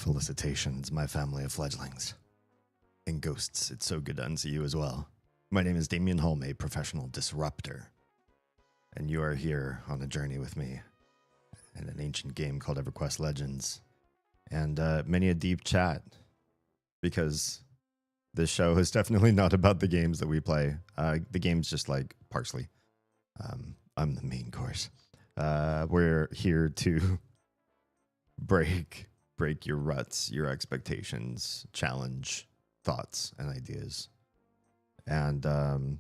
Felicitations, my family of fledglings. And ghosts, it's so good to unsee you as well. My name is Damien Holm, a professional disruptor. And you are here on a journey with me in an ancient game called EverQuest Legends. And many a deep chat, because this show is definitely not about the games that we play. The game's just like parsley. I'm the main course. We're here to break your ruts, your expectations, challenge thoughts and ideas, and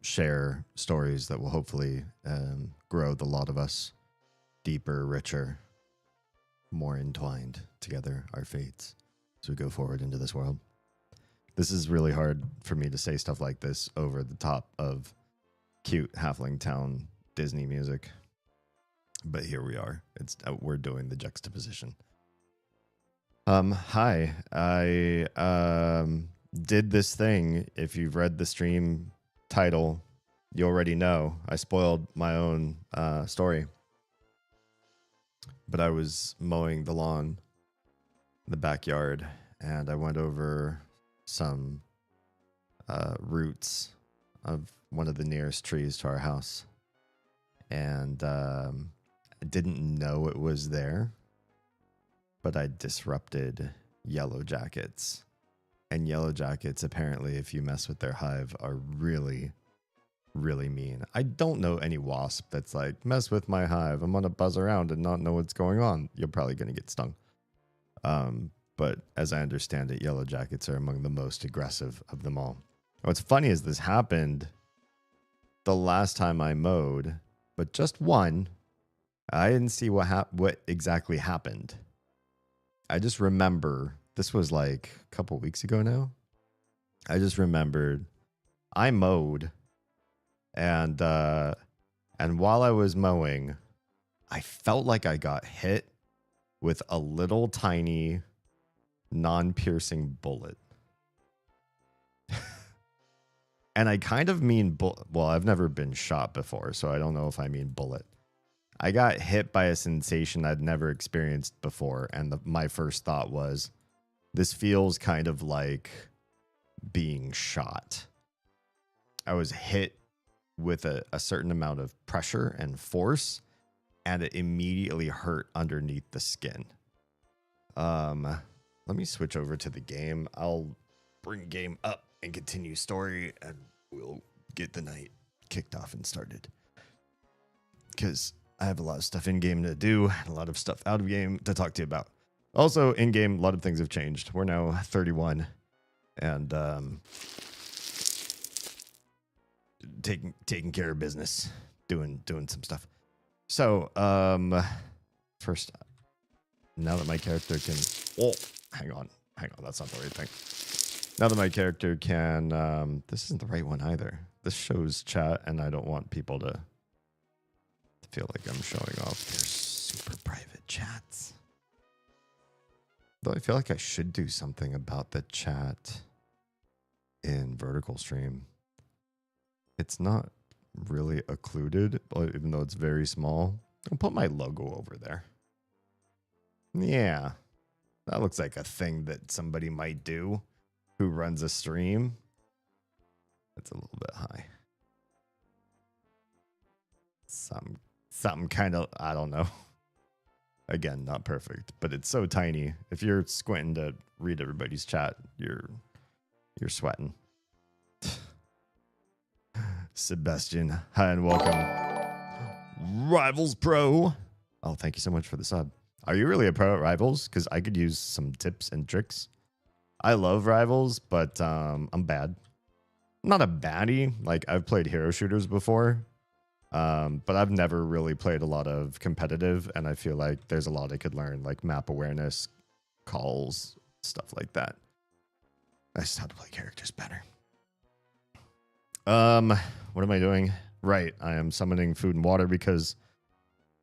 share stories that will hopefully grow the lot of us deeper, richer, more entwined together, our fates, as we go forward into this world. This is really hard for me to say stuff like this over the top of cute Halfling Town Disney music, but here we are. We're doing the juxtaposition. Hi, I did this thing. If you've read the stream title, you already know I spoiled my own story. But I was mowing the lawn in the backyard, and I went over some roots of one of the nearest trees to our house, and I didn't know it was there, but I disrupted yellowjackets. And yellowjackets, apparently, if you mess with their hive, are really, really mean. I don't know any wasp that's like, mess with my hive, I'm gonna buzz around and not know what's going on. You're probably gonna get stung. But as I understand it, yellowjackets are among the most aggressive of them all. What's funny is this happened the last time I mowed, but just one. I didn't see what exactly happened. I just remember, this was like a couple weeks ago now. I just remembered I mowed, and while I was mowing, I felt like I got hit with a little tiny non-piercing bullet. And I kind of mean well, I've never been shot before, so I don't know if I mean bullet. I got hit by a sensation I'd never experienced before, and my first thought was, this feels kind of like being shot. I was hit with a certain amount of pressure and force, and it immediately hurt underneath the skin. Let me switch over to the game. I'll bring game up and continue story, and we'll get the night kicked off and started. Because I have a lot of stuff in game to do, and a lot of stuff out of game to talk to you about. Also, in game, a lot of things have changed. We're now 31, and taking care of business, doing some stuff. So, first, now that my character can, hang on, that's not the right thing. Now that my character can, this isn't the right one either. This shows chat, and I don't want people to feel like I'm showing off their super private chats. Though I feel like I should do something about the chat in vertical stream. It's not really occluded, even though it's very small. I'll put my logo over there. Yeah, that looks like a thing that somebody might do who runs a stream. It's a little bit high. Something kind of, I don't know. Again, not perfect, but it's so tiny. If you're squinting to read everybody's chat, you're sweating. Sebastian, hi and welcome. Rivals Pro. Oh, thank you so much for the sub. Are you really a pro at Rivals? Because I could use some tips and tricks. I love Rivals, but I'm bad. I'm not a baddie. Like, I've played hero shooters before. But I've never really played a lot of competitive, and I feel like there's a lot I could learn, like map awareness, calls, stuff like that. I just have to play characters better. What am I doing? Right, I am summoning food and water because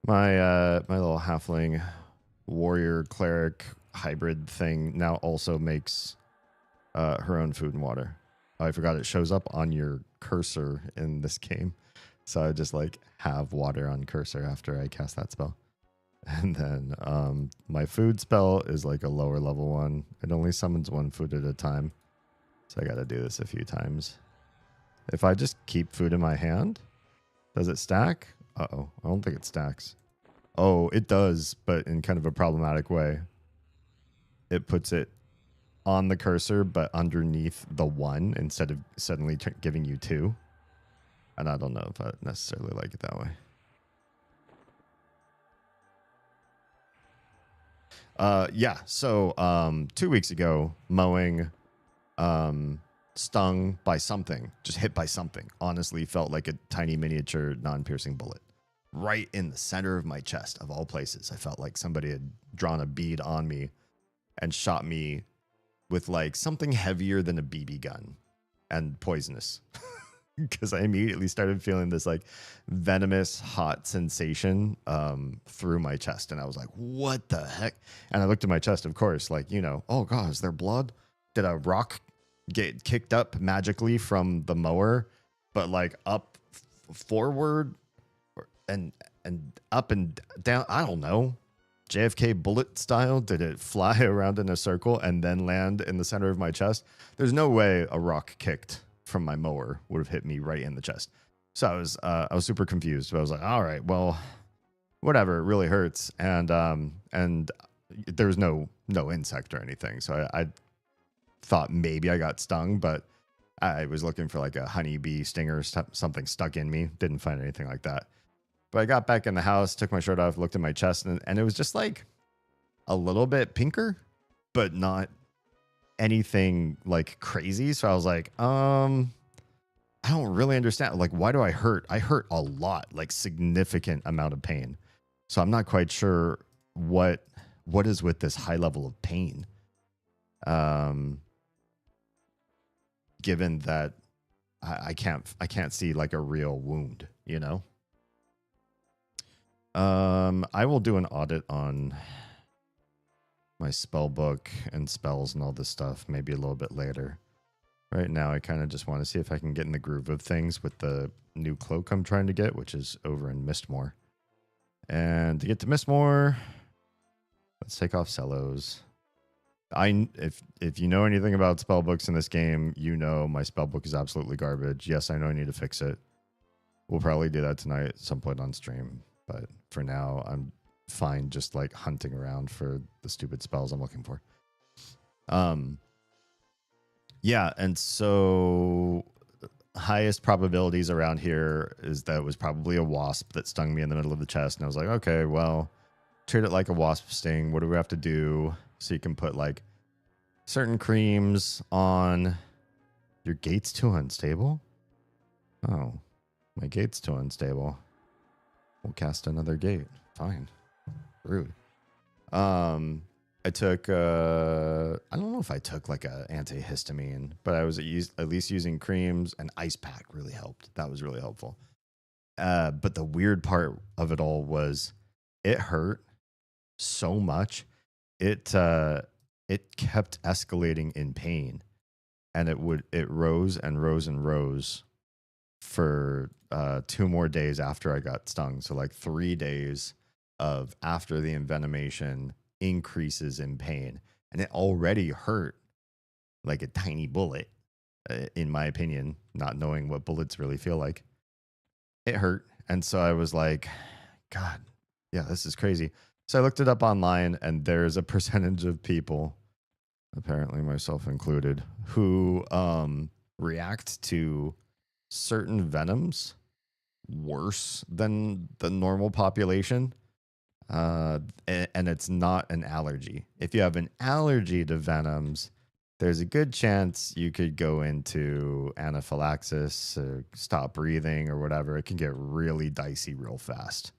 my little halfling warrior cleric hybrid thing now also makes her own food and water. Oh, I forgot it shows up on your cursor in this game. So I just like have water on cursor after I cast that spell. And then my food spell is like a lower level one. It only summons one food at a time. So I got to do this a few times. If I just keep food in my hand, does it stack? Uh-oh, I don't think it stacks. Oh, it does, but in kind of a problematic way. It puts it on the cursor, but underneath the one instead of suddenly giving you two. And I don't know if I necessarily like it that way. Yeah, so 2 weeks ago, mowing, stung by something, just hit by something. Honestly, felt like a tiny miniature non-piercing bullet. Right in the center of my chest, of all places. I felt like somebody had drawn a bead on me and shot me with like something heavier than a BB gun and poisonous. Because I immediately started feeling this like venomous hot sensation through my chest. And I was like, what the heck? And I looked at my chest, of course, like, you know, oh God, is there blood? Did a rock get kicked up magically from the mower, but like up forward and up and down? I don't know. JFK bullet style? Did it fly around in a circle and then land in the center of my chest? There's no way a rock kicked from my mower would have hit me right in the chest. So I was super confused. But I was like, all right, well, whatever. It really hurts, and there was no insect or anything. So I thought maybe I got stung, but I was looking for like a honeybee stinger, something stuck in me. Didn't find anything like that. But I got back in the house, took my shirt off, looked at my chest, and it was just like a little bit pinker, but not anything like crazy. So I was like, I don't really understand. Like, why do I hurt? I hurt a lot, like significant amount of pain. So I'm not quite sure what is with this high level of pain. Given that I can't see like a real wound, you know? I will do an audit on my spell book and spells and all this stuff maybe a little bit later. Right now, I kind of just want to see if I can get in the groove of things with the new cloak I'm trying to get, which is over in Mistmore. And to get to Mistmore, let's take off Cellos. If you know anything about spell books in this game, you know my spell book is absolutely garbage. Yes, I know I need to fix it. We'll probably do that tonight at some point on stream. But for now, I'm fine just like hunting around for the stupid spells I'm looking for. Yeah, and so highest probabilities around here is that it was probably a wasp that stung me in the middle of the chest. And I was like, okay, well, treat it like a wasp sting. What do we have to do? So you can put like certain creams on. Your gate's too unstable? Oh, my gate's too unstable. We'll cast another gate. Fine. Rude. I took I don't know if I took like a antihistamine, but I was at least using creams, and ice pack really helped. That was really helpful. But the weird part of it all was it hurt so much. It kept escalating in pain, and it rose and rose and rose for 2 more days after I got stung. So like 3 days of after the envenomation increases in pain, and it already hurt like a tiny bullet, in my opinion, not knowing what bullets really feel like. It hurt. And so I was like, God, yeah, this is crazy. So I looked it up online, and there's a percentage of people, apparently myself included, who react to certain venoms worse than the normal population. And it's not an allergy. If you have an allergy to venoms, there's a good chance you could go into anaphylaxis, or stop breathing, or whatever. It can get really dicey real fast.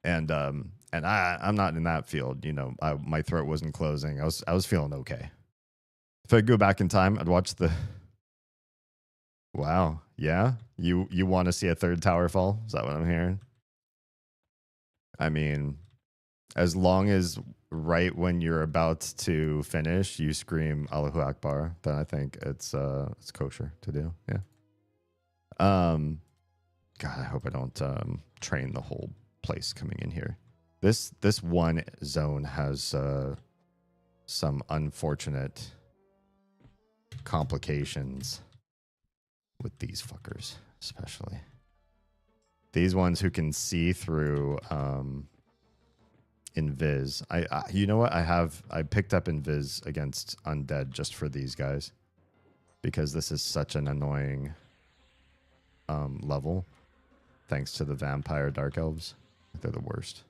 And I'm not in that field. You know, my throat wasn't closing. I was feeling okay. If I go back in time, I'd watch the. Wow, yeah, you want to see a third tower fall? Is that what I'm hearing? I mean, as long as right when you're about to finish, you scream Allahu Akbar, then I think it's kosher to do. Yeah. God, I hope I don't train the whole place coming in here. This one zone has some unfortunate complications with these fuckers, especially these ones who can see through invis. I you know what, I picked up invis against undead just for these guys because this is such an annoying level, thanks to the vampire dark elves. They're the worst.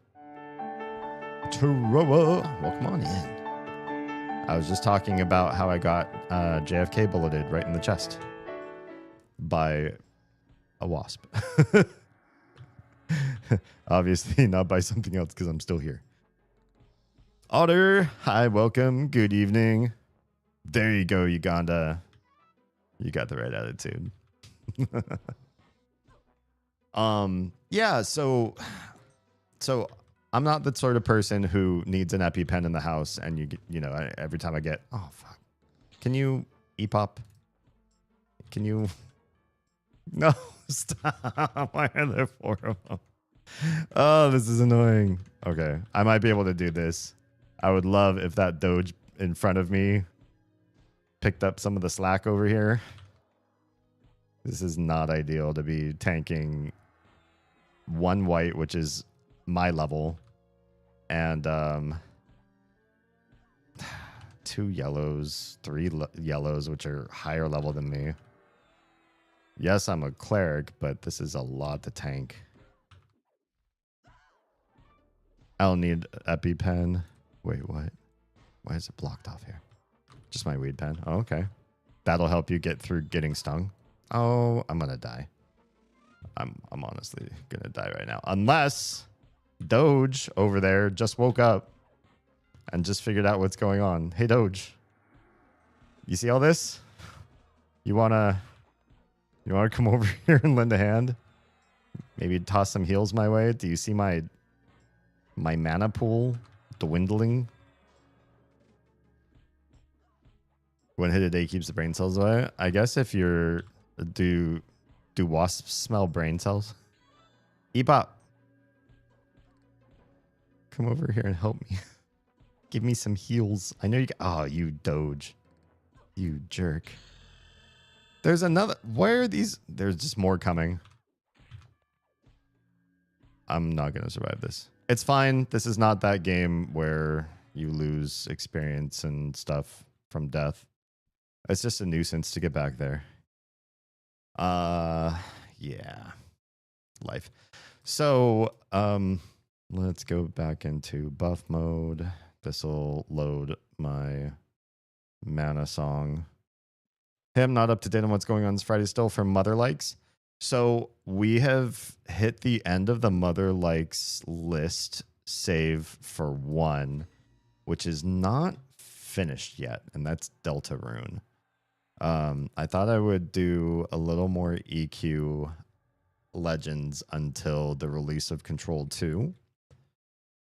Taroa, welcome on in. I was just talking about how I got JFK bulleted right in the chest by a wasp. Obviously not by something else because I'm still here. Otter, hi, welcome, good evening. There you go, Uganda. You got the right attitude. Yeah, so I'm not the sort of person who needs an EpiPen in the house, and you know, every time I get, oh fuck, can you EPOP? Can you? No, stop. Why are there 4 of them? Oh, this is annoying. Okay, I might be able to do this. I would love if that Doge in front of me picked up some of the slack over here. This is not ideal to be tanking 1 white, which is my level, and 2 yellows, 3 yellows, which are higher level than me. Yes, I'm a cleric, but this is a lot to tank. I'll need EpiPen. Wait, what? Why is it blocked off here? Just my weed pen. Oh, okay. That'll help you get through getting stung. Oh, I'm gonna die. I'm honestly gonna die right now. Unless Doge over there just woke up and just figured out what's going on. Hey, Doge. You see all this? You wanna come over here and lend a hand? Maybe toss some heals my way? Do you see my mana pool dwindling? 1 hit a day keeps the brain cells away. I guess if you're... Do wasps smell brain cells? Epop. Come over here and help me. Give me some heals. I know you... Oh, you Doge. You jerk. There's another... Where are these? There's just more coming. I'm not going to survive this. It's fine. This is not that game where you lose experience and stuff from death. It's just a nuisance to get back there. Yeah. Life. So, let's go back into buff mode. This will load my mana song. Hey, I'm not up to date on what's going on this Friday still for Mother Likes. So we have hit the end of the Mother Likes list save for 1, which is not finished yet, and that's Delta Rune. I thought I would do a little more EQ Legends until the release of Control 2.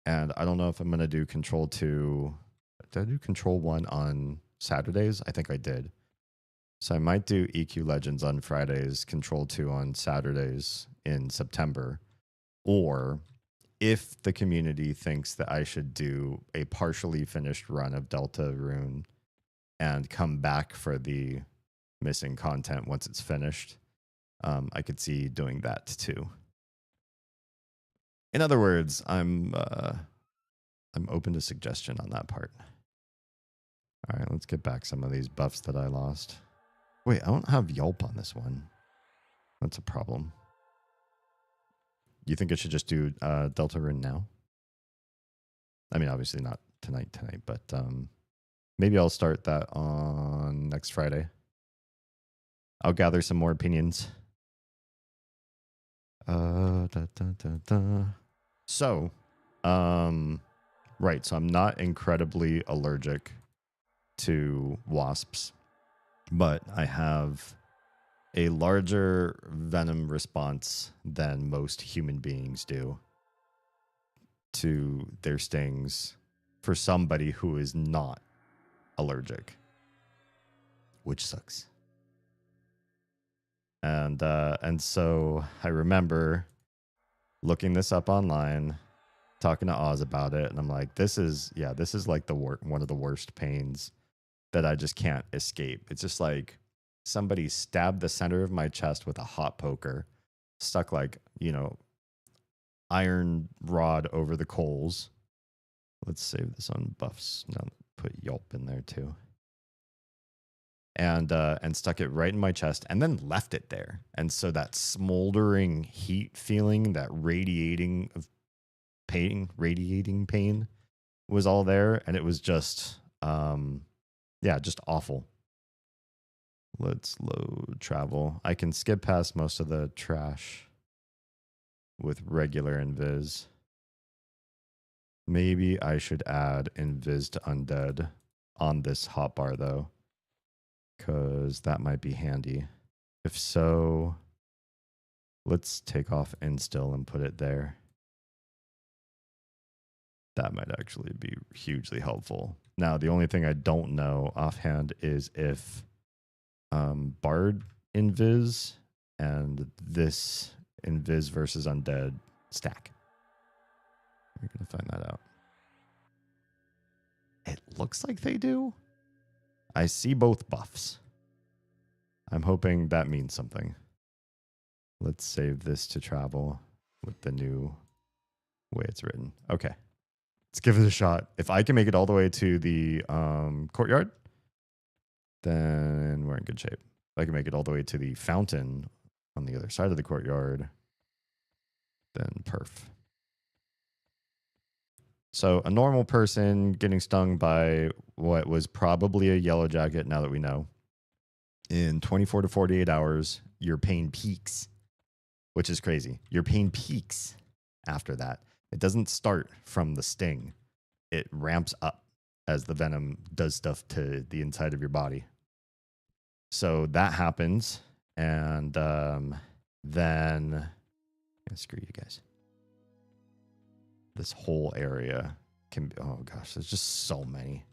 And I don't know if I'm going to do Control 2. Did I do Control 1 on Saturdays? I think I did. So I might do EQ Legends on Fridays, Control 2 on Saturdays in September. Or if the community thinks that I should do a partially finished run of Delta Rune and come back for the missing content once it's finished, I could see doing that too. In other words, I'm open to suggestion on that part. All right, let's get back some of these buffs that I lost. Wait, I don't have Yelp on this one. That's a problem. You think I should just do Delta Rune now? I mean, obviously not tonight, but maybe I'll start that on next Friday. I'll gather some more opinions. So, right, so I'm not incredibly allergic to wasps, but I have a larger venom response than most human beings do to their stings for somebody who is not allergic, which sucks. And so I remember looking this up online talking to Oz about it, and I'm like, this is like one of the worst pains that I just can't escape. It's just like somebody stabbed the center of my chest with a hot poker, stuck like, iron rod over the coals. Let's save this on buffs. Now put yelp in there too. And stuck it right in my chest and then left it there. And so that smoldering heat feeling, that radiating pain was all there. And it was just, just awful. Let's load travel. I can skip past most of the trash with regular invis. Maybe I should add invis to undead on this hotbar though, because that might be handy. If so, let's take off instill and put it there. That might actually be hugely helpful. Now, the only thing I don't know offhand is if Bard invis and this invis versus undead stack. We're going to find that out. It looks like they do. I see both buffs. I'm hoping that means something. Let's save this to travel with the new way it's written. Okay. Let's give it a shot. If I can make it all the way to the courtyard, then we're in good shape. If I can make it all the way to the fountain on the other side of the courtyard, then perf. So a normal person getting stung by what was probably a yellow jacket, now that we know, in 24 to 48 hours, your pain peaks, which is crazy. Your pain peaks after that. It doesn't start from the sting. It ramps up as the venom does stuff to the inside of your body. So that happens, and then screw you guys. This whole area can be, oh gosh, there's just so many.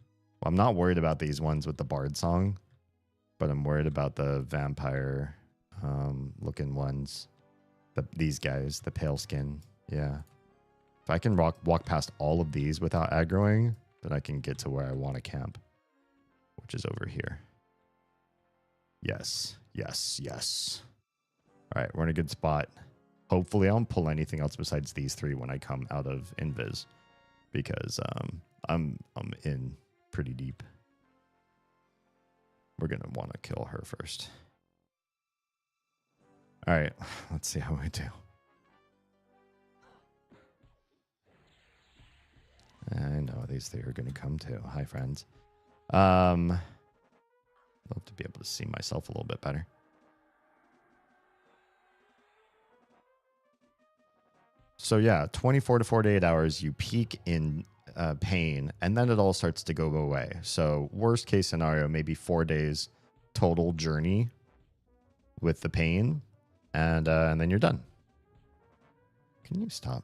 Well, I'm not worried about these ones with the bard song, but I'm worried about the vampire looking ones. These guys, the pale skin. Yeah. If I can walk past all of these without aggroing, then I can get to where I want to camp, which is over here. Yes, yes, yes. All right, we're in a good spot. Hopefully, I don't pull anything else besides these three when I come out of invis, because I'm in pretty deep. We're gonna want to kill her first. All right, let's see how we do. I know these three are gonna come too. Hi, friends. Love to be able to see myself a little bit better. So yeah, 24 to 48 hours, you peak in pain, and then it all starts to go away. So worst case scenario, maybe 4 days total journey with the pain, and then you're done. Can you stop?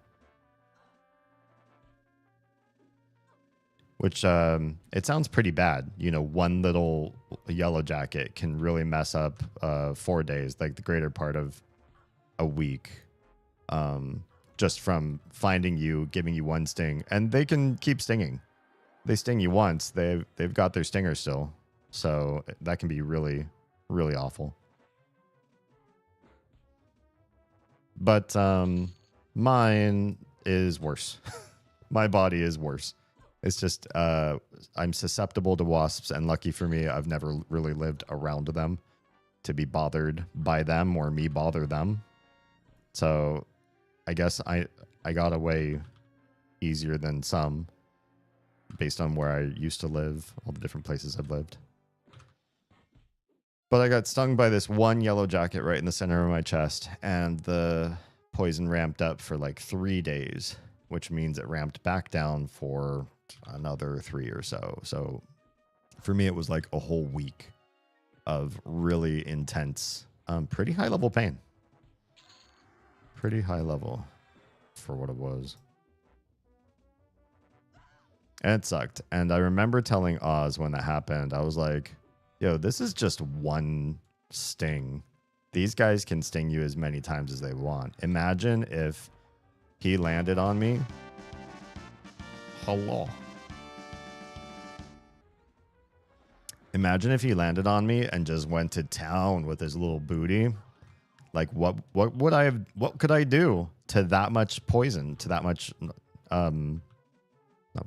Which it sounds pretty bad. You know, one little yellow jacket can really mess up 4 days, like the greater part of a week. Just from finding you, giving you one sting, and they can keep stinging. They sting you once, they've got their stinger still, so that can be really, really awful. But mine is worse. My body is worse. It's just I'm susceptible to wasps, and lucky for me, I've never really lived around them to be bothered by them or me bother them. So I guess I got away easier than some based on where I used to live, all the different places I've lived. But I got stung by this one yellow jacket right in the center of my chest, and the poison ramped up for like 3 days, which means it ramped back down for another 3 or so. So for me, it was like a whole week of really intense, pretty high level pain. Pretty high level for what it was. And it sucked. And I remember telling Oz when that happened, I was like, yo, this is just one sting. These guys can sting you as many times as they want. Imagine if he landed on me Hello. Imagine if he landed on me and just went to town with his little booty. Like, what would I have? What could I do to that much poison? To that much, not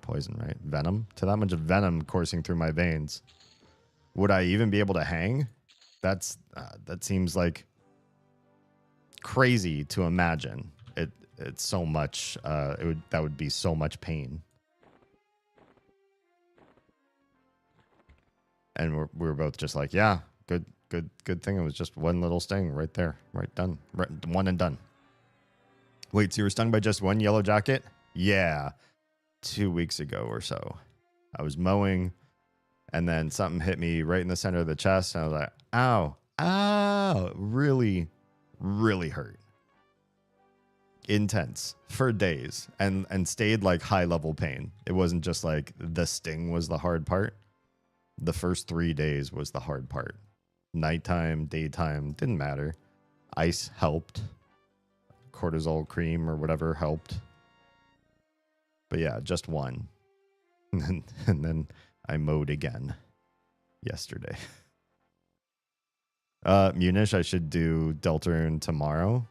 poison, right? Venom. To that much venom coursing through my veins. Would I even be able to hang? That seems like crazy to imagine. It's so much. That would be so much pain. And we're both just like, yeah, good thing it was just one little sting right there, right done, right, one and done. Wait, so you were stung by just one yellow jacket? Yeah, 2 weeks ago or so. I was mowing, and then something hit me right in the center of the chest, and I was like, ow, ow, really, really hurt. Intense for days, and stayed like high level pain. It wasn't just like the sting was the hard part. The first 3 days was the hard part. Nighttime, daytime, didn't matter. Ice helped. Cortisol cream or whatever helped. But yeah, just one. And then I mowed again yesterday. Munish, I should do Deltarune tomorrow.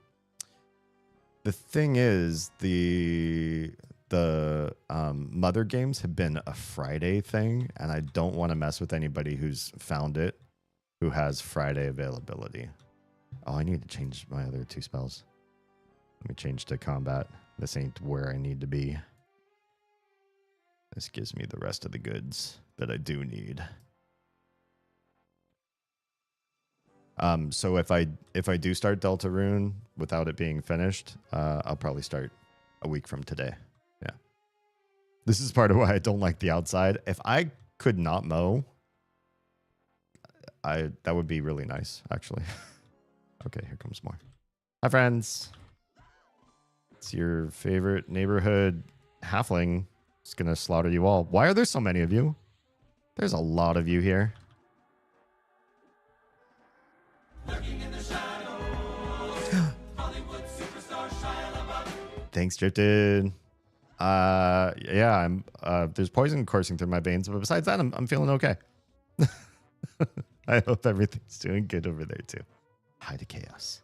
The thing is, the Mother games have been a Friday thing, and I don't want to mess with anybody who's found it, who has Friday availability. Oh, I need to change my other 2 spells. Let me change to combat. This ain't where I need to be. This gives me the rest of the goods that I do need. So if I do start Deltarune without it being finished, I'll probably start a week from today. Yeah. This is part of why I don't like the outside. If I could not mow, that would be really nice, actually. Okay, here comes more. Hi, friends. It's your favorite neighborhood halfling. It's gonna slaughter you all. Why are there so many of you? There's a lot of you here. Lurking in the shadows. Hollywood superstar Shia LaBeouf. Thanks, Drifted. Yeah, I'm. There's poison coursing through my veins, but besides that, I'm feeling okay. I hope everything's doing good over there too. Hi to chaos.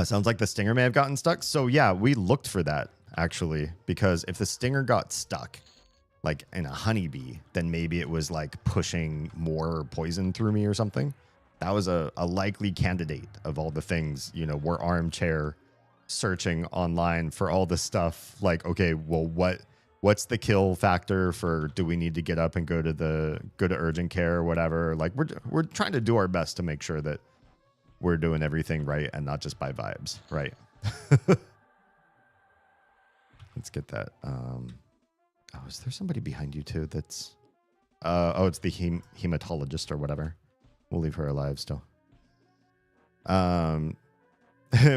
Sounds like the stinger may have gotten stuck. So yeah, we looked for that actually, because if the stinger got stuck, like in a honeybee, then maybe it was like pushing more poison through me or something. That was a likely candidate of all the things, you know, we're armchair searching online for all this stuff. Like, okay, well, what's the kill factor for, do we need to get up and go to urgent care or whatever? Like we're trying to do our best to make sure that we're doing everything right and not just by vibes, right? Let's get that. Oh, is there somebody behind you too that's... oh, it's the hematologist or whatever. We'll leave her alive still.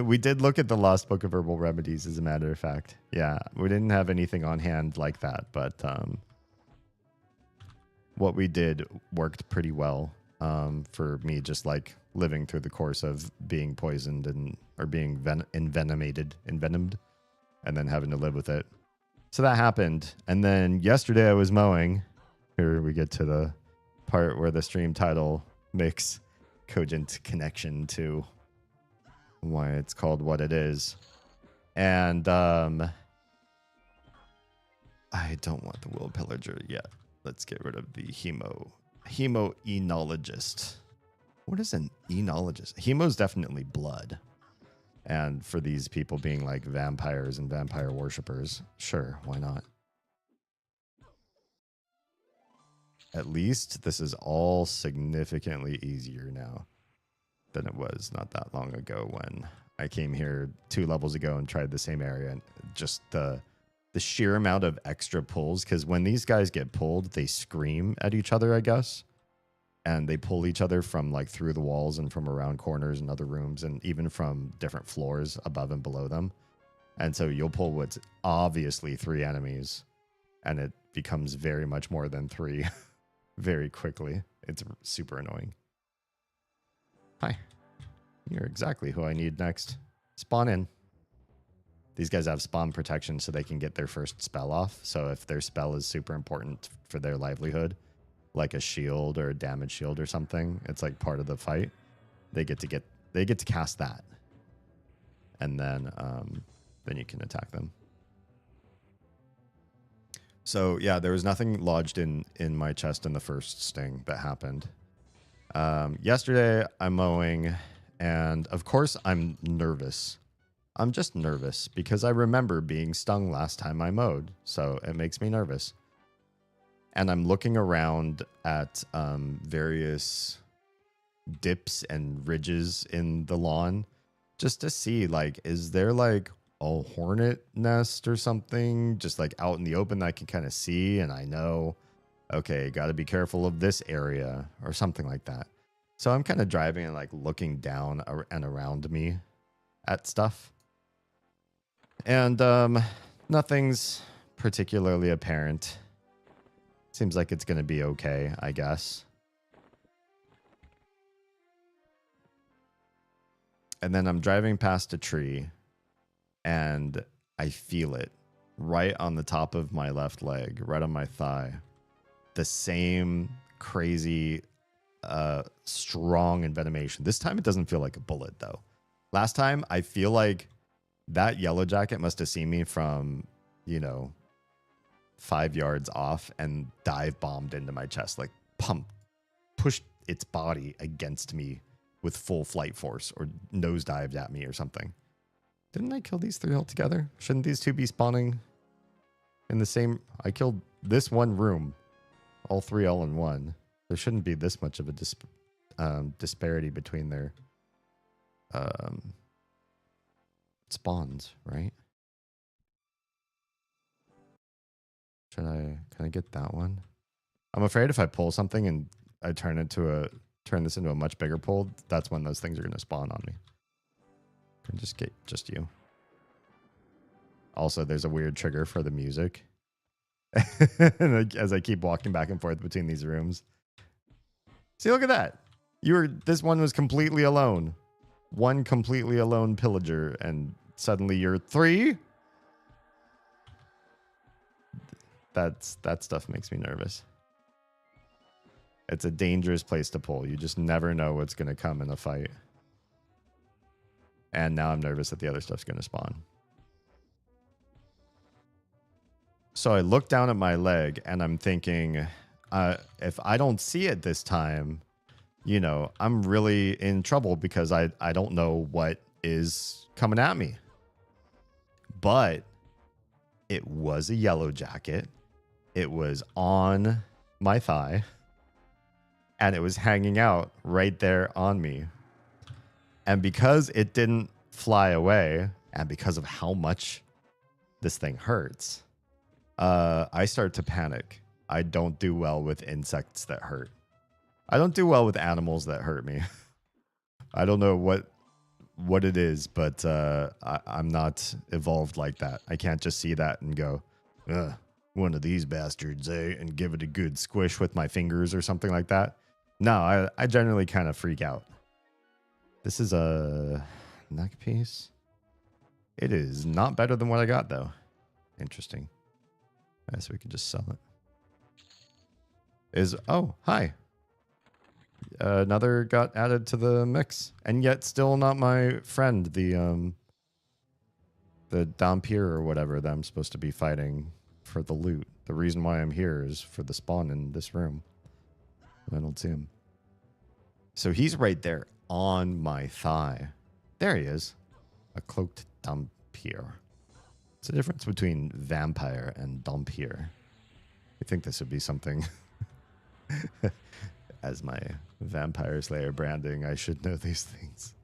We did look at the Lost Book of Herbal Remedies, as a matter of fact. Yeah, we didn't have anything on hand like that, but what we did worked pretty well for me, just like living through the course of being poisoned or being envenomed, and then having to live with it. So that happened. And then yesterday I was mowing. Here we get to the part where the stream title makes cogent connection to why it's called what it is. And I don't want the Will Pillager yet. Let's get rid of the hemo-enologist. What is an enologist? Hemo's definitely blood. And for these people being like vampires and vampire worshippers, sure, why not? At least this is all significantly easier now than it was not that long ago when I came here 2 levels ago and tried the same area. And just the sheer amount of extra pulls, because when these guys get pulled, they scream at each other, I guess. And they pull each other from like through the walls and from around corners and other rooms and even from different floors above and below them. And so you'll pull what's obviously 3 enemies and it becomes very much more than 3 very quickly. It's super annoying. Hi. You're exactly who I need next. Spawn in. these guys have spawn protection so they can get their first spell off. So if their spell is super important for their livelihood, like a shield or a damage shield or something, it's like part of the fight. They get to cast that, and then you can attack them. So yeah, there was nothing lodged in my chest in the first sting that happened. Yesterday I'm mowing, and of course I'm nervous. I'm just nervous because I remember being stung last time I mowed, so it makes me nervous. And I'm looking around at various dips and ridges in the lawn just to see, like, is there like a hornet nest or something just like out in the open that I can kind of see, and I know, okay, got to be careful of this area or something like that. So I'm kind of driving and like looking down and around me at stuff. And nothing's particularly apparent. Seems like it's going to be okay, I guess. And then I'm driving past a tree, and I feel it right on the top of my left leg, right on my thigh. The same crazy, strong envenomation. This time it doesn't feel like a bullet, though. Last time, I feel like that yellow jacket must have seen me from, 5 yards off and dive bombed into my chest, like pushed its body against me with full flight force, or nosedived at me or something. Didn't I kill these 3 altogether? Shouldn't these 2 be spawning in the same? I killed this one room, all 3 all in one. There shouldn't be this much of a disparity between their spawns, right? Can I get that one? I'm afraid if I pull something and I turn this into a much bigger pull, that's when those things are going to spawn on me. Can just get just you. Also, there's a weird trigger for the music. As I keep walking back and forth between these rooms. See, look at that. This one was completely alone. One completely alone pillager, and suddenly you're 3. That stuff makes me nervous. It's a dangerous place to pull. You just never know what's going to come in a fight. And now I'm nervous that the other stuff's going to spawn. So I look down at my leg and I'm thinking, if I don't see it this time, I'm really in trouble because I don't know what is coming at me. But it was a yellow jacket. It was on my thigh. And it was hanging out right there on me. And because it didn't fly away, and because of how much this thing hurts, I start to panic. I don't do well with insects that hurt. I don't do well with animals that hurt me. I don't know what it is, but I'm not evolved like that. I can't just see that and go, ugh, one of these bastards, eh? And give it a good squish with my fingers or something like that. No, I generally kind of freak out. This is a neck piece. It is not better than what I got, though. Interesting. Right, so we can just sell it. Oh, hi. Another got added to the mix, and yet still not my friend, the Dampier or whatever that I'm supposed to be fighting for the loot. The reason why I'm here is for the spawn in this room. I don't see him. So he's right there on my thigh. There he is. A cloaked Dampier. What's the difference between vampire and Dampier? I think this would be something. As my Vampire Slayer branding, I should know these things.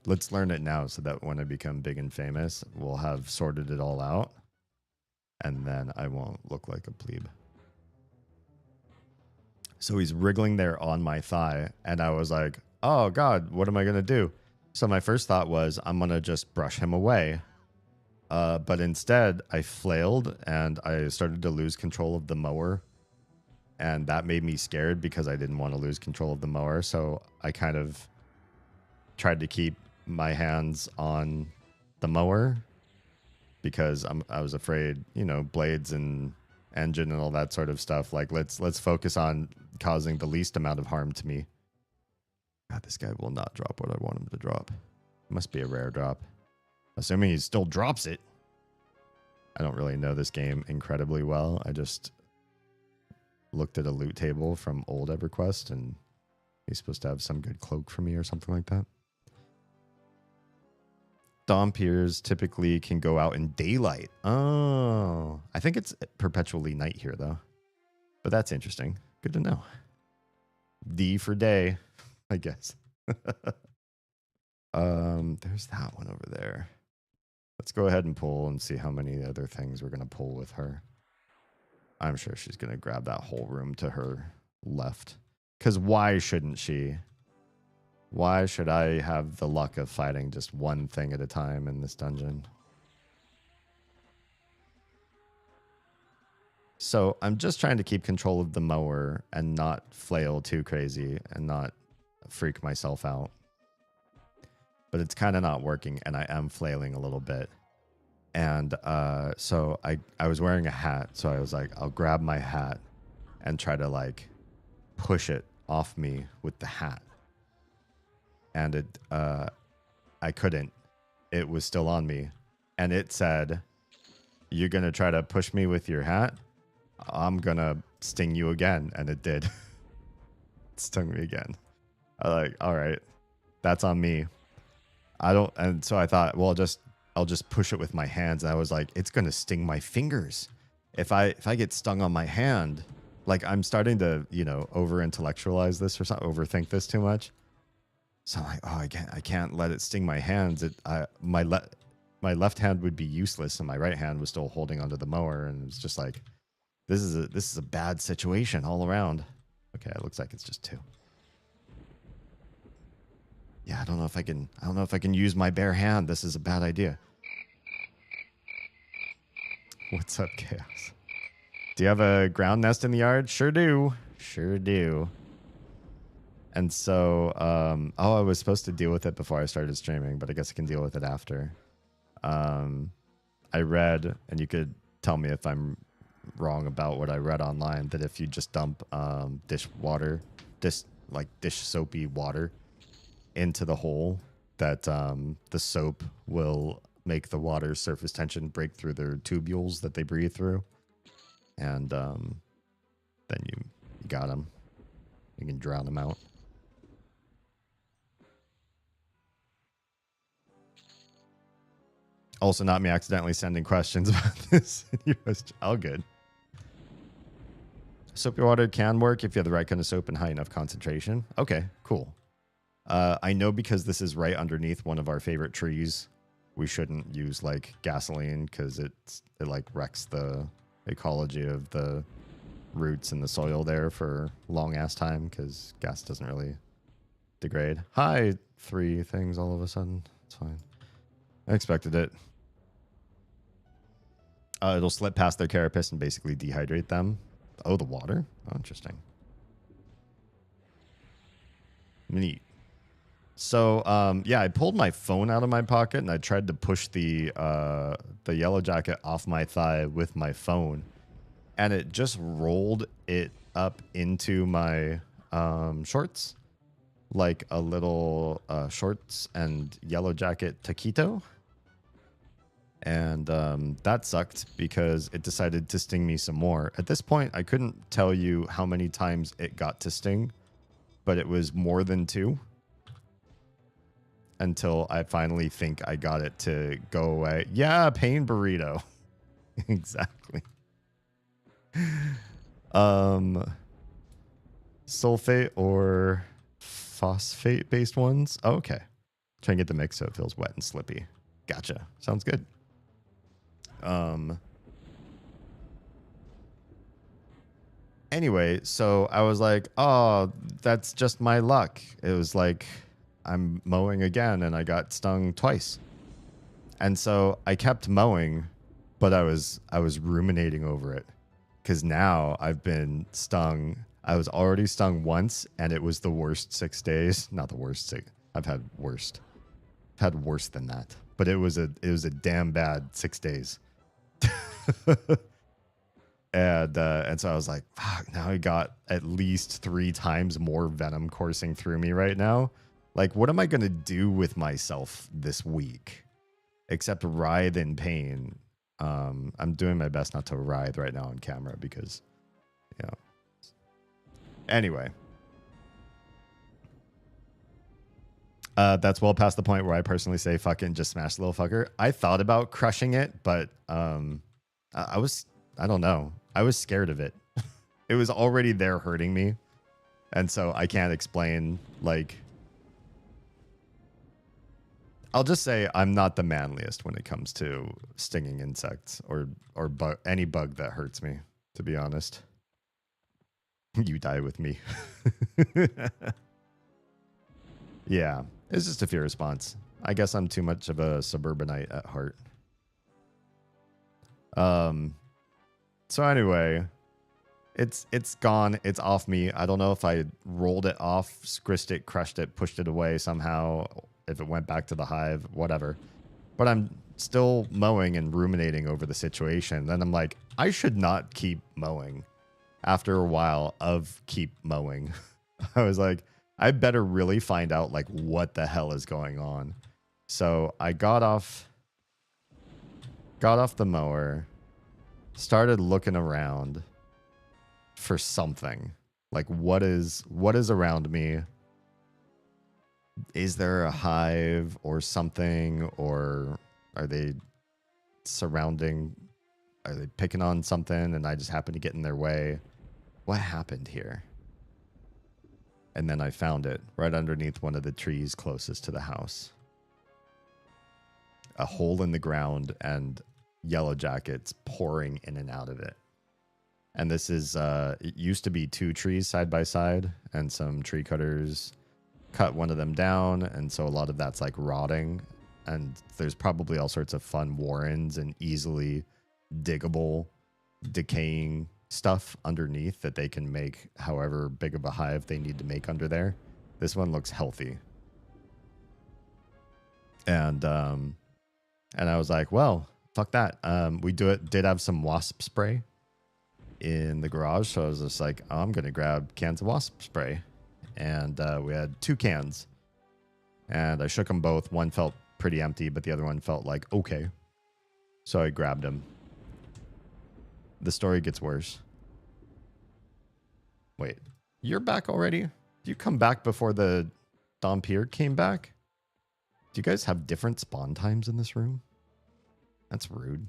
Let's learn it now so that when I become big and famous, we'll have sorted it all out. And then I won't look like a plebe. So he's wriggling there on my thigh. And I was like, oh, God, what am I going to do? So my first thought was, I'm going to just brush him away. But instead, I flailed and I started to lose control of the mower. And that made me scared because I didn't want to lose control of the mower. So I kind of tried to keep my hands on the mower because I was afraid, you know, blades and engine and all that sort of stuff. Like let's focus on causing the least amount of harm to me. God, this guy will not drop what I want him to drop. It must be a rare drop. Assuming he still drops it. I don't really know this game incredibly well. I just looked at a loot table from old EverQuest, and he's supposed to have some good cloak for me or something like that. Dompiers typically can go out in daylight. Oh, I think it's perpetually night here, though. But that's interesting. Good to know. D for day, I guess. There's that one over there. Let's go ahead and pull and see how many other things we're going to pull with her. I'm sure she's going to grab that whole room to her left. Because why shouldn't she? Why should I have the luck of fighting just one thing at a time in this dungeon? So I'm just trying to keep control of the mower and not flail too crazy and not freak myself out. But it's kind of not working, and I am flailing a little bit. And so I was wearing a hat, so I was like, I'll grab my hat and try to like push it off me with the hat. And it I couldn't. It was still on me. And it said, "You're going to try to push me with your hat? I'm going to sting you again." And it did. It stung me again. I like, all right, that's on me. And so I thought, well, I'll just push it with my hands. And I was like, it's going to sting my fingers. If I get stung on my hand, like I'm starting to, you know, over intellectualize this or something, overthink this too much. So I'm like, oh, I can't let it sting my hands. My left hand would be useless, and my right hand was still holding onto the mower, and it's just like, this is a bad situation all around. Okay, it looks like it's just two. Yeah, I don't know if I can use my bare hand. This is a bad idea. What's up, Chaos? Do you have a ground nest in the yard? Sure do. Sure do. And so, I was supposed to deal with it before I started streaming, but I guess I can deal with it after. I read, and you could tell me if I'm wrong about what I read online, that if you just dump dish soapy water into the hole, that the soap will make the water's surface tension break through their tubules that they breathe through. And then you got them. You can drown them out. Also, not me accidentally sending questions about this. All good. Soapy water can work if you have the right kind of soap and high enough concentration. Okay, cool. I know because this is right underneath one of our favorite trees, we shouldn't use like gasoline because it like wrecks the ecology of the roots and the soil there for long ass time because gas doesn't really degrade. Hi, 3 things all of a sudden. It's fine. I expected it. It'll slip past their carapace and basically dehydrate them. Oh, the water? Oh, interesting. Neat. So, yeah, I pulled my phone out of my pocket and I tried to push the yellow jacket off my thigh with my phone. And it just rolled it up into my shorts. Like a little shorts and yellow jacket taquito. And that sucked because it decided to sting me some more. At this point, I couldn't tell you how many times it got to sting, but it was more than 2. Until I finally think I got it to go away. Yeah, pain burrito. Exactly. Sulfate or phosphate based ones? Oh, okay. Try and get the mix so it feels wet and slippy. Gotcha. Sounds good. Anyway, so I was like, oh, that's just my luck. It was like I'm mowing again and I got stung twice. And so I kept mowing, but I was ruminating over it because now I've been stung. I was already stung once and it was the worst 6 days. Not the worst 6. I've had worse than that. but it was a damn bad 6 days. And so I was like, fuck, now I got at least 3 times more venom coursing through me right now. Like, what am I going to do with myself this week? Except writhe in pain. I'm doing my best not to writhe right now on camera because, you know. Anyway. That's well past the point where I personally say fucking just smash the little fucker. I thought about crushing it, but I don't know. I was scared of it. It was already there hurting me. And so I can't explain, like... I'll just say I'm not the manliest when it comes to stinging insects or any bug that hurts me, to be honest. You die with me. Yeah, it's just a fear response. I guess I'm too much of a suburbanite at heart. So anyway, it's gone. It's off me. I don't know if I rolled it off, squished it, crushed it, pushed it away somehow, if it went back to the hive, whatever. But I'm still mowing and ruminating over the situation. Then I'm like, I should not keep mowing. After a while of keep mowing, I was like, I better really find out like what the hell is going on. So I got off the mower, started looking around for something. Like what is around me? Is there a hive or something, or are they picking on something and I just happen to get in their way? What happened here? And then I found it right underneath one of the trees closest to the house. A hole in the ground and yellowjackets pouring in and out of it. And this is, it used to be 2 trees side by side, and some tree cutters cut one of them down. And so a lot of that's like rotting. And there's probably all sorts of fun warrens and easily diggable, decaying stuff underneath that they can make however big of a hive they need to make under there. This one looks healthy. And I was like, well, fuck that. We did have some wasp spray in the garage, so I was just like, oh, I'm gonna grab cans of wasp spray. And we had 2 cans, and I shook them both. One felt pretty empty, but the other one felt like okay, so I grabbed them. The story gets worse. Wait, you're back already? Did you come back before the Dompier came back? Do you guys have different spawn times in this room? That's rude.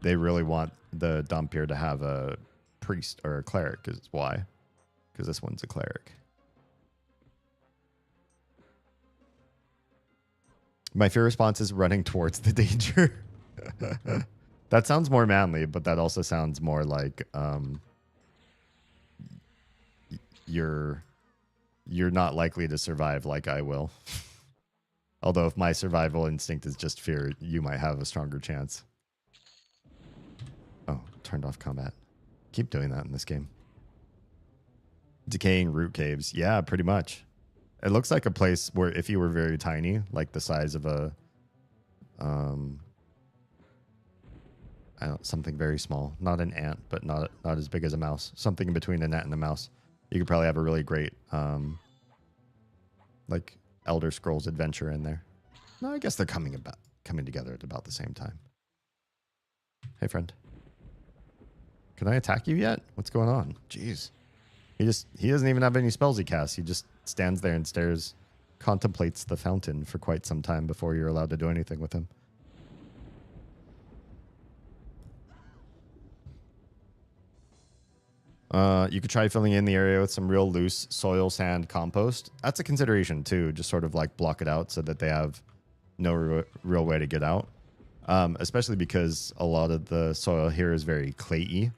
They really want the Dompier to have a priest or a cleric, is why. Because this one's a cleric. My fear response is running towards the danger. That sounds more manly, but that also sounds more like you're not likely to survive like I will. Although if my survival instinct is just fear, you might have a stronger chance. Oh, turned off combat. Keep doing that in this game. Decaying root caves. Yeah, pretty much. It looks like a place where if you were very tiny, like the size of a something very small, not an ant, but not as big as a mouse, something in between a ant and a mouse, you could probably have a really great like Elder Scrolls adventure in there. No, I guess they're coming together at about the same time. Hey friend, can I attack you yet? What's going on? Jeez, he doesn't even have any spells he casts. He just stands there and stares, contemplates the fountain for quite some time before you're allowed to do anything with him. You could try filling in the area with some real loose soil, sand, compost. That's a consideration too. Just sort of like block it out so that they have no real way to get out. Especially because a lot of the soil here is very clayey.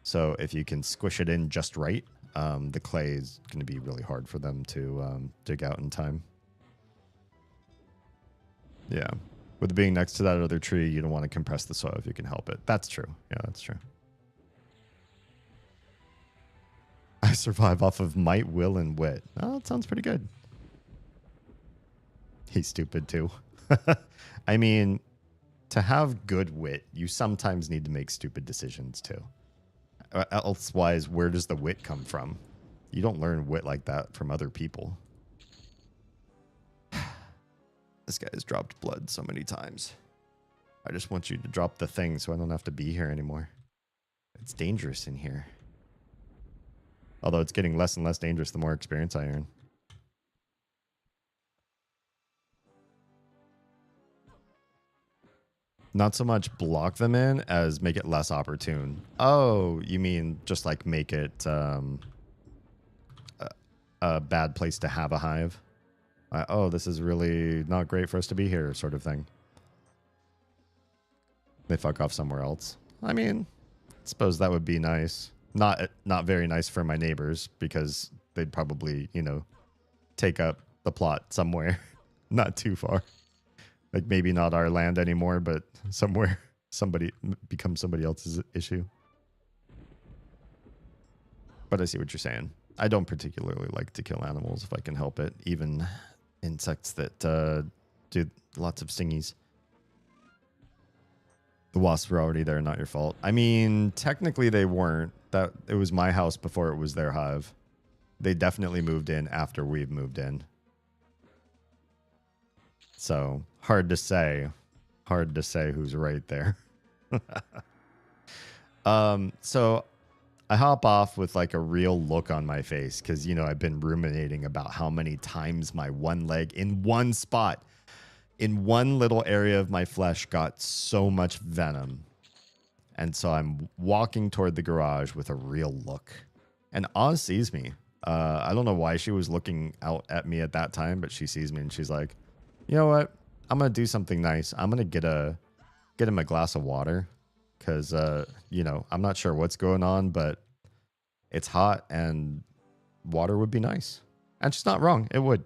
So if you can squish it in just right, the clay is going to be really hard for them to dig out in time. Yeah. With it being next to that other tree, you don't want to compress the soil if you can help it. That's true. Yeah, that's true. I survive off of might, will, and wit. Oh, that sounds pretty good. He's stupid too. I mean, to have good wit, you sometimes need to make stupid decisions too. Elsewise, where does the wit come from? You don't learn wit like that from other people. This guy has dropped blood so many times. I just want you to drop the thing so I don't have to be here anymore. It's dangerous in here. Although it's getting less and less dangerous the more experience I earn. Not so much block them in as make it less opportune. Oh, you mean just like make it a bad place to have a hive? Oh, this is really not great for us to be here, sort of thing. They fuck off somewhere else. I mean, I suppose that would be nice. Not very nice for my neighbors because they'd probably, you know, take up the plot somewhere not too far. Like maybe not our land anymore, but somewhere somebody becomes somebody else's issue. But I see what you're saying. I don't particularly like to kill animals if I can help it. Even insects that do lots of stingies. The wasps were already there, not your fault. I mean, technically they weren't. It was my house before it was their hive. They definitely moved in after we've moved in. So hard to say. Hard to say who's right there. So I hop off with like a real look on my face because, you know, I've been ruminating about how many times my one leg in one spot, in one little area of my flesh got so much venom. And so I'm walking toward the garage with a real look. And Oz sees me. I don't know why she was looking out at me at that time, but she sees me and she's like, you know what? I'm going to do something nice. I'm going to get him a glass of water because, you know, I'm not sure what's going on, but it's hot and water would be nice. And she's not wrong. It would.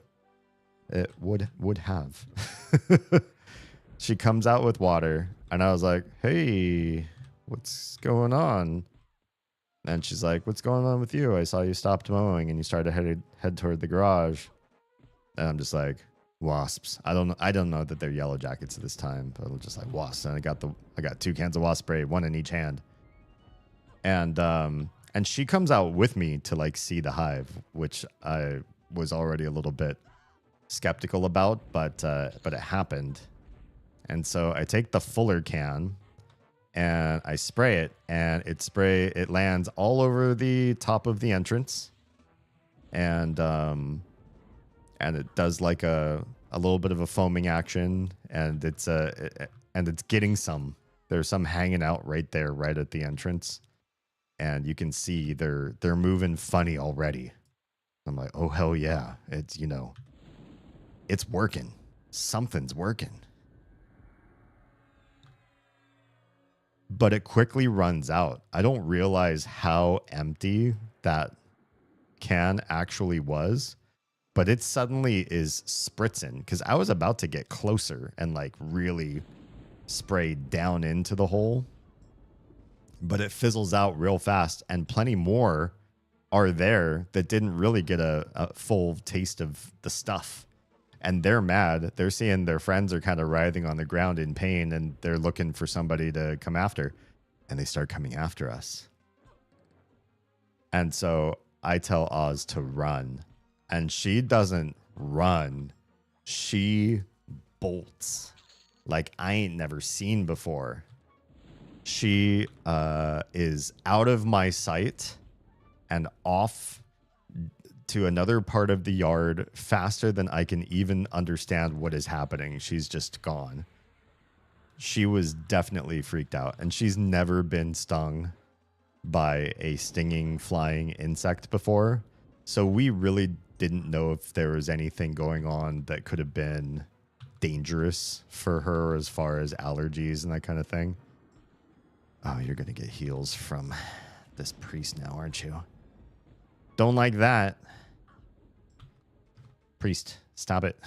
It would have. She comes out with water and I was like, hey, what's going on? And she's like, what's going on with you? I saw you stopped mowing and you started to head toward the garage. And I'm just like, wasps. I don't know that they're yellow jackets at this time, but I'm just like wasps. And I got 2 cans of wasp spray, 1 in each hand. And she comes out with me to like see the hive, which I was already a little bit skeptical about, but it happened. And so I take the fuller can and I spray it, and it lands all over the top of the entrance. And it does like a little bit of a foaming action, and it's getting some. There's some hanging out right there, right at the entrance, and you can see they're moving funny already. I'm like, oh hell yeah, it's, you know, it's working. Something's working. But it quickly runs out. I don't realize how empty that can actually was. But it suddenly is spritzing because I was about to get closer and like really spray down into the hole. But it fizzles out real fast, and plenty more are there that didn't really get a full taste of the stuff. And they're mad. They're seeing their friends are kind of writhing on the ground in pain, and they're looking for somebody to come after. And they start coming after us. And so I tell Oz to run. And she doesn't run. She bolts like I ain't never seen before. She is out of my sight and off to another part of the yard faster than I can even understand what is happening. She's just gone. She was definitely freaked out, and she's never been stung by a stinging flying insect before. So we really didn't know if there was anything going on that could have been dangerous for her as far as allergies and that kind of thing. Oh, you're going to get heals from this priest now, aren't you? Don't like that. Priest, stop it.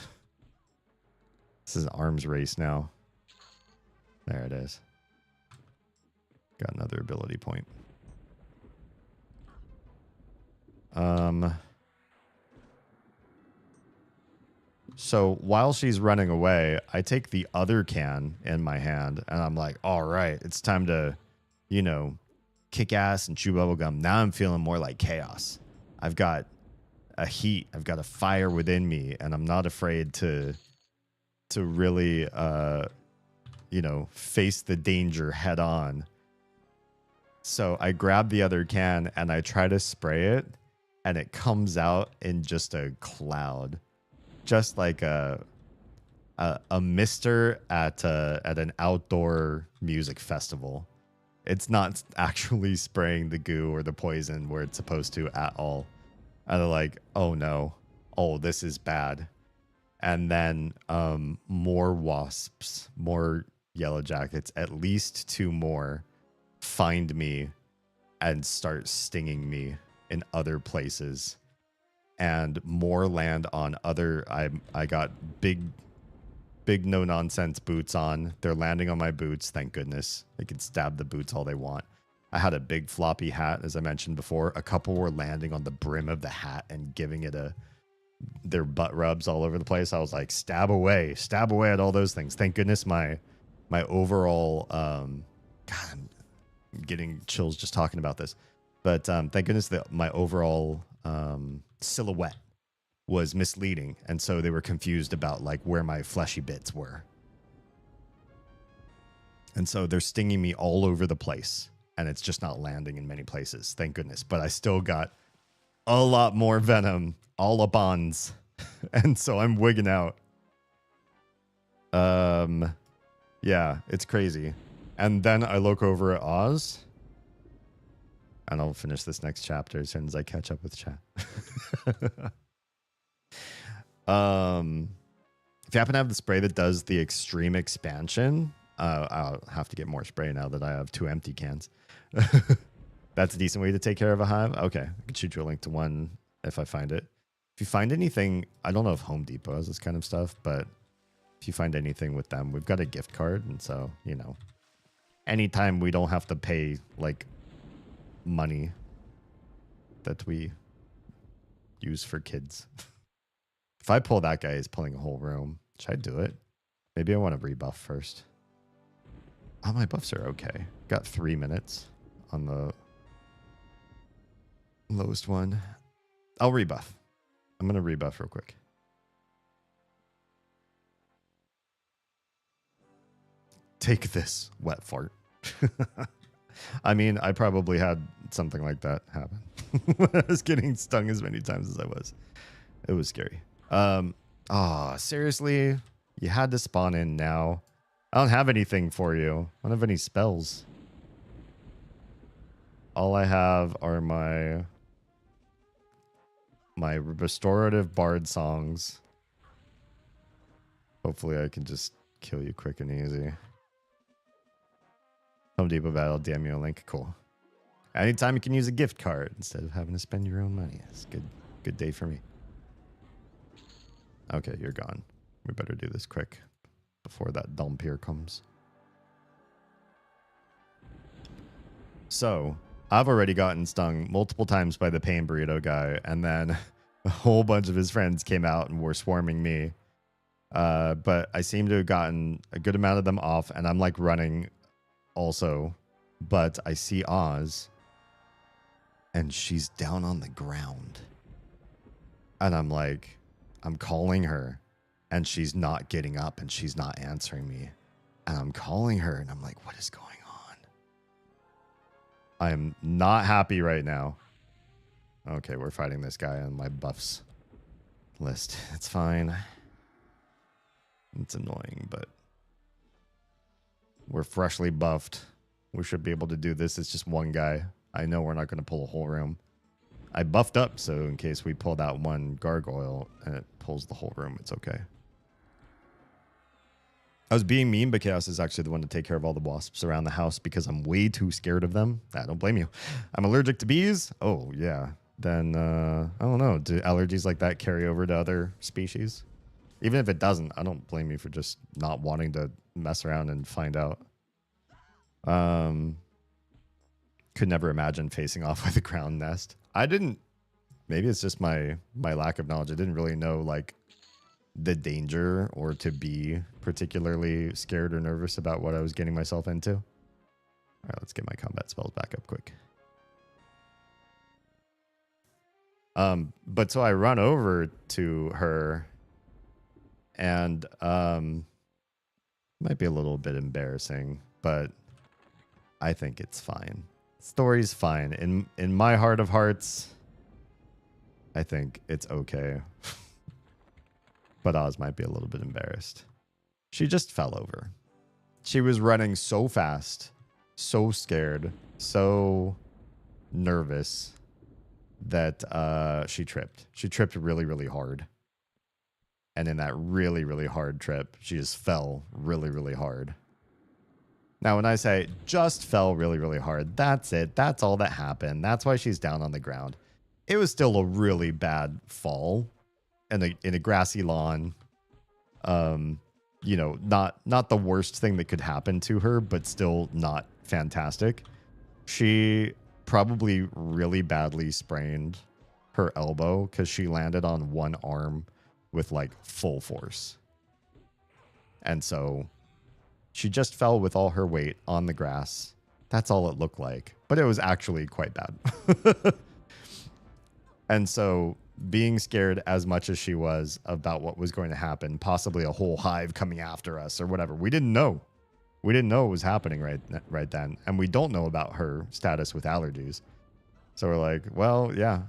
This is an arms race now. There it is. Got another ability point. So while she's running away, I take the other can in my hand and I'm like, all right, it's time to, you know, kick ass and chew bubblegum. Now I'm feeling more like chaos. I've got a heat, I've got a fire within me, and I'm not afraid to really, you know, face the danger head on. So I grab the other can and I try to spray it, and it comes out in just a cloud. Just like a mister at an outdoor music festival. It's not actually spraying the goo or the poison where it's supposed to at all. And they're like, oh no, oh, this is bad. And then more wasps, more yellow jackets, at least 2 more find me and start stinging me in other places. And more land on other. I got big no nonsense boots on. They're landing on my boots. Thank goodness. They can stab the boots all they want. I had a big floppy hat, as I mentioned before. A couple were landing on the brim of the hat and giving it their butt rubs all over the place. I was like, stab away at all those things. Thank goodness my overall God, I'm getting chills just talking about this. But thank goodness that my overall silhouette was misleading, and so they were confused about like where my fleshy bits were. And so they're stinging me all over the place, and it's just not landing in many places. Thank goodness. But I still got a lot more venom all up ons. And so I'm wigging out. Yeah, it's crazy. And then I look over at Oz, and I'll finish this next chapter as soon as I catch up with chat. If you happen to have the spray that does the extreme expansion, I'll have to get more spray now that I have 2 empty cans. That's a decent way to take care of a hive. Okay, I can shoot you a link to one if I find it. If you find anything, I don't know if Home Depot has this kind of stuff, but if you find anything with them, we've got a gift card, and so, you know, anytime we don't have to pay like money that we use for kids. If I pull that guy, he's pulling a whole room. Should I do it? Maybe I want to rebuff first. Oh, my buffs are okay. Got 3 minutes on the lowest one. I'll rebuff. I'm going to rebuff real quick. Take this, wet fart. I mean, I probably had something like that happen. I was getting stung as many times as I was. It was scary. Seriously? You had to spawn in now. I don't have anything for you. I don't have any spells. All I have are my restorative bard songs. Hopefully I can just kill you quick and easy. Home Depot battle, damn you a link. Cool. Anytime you can use a gift card instead of having to spend your own money. It's good day for me. Okay, you're gone. We better do this quick before that Dompier comes. So, I've already gotten stung multiple times by the pain burrito guy, and then a whole bunch of his friends came out and were swarming me. But I seem to have gotten a good amount of them off, and I'm like running also. But I see Oz, and she's down on the ground. And I'm like, I'm calling her, and she's not getting up, and she's not answering me. And I'm calling her, and I'm like, what is going on? I am not happy right now. Okay, we're fighting this guy on my buffs list. It's fine. It's annoying, but we're freshly buffed. We should be able to do this. It's just one guy. I know we're not going to pull a whole room. I buffed up, so in case we pull that one gargoyle and it pulls the whole room, it's okay. I was being mean, but Chaos is actually the one to take care of all the wasps around the house because I'm way too scared of them. I don't blame you. I'm allergic to bees. Oh, yeah. Then, I don't know. Do allergies like that carry over to other species? Even if it doesn't, I don't blame you for just not wanting to mess around and find out. Could never imagine facing off with a ground nest. I didn't. Maybe it's just my lack of knowledge. I didn't really know like the danger or to be particularly scared or nervous about what I was getting myself into. All right, let's get my combat spells back up quick. But so I run over to her and might be a little bit embarrassing, but I think it's fine. Story's fine. In my heart of hearts, I think it's okay. But Oz might be a little bit embarrassed. She just fell over. She was running so fast, so scared, so nervous that she tripped. She tripped really, really hard. And in that really, really hard trip, she just fell really, really hard. Now, when I say just fell really, really hard, that's it. That's all that happened. That's why she's down on the ground. It was still a really bad fall in a grassy lawn. You know, not the worst thing that could happen to her, but still not fantastic. She probably really badly sprained her elbow because she landed on one arm with like full force. And so she just fell with all her weight on the grass. That's all it looked like, but it was actually quite bad. And so being scared as much as she was about what was going to happen, possibly a whole hive coming after us or whatever, we didn't know. We didn't know it was happening right then. And we don't know about her status with allergies. So we're like, well, yeah,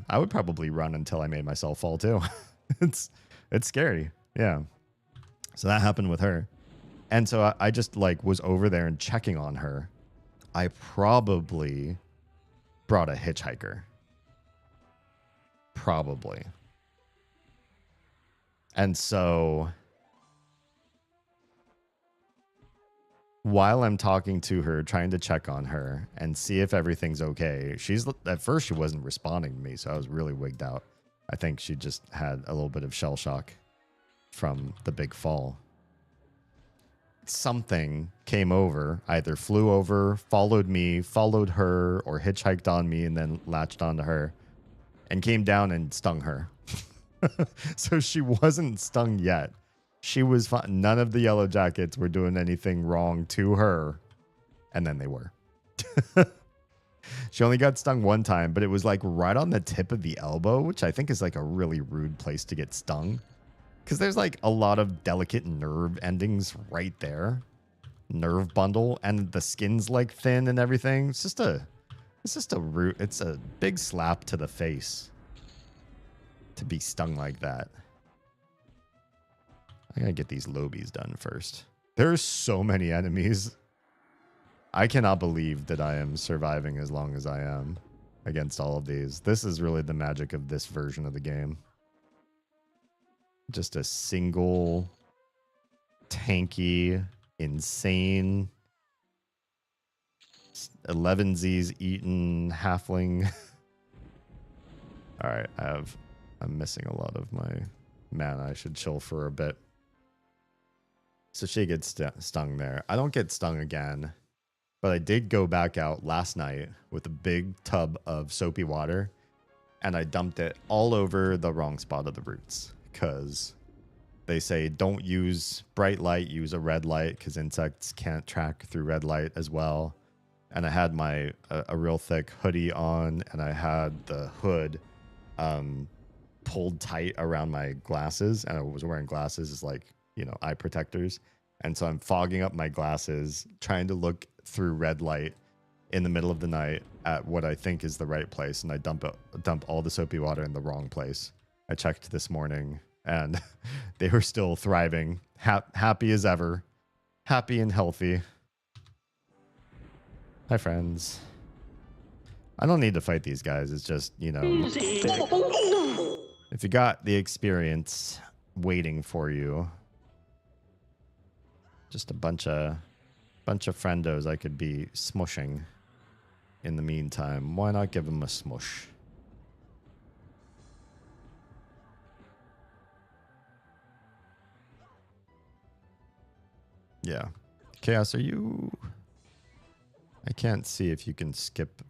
I would probably run until I made myself fall too. It's scary. Yeah. So that happened with her. And so I just like was over there and checking on her. I probably brought a hitchhiker. Probably. And so while I'm talking to her, trying to check on her and see if everything's okay, at first she wasn't responding to me, so I was really wigged out. I think she just had a little bit of shell shock from the big fall. Something came over, either flew over, followed me, followed her, or hitchhiked on me and then latched onto her and came down and stung her. So she wasn't stung yet. She was fine. None of the yellowjackets were doing anything wrong to her. And then they were. She only got stung one time, but it was like right on the tip of the elbow, which I think is like a really rude place to get stung. Because there's like a lot of delicate nerve endings right there. Nerve bundle. And the skin's like thin and everything. It's just a big slap to the face to be stung like that. I gotta get these lobies done first. There's so many enemies. I cannot believe that I am surviving as long as I am against all of these. This is really the magic of this version of the game. Just a single, tanky, insane 11Z's eaten halfling. All right, I'm missing a lot of my mana. I should chill for a bit. So she gets stung there. I don't get stung again, but I did go back out last night with a big tub of soapy water, and I dumped it all over the wrong spot of the roots because they say don't use bright light, use a red light because insects can't track through red light as well. And I had a real thick hoodie on, and I had the hood pulled tight around my glasses, and I was wearing glasses as like, you know, eye protectors. And so I'm fogging up my glasses, trying to look through red light in the middle of the night at what I think is the right place. And I dump all the soapy water in the wrong place. I checked this morning and they were still thriving, happy as ever, happy and healthy. Hi, friends. I don't need to fight these guys. It's just, you know, if you got the experience waiting for you, just a bunch of friendos I could be smushing in the meantime. Why not give them a smush? Yeah. Chaos, are you... I can't see if you can skip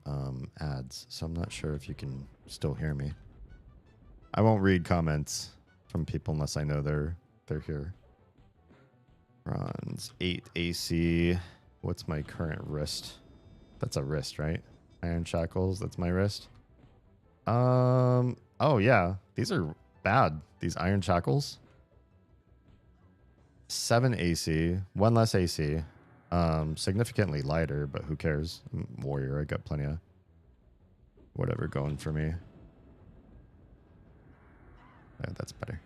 ads, so I'm not sure if you can still hear me. I won't read comments from people unless I know they're here. Bronze 8 AC. What's my current wrist? That's a wrist, right? Iron shackles. That's my wrist. Oh yeah, these are bad. These iron shackles. 7 AC, 1 less AC. Significantly lighter, but who cares? I'm warrior. I got plenty of whatever going for me. Yeah, that's better.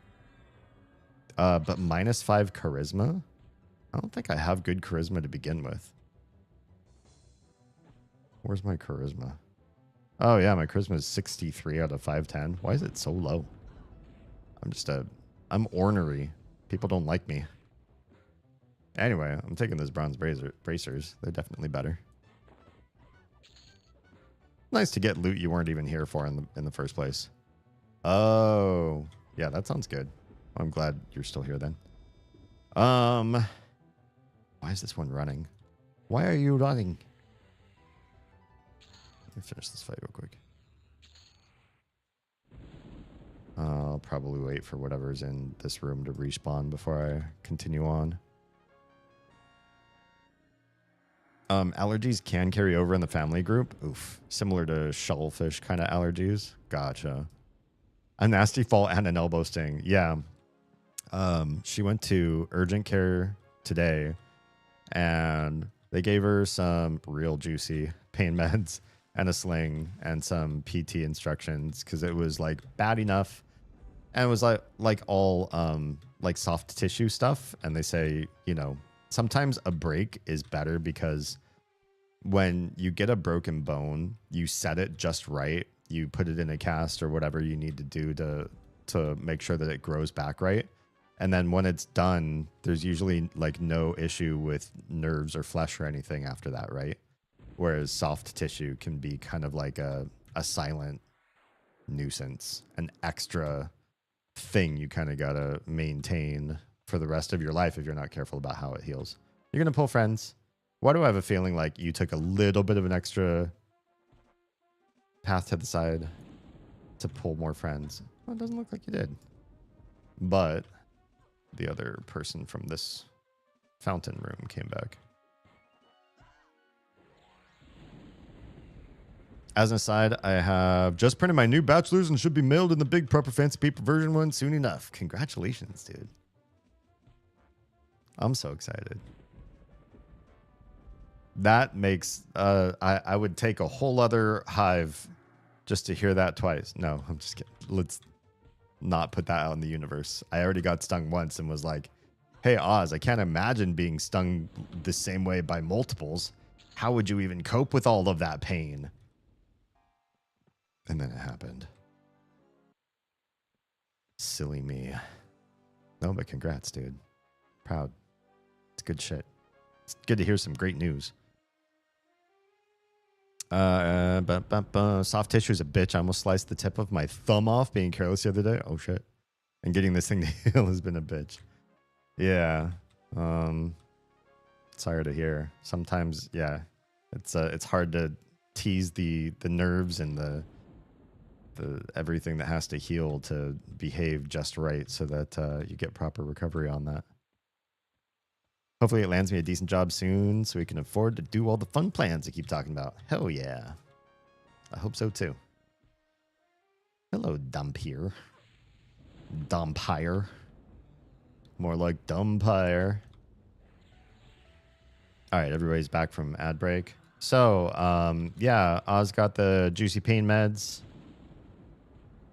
But -5 charisma. I don't think I have good charisma to begin with. Where's my charisma? Oh yeah, my charisma is 63 out of 510. Why is it so low? I'm ornery. People don't like me. Anyway, I'm taking those bronze bracers. They're definitely better. Nice to get loot you weren't even here for in the first place. Oh, yeah, that sounds good. I'm glad you're still here then. Why is this one running? Why are you running? Let me finish this fight real quick. I'll probably wait for whatever's in this room to respawn before I continue on. Allergies can carry over in the family group. Oof. Similar to shellfish kind of allergies. Gotcha. A nasty fall and an elbow sting. Yeah. She went to urgent care today and they gave her some real juicy pain meds and a sling and some PT instructions because it was like bad enough. And it was like all like soft tissue stuff. And they say, you know, sometimes a break is better because when you get a broken bone, you set it just right. You put it in a cast or whatever you need to do to make sure that it grows back right. And then when it's done, there's usually like no issue with nerves or flesh or anything after that, right? Whereas soft tissue can be kind of like a silent nuisance, an extra thing you kind of got to maintain for the rest of your life if you're not careful about how it heals. You're going to pull friends. Why do I have a feeling like you took a little bit of an extra path to the side to pull more friends? Well, it doesn't look like you did. But the other person from this fountain room came back. As an aside, I have just printed my new bachelor's and should be mailed in the big proper fancy paper version one soon enough. Congratulations, dude. I'm so excited. That makes, I would take a whole other hive just to hear that twice. No, I'm just kidding. Let's not put that out in the universe. I already got stung once and was like, hey, Oz, I can't imagine being stung the same way by multiples. How would you even cope with all of that pain? And then it happened. Silly me. No, but congrats, dude. Proud. It's good shit. It's good to hear some great news. Soft tissue is a bitch. I almost sliced the tip of my thumb off being careless the other day. Oh, shit. And getting this thing to heal has been a bitch. Yeah. Sorry to hear. Sometimes, yeah, it's hard to tease the nerves and the everything that has to heal to behave just right so that you get proper recovery on that. Hopefully it lands me a decent job soon so we can afford to do all the fun plans I keep talking about. Hell yeah. I hope so too. Hello, Dumpire. Dumpire. More like Dumpire. All right, everybody's back from ad break. So, yeah, Oz got the juicy pain meds.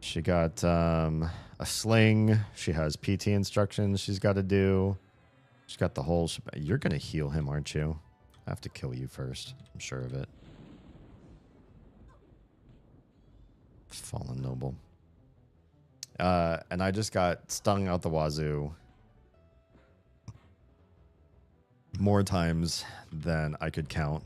She got a sling. She has PT instructions she's got to do. She's got the whole... You're going to heal him, aren't you? I have to kill you first. I'm sure of it. Fallen noble. And I just got stung out the wazoo more times than I could count.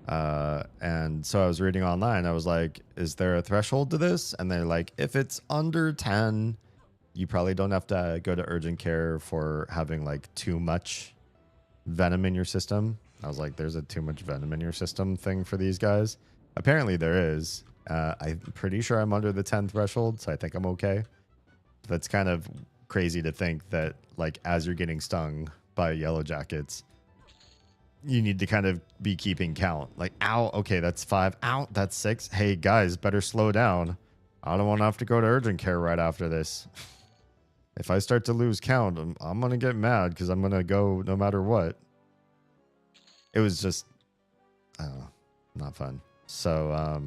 And so I was reading online. I was like, is there a threshold to this? And they're like, if it's under 10, you probably don't have to go to urgent care for having like too much venom in your system. I was like, there's a too much venom in your system thing for these guys. Apparently there is. I'm pretty sure I'm under the 10 threshold, so I think I'm okay. That's kind of crazy to think that, like, as you're getting stung by yellowjackets, you need to kind of be keeping count. Like, ow, okay, that's 5. Ow, that's 6. Hey, guys, better slow down. I don't want to have to go to urgent care right after this. If I start to lose count, I'm going to get mad because I'm going to go no matter what. It was just, I don't know, not fun. So,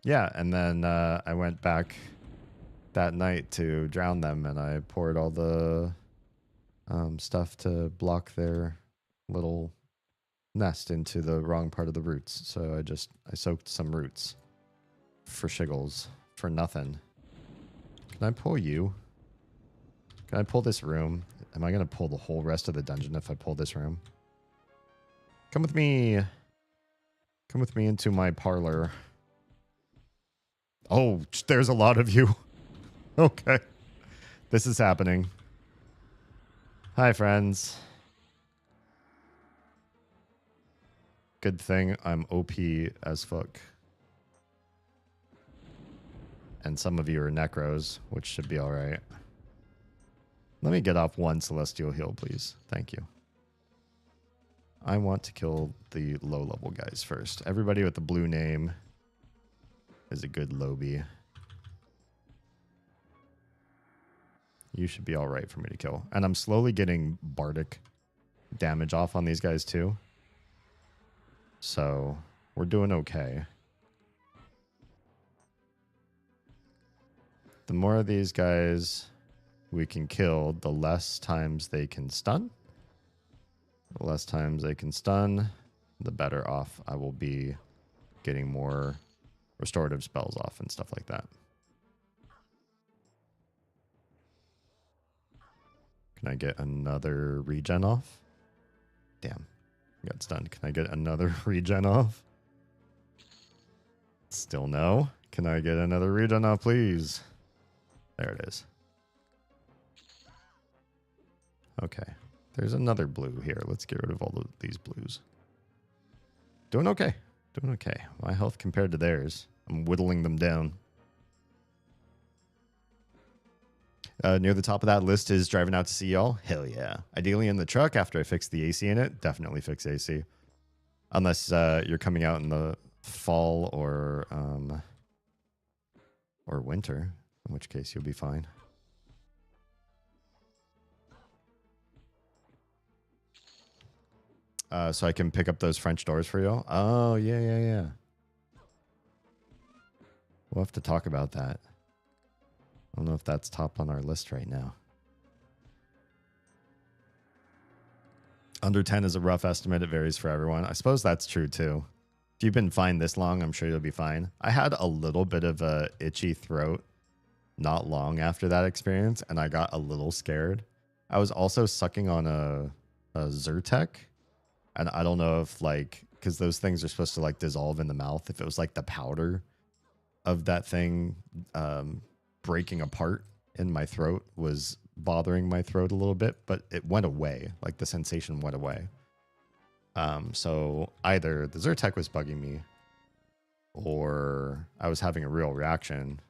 yeah, and then I went back that night to drown them, and I poured all the stuff to block their little nest into the wrong part of the roots. So I soaked some roots for shiggles for nothing. Can I pull you? Can I pull this room? Am I going to pull the whole rest of the dungeon if I pull this room? Come with me. Come with me into my parlor. Oh, there's a lot of you. Okay. This is happening. Hi, friends. Good thing I'm OP as fuck. And some of you are necros, which should be alright. Let me get off one celestial heal, please. Thank you. I want to kill the low-level guys first. Everybody with the blue name is a good lobby. You should be alright for me to kill. And I'm slowly getting bardic damage off on these guys too. So we're doing okay. The more of these guys we can kill, the less times they can stun. The less times they can stun, the better off I will be getting more restorative spells off and stuff like that. Can I get another regen off? Damn, I got stunned. Can I get another regen off? Still no. Can I get another regen off, please? There it is. Okay. There's another blue here. Let's get rid of all these blues. Doing okay. Doing okay. My health compared to theirs. I'm whittling them down. Near the top of that list is driving out to see y'all. Hell yeah. Ideally in the truck after I fix the AC in it. Definitely fix AC. Unless you're coming out in the fall or winter. In which case you'll be fine. So I can pick up those French doors for you. Oh, yeah. We'll have to talk about that. I don't know if that's top on our list right now. Under 10 is a rough estimate. It varies for everyone. I suppose that's true too. If you've been fine this long, I'm sure you'll be fine. I had a little bit of a itchy throat not long after that experience, and I got a little scared. I was also sucking on a Zyrtec. And I don't know if, like, because those things are supposed to, like, dissolve in the mouth. If it was, like, the powder of that thing breaking apart in my throat was bothering my throat a little bit. But it went away. Like, the sensation went away. So either the Zyrtec was bugging me or I was having a real reaction.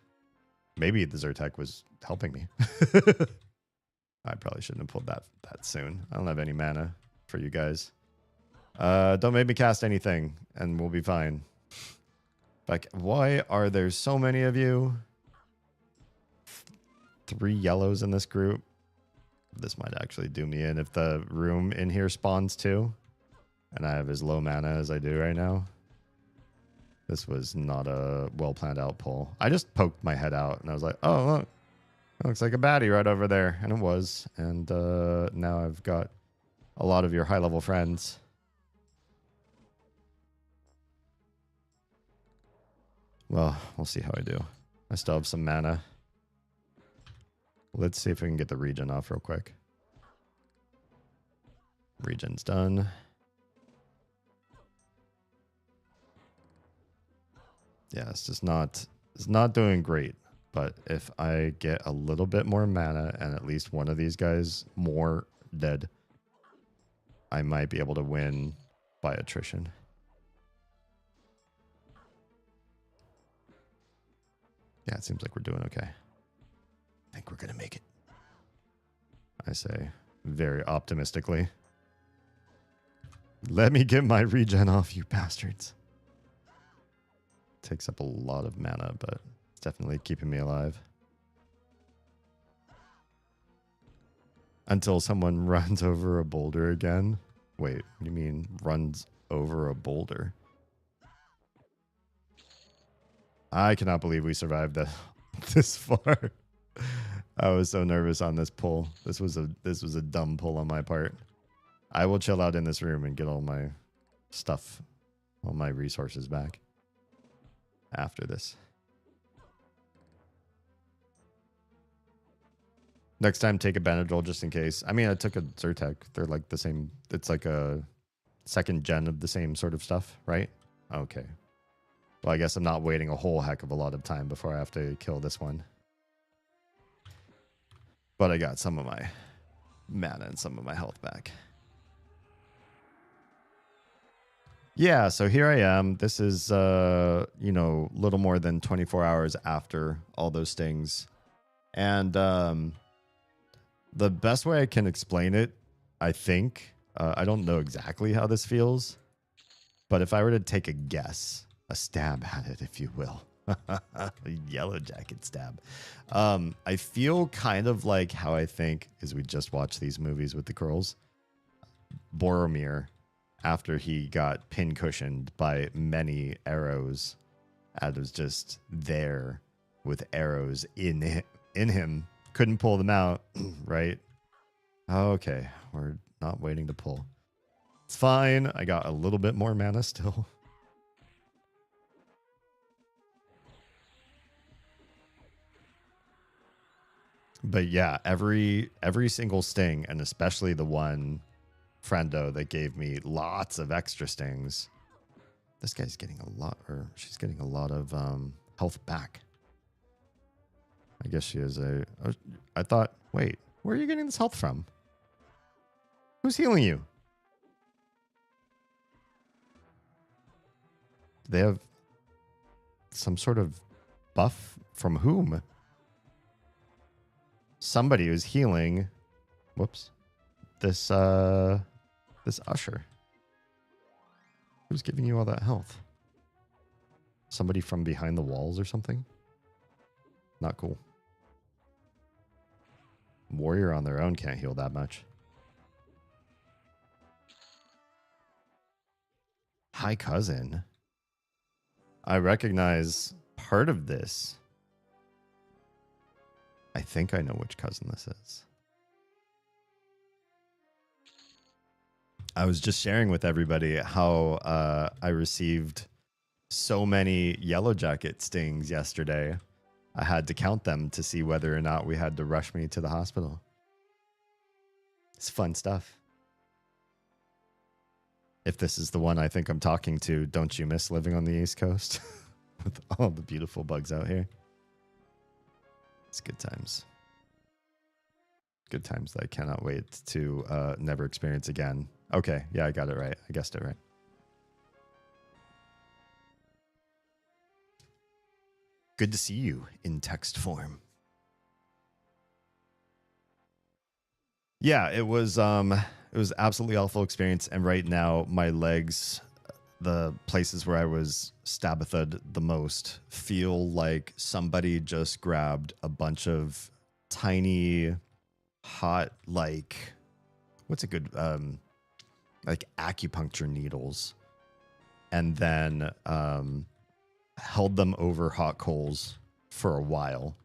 Maybe the Zyrtec was helping me. I probably shouldn't have pulled that soon. I don't have any mana for you guys. Don't make me cast anything, and we'll be fine. Like, why are there so many of you? 3 yellows in this group. This might actually do me in if the room in here spawns too. And I have as low mana as I do right now. This was not a well-planned out pull. I just poked my head out, and I was like, oh, look. It looks like a baddie right over there. And it was. And now I've got a lot of your high-level friends. Well, we'll see how I do. I still have some mana. Let's see if we can get the regen off real quick. Regen's done. Yeah, it's not doing great. But if I get a little bit more mana and at least one of these guys more dead, I might be able to win by attrition. Yeah, it seems like we're doing okay. I think we're going to make it. I say very optimistically. Let me get my regen off, you bastards. Takes up a lot of mana, but it's definitely keeping me alive. Until someone runs over a boulder again. Wait, what do you mean runs over a boulder? I cannot believe we survived this far. I was so nervous on this pull. This was a dumb pull on my part. I will chill out in this room and get all my stuff, all my resources back after this. Next time, take a Benadryl just in case. I mean, I took a Zyrtec. They're like the same. It's like a second gen of the same sort of stuff, right? Okay. Well, I guess I'm not waiting a whole heck of a lot of time before I have to kill this one. But I got some of my mana and some of my health back. Yeah, so here I am. This is, you know, little more than 24 hours after all those things. And the best way I can explain it, I think, I don't know exactly how this feels, but if I were to take a guess, a stab at it, if you will, a yellow jacket stab, I feel kind of like how I think, as we just watched these movies with the girls, Boromir, after he got pin-cushioned by many arrows, and was just there with arrows in him, couldn't pull them out, right? Okay, we're not waiting to pull. It's fine. I got a little bit more mana still. But yeah, every single sting, and especially the one friendo that gave me lots of extra stings. This guy's getting a lot, or she's getting a lot of health back. I guess she is a... I thought, wait, where are you getting this health from? Who's healing you? Do they have some sort of buff from whom? Somebody was healing... Whoops. This usher. Who's giving you all that health? Somebody from behind the walls or something? Not cool. Warrior on their own can't heal that much. Hi, cousin. I recognize part of this. I think I know which cousin this is. I was just sharing with everybody how I received so many yellow jacket stings yesterday. I had to count them to see whether or not we had to rush me to the hospital. It's fun stuff. If this is the one I think I'm talking to, don't you miss living on the East Coast with all the beautiful bugs out here? It's good times. Good times that I cannot wait to never experience again. Okay, yeah, I got it right. I guessed it right. Good to see you in text form. Yeah, it was absolutely awful experience, and right now my legs, the places where I was stabbathed the most, feel like somebody just grabbed a bunch of tiny, hot, like, what's a good like acupuncture needles, and then held them over hot coals for a while,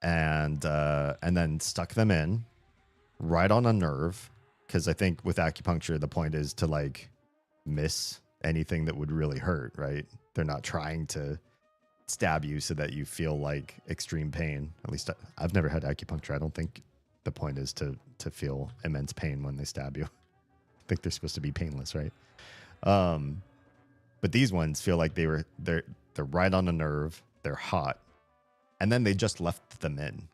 and then stuck them in right on a nerve, because I think with acupuncture the point is to like miss anything that would really hurt, right? They're not trying to stab you so that you feel like extreme pain. At least I've never had acupuncture. I don't think the point is to feel immense pain when they stab you. I think they're supposed to be painless, right? But these ones feel like they're right on a nerve. They're hot, and then they just left them in,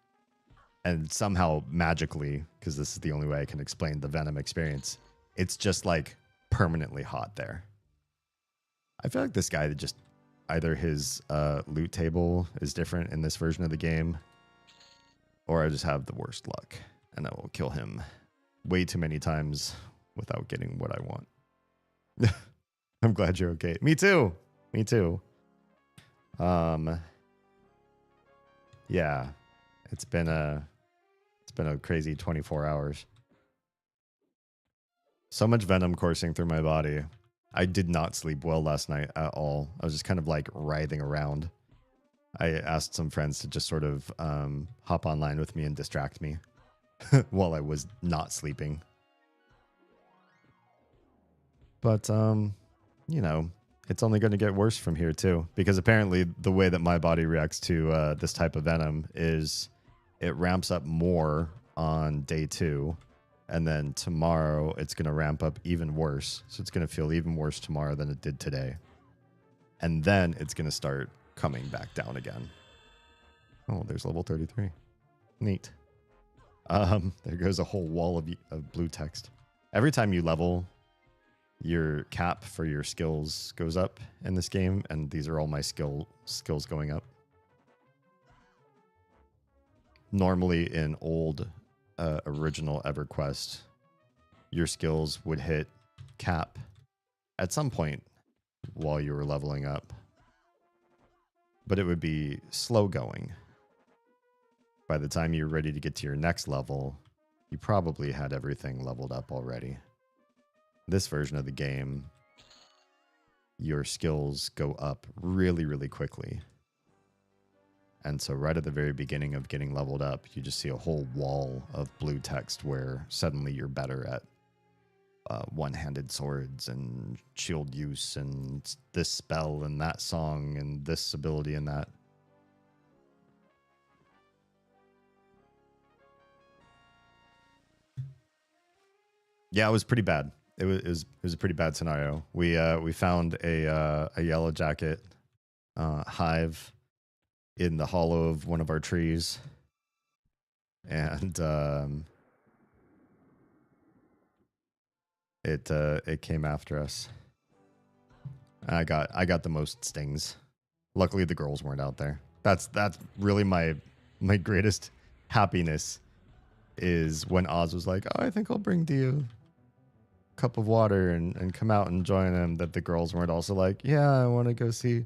and somehow magically, because this is the only way I can explain the Venom experience, it's just like permanently hot there. I feel like this guy just either his loot table is different in this version of the game, or I just have the worst luck. and I will kill him way too many times without getting what I want. I'm glad you're okay. Me too. Me too. Yeah, it's been a crazy 24 hours. So much venom coursing through my body. I did not sleep well last night at all. I was just kind of like writhing around. I asked some friends to just sort of hop online with me and distract me while I was not sleeping. But, you know, it's only going to get worse from here too, because apparently the way that my body reacts to this type of venom is it ramps up more on day 2. And then tomorrow it's going to ramp up even worse. So it's going to feel even worse tomorrow than it did today. And then it's going to start coming back down again. Oh, there's level 33. Neat. There goes a whole wall of blue text. Every time you level, your cap for your skills goes up in this game. And these are all my skills going up. Normally in old original EverQuest, your skills would hit cap at some point while you were leveling up, but it would be slow going. By the time you're ready to get to your next level, you probably had everything leveled up already. This version of the game, your skills go up really, really quickly. And so right at the very beginning of getting leveled up, you just see a whole wall of blue text where suddenly you're better at one-handed swords and shield use and this spell and that song and this ability and that. Yeah, it was pretty bad. It was a pretty bad scenario. We found a yellow jacket hive in the hollow of one of our trees, and it came after us. I got the most stings. Luckily, the girls weren't out there. That's really my greatest happiness is when Oz was like, "Oh, I think I'll bring Dio a cup of water and come out and join him." That the girls weren't also like, "Yeah, I want to go see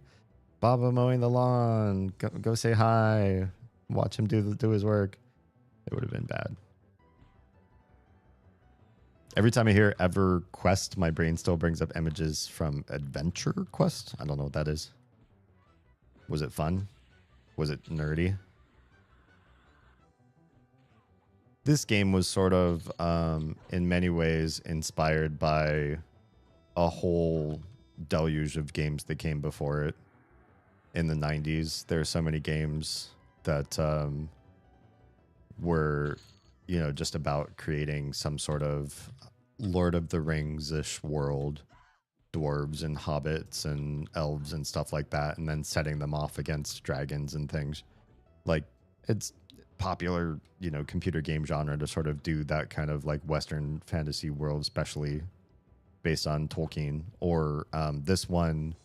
Baba mowing the lawn, go say hi, watch him do his work." It would have been bad. Every time I hear EverQuest, my brain still brings up images from Adventure Quest. I don't know what that is. Was it fun? Was it nerdy? This game was sort of, in many ways, inspired by a whole deluge of games that came before it. In the 90s, there are so many games that were, you know, just about creating some sort of Lord of the Rings-ish world, dwarves and hobbits and elves and stuff like that, and then setting them off against dragons and things. Like, it's popular, you know, computer game genre to sort of do that kind of like Western fantasy world, especially based on Tolkien. Or this one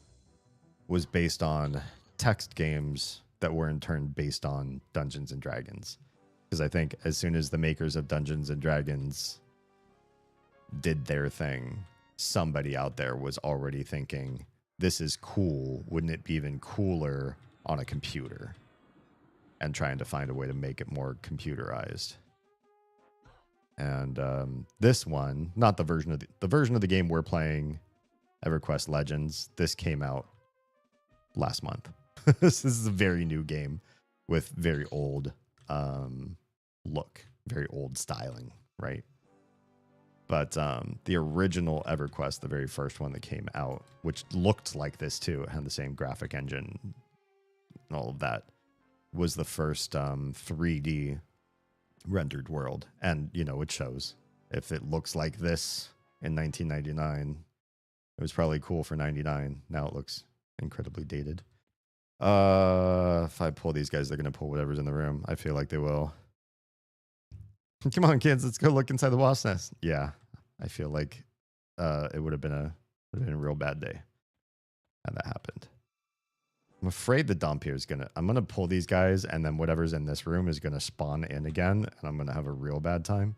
was based on text games that were in turn based on Dungeons and Dragons. Because I think as soon as the makers of Dungeons and Dragons did their thing, somebody out there was already thinking, this is cool. Wouldn't it be even cooler on a computer? And trying to find a way to make it more computerized. And this one, not the version of the game we're playing, EverQuest Legends, this came out last month. This is a very new game with very old look, very old styling, right? But the original EverQuest, the very first one that came out, which looked like this too, it had the same graphic engine and all of that, was the first 3D rendered world. And, you know, it shows. If it looks like this in 1999, it was probably cool for 99. Now it looks incredibly dated. If I pull these guys, they're going to pull whatever's in the room. I feel like they will. Come on, kids, let's go look inside the wasp nest. Yeah, I feel like it would have been a real bad day had that happened. I'm afraid the dump here is I'm gonna pull these guys, and then whatever's in this room is gonna spawn in again, and I'm gonna have a real bad time.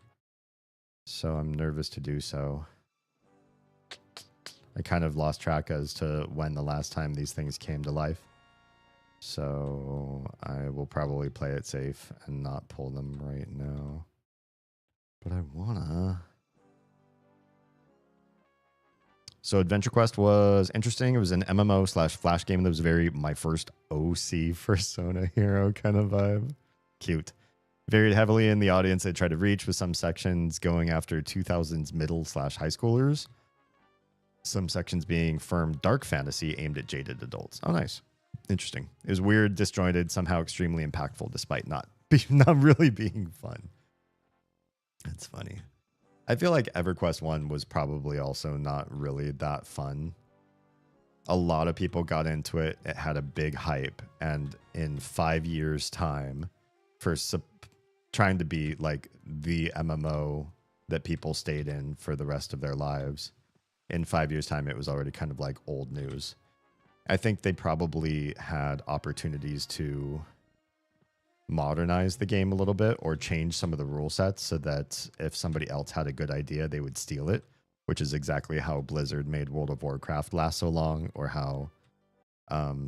So I'm nervous to do so. I kind of lost track as to when the last time these things came to life. So I will probably play it safe and not pull them right now. But I wanna. So Adventure Quest was interesting. It was an MMO / flash game that was very my first OC Persona hero kind of vibe. Cute. Varied heavily in the audience it tried to reach, with some sections going after 2000s middle / high schoolers. Some sections being firm dark fantasy aimed at jaded adults. Oh, nice. Interesting. It was weird, disjointed, somehow extremely impactful, despite not really being fun. That's funny. I feel like EverQuest 1 was probably also not really that fun. A lot of people got into it. It had a big hype. And in 5 years' time, for trying to be like the MMO that people stayed in for the rest of their lives, in 5 years' time, it was already kind of like old news. I think they probably had opportunities to modernize the game a little bit or change some of the rule sets so that if somebody else had a good idea, they would steal it, which is exactly how Blizzard made World of Warcraft last so long, or how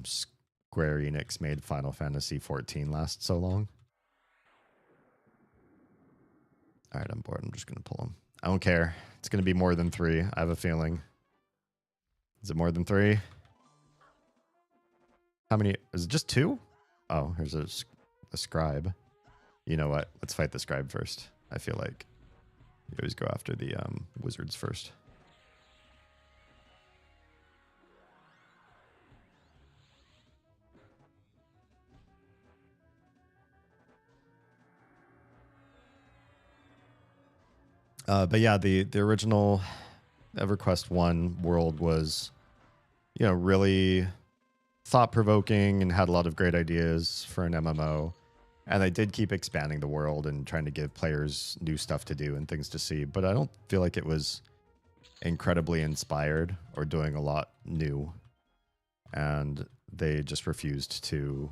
Square Enix made Final Fantasy XIV last so long. All right, I'm bored. I'm just going to pull them. I don't care. It's going to be more than 3. I have a feeling. Is it more than 3? How many? Is it just 2? Oh, here's a scribe. You know what? Let's fight the scribe first. I feel like you always go after the wizards first. But yeah, the original EverQuest 1 world was, you know, really thought-provoking and had a lot of great ideas for an MMO. And they did keep expanding the world and trying to give players new stuff to do and things to see. But I don't feel like it was incredibly inspired or doing a lot new. And they just refused to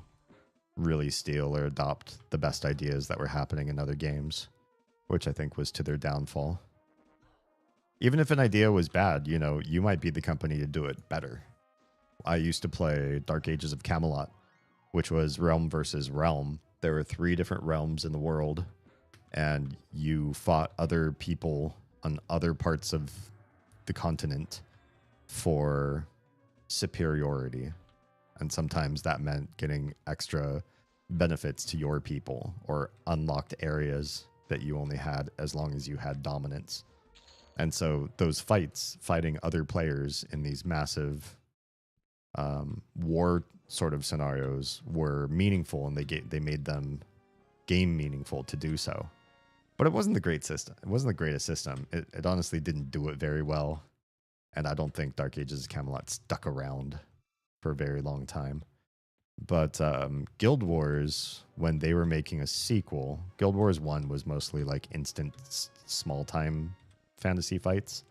really steal or adopt the best ideas that were happening in other games, which I think was to their downfall. Even if an idea was bad, you know, you might be the company to do it better. I used to play Dark Ages of Camelot, which was realm versus realm. There were 3 different realms in the world, and you fought other people on other parts of the continent for superiority. And sometimes that meant getting extra benefits to your people or unlocked areas that you only had as long as you had dominance. And so those fighting other players in these massive war sort of scenarios were meaningful, and they made them game meaningful to do so. But it wasn't the great system. It wasn't the greatest system. It honestly didn't do it very well. And I don't think Dark Ages of Camelot stuck around for a very long time. But Guild Wars, when they were making a sequel, Guild Wars 1 was mostly like instant small-time fantasy fights.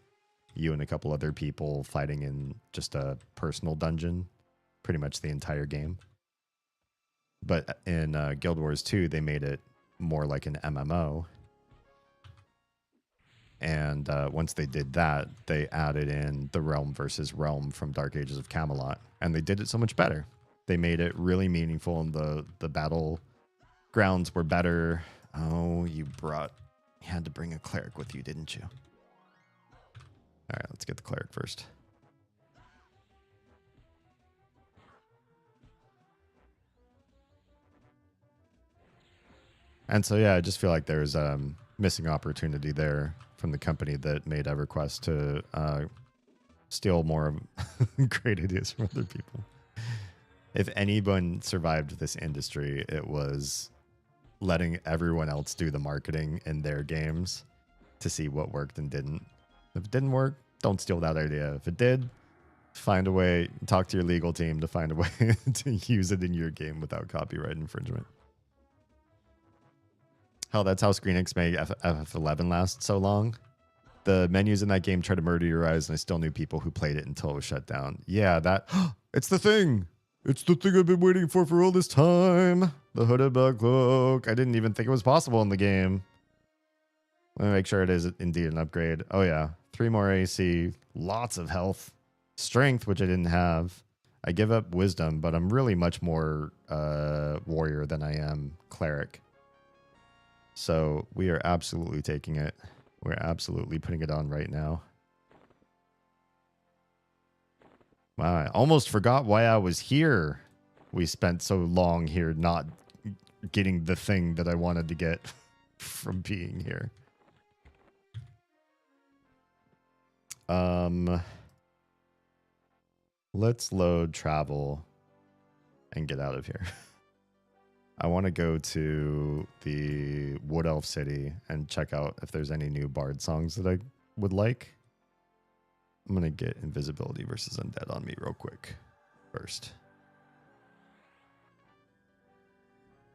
You and a couple other people fighting in just a personal dungeon pretty much the entire game. But in Guild Wars 2, they made it more like an MMO. And once they did that, they added in the realm versus realm from Dark Ages of Camelot. And they did it so much better. They made it really meaningful, and the battle grounds were better. Oh, you had to bring a cleric with you, didn't you? All right, let's get the cleric first. And so, yeah, I just feel like there's missing opportunity there from the company that made EverQuest to steal more great ideas from other people. If anyone survived this industry, it was letting everyone else do the marketing in their games to see what worked and didn't. If it didn't work, don't steal that idea. If it did, find a way, talk to your legal team to find a way to use it in your game without copyright infringement. Hell, that's how ScreenX made FF11 last so long. The menus in that game tried to murder your eyes, and I still knew people who played it until it was shut down. Yeah, it's the thing. It's the thing I've been waiting for all this time. The hooded bug cloak. I didn't even think it was possible in the game. Let me make sure it is indeed an upgrade. Oh yeah, 3 more AC, lots of health, strength, which I didn't have. I give up wisdom, but I'm really much more warrior than I am cleric. So we are absolutely taking it. We're absolutely putting it on right now. Wow, I almost forgot why I was here. We spent so long here not getting the thing that I wanted to get from being here. Let's load travel and get out of here. I want to go to the Wood Elf City and check out if there's any new bard songs that I would like. I'm going to get invisibility versus undead on me real quick first.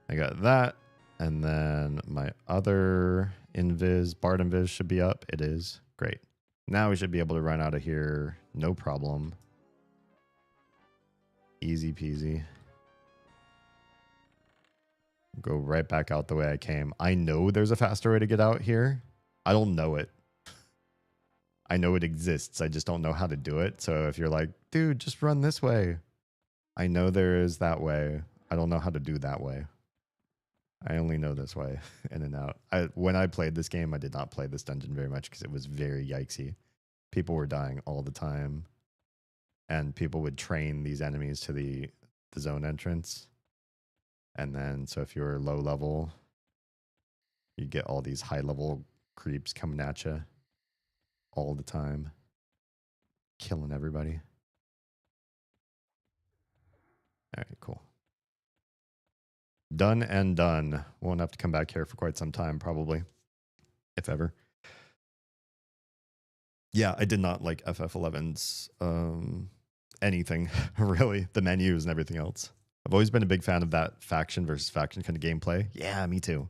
I got that. And then my other bard invis should be up. It is. Great. Now we should be able to run out of here. No problem. Easy peasy. Go right back out the way I came. I know there's a faster way to get out here. I don't know it. I know it exists. I just don't know how to do it. So if you're like, dude, just run this way. I know there is that way. I don't know how to do that way. I only know this way, in and out. When I played this game, I did not play this dungeon very much because it was very yikesy. People were dying all the time. And people would train these enemies to the zone entrance. And then, so if you're low level, you get all these high level creeps coming at you all the time, killing everybody. All right, cool. Done and done. Won't have to come back here for quite some time, probably, if ever. Yeah, I did not like FF11's anything, really. The menus and everything else. I've always been a big fan of that faction versus faction kind of gameplay. Yeah, me too.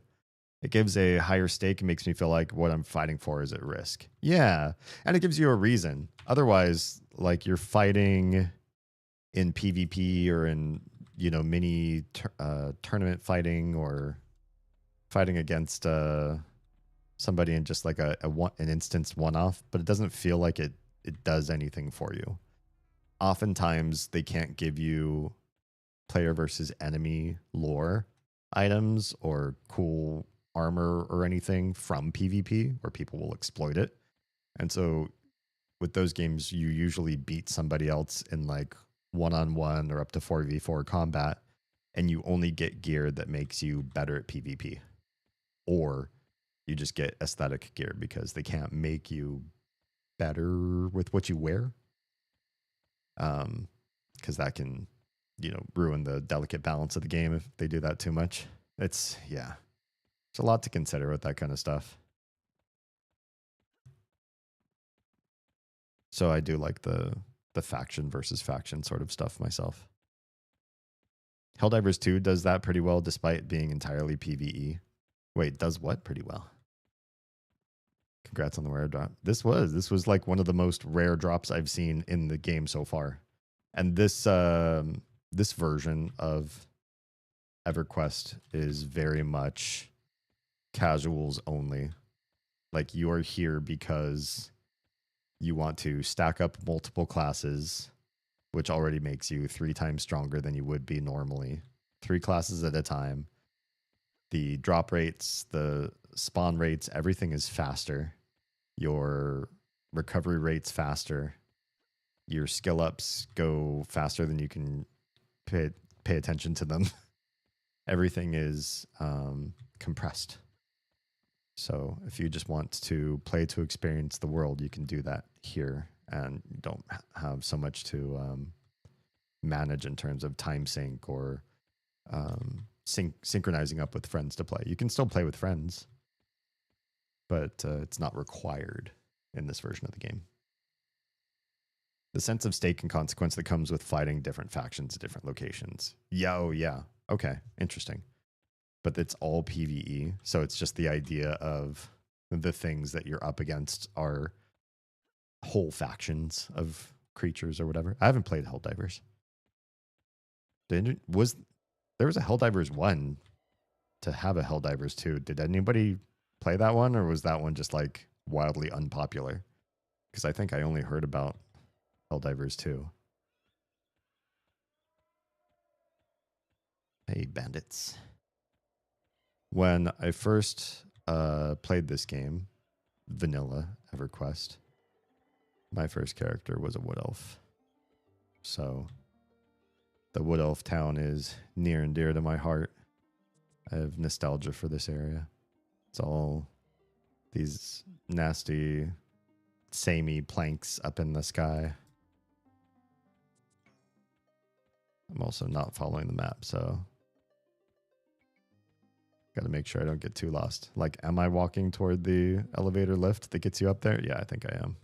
It gives a higher stake and makes me feel like what I'm fighting for is at risk. Yeah, and it gives you a reason. Otherwise, like you're fighting in PvP or in, you know, mini tournament fighting or fighting against somebody in just like an instance one-off, but it doesn't feel like it does anything for you. Oftentimes, they can't give you player versus enemy lore items or cool armor or anything from PvP where people will exploit it. And so with those games, you usually beat somebody else in like one-on-one or up to 4v4 combat, and you only get gear that makes you better at PvP. Or you just get aesthetic gear because they can't make you better with what you wear. Because that can, you know, ruin the delicate balance of the game if they do that too much. It's, yeah. It's a lot to consider with that kind of stuff. So I do like the faction versus faction sort of stuff myself. Helldivers 2 does that pretty well despite being entirely PvE. Wait, does what pretty well? Congrats on the rare drop. This was like one of the most rare drops I've seen in the game so far. And this this version of EverQuest is very much casuals only. Like you are here because you want to stack up multiple classes, which already makes you 3 times stronger than you would be normally. 3 classes at a time. The drop rates, the spawn rates, everything is faster. Your recovery rate's faster. Your skill ups go faster than you can pay attention to them. Everything is compressed. So if you just want to play to experience the world, you can do that here and you don't have so much to manage in terms of time sync or synchronizing up with friends to play. You can still play with friends, but it's not required in this version of the game. The sense of stake and consequence that comes with fighting different factions at different locations. Yeah, oh yeah. Okay, interesting. But it's all PvE, so it's just the idea of the things that you're up against are whole factions of creatures or whatever. I haven't played Helldivers. Was there was a Helldivers 1 to have a Helldivers 2? Did anybody play that one, or was that one just like wildly unpopular? Because I think I only heard about Helldivers 2. Hey, bandits. When I first played this game, vanilla EverQuest, my first character was a wood elf. So the wood elf town is near and dear to my heart. I have nostalgia for this area. It's all these nasty, samey planks up in the sky. I'm also not following the map, so got to make sure I don't get too lost. Like, am I walking toward the elevator lift that gets you up there? Yeah, I think I am.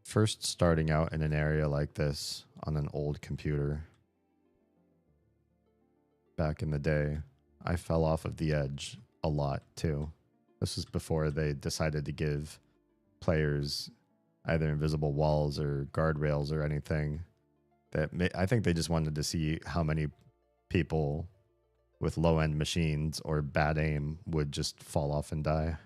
First starting out in an area like this on an old computer back in the day, I fell off of the edge a lot too. This was before they decided to give players either invisible walls or guardrails or anything. I think they just wanted to see how many people with low-end machines or bad aim would just fall off and die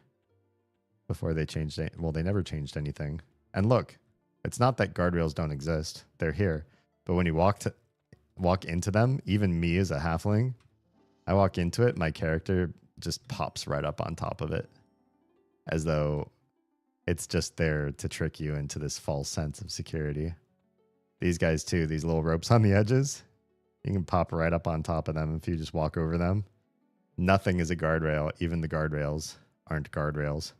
before they changed it. Well, they never changed anything. And look, it's not that guardrails don't exist. They're here. But when you walk into them, even me as a halfling, I walk into it, my character just pops right up on top of it as though it's just there to trick you into this false sense of security. These guys too, these little ropes on the edges, you can pop right up on top of them if you just walk over them. Nothing is a guardrail. Even the guardrails aren't guardrails.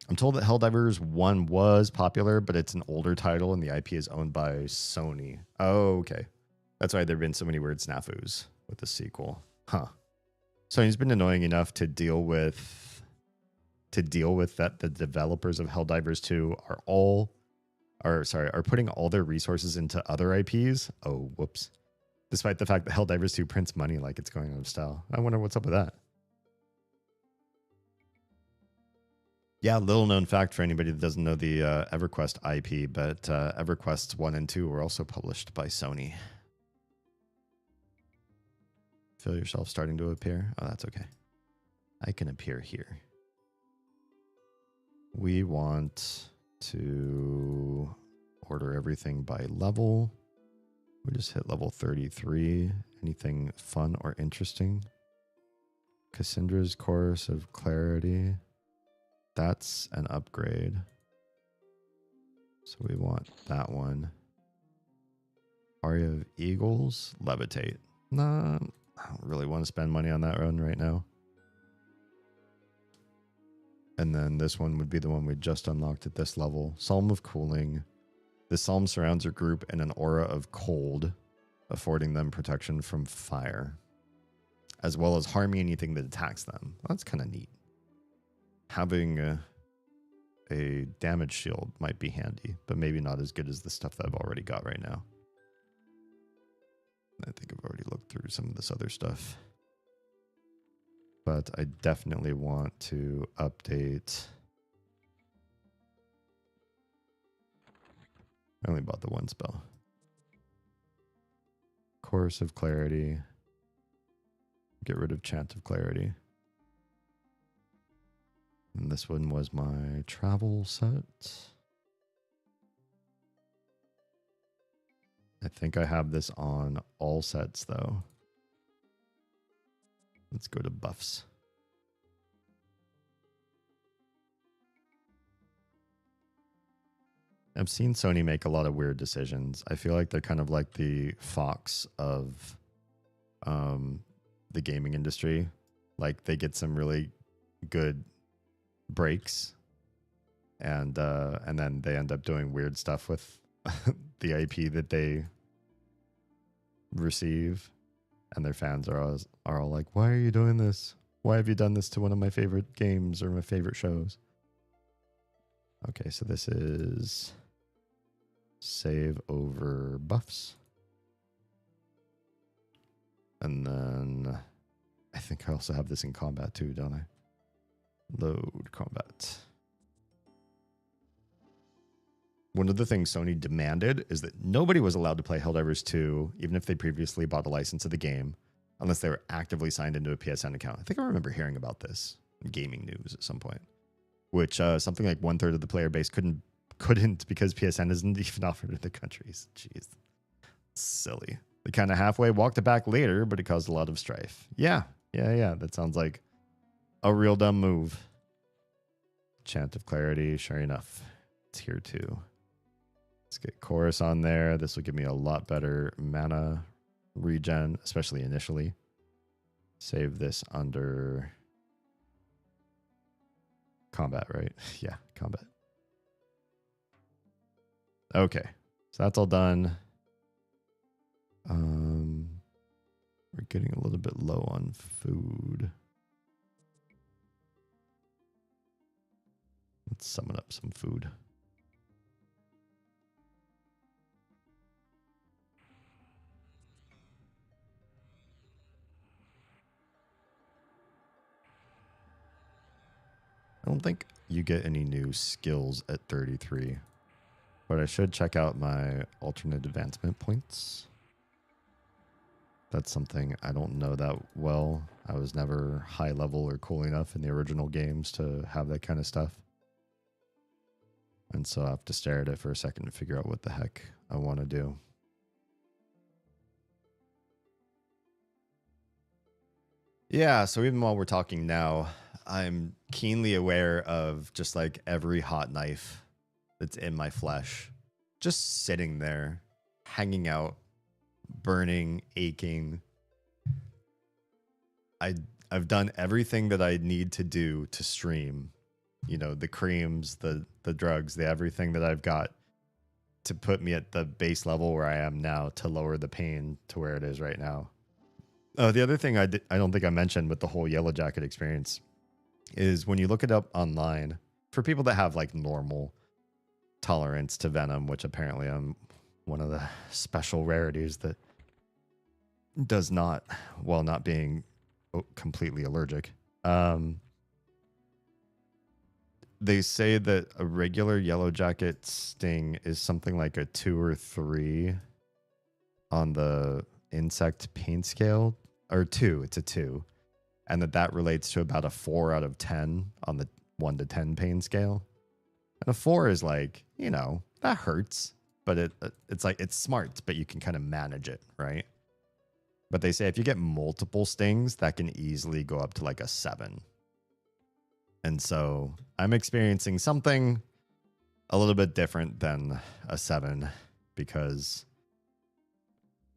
I'm told that Helldivers 1 was popular, but it's an older title and the IP is owned by Sony. Oh, okay. That's why there have been so many weird snafus with the sequel. Huh. Sony's been annoying enough to deal with that the developers of Helldivers 2 are putting all their resources into other IPs. Oh, whoops. Despite the fact that Helldivers 2 prints money like it's going out of style. I wonder what's up with that. Yeah, little known fact for anybody that doesn't know the EverQuest IP, but EverQuests 1 and 2 were also published by Sony. Feel yourself starting to appear? Oh, that's okay. I can appear here. We want to order everything by level. We just hit level 33. Anything fun or interesting? Cassandra's Chorus of Clarity. That's an upgrade. So we want that one. Aria of Eagles. Levitate. Nah, I don't really want to spend money on that run right now. And then this one would be the one we just unlocked at this level. Psalm of Cooling. This psalm surrounds your group in an aura of cold, affording them protection from fire, as well as harming anything that attacks them. Well, that's kind of neat. Having a damage shield might be handy, but maybe not as good as the stuff that I've already got right now. I think I've already looked through some of this other stuff. But I definitely want to update. I only bought the one spell. Chorus of Clarity. Get rid of Chant of Clarity. And this one was my travel set. I think I have this on all sets though. Let's go to buffs. I've seen Sony make a lot of weird decisions. I feel like they're kind of like the Fox of the gaming industry. Like they get some really good breaks and then they end up doing weird stuff with the IP that they receive, and their fans are all like, why are you doing this? Why have you done this to one of my favorite games or my favorite shows? Okay, so this is save over buffs. And then I think I also have this in combat too, don't I? Load combat. One of the things Sony demanded is that nobody was allowed to play Helldivers 2, even if they previously bought a license of the game, unless they were actively signed into a PSN account. I think I remember hearing about this in gaming news at some point, which something like 1/3 of the player base couldn't because PSN isn't even offered in the countries. Jeez, silly. They kind of halfway walked it back later, but it caused a lot of strife. Yeah. That sounds like a real dumb move. Chant of Clarity, sure enough, it's here too. Let's get Chorus on there. This will give me a lot better mana regen, especially initially. Save this under combat, right? Yeah, combat. Okay, so that's all done. We're getting a little bit low on food. Let's summon up some food. I don't think you get any new skills at 33, but I should check out my alternate advancement points. That's something I don't know that well. I was never high level or cool enough in the original games to have that kind of stuff. And so I have to stare at it for a second to figure out what the heck I want to do. Yeah, so even while we're talking now, I'm keenly aware of just like every hot knife that's in my flesh, just sitting there, hanging out, burning, aching. I've done everything that I need to do to stream. You know, the creams, the drugs, the everything that I've got to put me at the base level where I am now to lower the pain to where it is right now. The other thing I don't think I mentioned with the whole yellow jacket experience is when you look it up online, for people that have like normal tolerance to venom, which apparently I'm one of the special rarities that does not, while not being completely allergic. They say that a regular yellow jacket sting is something like a 2 or 3 on the insect pain scale, or 2. It's a 2, and that relates to about a 4 out of 10 on the 1 to 10 pain scale. And a 4 is like, you know, that hurts, but it's like, it's smart, but you can kind of manage it, right? But they say if you get multiple stings, that can easily go up to like a 7. And so I'm experiencing something a little bit different than a 7 because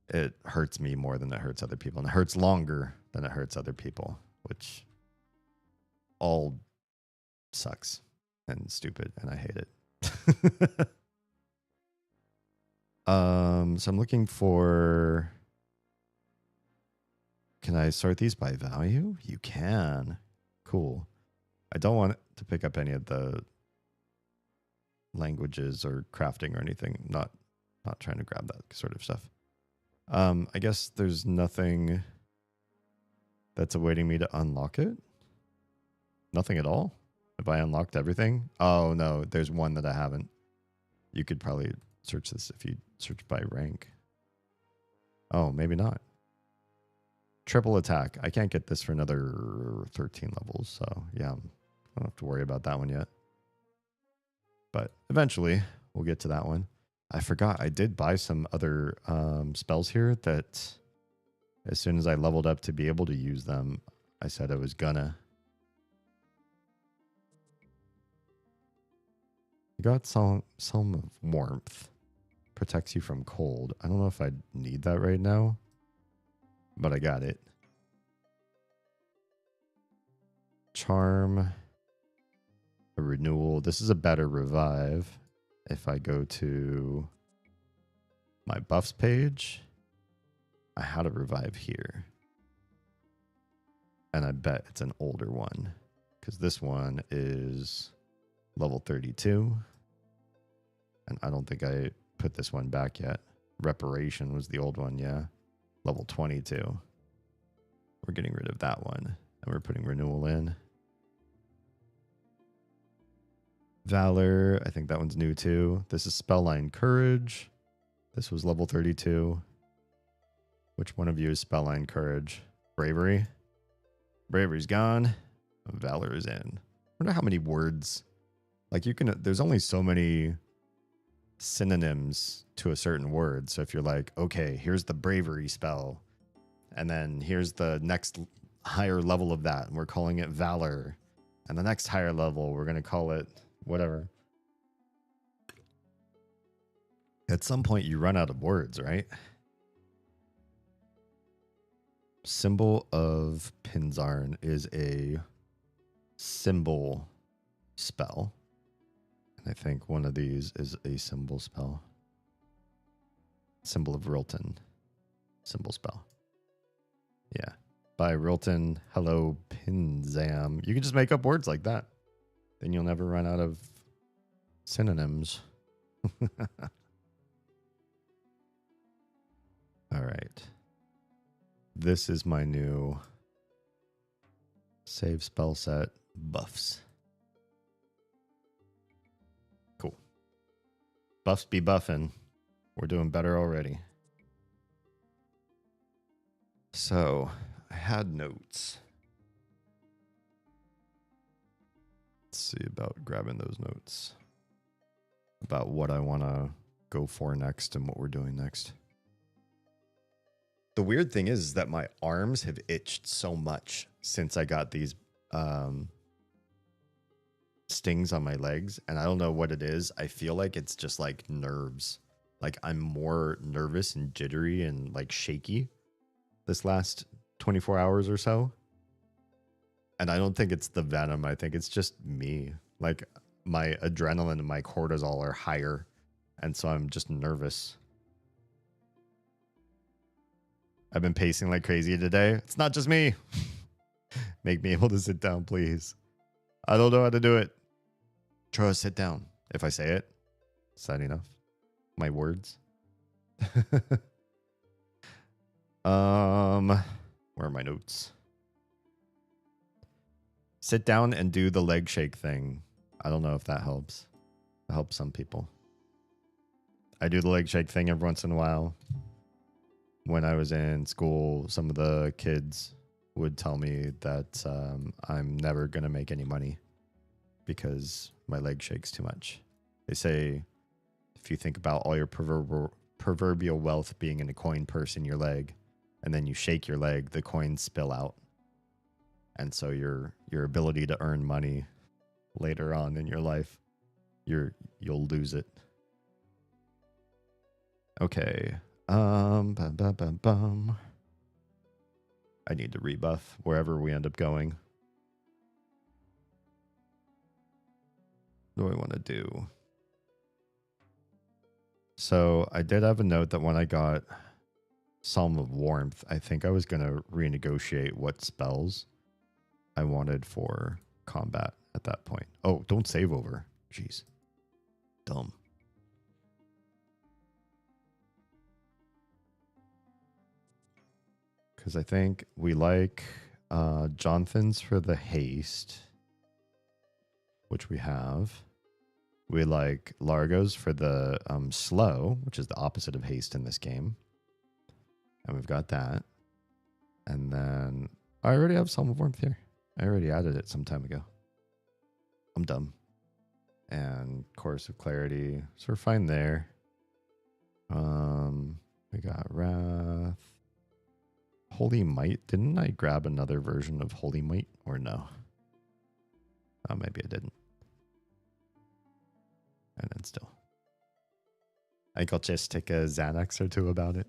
it hurts me more than it hurts other people. And it hurts longer than it hurts other people, which all sucks and stupid, and I hate it. So I'm looking for... Can I sort these by value? You can. Cool. I don't want to pick up any of the languages or crafting or anything. Not trying to grab that sort of stuff. I guess there's nothing that's awaiting me to unlock it. Nothing at all? Have I unlocked everything? Oh, no. There's one that I haven't. You could probably search this if you search by rank. Oh, maybe not. Triple attack. I can't get this for another 13 levels. So, yeah, I don't have to worry about that one yet. But eventually, we'll get to that one. I forgot. I did buy some other spells here that as soon as I leveled up to be able to use them, I said I was gonna. I got some of warmth. Protects you from cold. I don't know if I need that right now, but I got it. Charm. A renewal. This is a better revive. If I go to my buffs page, I had a revive here. And I bet it's an older one because this one is level 32. And I don't think I put this one back yet. Reparation was the old one, yeah. Level 22. We're getting rid of that one. And we're putting renewal in. Valor, I think that one's new too. This is Spellline Courage. This was level 32. Which one of you is Spellline Courage? Bravery? Bravery's gone. Valor is in. I wonder how many words. Like you can, there's only so many synonyms to a certain word. So if you're like, okay, here's the bravery spell. And then here's the next higher level of that. And we're calling it valor. And the next higher level, we're going to call it whatever. At some point, you run out of words, right? Symbol of Pinzarn is a symbol spell. And I think one of these is a symbol spell. Symbol of Rilton. Symbol spell. Yeah. By Rilton, hello, Pinzam. You can just make up words like that. Then you'll never run out of synonyms. All right. This is my new save spell set buffs. Cool. Buffs be buffing. We're doing better already. So I had notes. Let's see about grabbing those notes about what I want to go for next and what we're doing next. The weird thing is that my arms have itched so much since I got these stings on my legs, and I don't know what it is. I feel like it's just like nerves. Like I'm more nervous and jittery and like shaky this last 24 hours or so. And I don't think it's the venom. I think it's just me. Like my adrenaline and my cortisol are higher. And so I'm just nervous. I've been pacing like crazy today. It's not just me. Make me able to sit down, please. I don't know how to do it. Try sit down. If I say it, is that enough? My words. Where are my notes? Sit down and do the leg shake thing. I don't know if that helps. It helps some people. I do the leg shake thing every once in a while. When I was in school, some of the kids would tell me that I'm never going to make any money because my leg shakes too much. They say if you think about all your proverbial wealth being in a coin purse in your leg, and then you shake your leg, the coins spill out. And so your ability to earn money later on in your life, you'll lose it. Okay. Bum, bum, bum, bum. I need to rebuff wherever we end up going. What do I want to do? So I did have a note that when I got Psalm of Warmth, I think I was going to renegotiate what spells I wanted for combat at that point. Oh, don't save over. Jeez. Dumb. Because I think we like Jonathan's for the haste, which we have. We like Largo's for the slow, which is the opposite of haste in this game. And we've got that. And then I already have Psalm of Warmth here. I already added it some time ago. I'm dumb. And Chorus of Clarity. So we're fine there. We got Wrath. Holy Might. Didn't I grab another version of Holy Might or no? Oh, maybe I didn't. And then still. I think I'll just take a Xanax or two about it.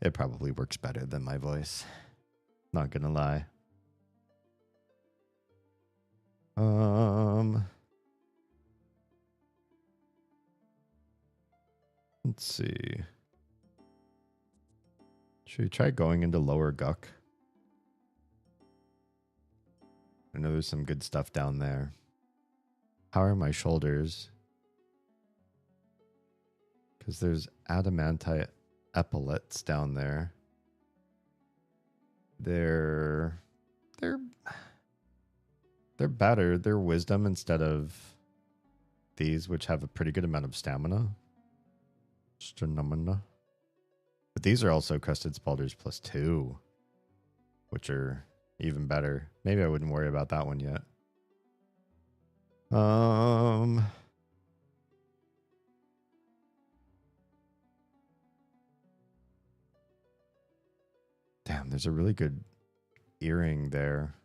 It probably works better than my voice. Not gonna lie. Let's see. Should we try going into Lower Guck? I know there's some good stuff down there. How are my shoulders? Because there's adamantite epaulets down there. They're they're they're better. They're wisdom instead of these, which have a pretty good amount of stamina. Stamina. But these are also crested spalders +2, which are even better. Maybe I wouldn't worry about that one yet. Damn, there's a really good earring there.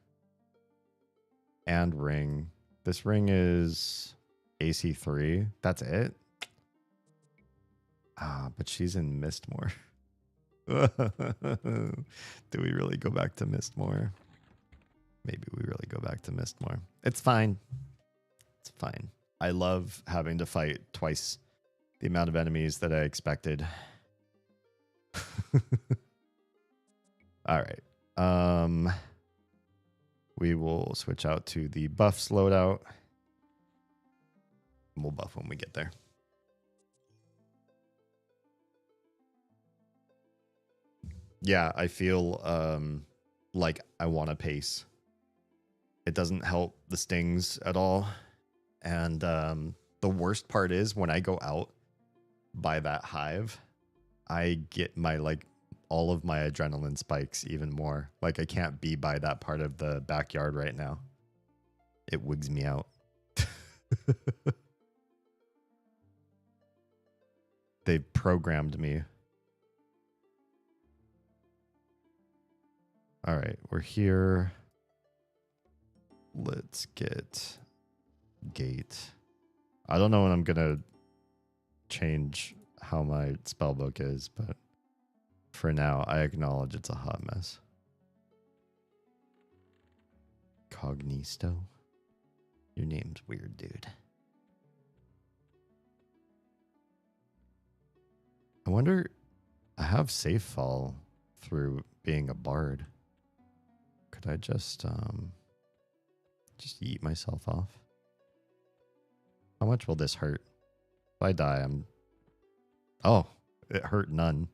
And ring. This ring is AC3. That's it? Ah, but she's in Mistmore. Do we really go back to Mistmore? Maybe we really go back to Mistmore. It's fine. It's fine. I love having to fight twice the amount of enemies that I expected. All right. We will switch out to the buffs loadout. We'll buff when we get there. Yeah, I feel like I want to pace. It doesn't help the stings at all. And the worst part is when I go out by that hive, I get my all of my adrenaline spikes even more. Like I can't be by that part of the backyard right now. It wigs me out. They programmed me. All right, we're here. Let's get gate. I don't know when I'm gonna change how my spellbook is, but for now, I acknowledge it's a hot mess. Cognisto? Your name's weird, dude. I wonder, I have safe fall through being a bard. Could I just eat myself off? How much will this hurt? If I die, oh, it hurt none.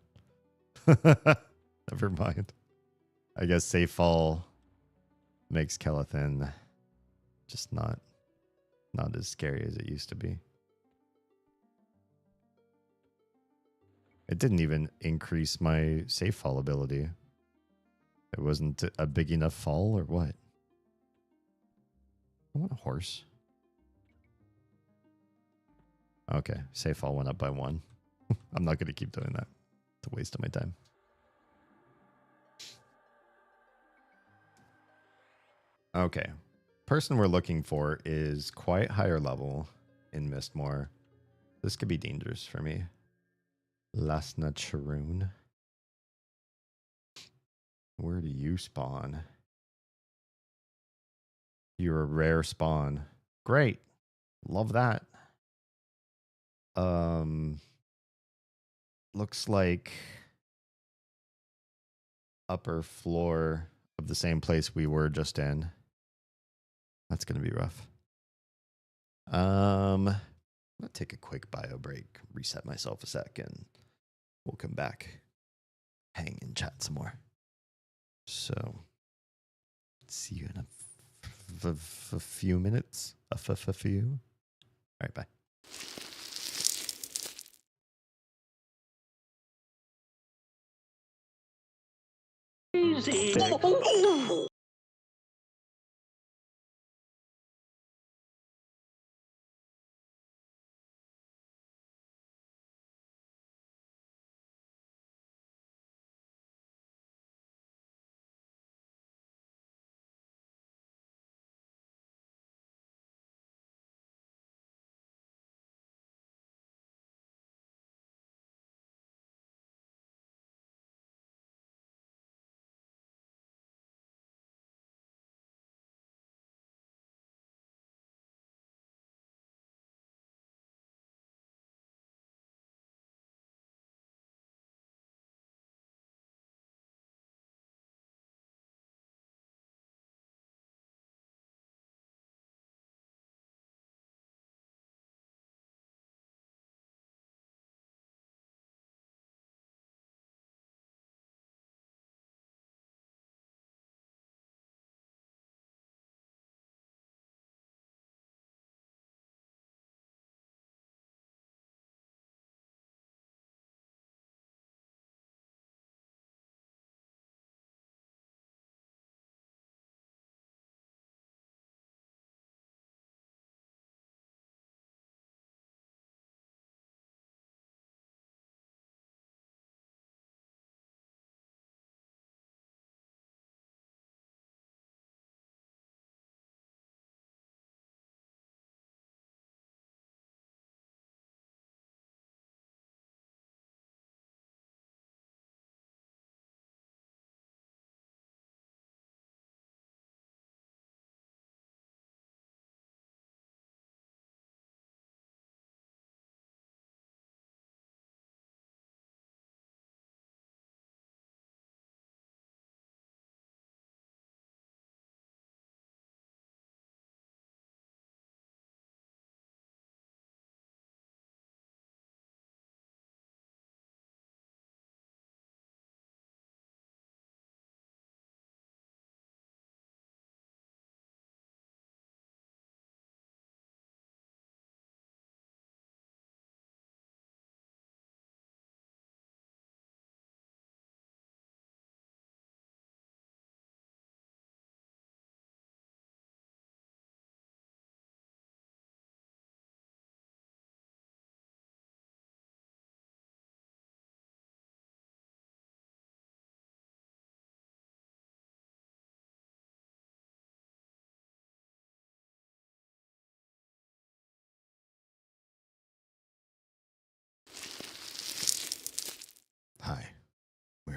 Never mind. I guess safe fall makes Kelethin just not as scary as it used to be. It didn't even increase my safe fall ability. It wasn't a big enough fall or what? I want a horse. Okay, safe fall went up by 1. I'm not going to keep doing that. It's a waste of my time. Okay. Person we're looking for is quite higher level in Mistmore. This could be dangerous for me. Lasna Charoon. Where do you spawn? You're a rare spawn. Great. Love that. Looks like upper floor of the same place we were just in. That's going to be rough. I'm going to take a quick bio break, reset myself a sec, and we'll come back, hang and chat some more. So, see you in a few minutes. A few. All right, bye. Easy.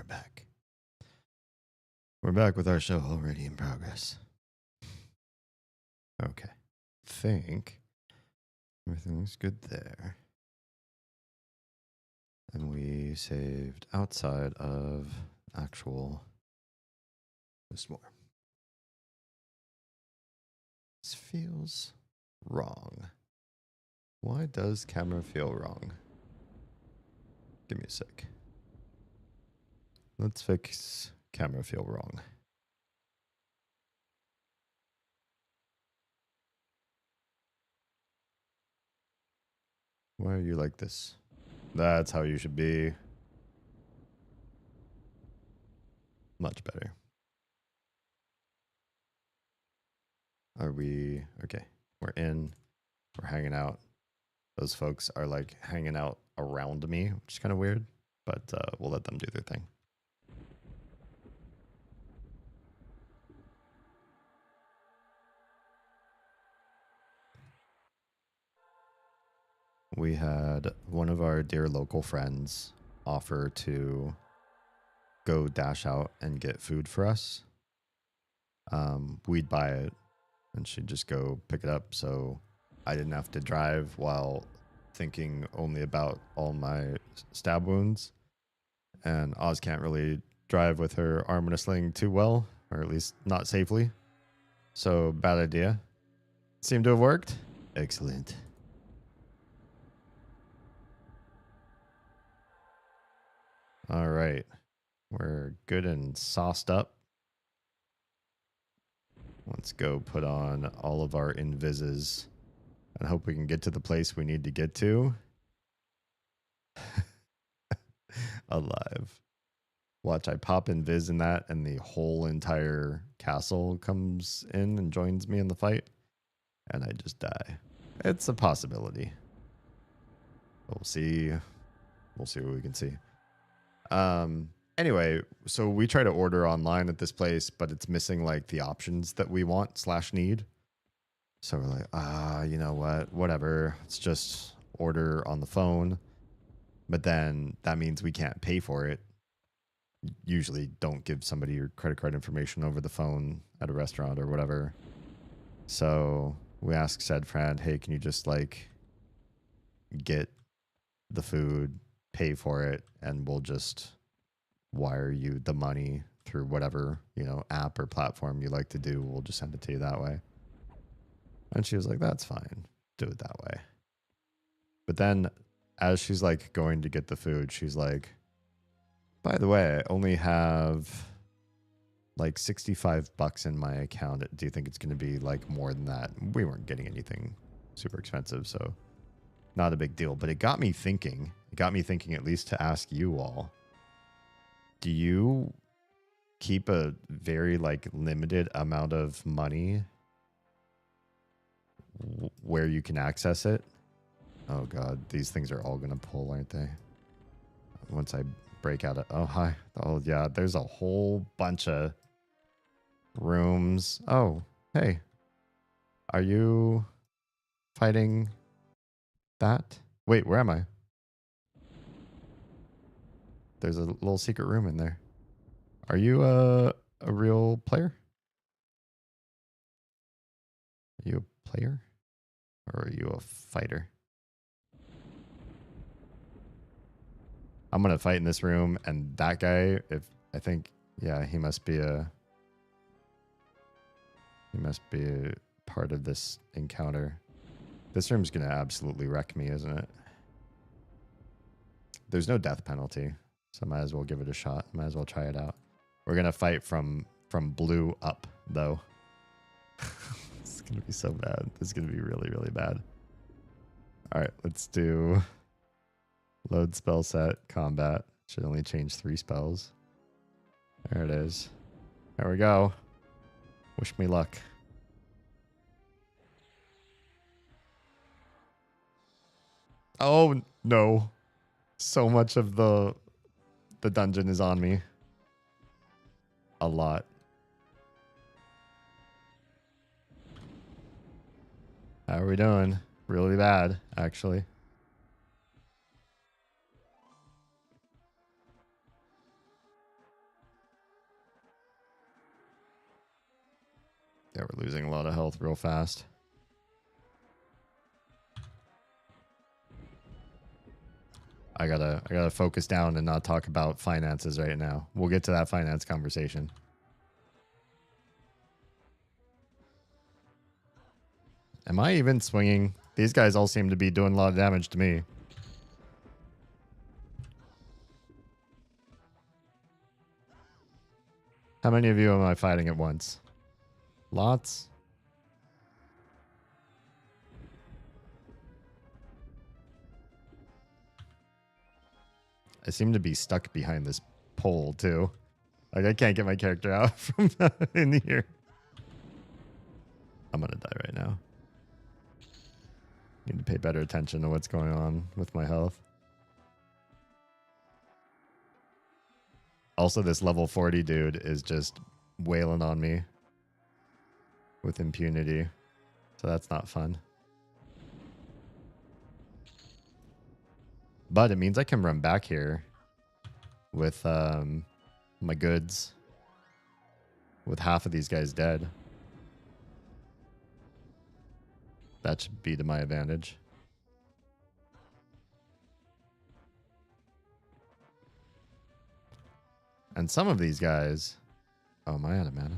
back. We're back with our show already in progress. Okay. Think everything's good there. And we saved outside of actual. Just more. This feels wrong. Why does camera feel wrong? Give me a sec. Let's fix camera feel wrong. Why are you like this? That's how you should be. Much better. Are we okay? We're in. We're hanging out. Those folks are like hanging out around me, which is kind of weird, but we'll let them do their thing. We had one of our dear local friends offer to go dash out and get food for us. We'd buy it and she'd just go pick it up, so I didn't have to drive while thinking only about all my stab wounds. And Oz can't really drive with her arm in a sling too well, or at least not safely. So, bad idea. Seemed to have worked. Excellent. All right. We're good and sauced up. Let's go put on all of our invises and hope we can get to the place we need to get to. Alive. Watch, I pop invis in that and the whole entire castle comes in and joins me in the fight. And I just die. It's a possibility. We'll see. We'll see what we can see. Anyway, so we try to order online at this place, but it's missing like the options that we want / need. So we're like, you know what? Whatever. Let's just order on the phone. But then that means we can't pay for it. Usually don't give somebody your credit card information over the phone at a restaurant or whatever. So we asked said friend, hey, can you just like get the food, pay for it, and we'll just wire you the money through whatever, app or platform you like to do. We'll just send it to you that way. And she was like, that's fine. Do it that way. But then as she's like going to get the food, she's like, by the way, I only have like $65 in my account. Do you think it's going to be like more than that? We weren't getting anything super expensive, so not a big deal. But it got me thinking. At least to ask you all, do you keep a very like limited amount of money where you can access it? Oh God, these things are all gonna pull, aren't they? Once I break out of, oh hi, oh yeah, there's a whole bunch of rooms. Oh, hey, are you fighting that? Wait, where am I? There's a little secret room in there. Are you a real player? Are you a player? Or are you a fighter? I'm going to fight in this room, and that guy, he must be a part of this encounter. This room's going to absolutely wreck me, isn't it? There's no death penalty, so I might as well give it a shot. Might as well try it out. We're going to fight from blue up, though. It's going to be so bad. This is going to be really, really bad. All right, let's do load spell set, combat. Should only change 3 spells. There it is. There we go. Wish me luck. Oh, no. So much of the dungeon is on me. A lot. How are we doing? Really bad, actually. Yeah, we're losing a lot of health real fast. I gotta focus down and not talk about finances right now. We'll get to that finance conversation. Am I even swinging? These guys all seem to be doing a lot of damage to me. How many of you am I fighting at once? Lots? I seem to be stuck behind this pole, too. Like, I can't get my character out from in here. I'm gonna die right now. Need to pay better attention to what's going on with my health. Also, this level 40 dude is just wailing on me with impunity. So that's not fun. But it means I can run back here with my goods. With half of these guys dead. That should be to my advantage. And some of these guys... Oh, am I out of mana?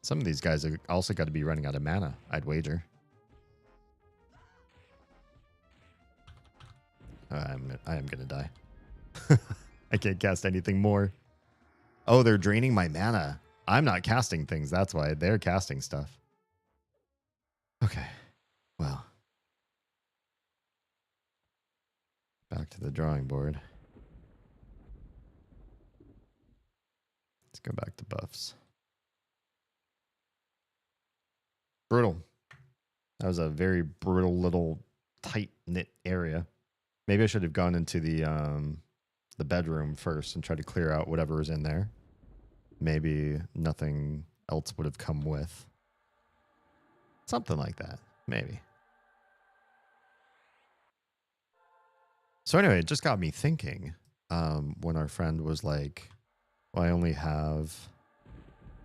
Some of these guys are also got to be running out of mana, I'd wager. I am going to die. I can't cast anything more. Oh, they're draining my mana. I'm not casting things. That's why they're casting stuff. Okay. Well. Back to the drawing board. Let's go back to buffs. Brutal. That was a very brutal little tight-knit area. Maybe I should have gone into the bedroom first and tried to clear out whatever was in there. Maybe nothing else would have come with. Something like that. Maybe. So anyway, it just got me thinking when our friend was like, well, I only have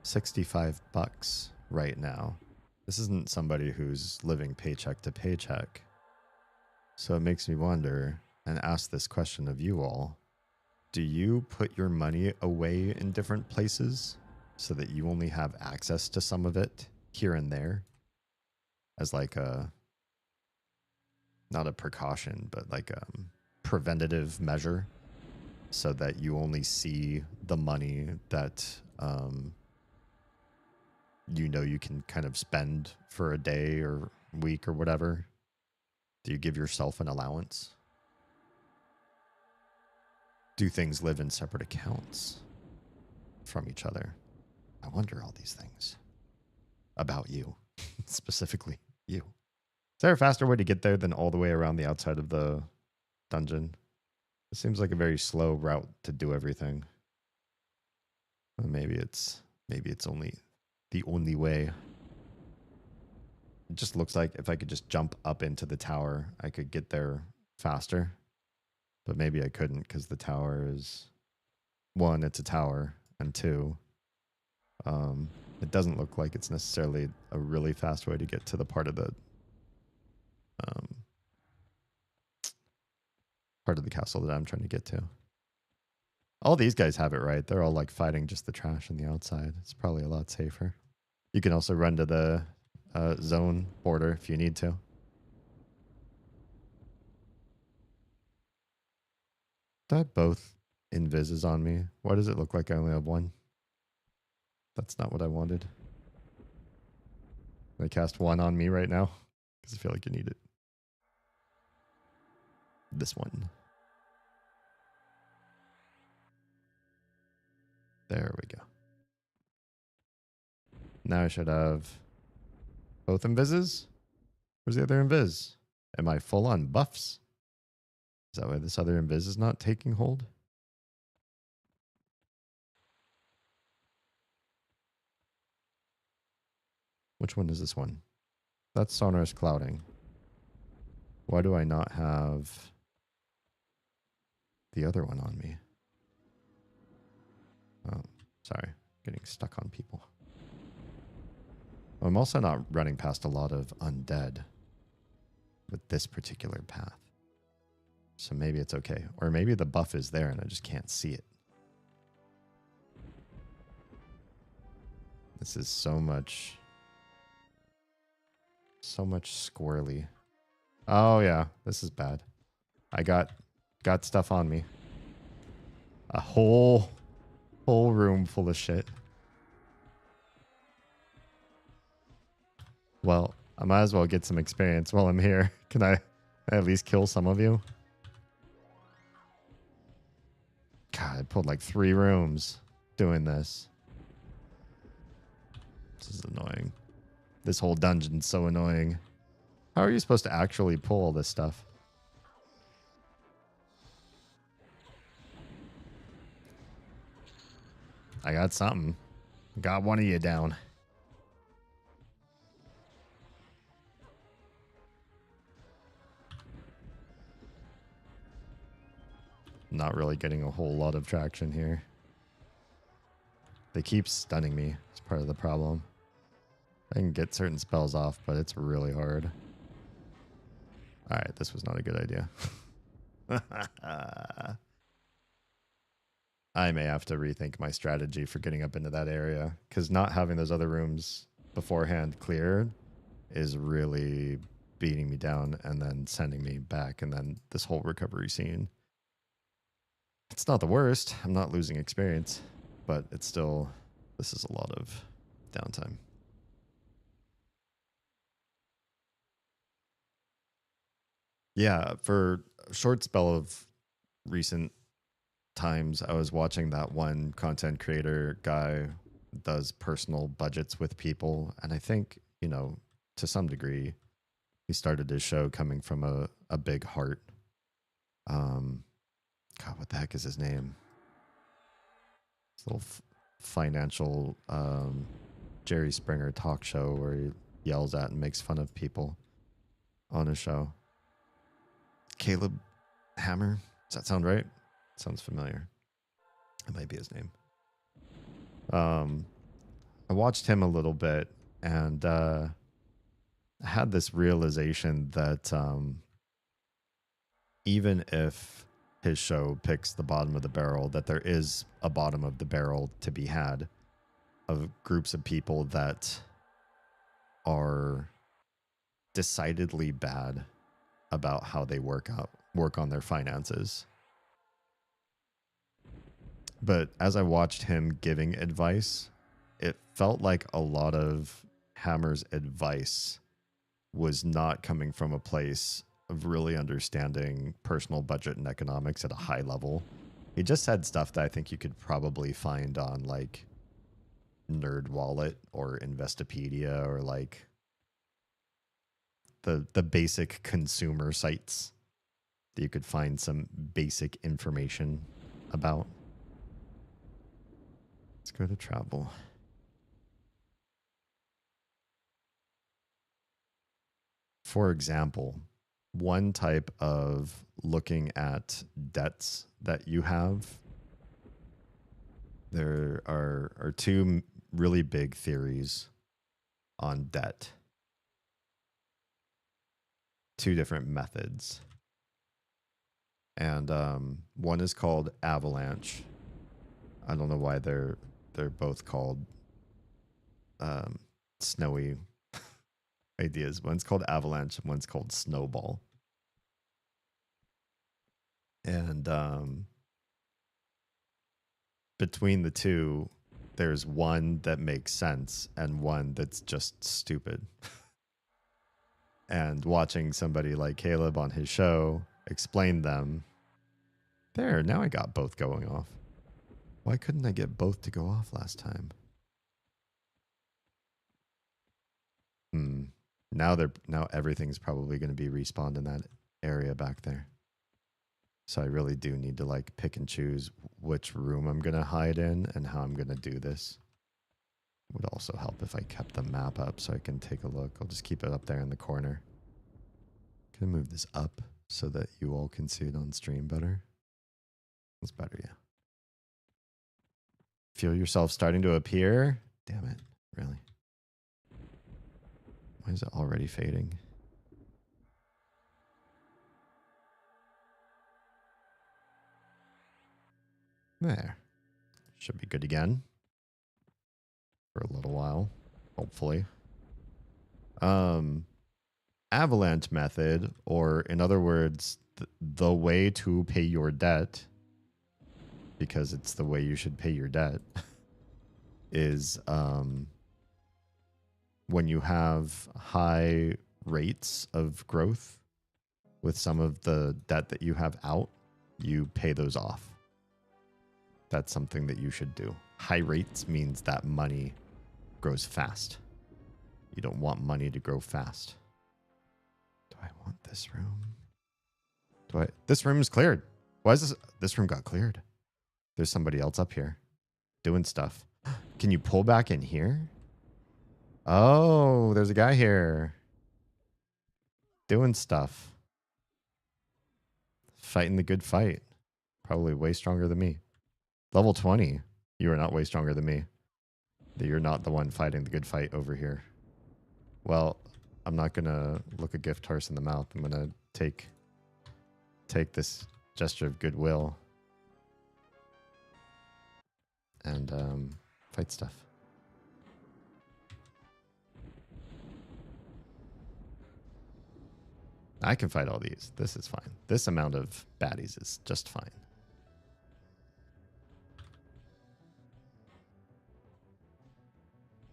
65 bucks right now. This isn't somebody who's living paycheck to paycheck. So it makes me wonder and ask this question of you all. Do you put your money away in different places so that you only have access to some of it here and there as like a, not a precaution, but like a preventative measure so that you only see the money that you know you can kind of spend for a day or week or whatever? Do you give yourself an allowance? Do things live in separate accounts from each other? I wonder all these things about you, specifically you. Is there a faster way to get there than all the way around the outside of the dungeon? It seems like a very slow route to do everything. Or maybe it's only the only way. It just looks like if I could just jump up into the tower, I could get there faster. But maybe I couldn't because the tower is, one, it's a tower, and two, it doesn't look like it's necessarily a really fast way to get to the part of the castle that I'm trying to get to. All these guys have it right. They're all like fighting just the trash on the outside. It's probably a lot safer. You can also run to the zone border if you need to. Do I have both invises on me? Why does it look like I only have one? That's not what I wanted. I cast one on me right now because I feel like you need it. This one. There we go. Now I should have both invises. Where's the other invis? Am I full on buffs? Is that why this other invis is not taking hold? Which one is this one? That's Sonorous Clouding. Why do I not have the other one on me? Sorry, getting stuck on people. I'm also not running past a lot of undead with this particular path. So maybe it's okay. Or maybe the buff is there and I just can't see it. This is so much squirrely. Oh yeah, this is bad. I got stuff on me. A whole room full of shit. Well, I might as well get some experience while I'm here. Can I at least kill some of you? God, I pulled like 3 rooms doing this. This is annoying. This whole dungeon's so annoying. How are you supposed to actually pull all this stuff? I got something. Got one of you down. Not really getting a whole lot of traction here. They keep stunning me. It's part of the problem. I can get certain spells off, but it's really hard. Alright, this was not a good idea. I may have to rethink my strategy for getting up into that area, because not having those other rooms beforehand cleared is really beating me down and then sending me back, and then this whole recovery scene. It's not the worst. I'm not losing experience, but it's still, this is a lot of downtime. Yeah, for a short spell of recent times, I was watching that one content creator guy does personal budgets with people, and I think, you know, to some degree, he started his show coming from a big heart. God, what the heck is his name? This little financial Jerry Springer talk show where he yells at and makes fun of people on his show. Caleb Hammer? Does that sound right? Sounds familiar. That might be his name. I watched him a little bit and I had this realization that even if his show picks the bottom of the barrel, that there is a bottom of the barrel to be had of groups of people that are decidedly bad about how they work on their finances. But as I watched him giving advice, it felt like a lot of Hammer's advice was not coming from a place of really understanding personal budget and economics at a high level. He just said stuff that I think you could probably find on like NerdWallet or Investopedia or like the basic consumer sites that you could find some basic information about. Let's go to travel. For example, one type of looking at debts that you have, there are 2 really big theories on debt. 2 different methods. And one is called avalanche. I don't know why they're both called snowy ideas. One's called avalanche and one's called snowball. And between the 2, there's one that makes sense and one that's just stupid. And watching somebody like Caleb on his show explain them, there, now I got both going off. Why couldn't I get both to go off last time? Now everything's probably going to be respawned in that area back there. So I really do need to like pick and choose which room I'm going to hide in and how I'm going to do this. Would also help if I kept the map up so I can take a look. I'll just keep it up there in the corner. Can I move this up so that you all can see it on stream better? That's better, yeah. Feel yourself starting to appear. Damn it. Really? Why is it already fading? There. Should be good again. For a little while. Hopefully. Avalanche method, or in other words, the way to pay your debt, because it's the way you should pay your debt, is when you have high rates of growth with some of the debt that you have out, you pay those off. That's something that you should do. High rates means that money grows fast. You don't want money to grow fast. Do I want this room? This room is cleared. Why is this room got cleared? There's somebody else up here doing stuff. Can you pull back in here? Oh, there's a guy here doing stuff. Fighting the good fight. Probably way stronger than me. Level 20. You are not way stronger than me. You're not the one fighting the good fight over here. Well, I'm not going to look a gift horse in the mouth. I'm going to take this gesture of goodwill and fight stuff. I can fight all these. This is fine. This amount of baddies is just fine.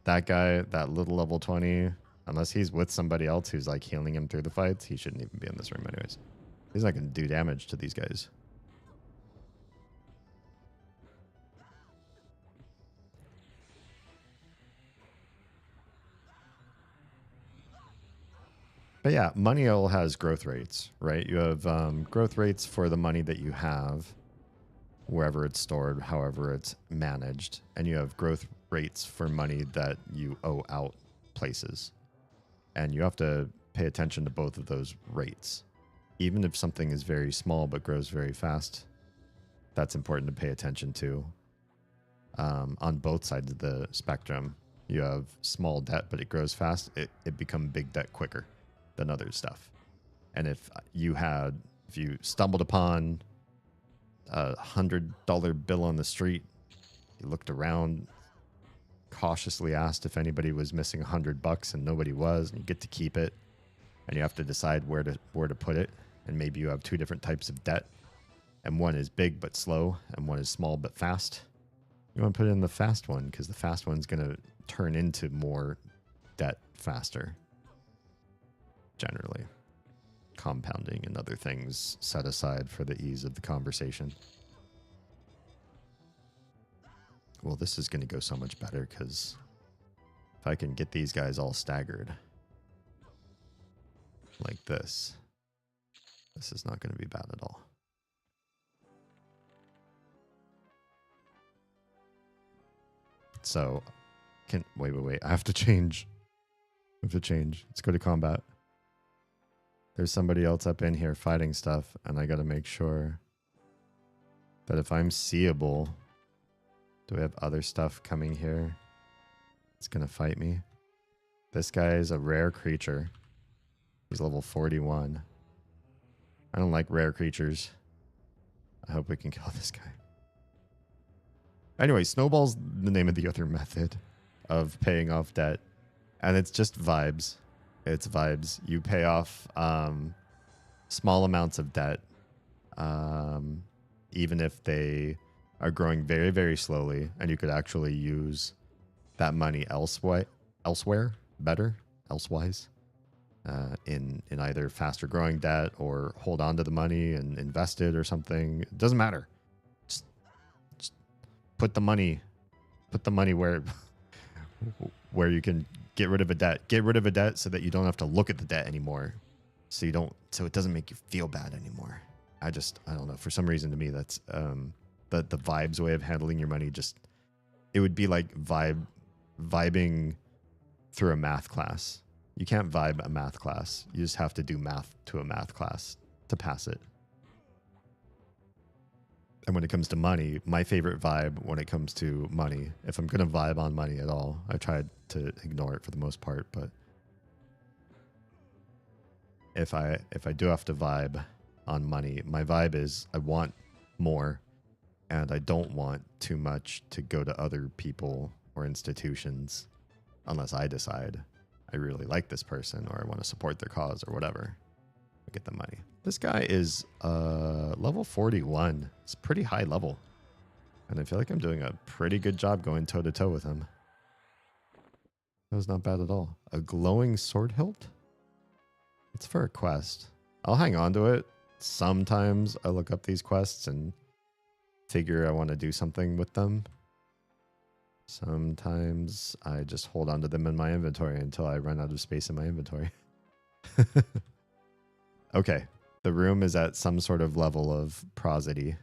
That guy, that little level 20, unless he's with somebody else who's like healing him through the fights, he shouldn't even be in this room anyways. He's not going to do damage to these guys. But yeah, money all has growth rates, right? You have growth rates for the money that you have, wherever it's stored, however it's managed. And you have growth rates for money that you owe out places. And you have to pay attention to both of those rates. Even if something is very small but grows very fast, that's important to pay attention to. On both sides of the spectrum, you have small debt, but it grows fast. It becomes big debt quicker than other stuff. And if you stumbled upon a $100 bill on the street, you looked around, cautiously asked if anybody was missing $100 and nobody was, and you get to keep it, and you have to decide where to put it. And maybe you have two different types of debt, and one is big but slow, and one is small but fast. You want to put it in the fast one because the fast one's going to turn into more debt faster. Generally, compounding and other things set aside for the ease of the conversation. Well, this is going to go so much better because if I can get these guys all staggered like this is not going to be bad at all. So, wait. I have to change. Let's go to combat. There's somebody else up in here fighting stuff, and I got to make sure that if I'm seeable, do we have other stuff coming here? It's going to fight me. This guy is a rare creature. He's level 41. I don't like rare creatures. I hope we can kill this guy. Anyway, Snowball's the name of the other method of paying off debt. And it's just vibes. It's vibes. You pay off small amounts of debt, even if they are growing very, very slowly, and you could actually use that money elsewhere, elsewise, in either faster growing debt or hold on to the money and invest it or something. It doesn't matter. Just put the money where you can get rid of a debt. Get rid of a debt so that you don't have to look at the debt anymore. So it doesn't make you feel bad anymore. I don't know. For some reason to me, that's the vibes way of handling your money. It would be like vibing through a math class. You can't vibe a math class. You just have to do math to a math class to pass it. And when it comes to money, my favorite vibe when it comes to money, if I'm going to vibe on money at all, I tried to ignore it for the most part, but if I do have to vibe on money, my vibe is I want more and I don't want too much to go to other people or institutions unless I decide I really like this person or I want to support their cause or whatever. I get the money. This guy is level 41. It's pretty high level. And I feel like I'm doing a pretty good job going toe-to-toe with him. That was not bad at all. A glowing sword hilt? It's for a quest. I'll hang on to it. Sometimes I look up these quests and figure I want to do something with them. Sometimes I just hold on to them in my inventory until I run out of space in my inventory. Okay. The room is at some sort of level of prosody.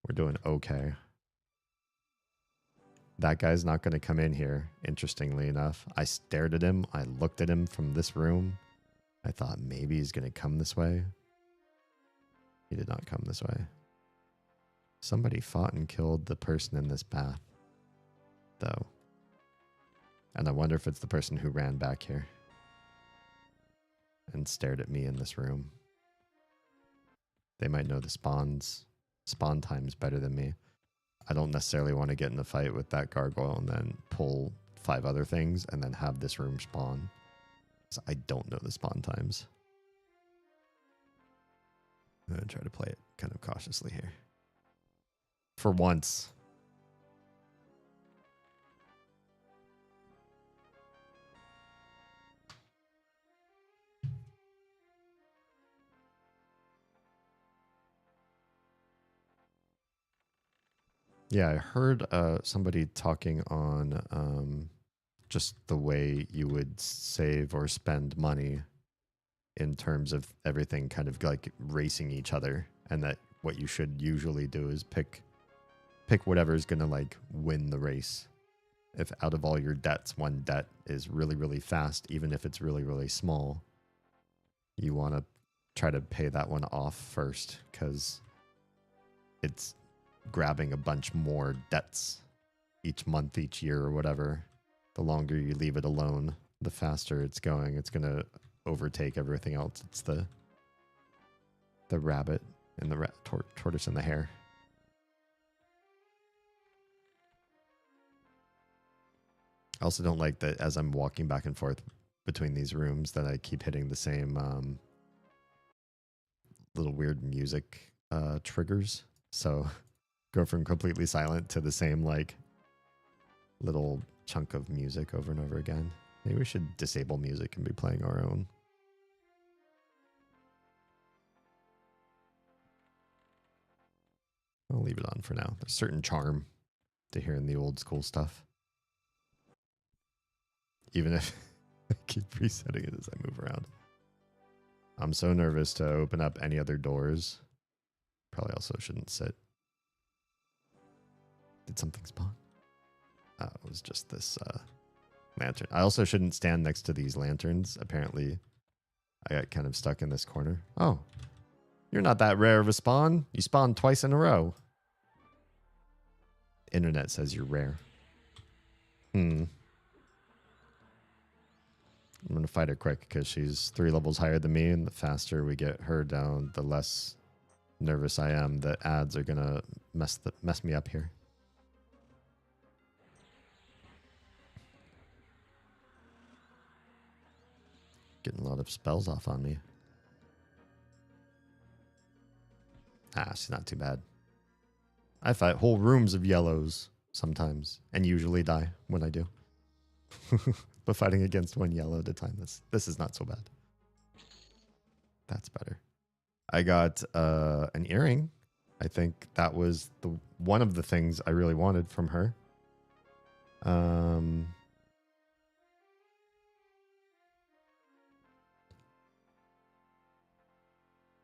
We're doing okay. That guy's not going to come in here, interestingly enough. I stared at him. I looked at him from this room. I thought maybe he's going to come this way. He did not come this way. Somebody fought and killed the person in this bath, though. And I wonder if it's the person who ran back here and stared at me in this room. They might know the spawn times better than me. I don't necessarily want to get in a fight with that gargoyle and then pull 5 other things and then have this room spawn. So I don't know the spawn times. I'm going to try to play it kind of cautiously here. For once. Yeah, I heard somebody talking on just the way you would save or spend money in terms of everything kind of like racing each other, and that what you should usually do is pick whatever's going to like win the race. If out of all your debts, one debt is really, really fast, even if it's really, really small, you want to try to pay that one off first because it's grabbing a bunch more debts each month, each year, or whatever. The longer you leave it alone, the faster it's going. It's going to overtake everything else. It's the rabbit and the tortoise and the hare. I also don't like that as I'm walking back and forth between these rooms that I keep hitting the same little weird music triggers. So go from completely silent to the same like little chunk of music over and over again. Maybe we should disable music and be playing our own. I'll leave it on for now. There's a certain charm to hearing the old school stuff. Even if I keep resetting it as I move around. I'm so nervous to open up any other doors. Probably also shouldn't sit. Did something spawn? Oh, it was just this lantern. I also shouldn't stand next to these lanterns. Apparently, I got kind of stuck in this corner. Oh, you're not that rare of a spawn. You spawned twice in a row. Internet says you're rare. I'm going to fight her quick because she's 3 levels higher than me, and the faster we get her down, the less nervous I am that ads are going to mess me up here. Getting a lot of spells off on me. Ah, she's not too bad. I fight whole rooms of yellows sometimes, and usually die when I do. But fighting against one yellow at a time, this is not so bad. That's better. I got an earring. I think that was one of the things I really wanted from her.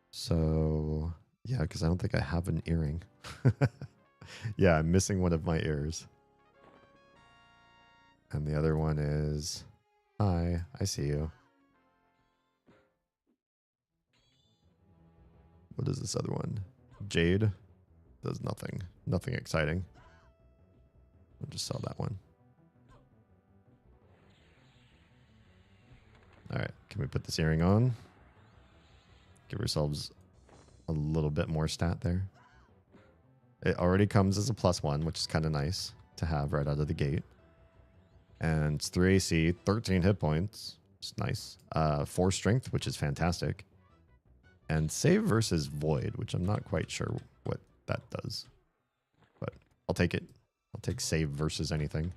So, yeah, because I don't think I have an earring. Yeah, I'm missing one of my ears. And the other one is, hi, I see you. What is this other one? Jade does nothing. Nothing exciting. I'll just sell that one. Alright, can we put this earring on? Give ourselves a little bit more stat there. It already comes as a +1, which is kind of nice to have right out of the gate. And it's 3 AC, 13 hit points. It's nice. 4 strength, which is fantastic. And save versus void, which I'm not quite sure what that does. But I'll take it. I'll take save versus anything.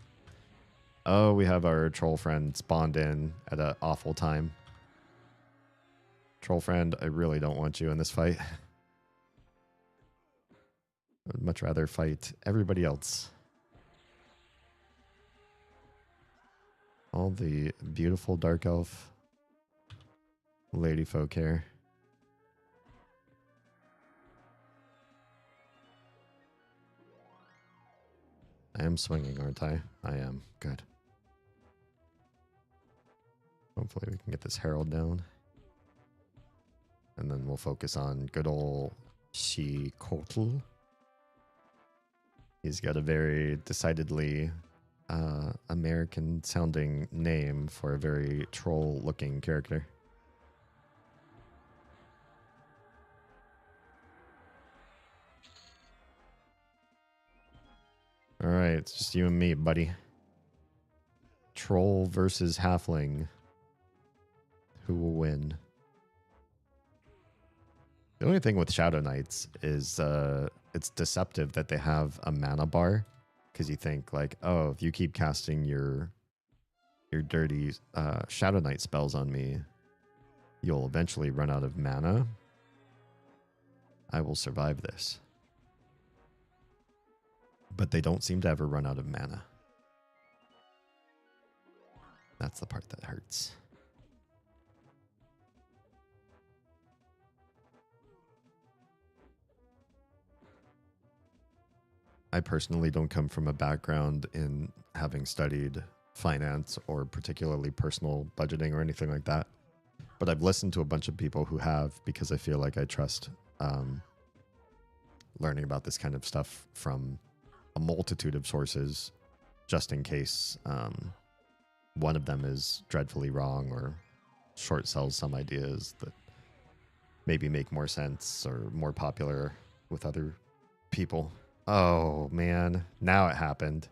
Oh, we have our troll friend spawned in at an awful time. Troll friend, I really don't want you in this fight. I'd much rather fight everybody else. All the beautiful dark elf lady folk here. I am swinging, aren't I? I am. Good. Hopefully we can get this herald down. And then we'll focus on good old Shikotl. He's got a very decidedly American-sounding name for a very troll-looking character. All right, it's just you and me, buddy. Troll versus halfling. Who will win? The only thing with Shadow Knights is it's deceptive that they have a mana bar, because you think like, oh, if you keep casting your dirty Shadow Knight spells on me, you'll eventually run out of mana. I will survive this. But they don't seem to ever run out of mana. That's the part that hurts. I personally don't come from a background in having studied finance or particularly personal budgeting or anything like that. But I've listened to a bunch of people who have, because I feel like I trust learning about this kind of stuff from a multitude of sources, just in case one of them is dreadfully wrong or short sells some ideas that maybe make more sense or more popular with other people. Oh, man. Now it happened.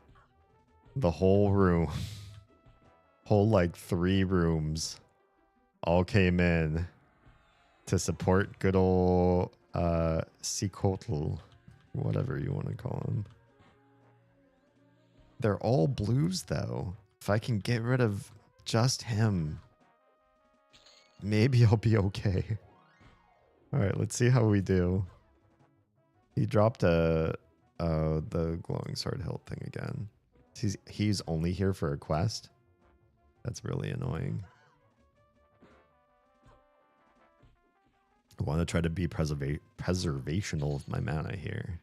The whole room, whole like 3 rooms all came in to support good old Sikotl, whatever you want to call him. They're all blues, though. If I can get rid of just him, maybe I'll be okay. All right, let's see how we do. He dropped the glowing sword hilt thing again. He's only here for a quest. That's really annoying. I want to try to be preservational of my mana here.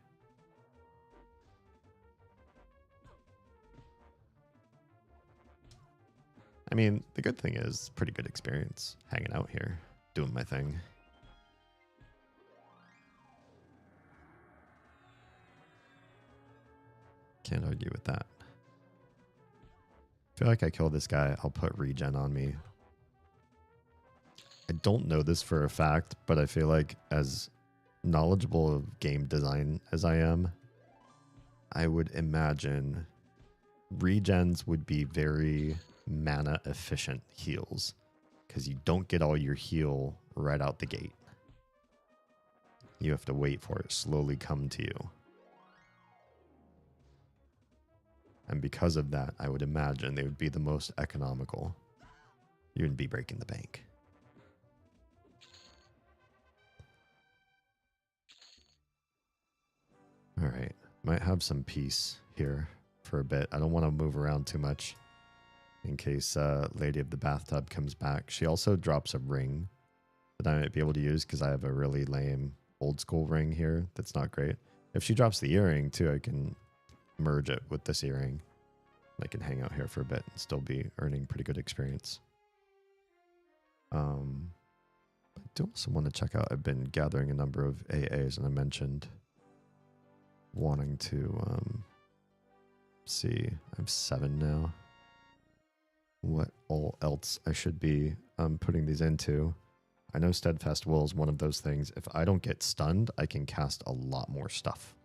I mean, the good thing is pretty good experience hanging out here, doing my thing. Can't argue with that. I feel like I kill this guy, I'll put regen on me. I don't know this for a fact, but I feel like as knowledgeable of game design as I am, I would imagine regens would be very mana efficient heals, because you don't get all your heal right out the gate. You have to wait for it slowly come to you. And because of that, I would imagine they would be the most economical. You wouldn't be breaking the bank. All right, might have some peace here for a bit. I don't want to move around too much in case Lady of the Bathtub comes back. She also drops a ring that I might be able to use because I have a really lame old school ring here that's not great. If she drops the earring too, I can merge it with this earring. I can hang out here for a bit and still be earning pretty good experience. I do also want to check out, I've been gathering a number of AAs, and I mentioned wanting to see, I have 7 now. What all else I should be putting these into. I know Steadfast Will is one of those things. If I don't get stunned, I can cast a lot more stuff.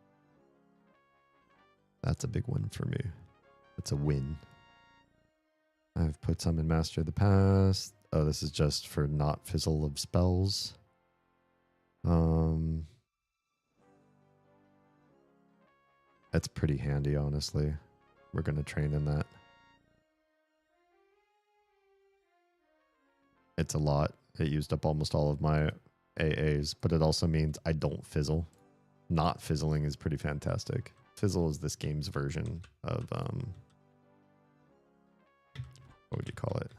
That's a big win for me. That's a win. I've put some in Master of the Past. Oh, this is just for not fizzle of spells. That's pretty handy, honestly. We're going to train in that. It's a lot. It used up almost all of my AAs, but it also means I don't fizzle. Not fizzling is pretty fantastic. Fizzle is this game's version of, what would you call it?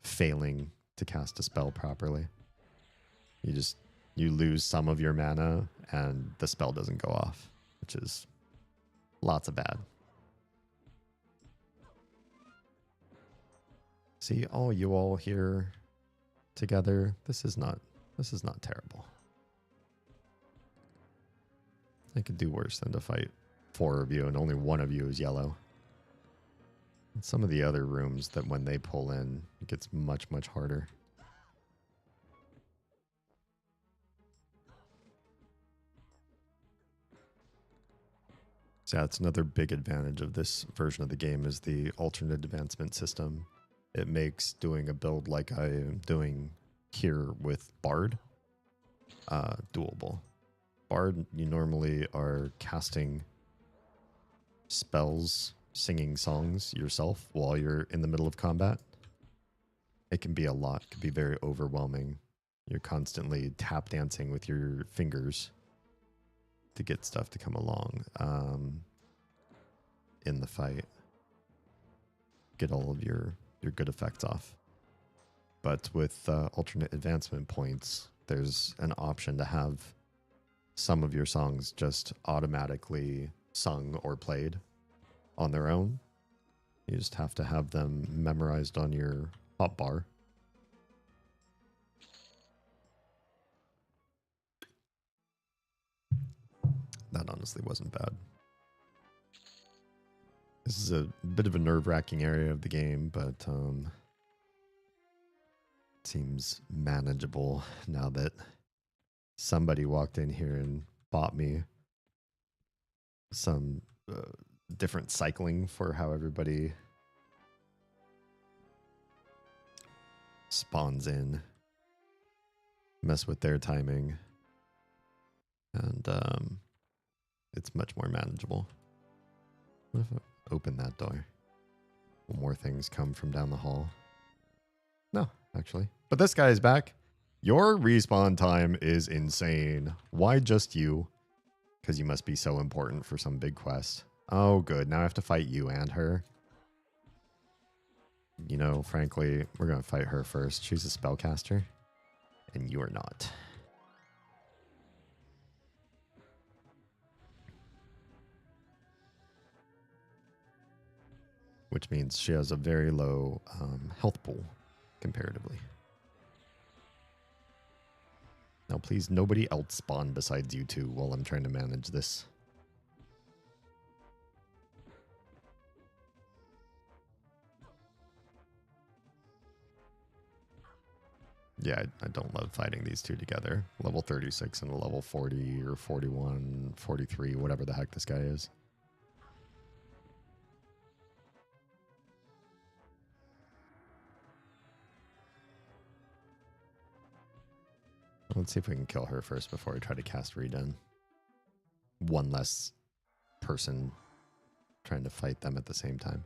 Failing to cast a spell properly. You lose some of your mana and the spell doesn't go off, which is lots of bad. See, oh, you all here together. This is not terrible. I could do worse than to fight 4 of you and only 1 of you is yellow. And some of the other rooms that when they pull in, it gets much, much harder. So yeah, it's another big advantage of this version of the game is the alternate advancement system. It makes doing a build like I am doing here with Bard doable. Bard, you normally are casting spells, singing songs yourself while you're in the middle of combat. It can be a lot. It can be very overwhelming. You're constantly tap dancing with your fingers to get stuff to come along in the fight. Get all of your good effects off. But with alternate advancement points, there's an option to have some of your songs just automatically sung or played on their own. You just have to have them memorized on your hotbar. That honestly wasn't bad. This is a bit of a nerve-wracking area of the game, but it seems manageable now that somebody walked in here and bought me some different cycling for how everybody spawns in, mess with their timing, and it's much more manageable. What if I open that door? Will more things come from down the hall? No, actually. But this guy is back. Your respawn time is insane. Why just you? Because you must be so important for some big quest. Oh, good. Now I have to fight you and her. You know, frankly, we're going to fight her first. She's a spellcaster, and you are not. Which means she has a very low health pool, comparatively. Now, please, nobody else spawn besides you two while I'm trying to manage this. Yeah, I don't love fighting these two together. Level 36 and a level 40 or 41, 43, whatever the heck this guy is. Let's see if we can kill her first before I try to cast Regen. One less person trying to fight them at the same time.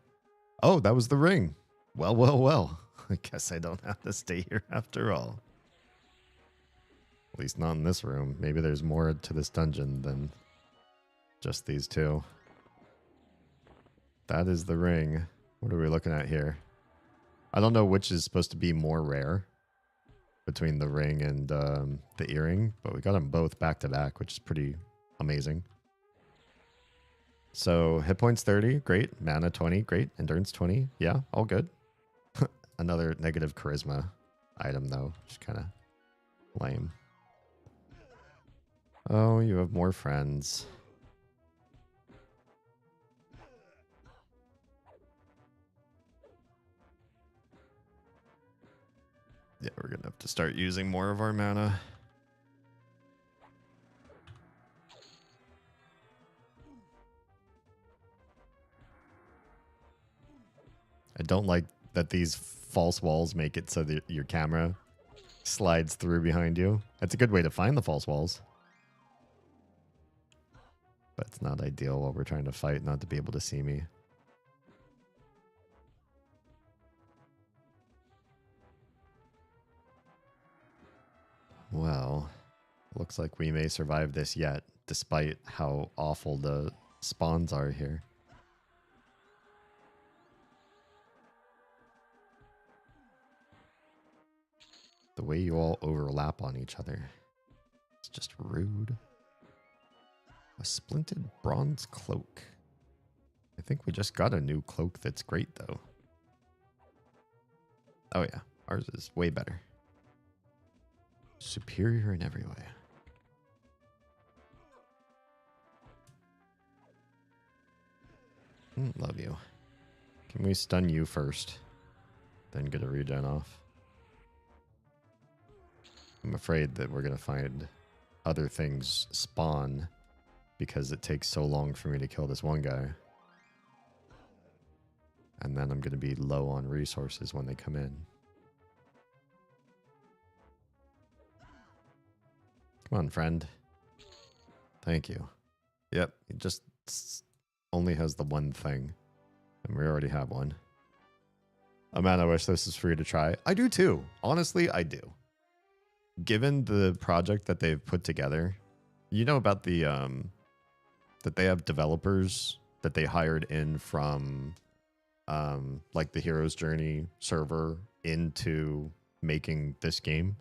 Oh, that was the ring. Well, well, well. I guess I don't have to stay here after all. At least not in this room. Maybe there's more to this dungeon than just these two. That is the ring. What are we looking at here? I don't know which is supposed to be more rare between the ring and the earring, but we got them both back to back, which is pretty amazing. So hit points 30, great. Mana 20, great. Endurance 20, yeah, all good. Another negative charisma item though, which kind of Lame. Oh, you have more friends. Yeah, we're gonna have to start using more of our mana. I don't like that these false walls make it so that your camera slides through behind you. That's a good way to find the false walls. But it's not ideal while we're trying to fight, not to be able to see me. Well, looks like we may survive this yet, despite how awful the spawns are here. The way you all overlap on each other. It's just rude. A splinted bronze cloak. I think we just got a new cloak that's great, though. Oh yeah, ours is way better. Superior in every way. Love you. Can we stun you first? Then get a regen off. I'm afraid that we're going to find other things spawn because it takes so long for me to kill this one guy. And then I'm going to be low on resources when they come in. Come on, friend. Thank you. Yep, it just only has the one thing. And we already have one. Oh man, I wish this was free to try. I do too. Honestly, I do. Given the project that they've put together, you know about the that they have developers that they hired in from like the Hero's Journey server into making this game.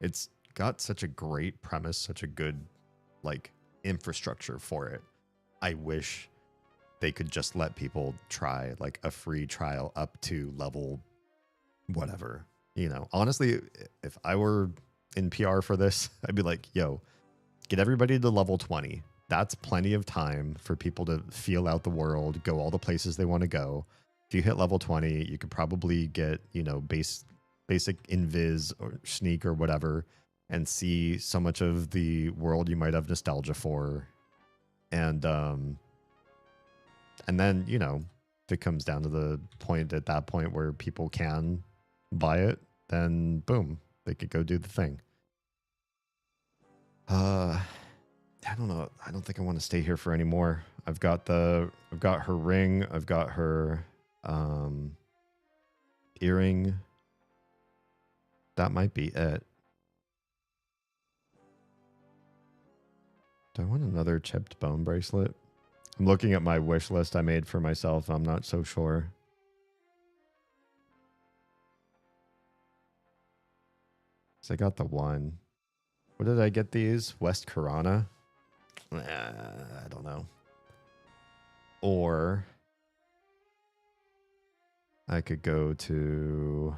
It's got such a great premise, such a good like infrastructure for it. I wish they could just let people try like a free trial up to level whatever. You know, honestly, if I were in PR for this, I'd be like, yo, get everybody to level 20. That's plenty of time for people to feel out the world, go all the places they want to go. If you hit level 20, you could probably get, you know, basic invis or sneak or whatever and see so much of the world you might have nostalgia for. And then, you know, if it comes down to the point at that point where people can buy it, then boom, they could go do the thing. I don't know. I don't think I want to stay here for any more. I've got her ring. I've got her earring. That might be it. Do I want another chipped bone bracelet? I'm looking at my wish list I made for myself. I'm not so sure. So I got the one. What did I get these? West Corona? I don't know. Or I could go to...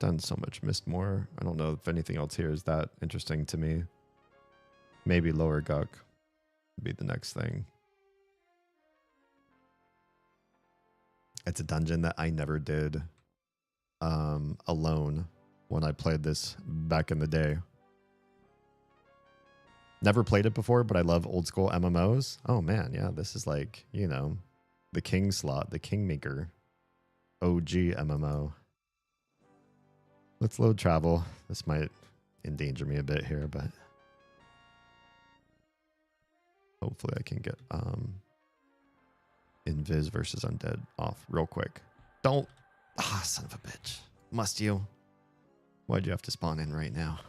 done so much Mistmore. I don't know if anything else here is that interesting to me. Maybe Lower Guck would be the next thing. It's a dungeon that I never did alone when I played this back in the day. Never played it before, but I love old school MMOs. Oh man, yeah, this is like, you know, the king slot, the kingmaker, OG MMO. Let's load travel. This might endanger me a bit here, but hopefully I can get Invis versus Undead off real quick. Don't. Ah, son of a bitch. Must you? Why'd you have to spawn in right now?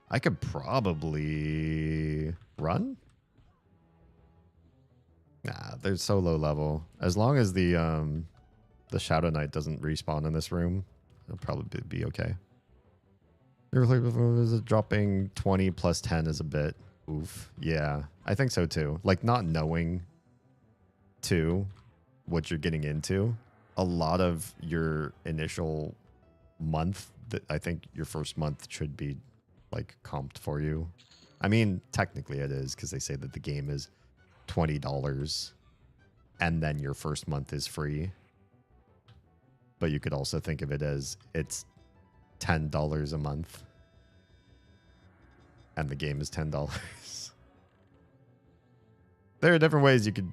I could probably run. Nah, they're so low level. As long as the Shadow Knight doesn't respawn in this room, it'll probably be okay. Never played before. Is it dropping 20 plus 10 is a bit oof. Yeah, I think so too. Like not knowing too what you're getting into. A lot of your initial month, that I think your first month should be like comped for you. I mean, technically it is because they say that the game is $20 and then your first month is free. But you could also think of it as it's $10 a month and the game is $10. There are different ways you could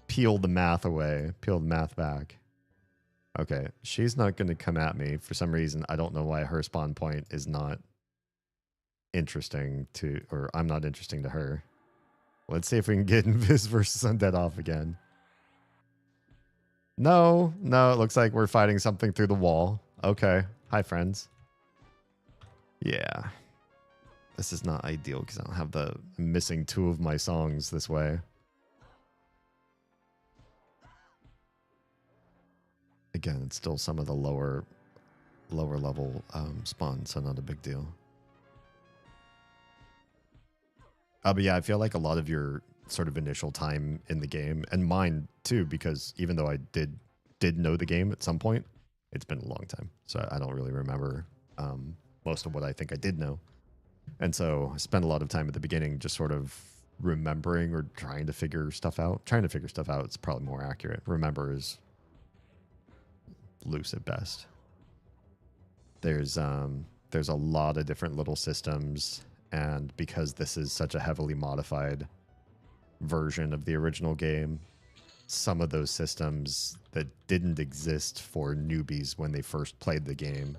peel the math away, peel the math back. Okay, she's not going to come at me for some reason. I don't know why her spawn point is not interesting to, or I'm not interesting to her. Let's see if we can get Invis versus Undead off again. No, it looks like we're fighting something through the wall. Okay, hi friends. Yeah. This is not ideal because I don't have I'm missing 2 of my songs this way. Again, it's still some of the lower level spawns, so not a big deal. But yeah, I feel like a lot of your sort of initial time in the game, and mine too, because even though I did know the game at some point, it's been a long time, so I don't really remember most of what I think I did know. And so I spent a lot of time at the beginning just sort of remembering or trying to figure stuff out. Trying to figure stuff out is probably more accurate. Remember is loose at best. There's a lot of different little systems, and because this is such a heavily modified version of the original game, some of those systems that didn't exist for newbies when they first played the game,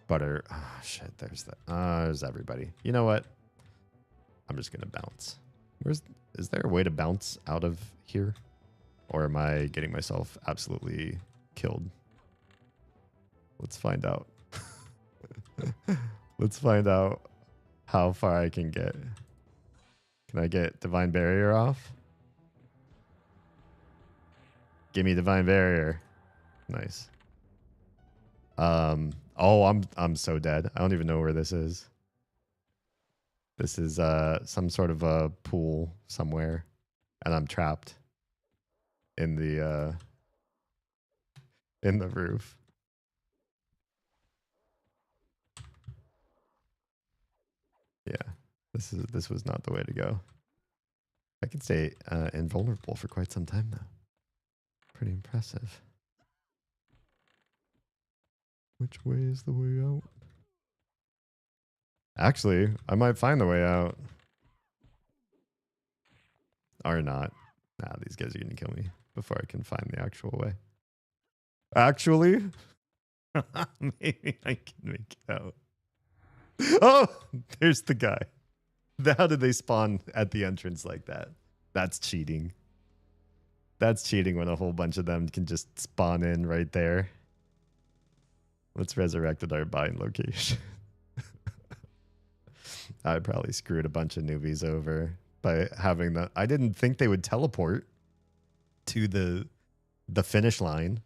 but are shit. There's everybody. You know what? I'm just gonna bounce. Is there a way to bounce out of here, or am I getting myself absolutely killed? Let's find out. Let's find out how far I can get. Can I get Divine Barrier off? Give me Divine Barrier. Nice. Oh, I'm so dead. I don't even know where this is. This is some sort of a pool somewhere, and I'm trapped in the roof. Yeah, this was not the way to go. I can stay invulnerable for quite some time now. Pretty impressive. Which way is the way out? Actually, I might find the way out. Or not. Nah, these guys are gonna kill me before I can find the actual way. Actually, maybe I can make it out. Oh, there's the guy. How did they spawn at the entrance like that? That's cheating. That's cheating when a whole bunch of them can just spawn in right there. Let's resurrect at our bind location. I probably screwed a bunch of newbies over by having that. I didn't think they would teleport to the finish line.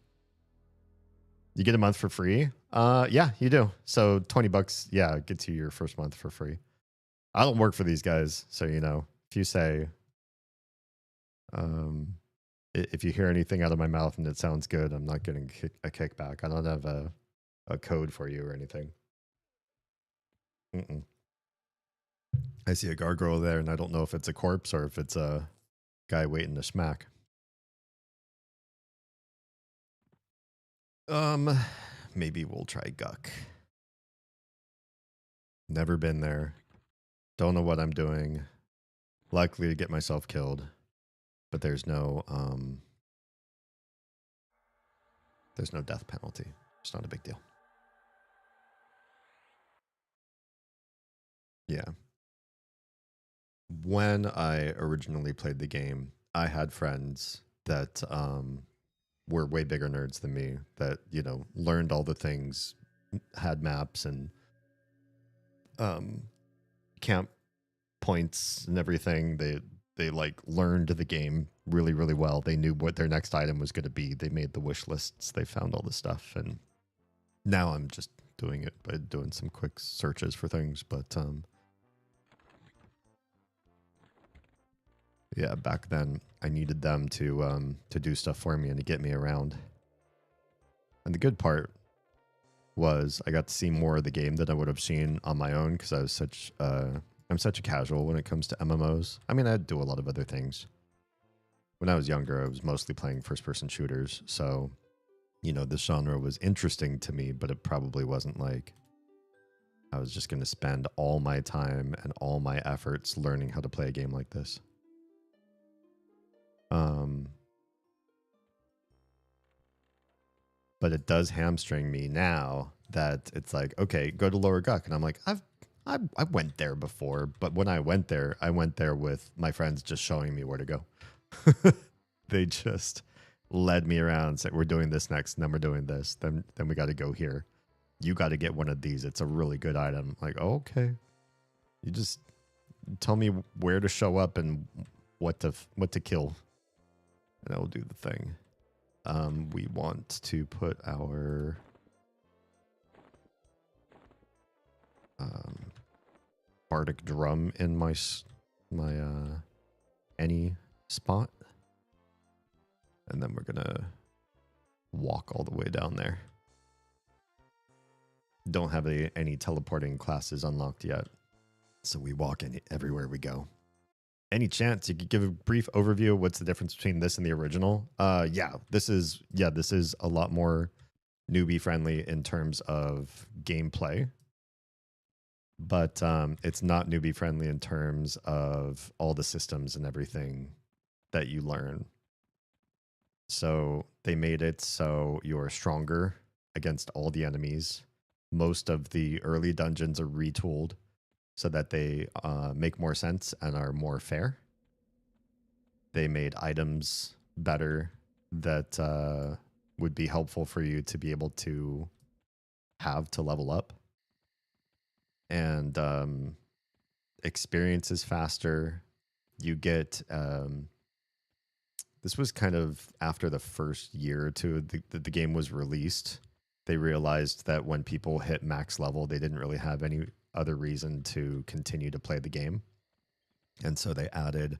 You get a month for free? Yeah, you do. So $20, yeah, gets you your first month for free. I don't work for these guys, so you know, if you say if you hear anything out of my mouth and it sounds good, I'm not getting a kickback. I don't have a code for you or anything. I see a gargoyle there, and I don't know if it's a corpse or if it's a guy waiting to smack. Maybe we'll try Guck. Never been there. Don't know what I'm doing. Likely to get myself killed, but there's no death penalty. It's not a big deal. Yeah. When I originally played the game, I had friends that were way bigger nerds than me that, you know, learned all the things, had maps and camp points and everything. They like learned the game really, really well. They knew what their next item was going to be. They made the wish lists. They found all the stuff. And now I'm just doing it by doing some quick searches for things. But yeah, back then I needed them to do stuff for me and to get me around. And the good part was I got to see more of the game than I would have seen on my own because I was I'm such a casual when it comes to MMOs. I mean, I do a lot of other things. When I was younger, I was mostly playing first-person shooters, so you know, this genre was interesting to me, but it probably wasn't like I was just going to spend all my time and all my efforts learning how to play a game like this. But it does hamstring me now that it's like, okay, go to Lower Guck. And I'm like, I went there before, but when I went there with my friends just showing me where to go. They just led me around, said, we're doing this next, and then we're doing this. Then we got to go here. You got to get one of these. It's a really good item. Like, oh, okay. You just tell me where to show up and what to kill, and I will do the thing. We want to put our bardic drum in my any spot, and then we're gonna walk all the way down there. Don't have any teleporting classes unlocked yet, so we walk everywhere we go. Any chance you could give a brief overview of what's the difference between this and the original? This is a lot more newbie friendly in terms of gameplay, but it's not newbie friendly in terms of all the systems and everything that you learn. So they made it so you're stronger against all the enemies. Most of the early dungeons are retooled so that they make more sense and are more fair. They made items better that would be helpful for you to be able to have to level up. And experience is faster. You get... this was kind of after the first year or two the game was released. They realized that when people hit max level, they didn't really have any other reason to continue to play the game. And so they added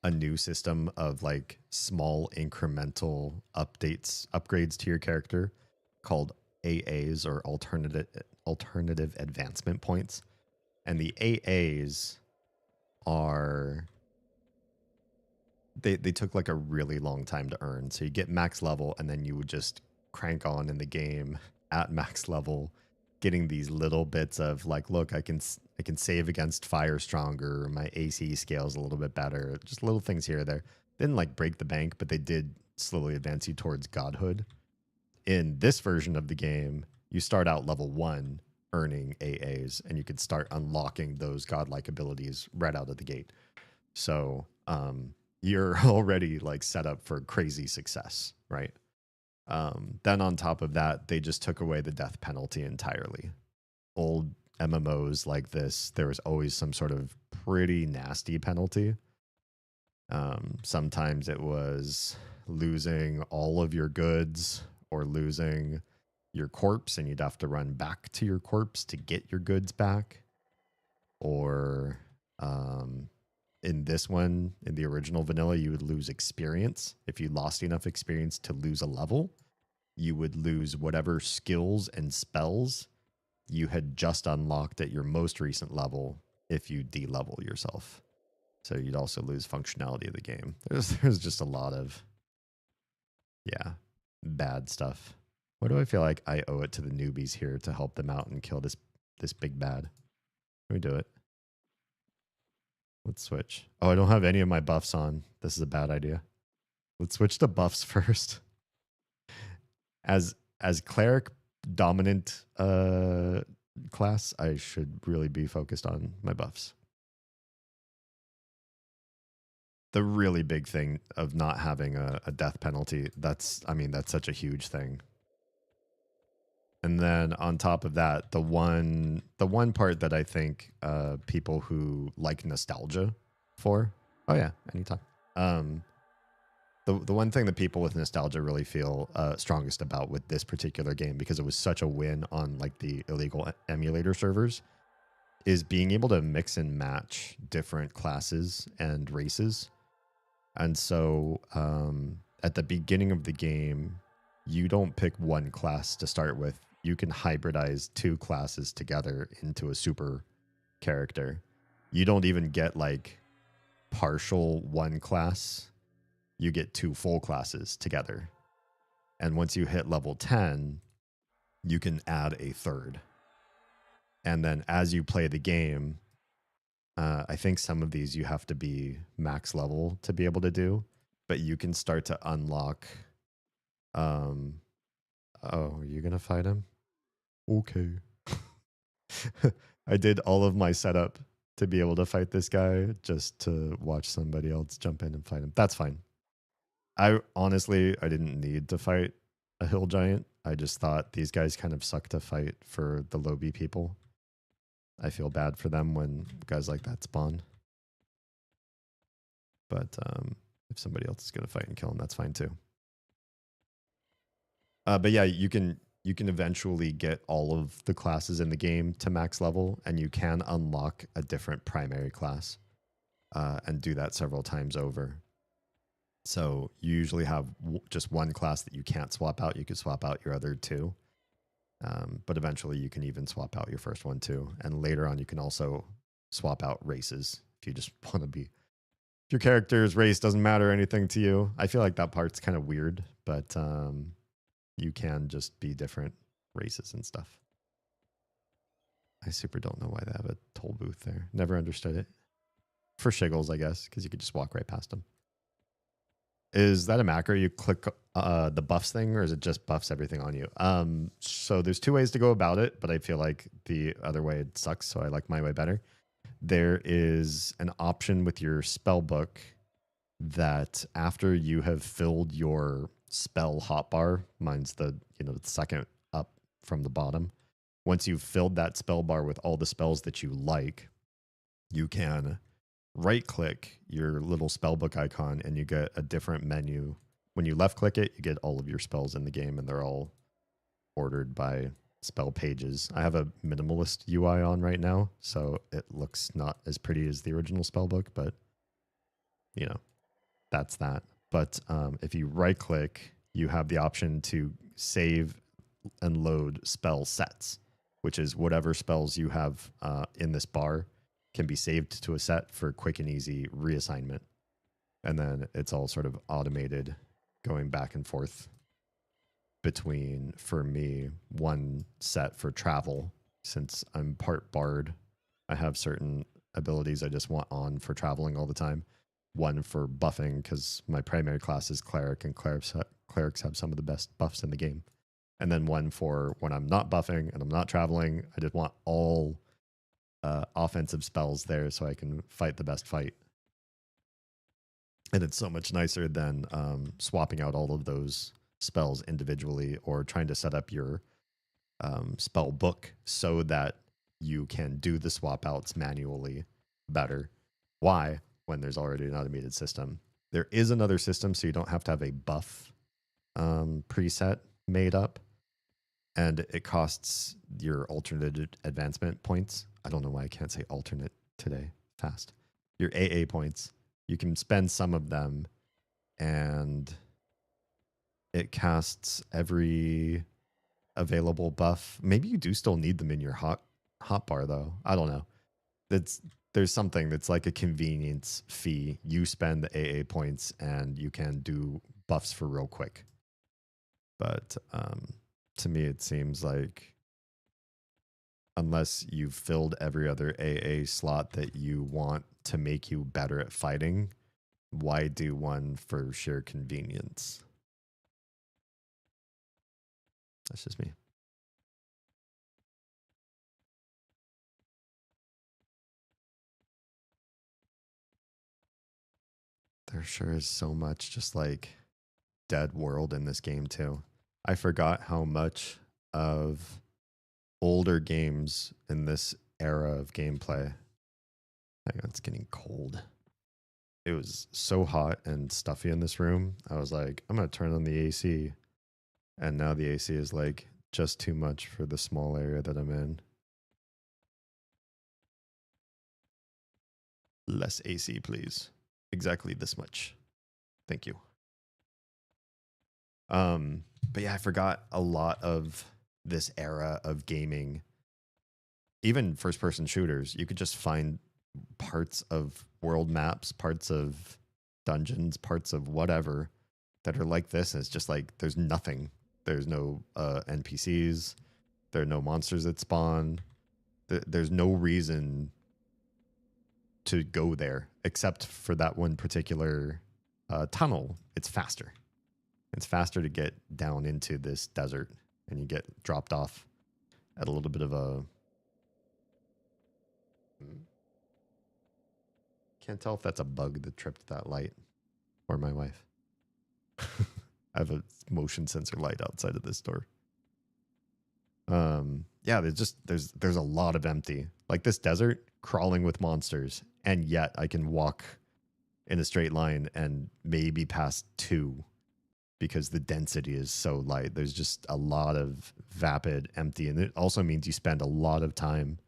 a new system of like small incremental upgrades to your character called AAs, or alternative advancement points. And the AAs are... They took like a really long time to earn. So you get max level and then you would just crank on in the game at max level, getting these little bits of like, look, I can save against fire stronger, my AC scales a little bit better, just little things here or there. Didn't like break the bank, but they did slowly advance you towards godhood. In this version of the game, you start out level 1 earning AAs, and you could start unlocking those godlike abilities right out of the gate. So you're already like set up for crazy success, right? Then on top of that, they just took away the death penalty entirely. Old MMOs like this, there was always some sort of pretty nasty penalty. Sometimes it was losing all of your goods or losing your corpse, and you'd have to run back to your corpse to get your goods back. Or in this one, in the original vanilla, you would lose experience. If you lost enough experience to lose a level, you would lose whatever skills and spells you had just unlocked at your most recent level if you de-level yourself. So you'd also lose functionality of the game. There's just a lot of, bad stuff. What do I feel like I owe it to the newbies here to help them out and kill this big bad? Let me do it. Let's switch. Oh, I don't have any of my buffs on. This is a bad idea. Let's switch to buffs first. As cleric dominant class, I should really be focused on my buffs. The really big thing of not having a death penalty, that's such a huge thing. And then on top of that, the one part that I think people who like nostalgia for, oh yeah, anytime. The one thing that people with nostalgia really feel strongest about with this particular game, because it was such a win on like the illegal emulator servers, is being able to mix and match different classes and races. And so at the beginning of the game, you don't pick one class to start with. you can hybridize two classes together into a super character. You don't even get like partial one class. You get two full classes together. And once you hit level 10, you can add a third. And then as you play the game, I think some of these you have to be max level to be able to do, but you can start to unlock. Oh, are you going to fight him? Okay. I did all of my setup to be able to fight this guy just to watch somebody else jump in and fight him. That's fine. I didn't need to fight a hill giant. I just thought these guys kind of suck to fight for the low B people. I feel bad for them when guys like that spawn. But if somebody else is going to fight and kill him, that's fine too. But yeah, you can eventually get all of the classes in the game to max level, and you can unlock a different primary class and do that several times over. So you usually have just one class that you can't swap out. You could swap out your other two. But eventually you can even swap out your first one too. And later on, you can also swap out races if you just want to be. If your character's race doesn't matter anything to you. I feel like that part's kind of weird, but you can just be different races and stuff. I super don't know why they have a toll booth there. Never understood it. For shiggles, I guess, because you could just walk right past them. Is that a macro? You click the buffs thing, or is it just buffs everything on you? So there's two ways to go about it, but I feel like the other way sucks, so I like my way better. There is an option with your spell book that after you have filled your spell hotbar, mine's the the second up from the bottom. Once you've filled that spell bar with all the spells that you like, you can right click your little spellbook icon and you get a different menu. When you left click it, you get all of your spells in the game and they're all ordered by spell pages. I have a minimalist UI on right now, so it looks not as pretty as the original spellbook, but that's that. But if you right click, you have the option to save and load spell sets, which is whatever spells you have in this bar can be saved to a set for quick and easy reassignment. And then it's all sort of automated going back and forth between, for me, one set for travel. Since I'm part bard, I have certain abilities I just want on for traveling all the time. One for buffing, because my primary class is cleric, and clerics have some of the best buffs in the game. And then one for when I'm not buffing and I'm not traveling, I just want all offensive spells there so I can fight the best fight. And it's so much nicer than swapping out all of those spells individually or trying to set up your spell book so that you can do the swap outs manually better. Why? When there's already an automated system. There is another system, so you don't have to have a buff preset made up. And it costs your alternate advancement points. I don't know why I can't say alternate today fast. Your AA points. You can spend some of them, and it casts every available buff. Maybe you do still need them in your hot bar, though. I don't know. There's something that's like a convenience fee. You spend the AA points, and you can do buffs for real quick. But to me, it seems like unless you've filled every other AA slot that you want to make you better at fighting, why do one for sheer convenience? That's just me. There sure is so much just like dead world in this game too. I forgot how much of older games in this era of gameplay. Hang on, it's getting cold. It was so hot and stuffy in this room. I was like, I'm going to turn on the AC. And now the AC is like just too much for the small area that I'm in. Less AC, please. Exactly this much. Thank you. But yeah, I forgot a lot of this era of gaming, even first-person shooters, you could just find parts of world maps, parts of dungeons, parts of whatever that are like this. And it's just like there's nothing. There's no NPCs. There are no monsters that spawn. There's no reason to go there except for that one particular tunnel. It's faster. It's faster to get down into this desert, and you get dropped off at a little bit of a... Can't tell if that's a bug that tripped that light or my wife. I have a motion sensor light outside of this door. Yeah, there's a lot of empty. Like this desert crawling with monsters, and yet I can walk in a straight line and maybe past two because the density is so light. There's just a lot of vapid empty, and it also means you spend a lot of time,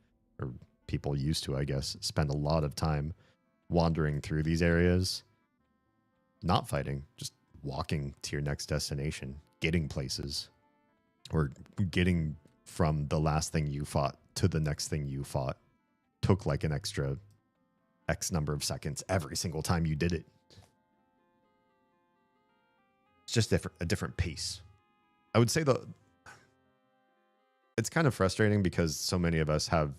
or people used to, I guess, spend a lot of time wandering through these areas, not fighting, just walking to your next destination, getting places, or getting from the last thing you fought to the next thing you fought took like an extra X number of seconds every single time you did it. It's just a different pace. I would say it's kind of frustrating because so many of us have,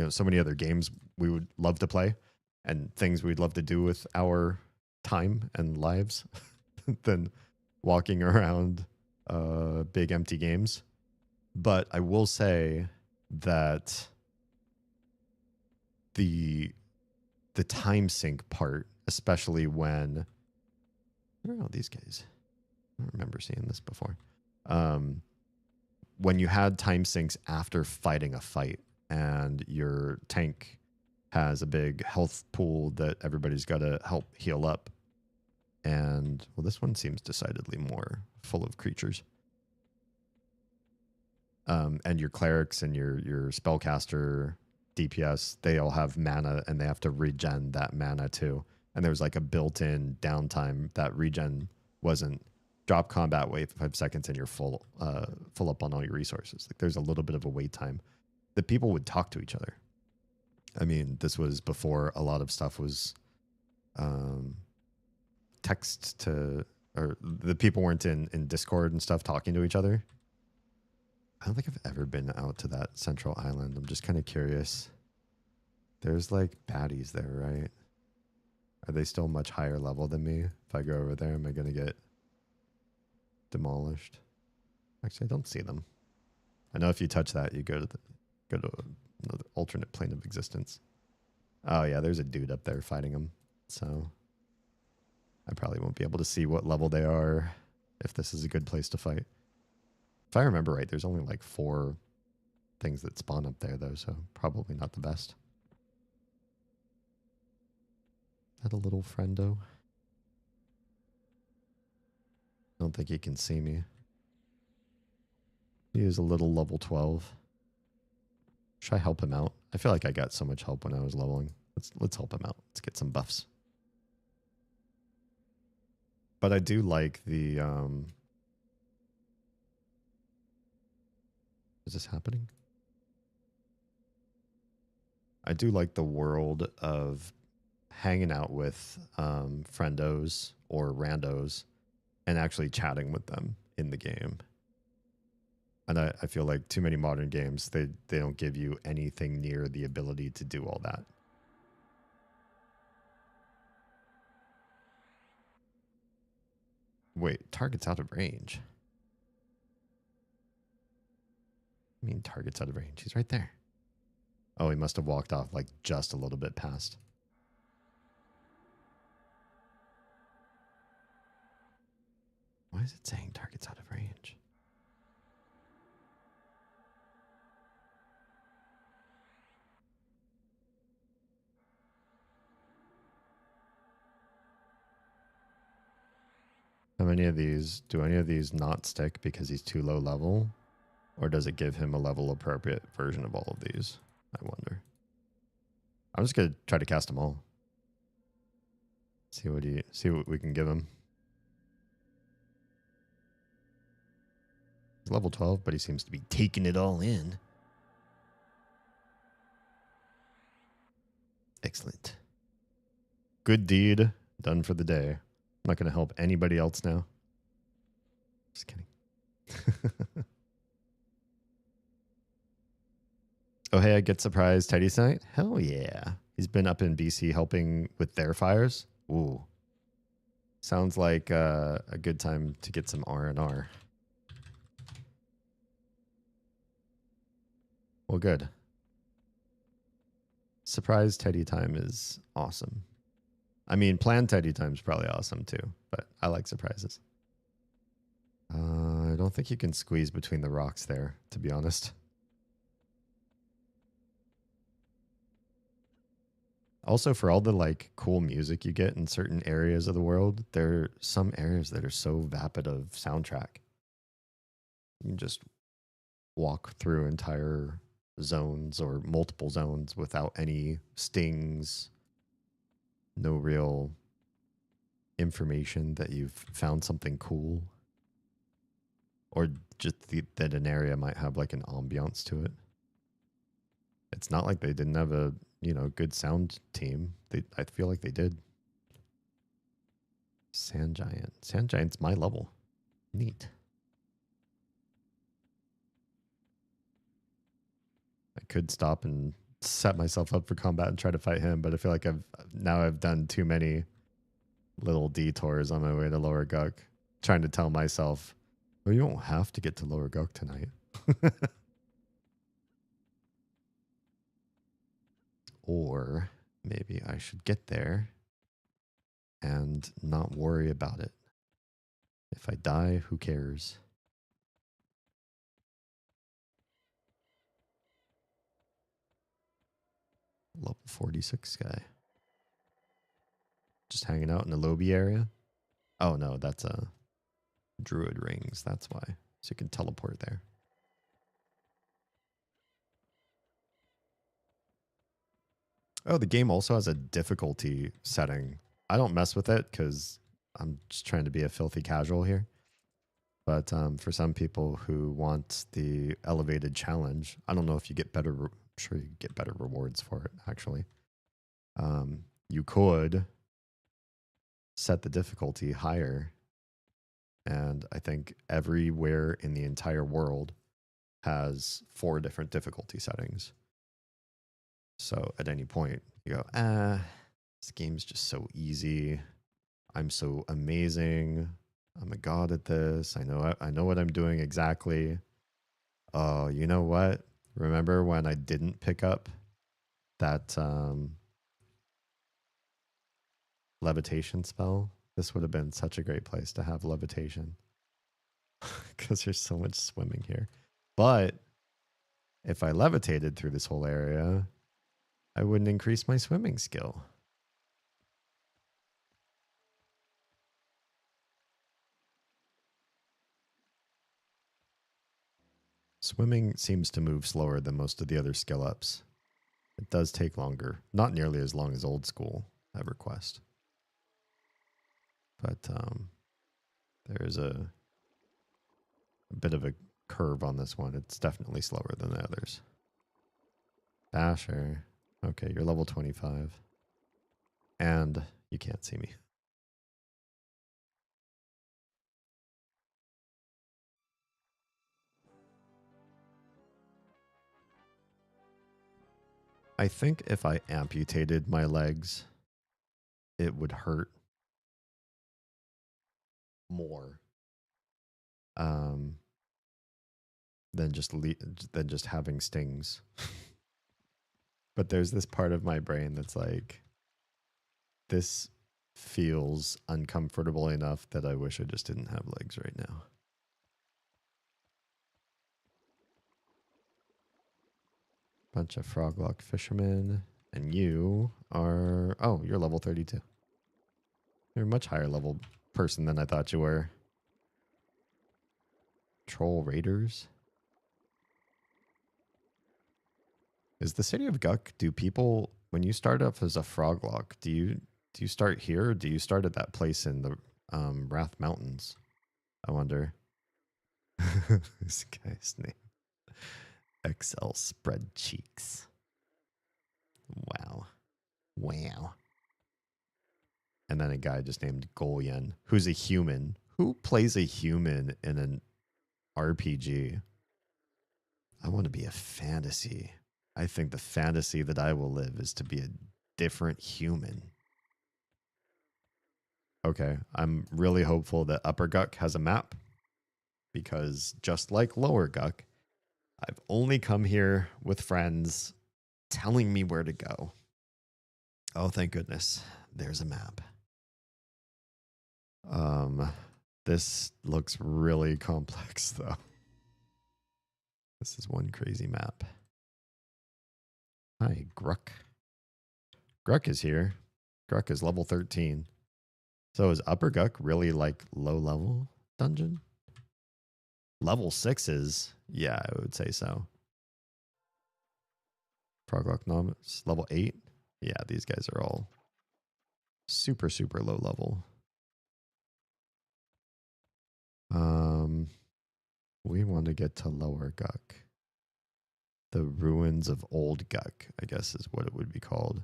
so many other games we would love to play and things we'd love to do with our time and lives than walking around big empty games. But I will say that the time sink part, especially when... Where are all these guys? I don't remember seeing this before. When you had time sinks after fighting a fight and your tank has a big health pool that everybody's got to help heal up. And, well, this one seems decidedly more full of creatures. And your clerics and your spellcaster, DPS, they all have mana and they have to regen that mana too. And there's like a built-in downtime. That regen wasn't drop combat, wait 5 seconds, and you're full up on all your resources. Like there's a little bit of a wait time that people would talk to each other. I mean, this was before a lot of stuff was text to, or the people weren't in Discord and stuff talking to each other. I don't think I've ever been out to that central island. I'm just kind of curious. There's like baddies there, right? Are they still much higher level than me? If I go over there, am I going to get demolished? Actually, I don't see them. I know if you touch that, you go to another alternate plane of existence. Oh yeah, there's a dude up there fighting them. So I probably won't be able to see what level they are if this is a good place to fight. If I remember right, there's only like 4 things that spawn up there though, so probably not the best. Is that a little friendo? I don't think he can see me. He is a little level 12. Should I help him out? I feel like I got so much help when I was leveling. Let's help him out. Let's get some buffs. But I do like the is this happening? I do like the world of hanging out with friendos or randos and actually chatting with them in the game. And I feel like too many modern games, they don't give you anything near the ability to do all that. Wait, target's out of range. I mean, target's out of range. He's right there. Oh, he must have walked off like just a little bit past. Why is it saying target's out of range? How many of these, do any of these not stick because he's too low level? Or does it give him a level appropriate version of all of these? I wonder. I'm just going to try to cast them all. See what we can give him. Level 12, but he seems to be taking it all in. Excellent. Good deed done for the day. I'm not going to help anybody else now. Just kidding. Oh, hey, I get surprised Teddy tonight? Hell yeah. He's been up in BC helping with their fires. Ooh. Sounds like a good time to get some R&R. Well, good. Surprise Teddy time is awesome. I mean, planned Teddy time is probably awesome too, but I like surprises. I don't think you can squeeze between the rocks there, to be honest. Also, for all the like cool music you get in certain areas of the world, there are some areas that are so vapid of soundtrack. You can just walk through entire zones or multiple zones without any stings, no real information that you've found something cool, or just that an area might have like an ambiance to it. It's not like they didn't have a good sound team. I feel like they did. Sand Giant's my level. Neat. I could stop and set myself up for combat and try to fight him, but I feel like I've done too many little detours on my way to Lower Guk, trying to tell myself, well, you don't have to get to Lower Guk tonight. Or maybe I should get there and not worry about it. If I die, who cares? Level 46 guy. Just hanging out in the lobby area. Oh no, that's druid rings. That's why. So you can teleport there. Oh, the game also has a difficulty setting. I don't mess with it because I'm just trying to be a filthy casual here. But for some people who want the elevated challenge, I don't know if you get better. I'm sure you get better rewards for it. Actually, you could set the difficulty higher, and I think everywhere in the entire world has 4 different difficulty settings. So at any point, you go, this game's just so easy. I'm so amazing. I'm a god at this. I know what I'm doing exactly. Oh, you know what? Remember when I didn't pick up that levitation spell? This would have been such a great place to have levitation because there's so much swimming here. But if I levitated through this whole area, I wouldn't increase my swimming skill. Swimming seems to move slower than most of the other skill ups. It does take longer. Not nearly as long as old school EverQuest. But there is a bit of a curve on this one. It's definitely slower than the others. Dasher. Okay, you're level 25. And you can't see me. I think if I amputated my legs, it would hurt more than just having stings. But there's this part of my brain that's like, this feels uncomfortable enough that I wish I just didn't have legs right now. Bunch of froglock fishermen. And you are... Oh, you're level 32. You're a much higher level person than I thought you were. Troll raiders? Is the city of Guk, do people... When you start off as a froglock, do you start here, or do you start at that place in the Wrath Mountains? I wonder. This guy's name. XL spread cheeks. Wow. Wow. And then a guy just named Golyen, who's a human. Who plays a human in an RPG? I want to be a fantasy. I think the fantasy that I will live is to be a different human. Okay, I'm really hopeful that Upper Guck has a map because just like Lower Guck, I've only come here with friends telling me where to go. Oh, thank goodness. There's a map. This looks really complex though. This is one crazy map. Hi, Gruck. Gruck is here. Gruck is level 13. So is Upper Guck really like low level dungeon? Level 6s? Yeah, I would say so. Proglocknomus, level 8? Yeah, these guys are all super, super low level. We want to get to Lower Guck. The ruins of Old Guck, I guess is what it would be called.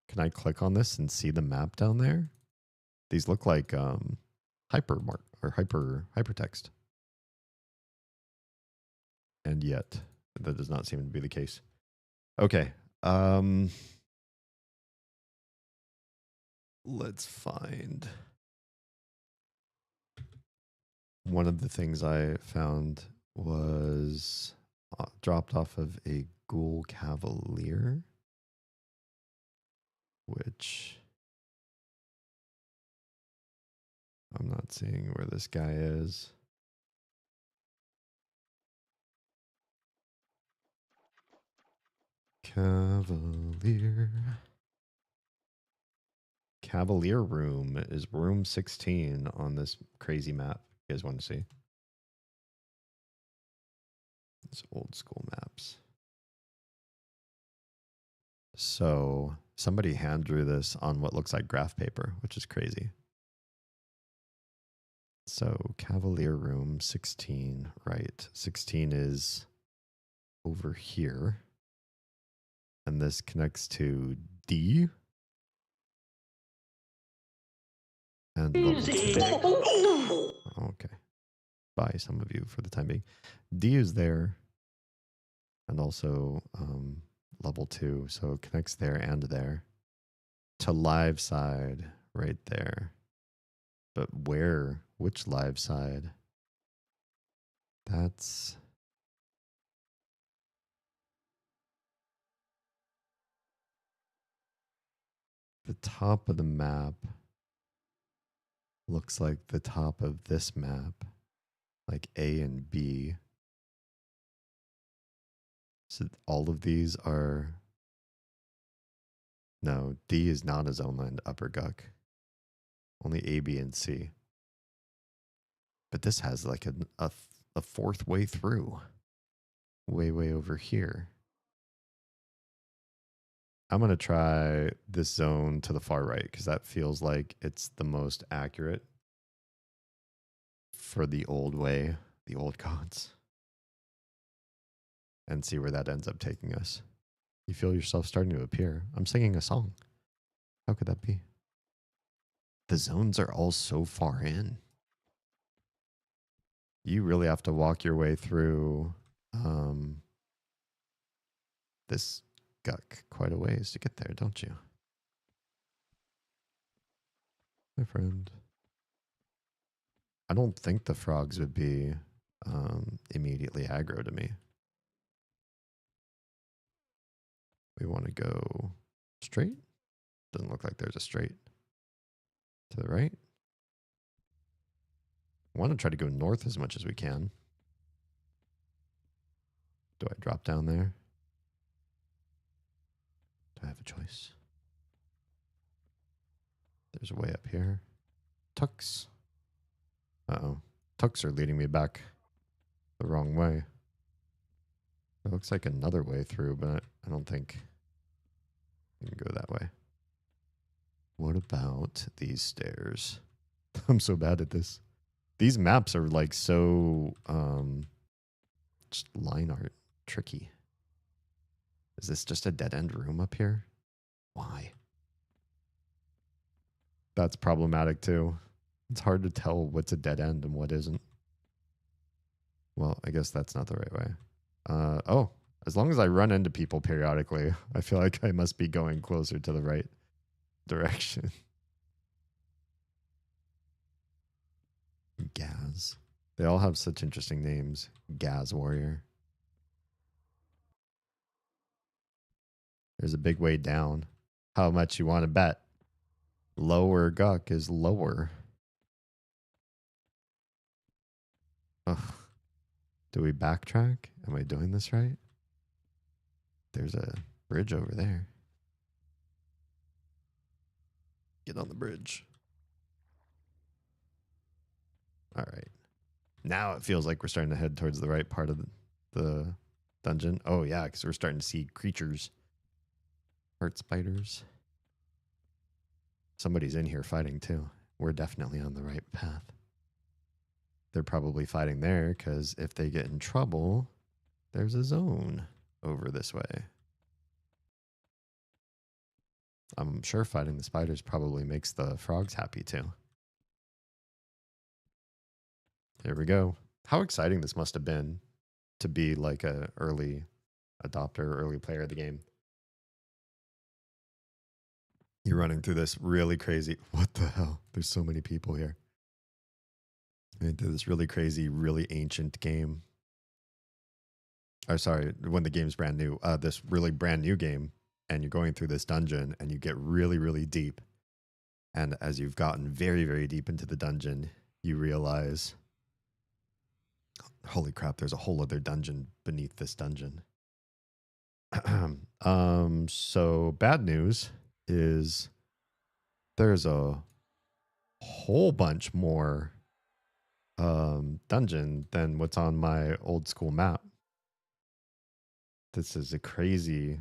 Can I click on this and see the map down there? These look like hypermark or hypertext. And yet, that does not seem to be the case. Okay. Let's find. One of the things I found was dropped off of a ghoul cavalier, which I'm not seeing where this guy is. Cavalier. Cavalier room is room 16 on this crazy map. You guys want to see? It's old school maps. So somebody hand drew this on what looks like graph paper, which is crazy. So Cavalier room 16, right? 16 is over here. And this connects to D. And level okay. Bye, some of you, for the time being. D is there. And also level 2. So it connects there and there. To live side right there. But where? Which live side? That's... the top of the map looks like the top of this map, like A and B. So all of these are... no, D is not a zone land, Upper Guck. Only A, B, and C. But this has like a fourth way through. Way over here. I'm going to try this zone to the far right because that feels like it's the most accurate for the old way, the old gods. And see where that ends up taking us. You feel yourself starting to appear. I'm singing a song. How could that be? The zones are all so far in. You really have to walk your way through this guck quite a ways to get there, don't you? My friend. I don't think the frogs would be immediately aggro to me. We want to go straight. Doesn't look like there's a straight. To the right. I want to try to go north as much as we can. Do I drop down there? Do I have a choice? There's a way up here. Tucks. Uh-oh. Tucks are leading me back the wrong way. It looks like another way through, but I don't think you can go that way. What about these stairs? I'm so bad at this. These maps are like so just line art tricky. Is this just a dead end room up here? Why? That's problematic too. It's hard to tell what's a dead end and what isn't. Well, I guess that's not the right way. Oh, as long as I run into people periodically, I feel like I must be going closer to the right direction. Gaz. They all have such interesting names. Gaz Warrior. There's a big way down. How much you want to bet? Lower Guck is lower. Ugh. Do we backtrack? Am I doing this right? There's a bridge over there. Get on the bridge. All right. Now it feels like we're starting to head towards the right part of the dungeon. Oh, yeah, because we're starting to see creatures. Heart spiders. Somebody's in here fighting, too. We're definitely on the right path. They're probably fighting there because if they get in trouble, there's a zone over this way. I'm sure fighting the spiders probably makes the frogs happy, too. Here we go. How exciting this must have been to be like a early adopter, early player of the game. You're running through this really crazy... What the hell? There's so many people here. Into this really crazy, really ancient game. Or sorry, when the game's brand new. This really brand new game. And you're going through this dungeon and you get really, really deep. And as you've gotten very, very deep into the dungeon, you realize... Holy crap, there's a whole other dungeon beneath this dungeon. So bad news is there's a whole bunch more dungeon than what's on my old school map. This is a crazy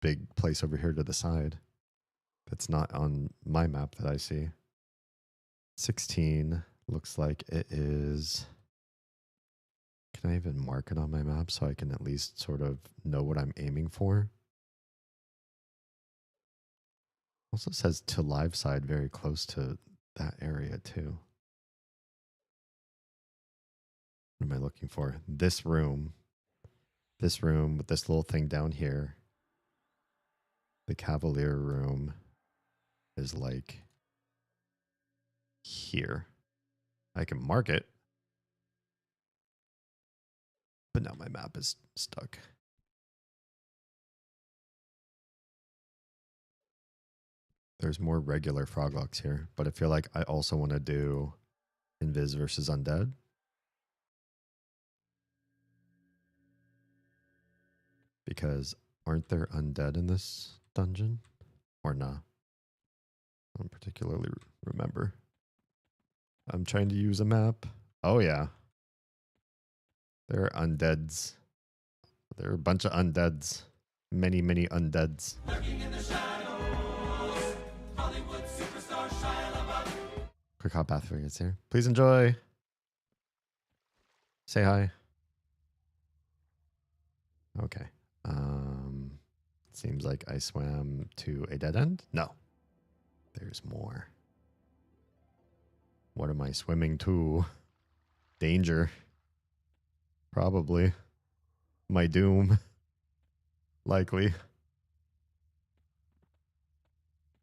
big place over here to the side that's not on my map that I see. 16 looks like it is... Can I even mark it on my map so I can at least sort of know what I'm aiming for? Also says to live side very close to that area too. What am I looking for? This room with this little thing down here. The Cavalier room is like here. I can mark it. But now my map is stuck. There's more regular froglocks here, but I feel like I also want to do Invis versus Undead. Because aren't there undead in this dungeon? Or not? I don't particularly remember. I'm trying to use a map. Oh, yeah. There are undeads. There are a bunch of undeads. Many, many undeads. Lurking in the shadows. Hollywood superstar Shia LaBeouf. Quick hot bath before he gets here. Please enjoy. Say hi. Okay. Seems like I swam to a dead end. No. There's more. What am I swimming to? Danger. Probably. My doom. Likely.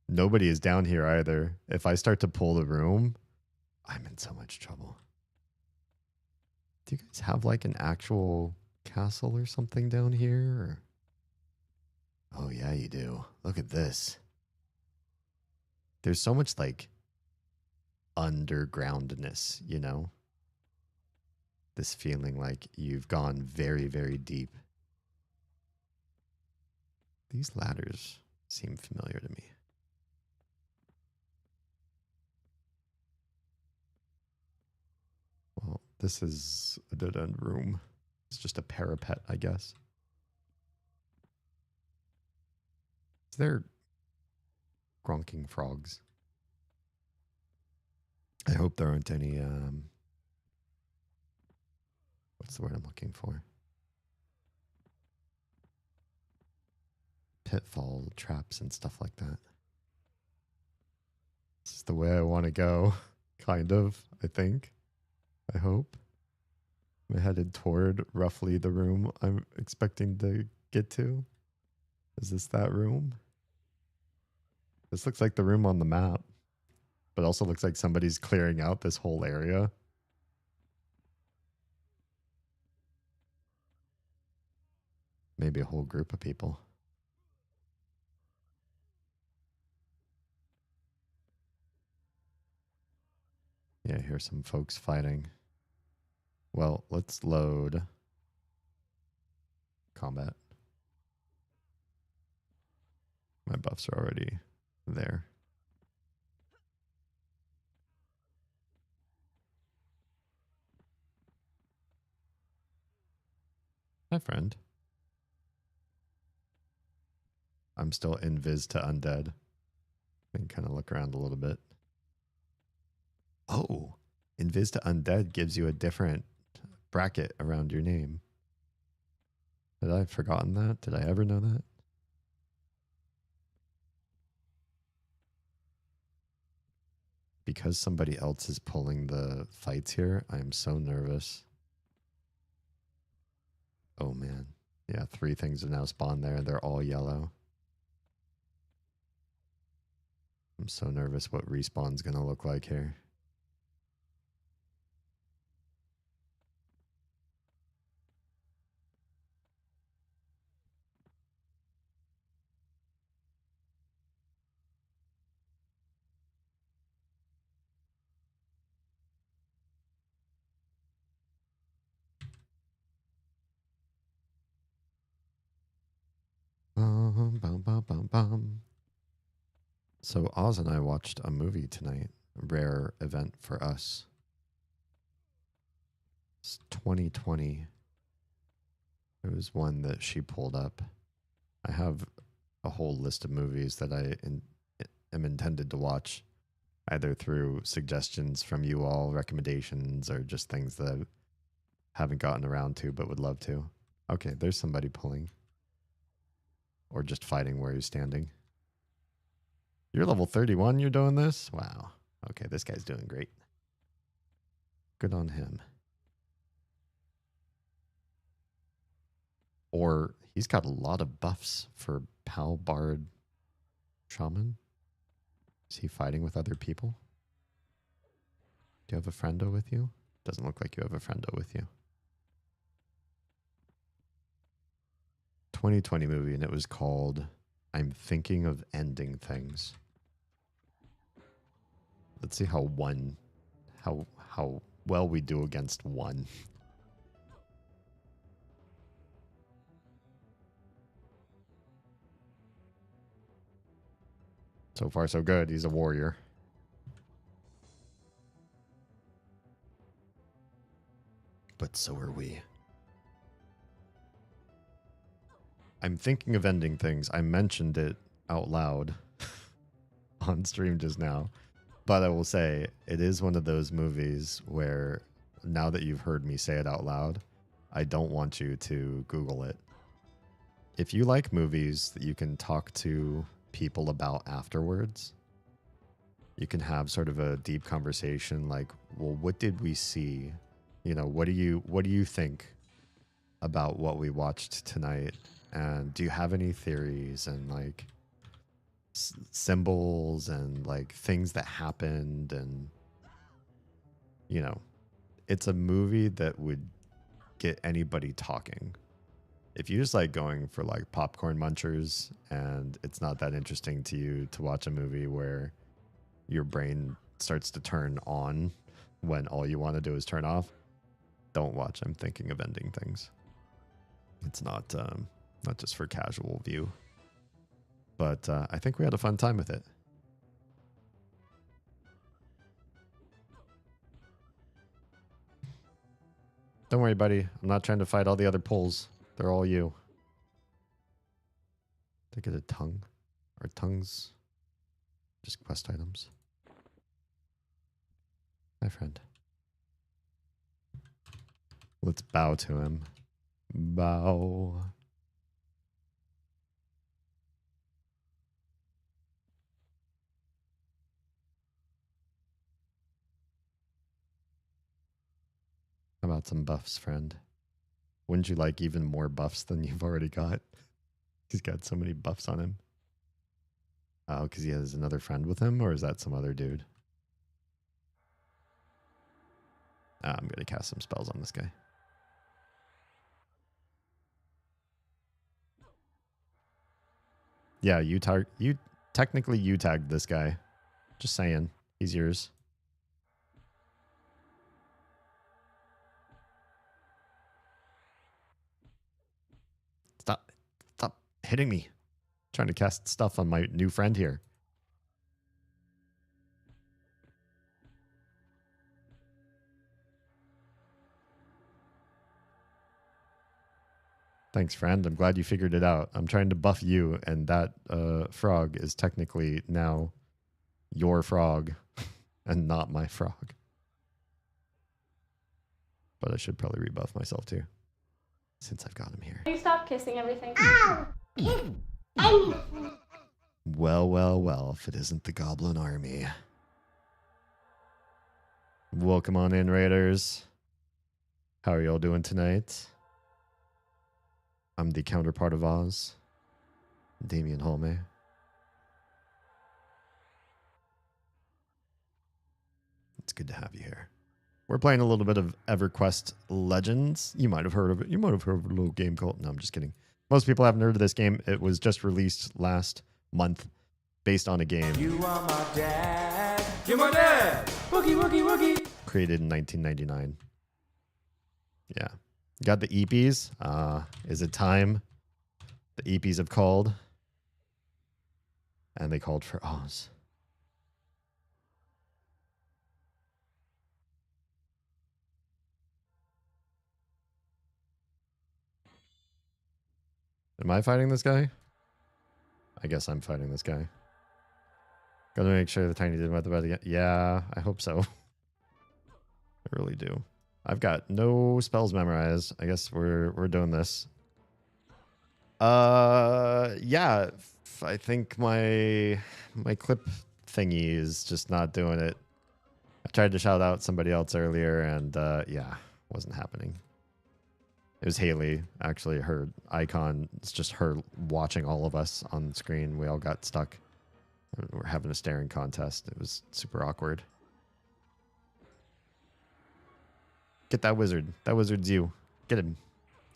Nobody is down here either. If I start to pull the room, I'm in so much trouble. Do you guys have like an actual castle or something down here? Or... Oh, yeah, you do. Look at this. There's so much like undergroundness, you know? This feeling like you've gone very, very deep. These ladders seem familiar to me. Well, this is a dead-end room. It's just a parapet, I guess. Is there gronking frogs? I hope there aren't any, what's the word I'm looking for? Pitfall traps and stuff like that. This is the way I want to go, kind of, I think. I hope. I'm headed toward roughly the room I'm expecting to get to. Is this that room? This looks like the room on the map, but also looks like somebody's clearing out this whole area. Maybe a whole group of people. Yeah, I hear some folks fighting. Well, let's load combat. My buffs are already there. Hi, friend. I'm still invis to undead. And kind of look around a little bit. Oh, invis to undead gives you a different bracket around your name. Had I forgotten that? Did I ever know that? Because somebody else is pulling the fights here, I'm so nervous. Oh man. Yeah, 3 things have now spawned there. They're all yellow. I'm so nervous what respawn's gonna look like here. Bum, bum, bum, bum. So Oz and I watched a movie tonight. A rare event for us. It's 2020. It was one that she pulled up. I have a whole list of movies that I am intended to watch, either through suggestions from you all, recommendations, or just things that I haven't gotten around to but would love to. Okay, there's somebody pulling. Or just fighting where he's standing. You're level 31, you're doing this? Wow. Okay, this guy's doing great. Good on him. Or he's got a lot of buffs for Pal Bard Shaman. Is he fighting with other people? Do you have a friendo with you? Doesn't look like you have a friendo with you. 2020 movie, and it was called I'm Thinking of Ending Things. Let's see how well we do against 1. So far, so good. He's a warrior. But so are we. I'm thinking of ending things. I mentioned it out loud on stream just now. But I will say, it is one of those movies where, now that you've heard me say it out loud, I don't want you to Google it. If you like movies that you can talk to people about afterwards, you can have sort of a deep conversation like, well, what did we see? You know, what do you think about what we watched tonight? And do you have any theories and like symbols and like things that happened? And you know, it's a movie that would get anybody talking. If you just like going for like popcorn munchers and it's not that interesting to you to watch a movie where your brain starts to turn on when all you want to do is turn off, don't watch I'm Thinking of Ending Things. It's not just for casual view. But I think we had a fun time with it. Don't worry, buddy. I'm not trying to fight all the other pulls. They're all you. Did I get a tongue? Are tongues just quest items? Hi, friend. Let's bow to him. Bow. How about some buffs, friend? Wouldn't you like even more buffs than you've already got? He's got so many buffs on him. Oh, because he has another friend with him, or is that some other dude? I'm going to cast some spells on this guy. Yeah, you technically you tagged this guy. Just saying. He's yours. Stop hitting me. Trying to cast stuff on my new friend here. Thanks, friend. I'm glad you figured it out. I'm trying to buff you, and that frog is technically now your frog and not my frog. But I should probably rebuff myself too, since I've got him here. You stop kissing everything. Ow! Well, if it isn't the Goblin Army. Welcome on in, Raiders. How are y'all doing tonight? I'm the counterpart of Oz, Damien Holme. It's good to have you here. We're playing a little bit of EverQuest Legends. You might have heard of it. You might have heard of a little game called... No, I'm just kidding. Most people haven't heard of this game. It was just released last month based on a game. You are my dad. You're my dad. Woogie, woogie, woogie. Created in 1999. Yeah. Got the EPs. Is it time? The EPs have called. And they called for Oz. Am I fighting this guy? I guess I'm fighting this guy. Gotta make sure the tiny didn't the bed again. Yeah, I hope so. I really do. I've got no spells memorized. I guess we're doing this. Yeah. I think my clip thingy is just not doing it. I tried to shout out somebody else earlier, and yeah, wasn't happening. It was Haley, actually. Her icon, it's just her watching all of us on screen. We all got stuck. We're having a staring contest. It was super awkward. Get that wizard. That wizard's you. Get him.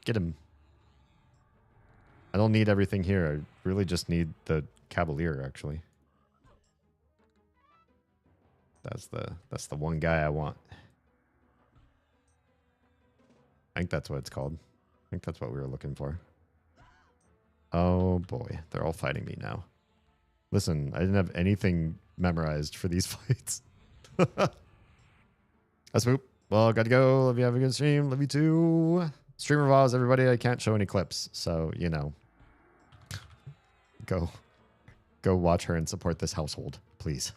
Get him. I don't need everything here. I really just need the Cavalier, actually. That's the one guy I want. I think that's what it's called. I think that's what we were looking for. Oh boy, they're all fighting me now. Listen, I didn't have anything memorized for these fights. That's swoop. Well, gotta go. Love you. Have a good stream. Love you too. Streamer vows, everybody. I can't show any clips, so you know. Go watch her and support this household, please.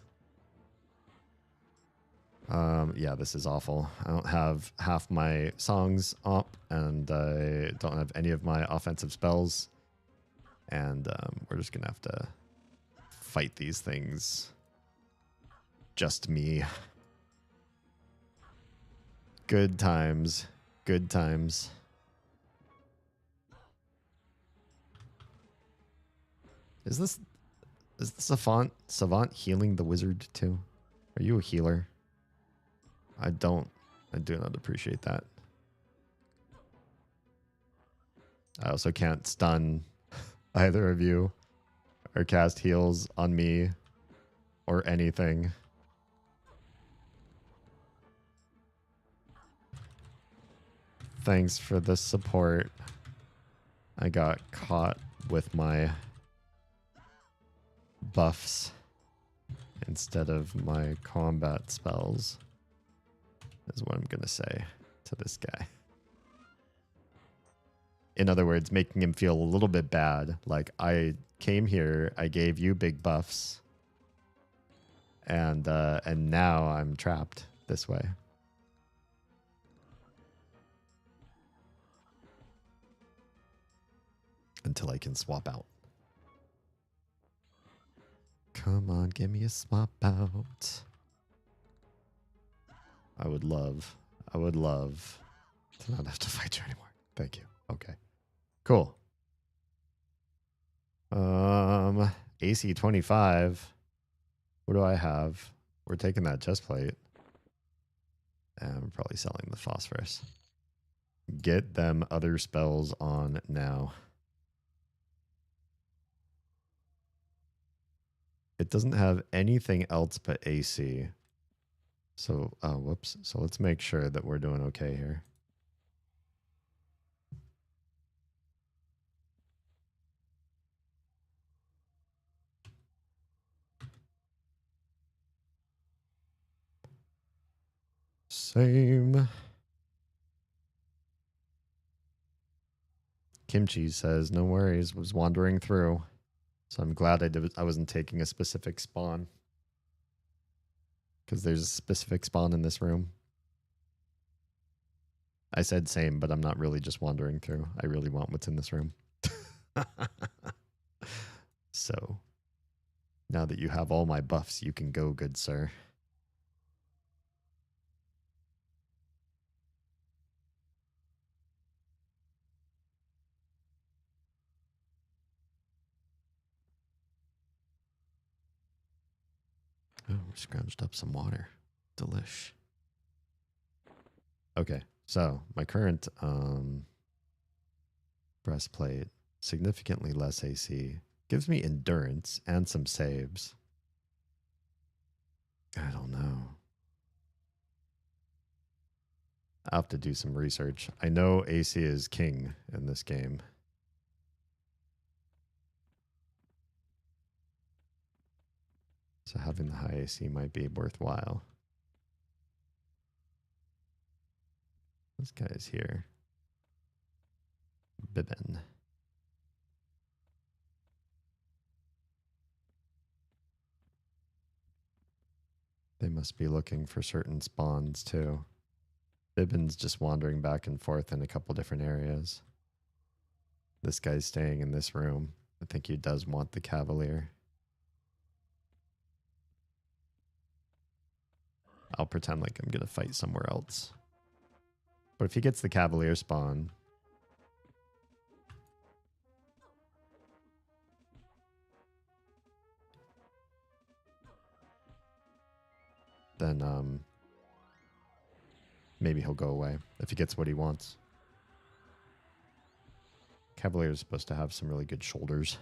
Yeah, this is awful. I don't have half my songs up, and I don't have any of my offensive spells. And we're just gonna have to fight these things. Just me. Good times. Good times. Is this Savant healing the wizard too? Are you a healer? I do not appreciate that. I also can't stun either of you or cast heals on me or anything. Thanks for the support. I got caught with my buffs instead of my combat spells, is what I'm going to say to this guy. In other words, making him feel a little bit bad. Like, I came here, I gave you big buffs, and now I'm trapped. this way. Until I can swap out. Come on, give me a swap out. I would love to not have to fight you anymore. Thank you. Okay. Cool. AC 25. What do I have? We're taking that chest plate. And we're probably selling the phosphorus. Get them other spells on now. It doesn't have anything else but AC. So, whoops. So let's make sure that we're doing okay here. Same. Kimchi says, no worries, was wandering through. So I'm glad I wasn't taking a specific spawn. Because there's a specific spawn in this room. I said same, but I'm not really just wandering through. I really want what's in this room. So, now that you have all my buffs, you can go, good sir. Oh, we scrounged up some water. Delish. Okay, so my current breastplate, significantly less AC, gives me endurance and some saves. I don't know. I'll have to do some research. I know AC is king in this game. So having the high AC might be worthwhile. This guy is here. Bibbin. They must be looking for certain spawns too. Bibbin's just wandering back and forth in a couple different areas. This guy's staying in this room. I think he does want the Cavalier. I'll pretend like I'm going to fight somewhere else. But if he gets the Cavalier spawn, then maybe he'll go away if he gets what he wants. Cavalier is supposed to have some really good shoulders.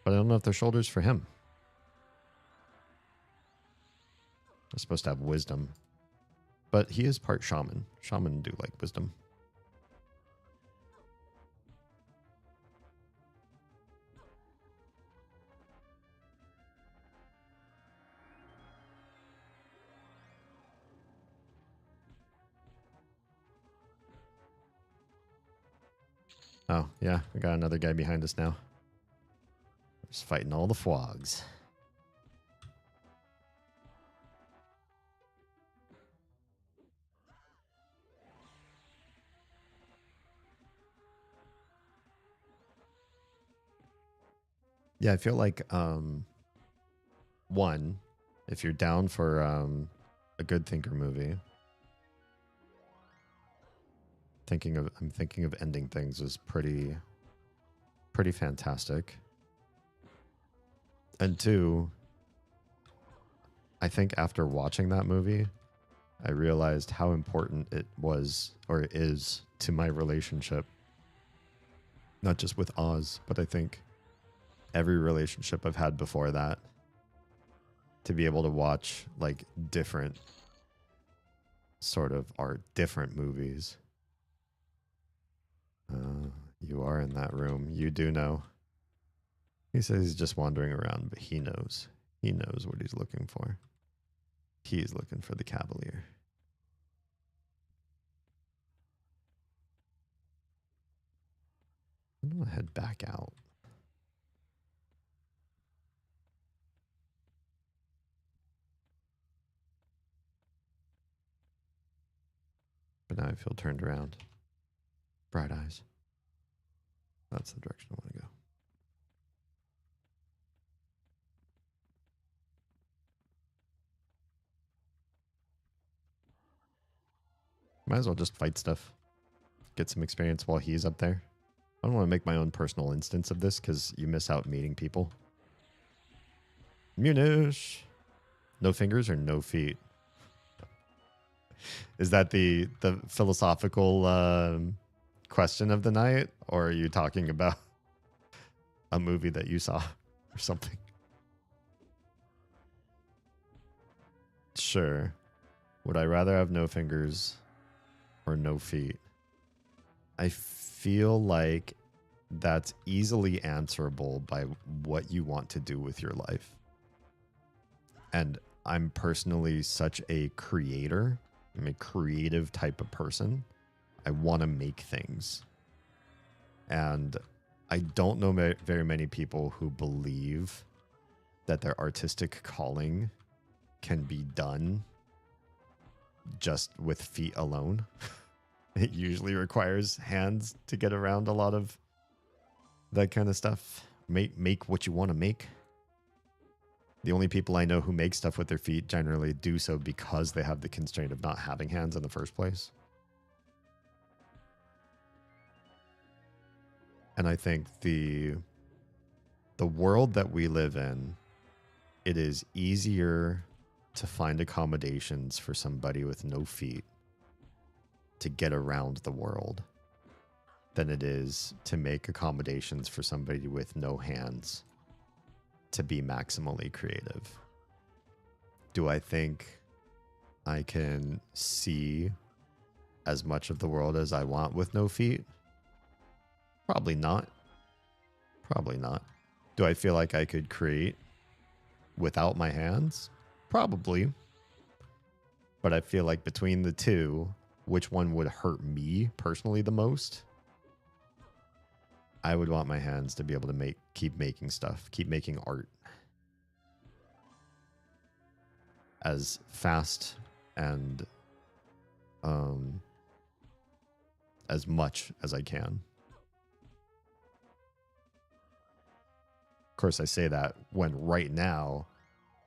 But I don't know if they're shoulders for him. They're supposed to have wisdom. But he is part shaman. Shaman do like wisdom. Oh, yeah. We got another guy behind us now. Just fighting all the fwogs. Yeah, I feel like one, if you're down for a good thinker movie, I'm thinking of ending things is pretty fantastic. And two, I think after watching that movie, I realized how important it was or it is to my relationship. Not just with Oz, but I think every relationship I've had before that, to be able to watch like different sort of art, different movies. You are in that room. You do know. He says he's just wandering around, but he knows. He knows what he's looking for. He's looking for the Cavalier. I'm going to head back out. but now I feel turned around. Bright eyes. That's the direction I want to go. Might as well just fight stuff. Get some experience while he's up there. I don't want to make my own personal instance of this because you miss out meeting people. Munish. No fingers or no feet? Is that the philosophical question of the night? Or are you talking about a movie that you saw or something? Sure. Would I rather have no fingers or no feet? I feel like that's easily answerable by what you want to do with your life. And I'm personally such a creator. I'm a creative type of person. I want to make things. And I don't know very many people who believe that their artistic calling can be done just with feet alone. It usually requires hands to get around a lot of that kind of stuff. Make what you want to make. The only people I know who make stuff with their feet generally do so because they have the constraint of not having hands in the first place. And I think the world that we live in, it is easier to find accommodations for somebody with no feet to get around the world than it is to make accommodations for somebody with no hands to be maximally creative. Do I think I can see as much of the world as I want with no feet? Probably not. Probably not. Do I feel like I could create without my hands? Probably. But I feel like between the two, which one would hurt me personally the most? I would want my hands to be able to keep making stuff, keep making art as fast and as much as I can. Of course, I say that when right now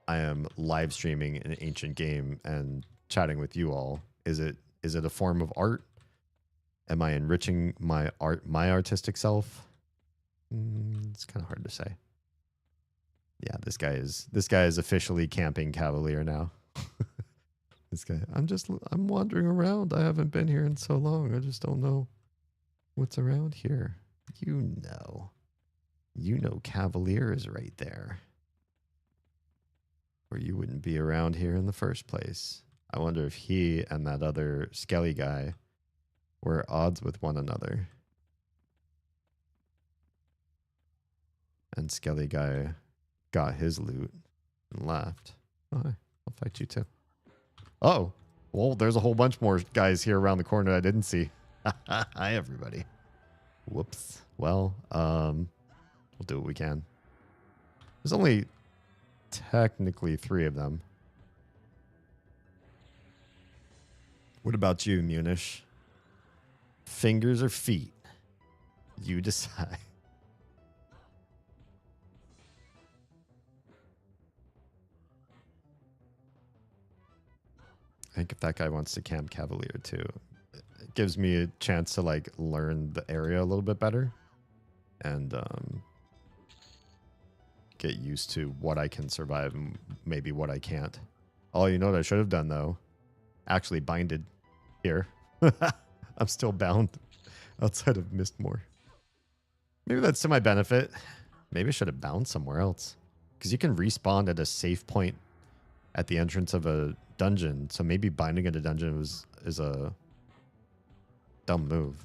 I am live streaming an ancient game and chatting with you all. Is it a form of art? Am I enriching my artistic self? It's kind of hard to say. Yeah, this guy is officially camping Cavalier now. This guy, I'm wandering around. I haven't been here in so long. I just don't know what's around here. You know Cavalier is right there. Or you wouldn't be around here in the first place. I wonder if he and that other Skelly guy were at odds with one another. And Skelly guy got his loot and left. Oh, hi. I'll fight you too. Oh, well, there's a whole bunch more guys here around the corner I didn't see. Hi, everybody. Whoops. Well, we'll do what we can. There's only technically 3 of them. What about you, Munish? Fingers or feet? You decide. I think if that guy wants to camp Cavalier too, it gives me a chance to like learn the area a little bit better and get used to what I can survive and maybe what I can't. Oh, you know what I should have done though? Actually binded here. I'm still bound outside of Mistmore. Maybe that's to my benefit. Maybe I should have bound somewhere else. Because you can respawn at a safe point at the entrance of a dungeon. So maybe binding at a dungeon is a dumb move.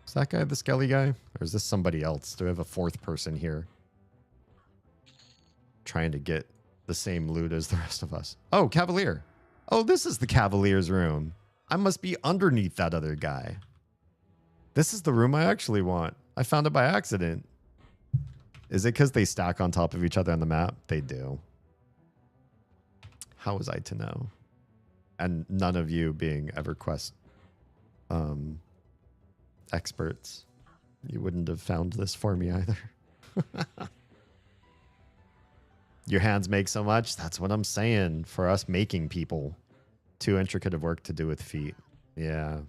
Is that guy the Skelly guy? Or is this somebody else? Do we have a 4th person here? Trying to get the same loot as the rest of us. Oh, Cavalier. Oh, this is the Cavalier's room. I must be underneath that other guy. This is the room I actually want. I found it by accident. Is it because they stack on top of each other on the map? They do. How was I to know? And none of you being EverQuest experts, you wouldn't have found this for me either. Your hands make so much. That's what I'm saying. For us making people, too intricate of work to do with feet. Yeah.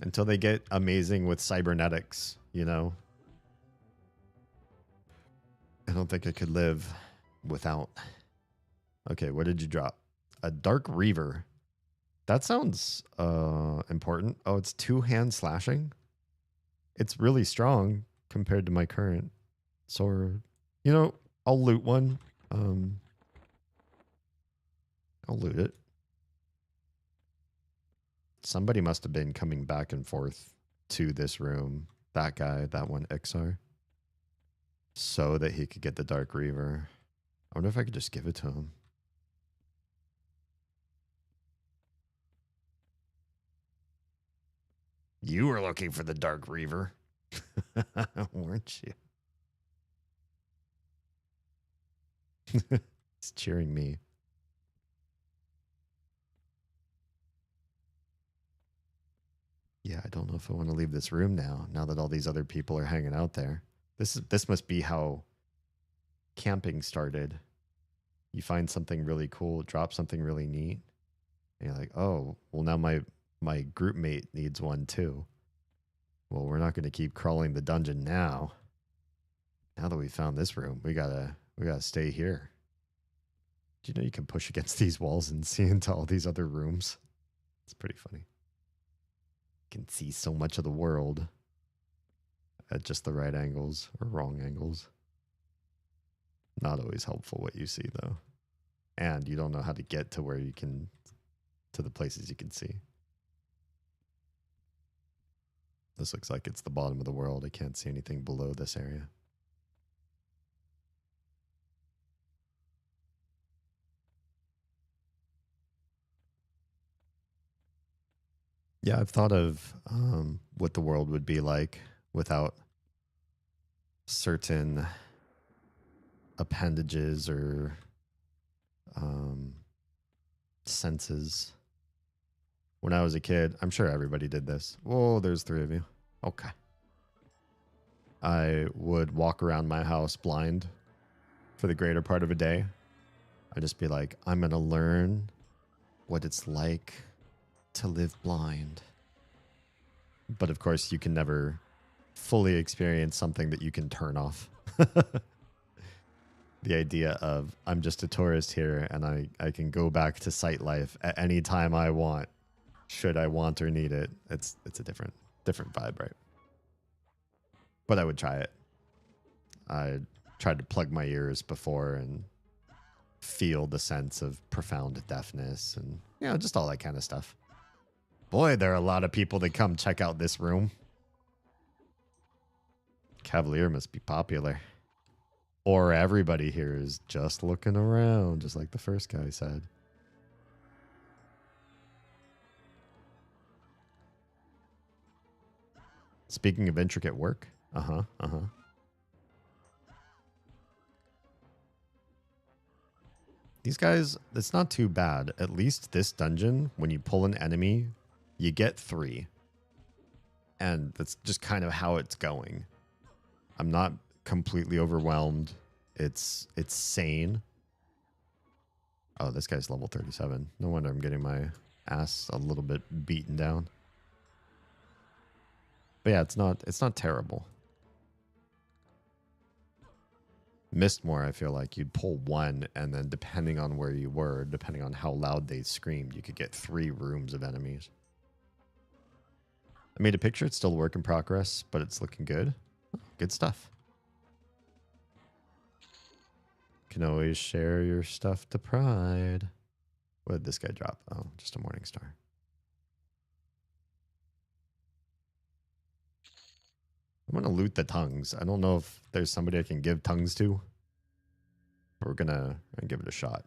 Until they get amazing with cybernetics, you know? I don't think I could live without. Okay, what did you drop? A Dark Reaver. That sounds important. Oh, it's 2-hand slashing. It's really strong compared to my current sword. You know, I'll loot one. I'll loot it. Somebody must have been coming back and forth to this room. That guy, that one, Ixar. So that he could get the Dark Reaver. I wonder if I could just give it to him. You were looking for the Dark Reaver, weren't you? He's cheering me. Yeah, I don't know if I want to leave this room now that all these other people are hanging out there. This must be how camping started. You find something really cool, drop something really neat, and you're like, oh, well, now my group mate needs one too. Well, we're not going to keep crawling the dungeon now. Now that we found this room, we gotta stay here. Do you know you can push against these walls and see into all these other rooms? It's pretty funny. You can see so much of the world at just the right angles or wrong angles. Not always helpful what you see, though. And you don't know how to get to where you can, to the places you can see. This looks like it's the bottom of the world. I can't see anything below this area. Yeah, I've thought of what the world would be like without certain appendages or senses. When I was a kid, I'm sure everybody did this. Whoa, there's 3 of you. Okay. I would walk around my house blind for the greater part of a day. I'd just be like, I'm going to learn what it's like to live blind. But of course, you can never fully experience something that you can turn off. The idea of I'm just a tourist here and I can go back to sight life at any time I want, should I want or need it. It's a different vibe, right? But I would try it. I tried to plug my ears before and feel the sense of profound deafness and, you know, just all that kind of stuff. Boy, there are a lot of people that come check out this room. Cavalier must be popular. Or everybody here is just looking around, just like the first guy said. Speaking of intricate work. These guys, it's not too bad. At least this dungeon, when you pull an enemy, you get 3. And that's just kind of how it's going. I'm not completely overwhelmed. It's sane. Oh, this guy's level 37. No wonder I'm getting my ass a little bit beaten down. But yeah, it's not terrible. Mistmore, I feel like you'd pull 1, and then depending on where you were, depending on how loud they screamed, you could get 3 rooms of enemies. I made a picture. It's still a work in progress, but it's looking good. Oh, good stuff. Can always share your stuff to Pride. What did this guy drop? Oh, just a Morning Star. I'm going to loot the tongues. I don't know if there's somebody I can give tongues to. But we're going to give it a shot.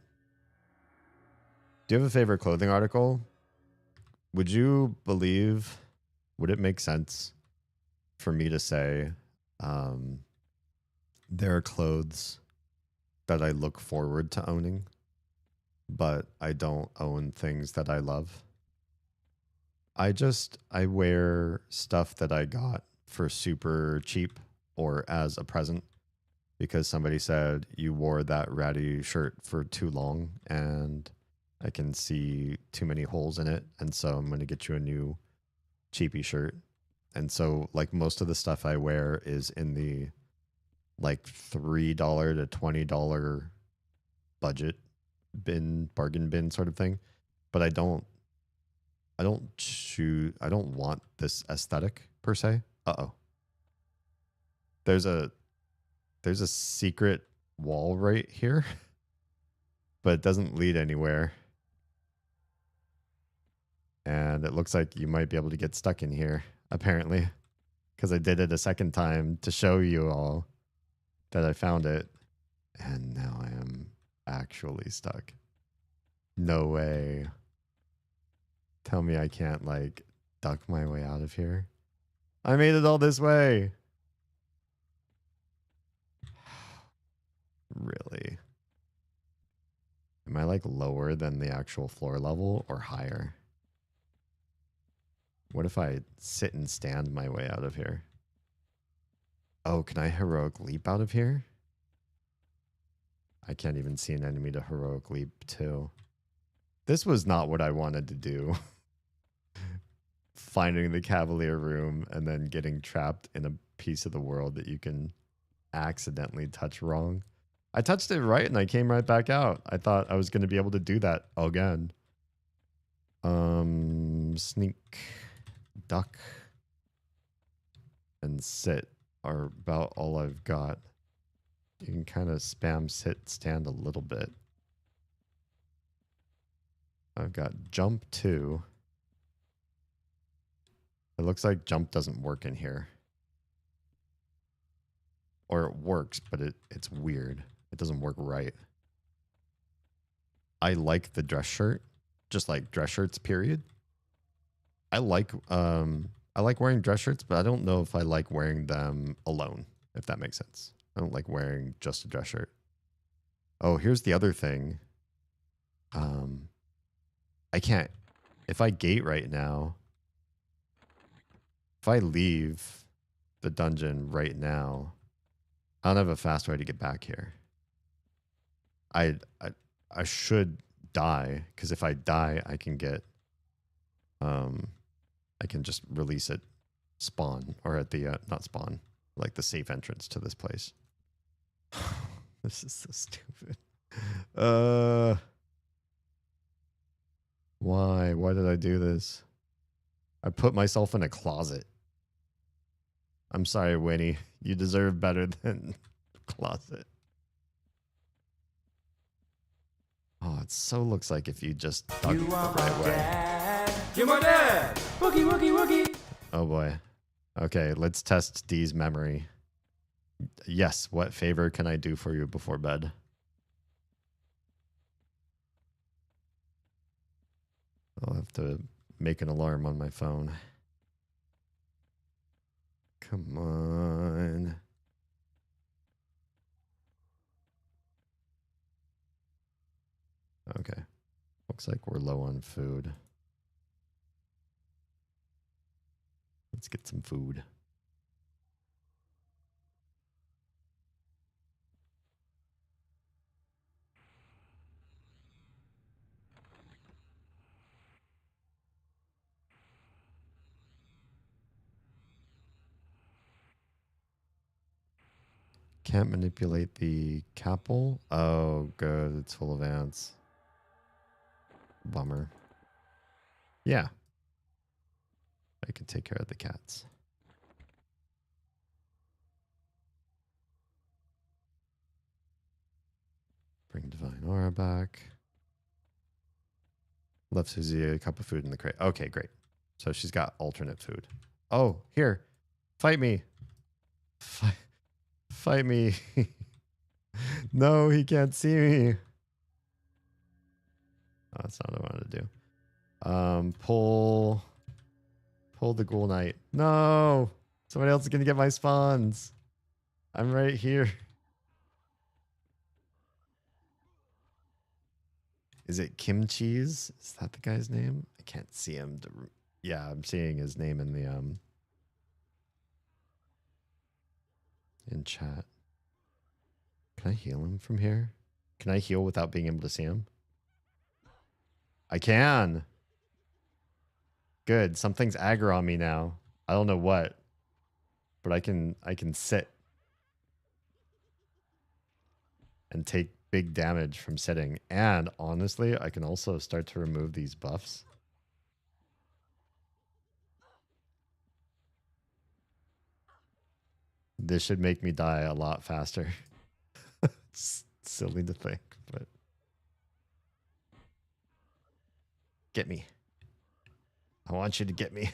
Do you have a favorite clothing article? Would you believe, would it make sense for me to say there are clothes that I look forward to owning, but I don't own things that I love. I wear stuff that I got for super cheap or as a present because somebody said you wore that ratty shirt for too long and I can see too many holes in it. And so I'm going to get you a new cheapy shirt. And so like most of the stuff I wear is in the like $3 to $20 budget bin, bargain bin sort of thing. But I don't want this aesthetic per se. Uh-oh. There's a secret wall right here, but it doesn't lead anywhere. And it looks like you might be able to get stuck in here, apparently, because I did it a second time to show you all that I found it. And now I am actually stuck. No way. Tell me I can't, like, duck my way out of here. I made it all this way. Really? Am I, like, lower than the actual floor level or higher? What if I sit and stand my way out of here? Oh, can I heroic leap out of here? I can't even see an enemy to heroic leap to. This was not what I wanted to do. Finding the Cavalier room and then getting trapped in a piece of the world that you can accidentally touch wrong. I touched it right and I came right back out. I thought I was going to be able to do that again. Sneak, duck, and sit are about all I've got. You can kind of spam sit, stand a little bit. I've got jump too. It looks like jump doesn't work in here. Or it works, but it's weird. It doesn't work right. I like the dress shirt. Just like dress shirts, period. I like wearing dress shirts, but I don't know if I like wearing them alone, if that makes sense. I don't like wearing just a dress shirt. Oh, here's the other thing. I can't, if I gate right now, if I leave the dungeon right now, I don't have a fast way to get back here. I should die, because if I die, I can get, I can just release it, spawn, or at the, not spawn, like the safe entrance to this place. This is so stupid. Why? Why did I do this? I put myself in a closet. I'm sorry, Winnie. You deserve better than closet. Oh, it so looks like if you just dug the right way. You're my dad! Wookie, wookie, wookie! Oh boy. Okay, let's test Dee's memory. Yes, what favor can I do for you before bed? I'll have to make an alarm on my phone. Come on. Okay. Looks like we're low on food. Let's get some food. Can't manipulate the capel. Oh, good. It's full of ants. Bummer. Yeah. I can take care of the cats. Bring Divine Aura back. Left Susie a cup of food in the crate. Okay, great. So she's got alternate food. Oh, here. Fight me. Fight me. No, he can't see me. Oh, that's not what I wanted to do. Pull the Ghoul Knight. No! Somebody else is going to get my spawns. I'm right here. Is it Kimchi's? Is that the guy's name? I can't see him. Yeah, I'm seeing his name in the in chat. Can I heal him from here? Can I heal without being able to see him? I can. Good. Something's aggro on me now. I don't know what, but I can sit and take big damage from sitting. And honestly, I can also start to remove these buffs. This should make me die a lot faster. It's silly to think, but get me. I want you to get me.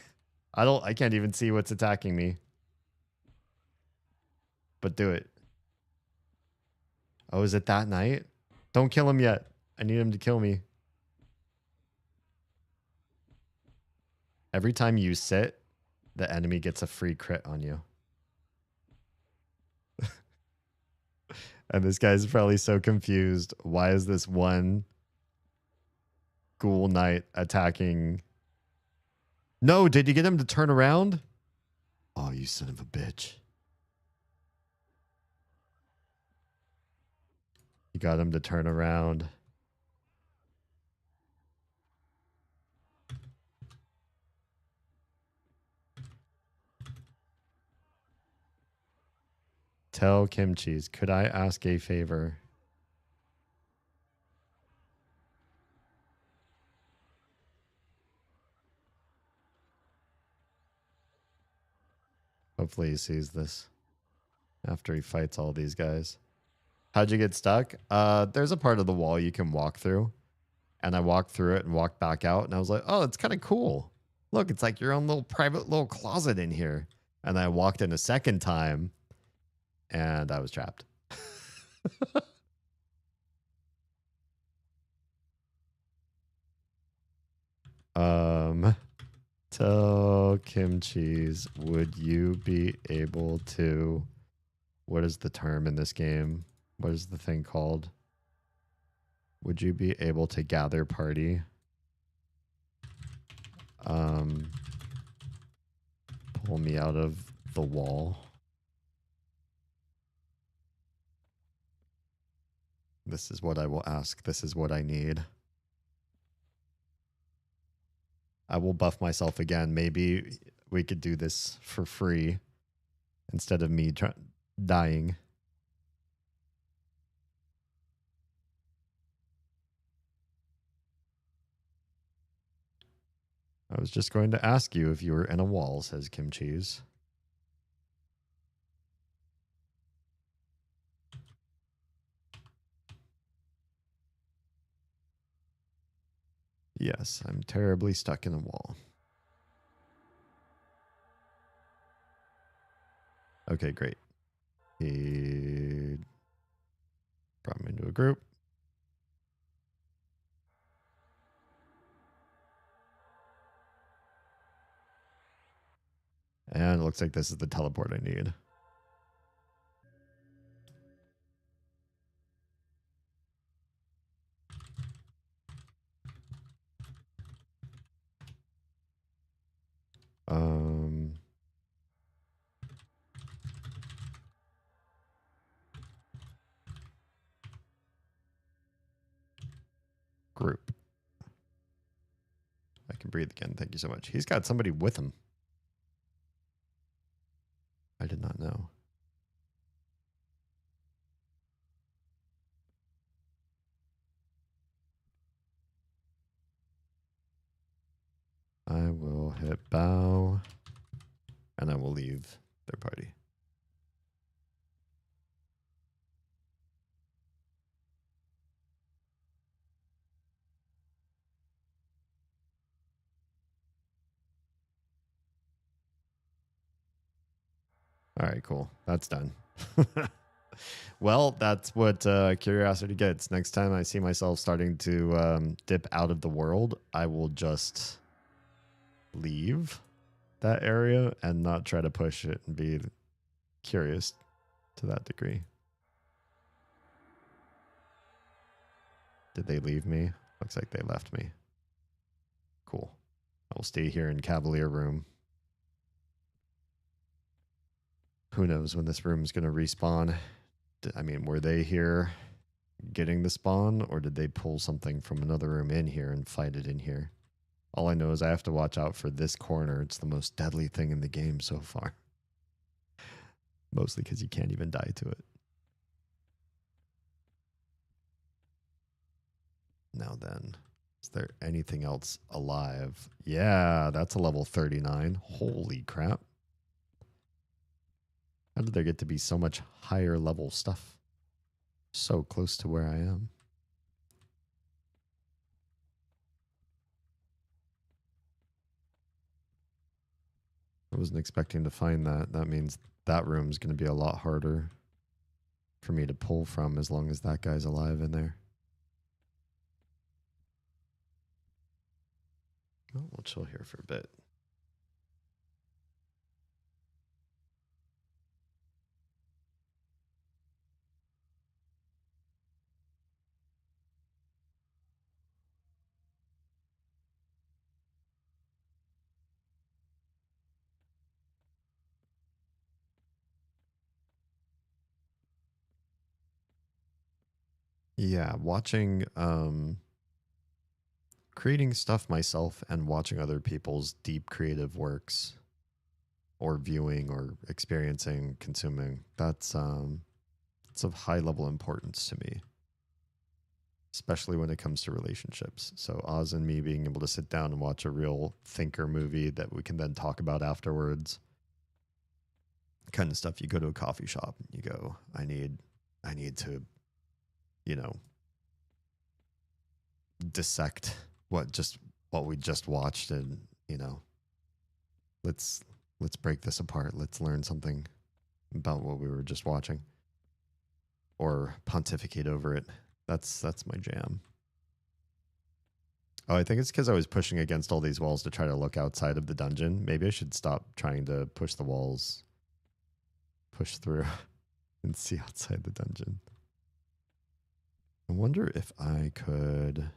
I can't even see what's attacking me. But do it. Oh, is it that night? Don't kill him yet. I need him to kill me. Every time you sit, the enemy gets a free crit on you. And this guy's probably so confused. Why is this one ghoul knight attacking? No, did you get him to turn around? Oh, you son of a bitch. You got him to turn around. Tell Kimchi's, could I ask a favor? Hopefully he sees this after he fights all these guys. How'd you get stuck? There's a part of the wall you can walk through. And I walked through it and walked back out. And I was like, oh, it's kind of cool. Look, it's like your own little private little closet in here. And I walked in a second time. And I was trapped. Tell Kimchi's, would you be able to... What is the term in this game? What is the thing called? Would you be able to gather party? Pull me out of the wall. This is what I will ask. This is what I need. I will buff myself again. Maybe we could do this for free instead of me dying. I was just going to ask you if you were in a wall, says Kimchi's. Yes, I'm terribly stuck in a wall. Okay, great. He brought me into a group. And it looks like this is the teleport I need. Group. I can breathe again. Thank you so much. He's got somebody with him. I did not know. I will hit bow and I will leave their party. All right, cool. That's done. Well, that's what curiosity gets. Next time I see myself starting to dip out of the world, I will just leave that area and not try to push it and be curious to that degree. Did they leave me? Looks like they left me. Cool. I will stay here in Cavalier Room. Who knows when this room's going to respawn? I mean, were they here getting the spawn, or did they pull something from another room in here and fight it in here? All I know is I have to watch out for this corner. It's the most deadly thing in the game so far. Mostly because you can't even die to it. Now then, is there anything else alive? Yeah, that's a level 39. Holy crap. How did there get to be so much higher level stuff? So close to where I am. I wasn't expecting to find that. That means that room's going to be a lot harder for me to pull from as long as that guy's alive in there. Well, we'll chill here for a bit. Yeah, watching, creating stuff myself and watching other people's deep creative works or viewing or experiencing, consuming, that's it's of high level importance to me, especially when it comes to relationships. So Oz and me being able to sit down and watch a real thinker movie that we can then talk about afterwards. Kind of stuff you go to a coffee shop and you go, I need to, you know, dissect what we just watched, and you know, let's break this apart. Let's learn something about what we were just watching, or pontificate over it. That's my jam. Oh, I think it's because I was pushing against all these walls to try to look outside of the dungeon. Maybe I should stop trying to push the walls, push through, and see outside the dungeon. I wonder if I could...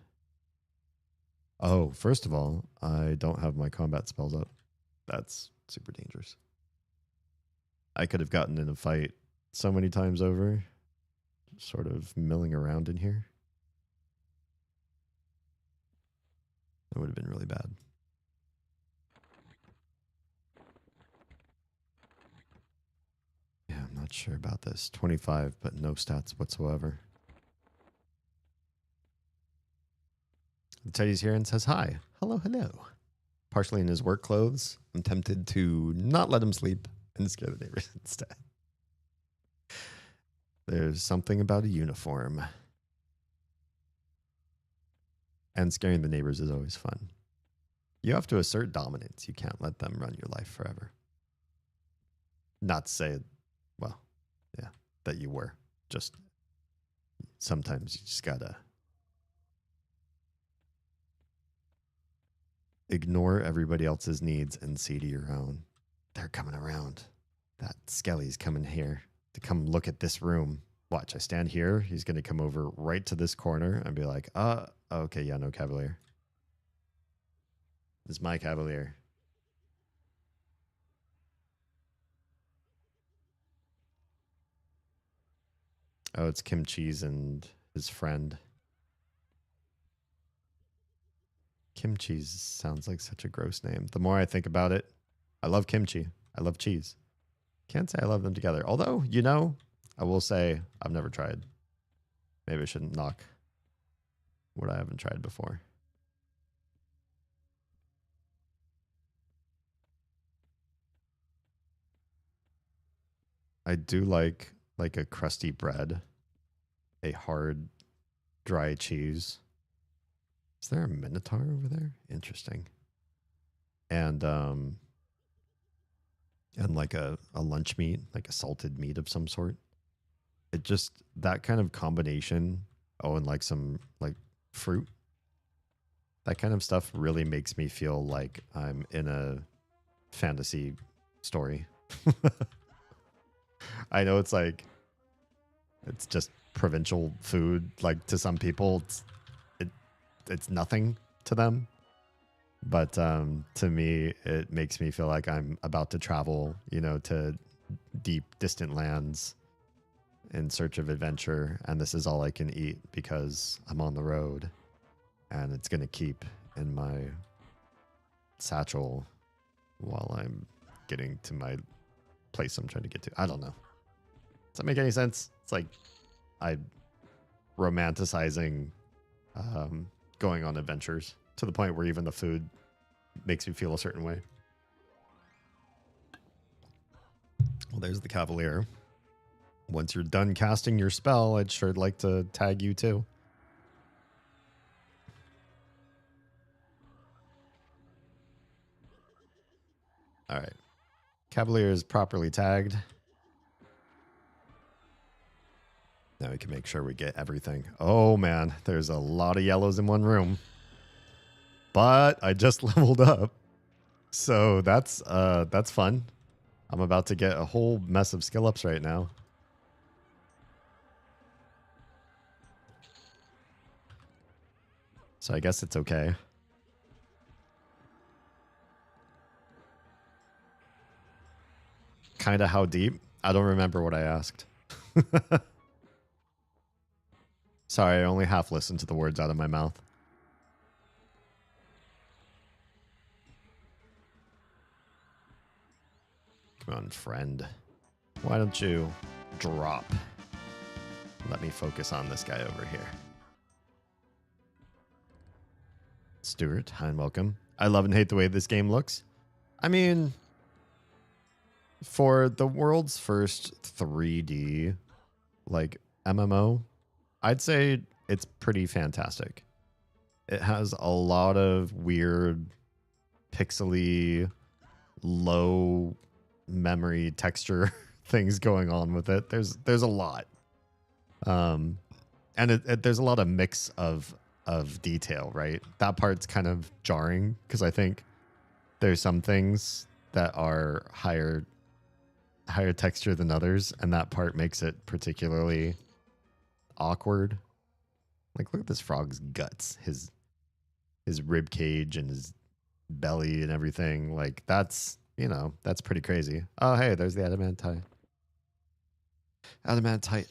Oh, first of all, I don't have my combat spells up. That's super dangerous. I could have gotten in a fight so many times over, sort of milling around in here. That would have been really bad. Yeah, I'm not sure about this. 25, but no stats whatsoever. The Teddy's here and says hi. Hello, hello. Partially in his work clothes. I'm tempted to not let him sleep and scare the neighbors instead. There's something about a uniform. And scaring the neighbors is always fun. You have to assert dominance. You can't let them run your life forever. Not to say, well, yeah, that you were. Just sometimes you just gotta ignore everybody else's needs and see to your own. They're coming around. That Skelly's coming here to come look at this room. Watch, I stand here. He's going to come over right to this corner and be like, okay, yeah, no Cavalier. This is my Cavalier. Oh, it's Kim Cheese and his friend. Kim Cheese sounds like such a gross name. The more I think about it, I love kimchi. I love cheese. Can't say I love them together. Although, you know, I will say I've never tried. Maybe I shouldn't knock what I haven't tried before. I do like a crusty bread, a hard, dry cheese. Is there a Minotaur over there? Interesting. And like a lunch meat, like a salted meat of some sort. It just, that kind of combination. Oh, and like some like fruit. That kind of stuff really makes me feel like I'm in a fantasy story. I know it's like, it's just provincial food. Like to some people, it's nothing to them. But to me, it makes me feel like I'm about to travel, you know, to deep, distant lands in search of adventure. And this is all I can eat because I'm on the road. And it's going to keep in my satchel while I'm getting to my place I'm trying to get to. I don't know. Does that make any sense? It's like I'm romanticizing going on adventures to the point where even the food makes me feel a certain way. Well, there's the Cavalier. Once you're done casting your spell, I'd sure like to tag you too. All right. Cavalier is properly tagged. Now we can make sure we get everything. Oh man, there's a lot of yellows in one room. But I just leveled up. So that's fun. I'm about to get a whole mess of skill ups right now. So I guess it's okay. Kind of how deep? I don't remember what I asked. Sorry, I only half listened to the words out of my mouth. Come on, friend. Why don't you drop? Let me focus on this guy over here. Stuart, hi and welcome. I love and hate the way this game looks. I mean, for the world's first 3D, like, MMO, I'd say it's pretty fantastic. It has a lot of weird, pixely, low memory texture things going on with it. There's a lot. And there's a lot of mix of detail, right? That part's kind of jarring because I think there's some things that are higher texture than others, and that part makes it particularly awkward. Like, look at this frog's guts, his rib cage and his belly and everything. Like, that's, you know, that's pretty crazy. Oh, hey, there's the adamantite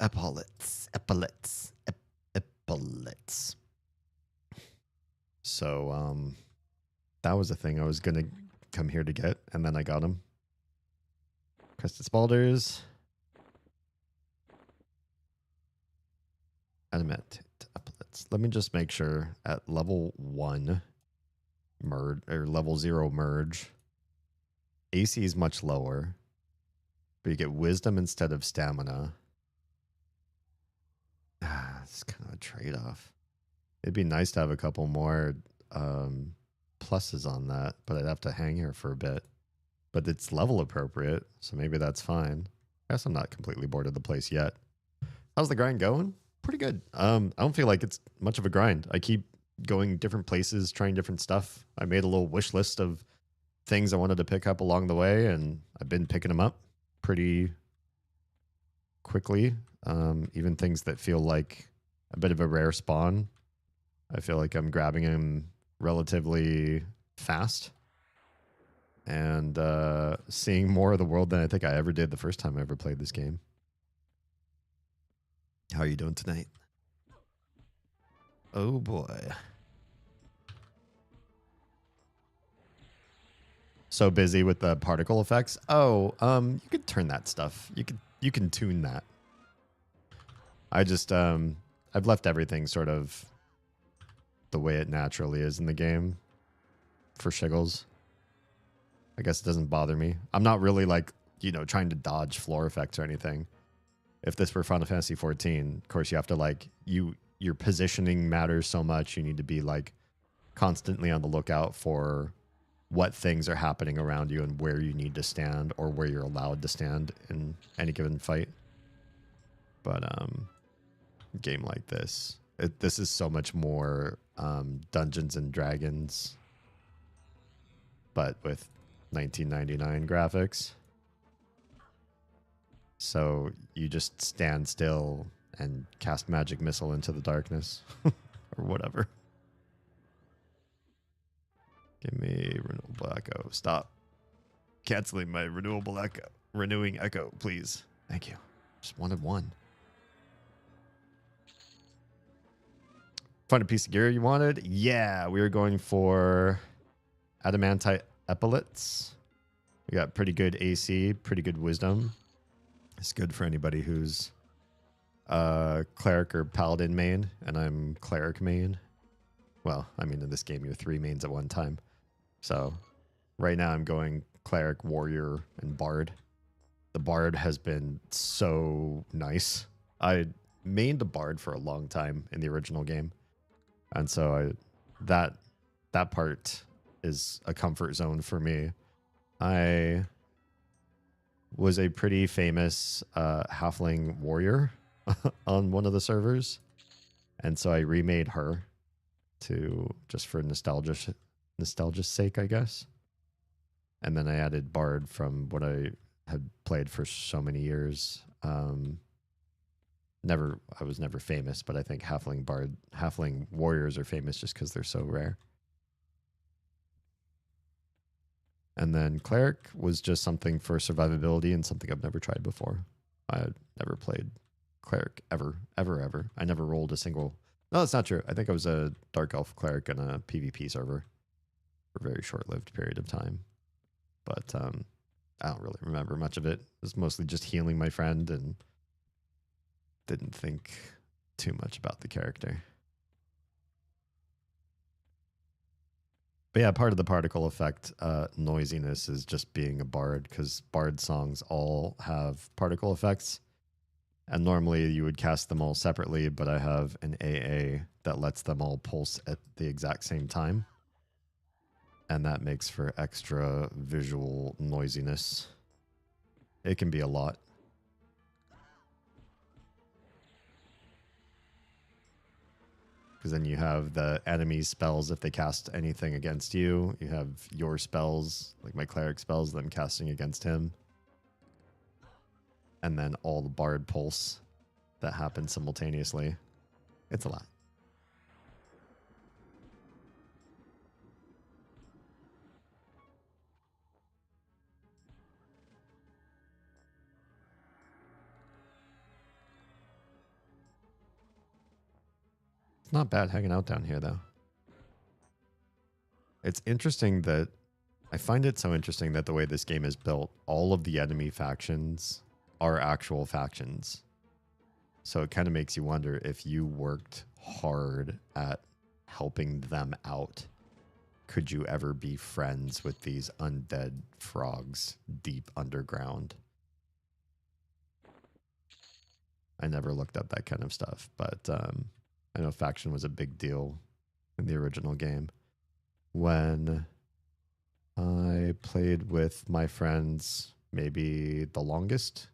epaulets. So that was a thing I was gonna come here to get, and then I got him. Crested spalders. Adamantite epaulets. Let me just make sure at level 1 merge or level 0 merge. AC is much lower, but you get wisdom instead of stamina. It's kind of a trade-off. It'd be nice to have a couple more pluses on that, but I'd have to hang here for a bit. But it's level appropriate, so maybe that's fine. I guess I'm not completely bored of the place yet. How's the grind going? Pretty good. I don't feel like it's much of a grind. I keep going different places, trying different stuff. I made a little wish list of things I wanted to pick up along the way, and I've been picking them up pretty quickly. Even things that feel like a bit of a rare spawn, I feel like I'm grabbing them relatively fast and seeing more of the world than I think I ever did the first time I ever played this game. How are you doing tonight? Oh boy. So busy with the particle effects. Oh, you could turn that stuff. You can tune that. I just I've left everything sort of the way it naturally is in the game for shiggles. I guess it doesn't bother me. I'm not really like, you know, trying to dodge floor effects or anything. If this were Final Fantasy 14, of course you have to like your positioning matters so much. You need to be like constantly on the lookout for what things are happening around you and where you need to stand or where you're allowed to stand in any given fight. But a game like this, this is so much more Dungeons and Dragons, but with 1999 graphics. So you just stand still and cast magic missile into the darkness or whatever. Give me renewable echo. Stop canceling my renewing echo, please. Thank you. Just wanted one. Find a piece of gear you wanted? Yeah, we were going for adamantite epaulets. We got pretty good AC, pretty good wisdom. It's good for anybody who's cleric or paladin main, and I'm cleric main. Well, I mean, in this game, you're 3 mains at one time. So right now I'm going cleric, warrior, and bard. The bard has been so nice. I mained a bard for a long time in the original game. And so that part is a comfort zone for me. I was a pretty famous halfling warrior on one of the servers. And so I remade her to just for nostalgia's sake, I guess. And then I added bard from what I had played for so many years. I was never famous, but I think halfling warriors are famous just because they're so rare. And then cleric was just something for survivability and something I've never tried before. I had never played cleric ever. I never rolled a single. No, that's not true. I think I was a dark elf cleric in a PvP server for a very short-lived period of time. But I don't really remember much of it. It was mostly just healing my friend and didn't think too much about the character. But yeah, part of the particle effect noisiness is just being a bard, because bard songs all have particle effects. And normally you would cast them all separately, but I have an AA that lets them all pulse at the exact same time. And that makes for extra visual noisiness. It can be a lot. Because then you have the enemy spells if they cast anything against you. You have your spells, like my cleric spells, them casting against him. And then all the bard pulse that happens simultaneously. It's a lot. It's not bad hanging out down here, though. It's interesting that I find it so interesting that the way this game is built, all of the enemy factions are actual factions. So it kind of makes you wonder if you worked hard at helping them out, could you ever be friends with these undead frogs deep underground? I never looked up that kind of stuff, but I know faction was a big deal in the original game. When I played with my friends, maybe the longest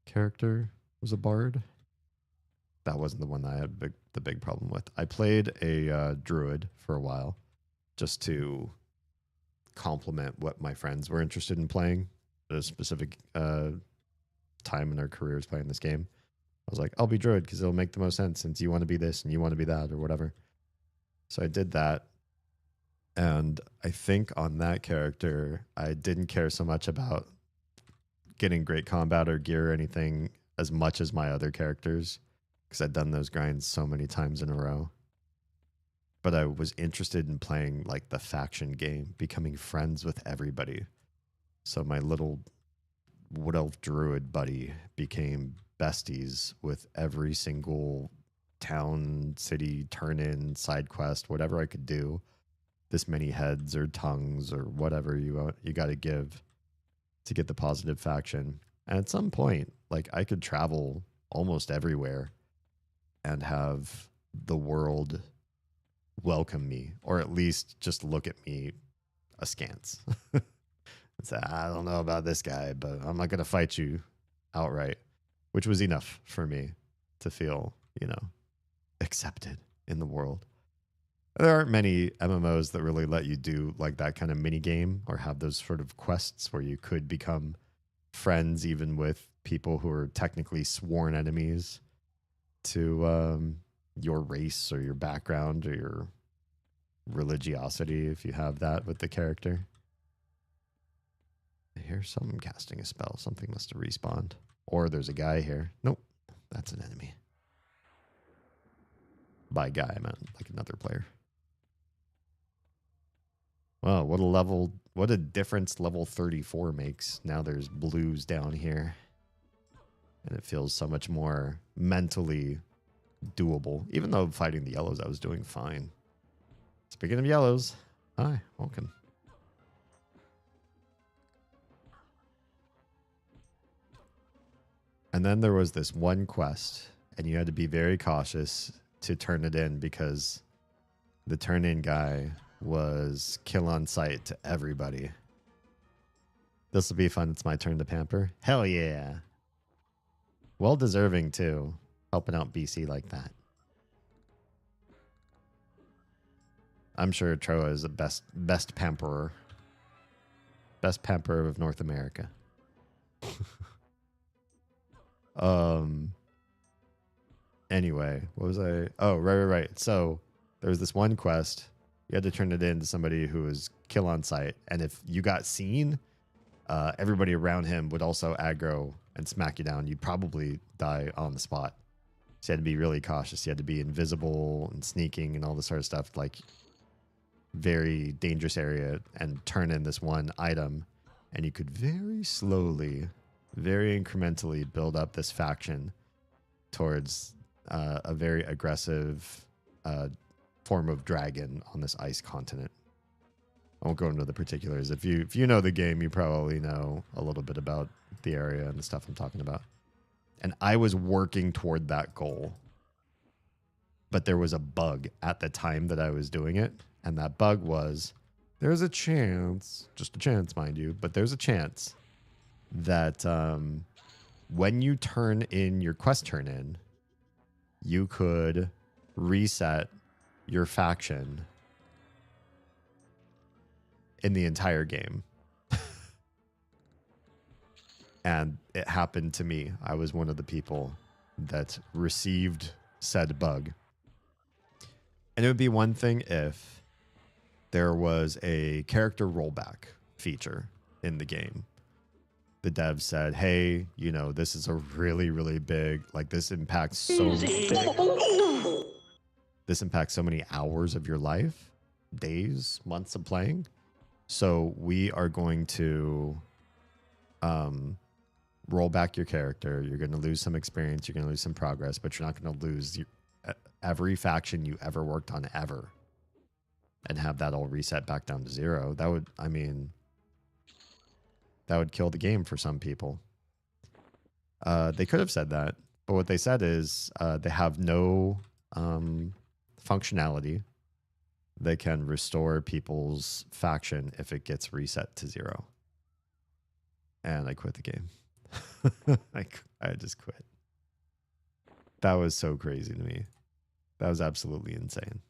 character was a bard. That wasn't the one that I had the big problem with. I played a druid for a while just to complement what my friends were interested in playing at a specific time in their careers playing this game. I was like, I'll be druid because it'll make the most sense since you want to be this and you want to be that or whatever. So I did that. And I think on that character, I didn't care so much about getting great combat or gear or anything as much as my other characters, because I'd done those grinds so many times in a row. But I was interested in playing like the faction game, becoming friends with everybody. So my little wood elf druid buddy became besties with every single town, city, turn-in, side quest, whatever I could do. This many heads or tongues or whatever you got to give to get the positive faction. And at some point, like I could travel almost everywhere and have the world welcome me, or at least just look at me askance. And say, I don't know about this guy, but I'm not going to fight you outright, which was enough for me to feel, accepted in the world. There aren't many MMOs that really let you do like that kind of mini game or have those sort of quests where you could become friends even with people who are technically sworn enemies to your race or your background or your religiosity if you have that with the character. I hear someone casting a spell. Something must have respawned. Or there's a guy here. Nope, that's an enemy. By guy, I meant like another player. Wow, what a difference level 34 makes. Now there's blues down here. And it feels so much more mentally doable. Even though fighting the yellows, I was doing fine. Speaking of yellows, hi, welcome. And then there was this one quest, and you had to be very cautious to turn it in because the turn-in guy was kill on sight to everybody. This will be fun. It's my turn to pamper. Hell yeah. Well deserving too, helping out BC like that. I'm sure Troa is the best pamperer. Best pamperer of North America. Anyway, what was I? Oh, right. So there was this one quest. You had to turn it in to somebody who was kill on sight. And if you got seen, everybody around him would also aggro and smack you down. You'd probably die on the spot. So you had to be really cautious. You had to be invisible and sneaking and all this sort of stuff. Like, very dangerous area, and turn in this one item. And you could very slowly, very incrementally build up this faction towards a very aggressive form of dragon on this ice continent. I won't go into the particulars. If you know the game, you probably know a little bit about the area and the stuff I'm talking about. And I was working toward that goal. But there was a bug at the time that I was doing it. And that bug was, there's a chance, just a chance, mind you, but there's a chance that when you turn in your quest turn in, you could reset your faction in the entire game. And it happened to me. I was one of the people that received said bug. And it would be one thing if there was a character rollback feature in the game. The devs said, hey, you know, this is a really, really big, like this impacts so many hours of your life, days, months of playing. So we are going to roll back your character. You're going to lose some experience. You're going to lose some progress, but you're not going to lose every faction you ever worked on ever and have that all reset back down to 0. That would, I mean, that would kill the game for some people. They could have said that, but what they said is they have no functionality that can restore people's faction if it gets reset to 0. And I quit the game. I just quit. That was so crazy to me. That was absolutely insane.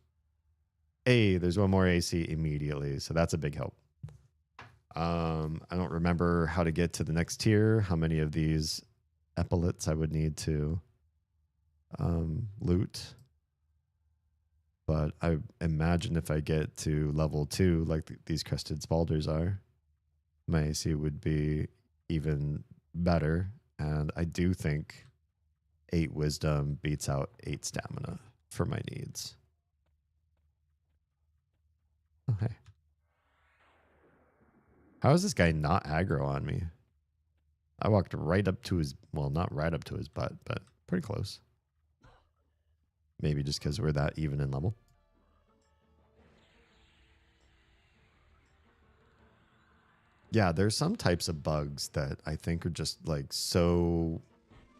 Hey, there's one more AC immediately, so that's a big help. I don't remember how to get to the next tier, how many of these epaulets I would need to loot. But I imagine if I get to level 2, like these crested spalders are, my AC would be even better. And I do think 8 wisdom beats out 8 stamina for my needs. Oh, hey. How is this guy not aggro on me? I walked right up to his, well, not right up to his butt, but pretty close. Maybe just because we're that even in level. Yeah, there's some types of bugs that I think are just like so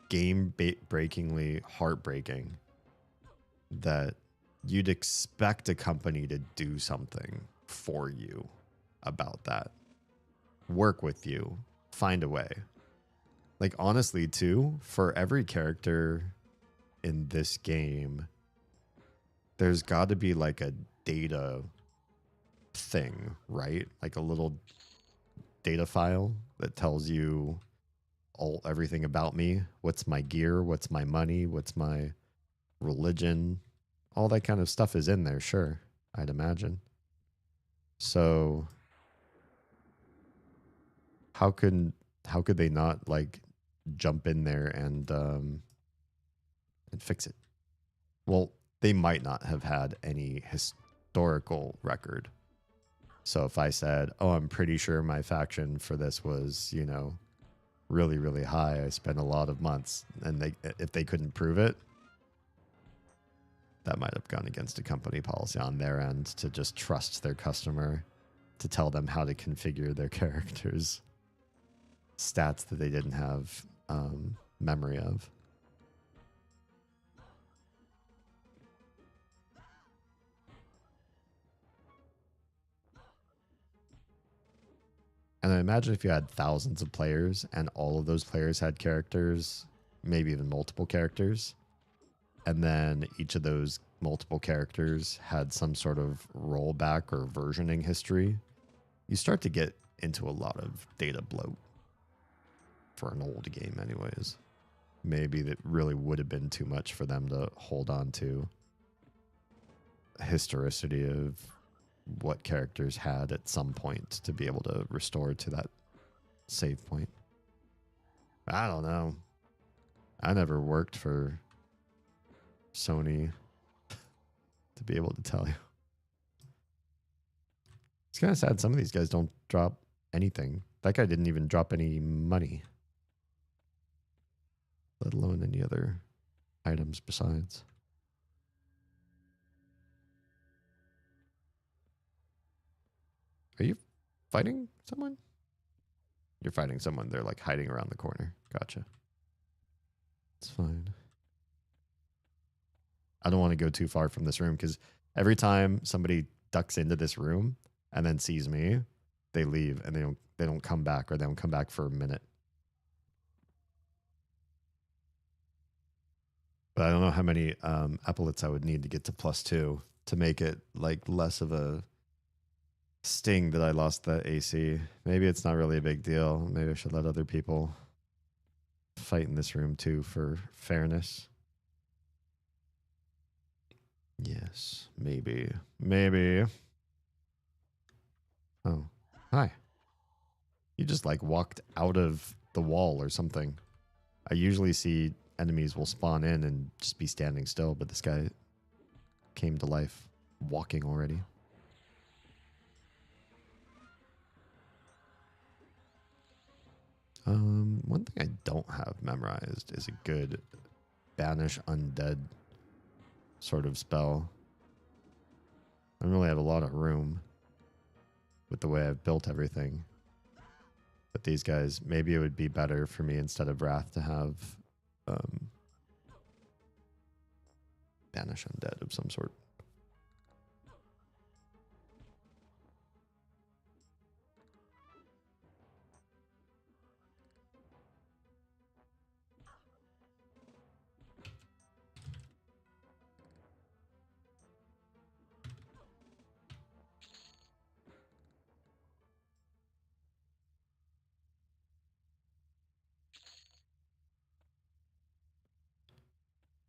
game-breakingly heartbreaking that you'd expect a company to do something for you about that. Work with you. Find a way. Like, honestly, too, for every character in this game, there's got to be like a data thing, right? Like a little data file that tells you everything about me. What's my gear? What's my money? What's my religion? All that kind of stuff is in there, sure. I'd imagine. So how could they not like jump in there and fix it? Well, they might not have had any historical record. So if I said, "Oh, I'm pretty sure my faction for this was, you know, really, really high. I spent a lot of months," and if they couldn't prove it, that might have gone against a company policy on their end to just trust their customer to tell them how to configure their characters' stats that they didn't have memory of. And I imagine if you had thousands of players and all of those players had characters, maybe even multiple characters, and then each of those multiple characters had some sort of rollback or versioning history, you start to get into a lot of data bloat for an old game anyways. Maybe that really would have been too much for them to hold on to historicity of what characters had at some point to be able to restore to that save point. I don't know. I never worked for Sony to be able to tell you. It's kind of sad some of these guys don't drop anything. That guy didn't even drop any money, let alone any other items besides. Are you fighting someone? You're fighting someone. They're like hiding around the corner. Gotcha. It's fine. I don't want to go too far from this room because every time somebody ducks into this room and then sees me, they leave and they don't come back, or they don't come back for a minute. But I don't know how many epaulets I would need to get to +2 to make it like less of a sting that I lost that AC. Maybe it's not really a big deal. Maybe I should let other people fight in this room too for fairness. Yes, maybe. Maybe. Oh, hi. You just like walked out of the wall or something. I usually see enemies will spawn in and just be standing still, but this guy came to life walking already. One thing I don't have memorized is a good banish undead sort of spell. I don't really have a lot of room with the way I've built everything. But these guys, maybe it would be better for me instead of Wrath to have banish undead of some sort.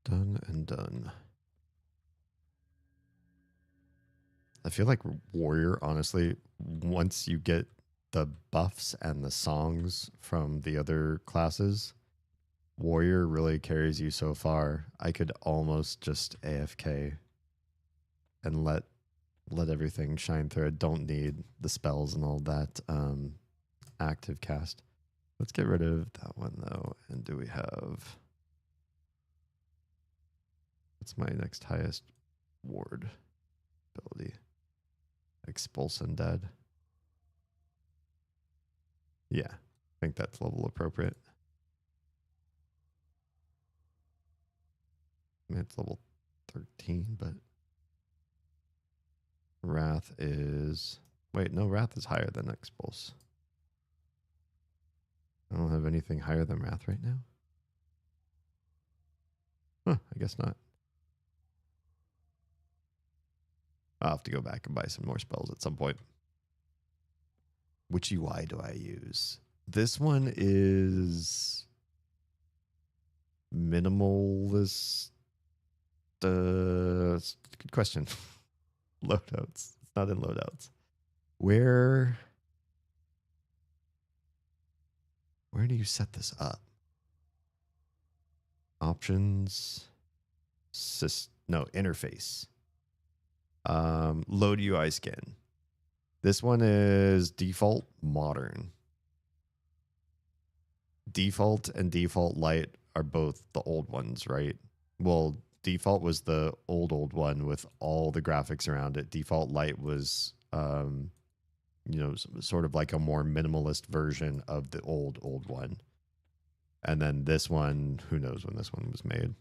Done and done. I feel like Warrior, honestly, once you get the buffs and the songs from the other classes, Warrior really carries you so far. I could almost just AFK and let everything shine through. I don't need the spells and all that active cast. Let's get rid of that one though. And do we have... What's my next highest ward ability? Expulse Undead. Yeah, I think that's level appropriate. I mean, it's level 13, but Wrath is... Wait, no, Wrath is higher than Expulse. I don't have anything higher than Wrath right now. Huh, I guess not. I'll have to go back and buy some more spells at some point. Which UI do I use? This one is minimalist. Good question. Loadouts. It's not in loadouts. Where do you set this up? Options. Interface. Load UI skin. This one is default modern. Default and default light are both the old ones, right? Well, default was the old one with all the graphics around it. Default light was, sort of like a more minimalist version of the old one. And then this one, who knows when this one was made?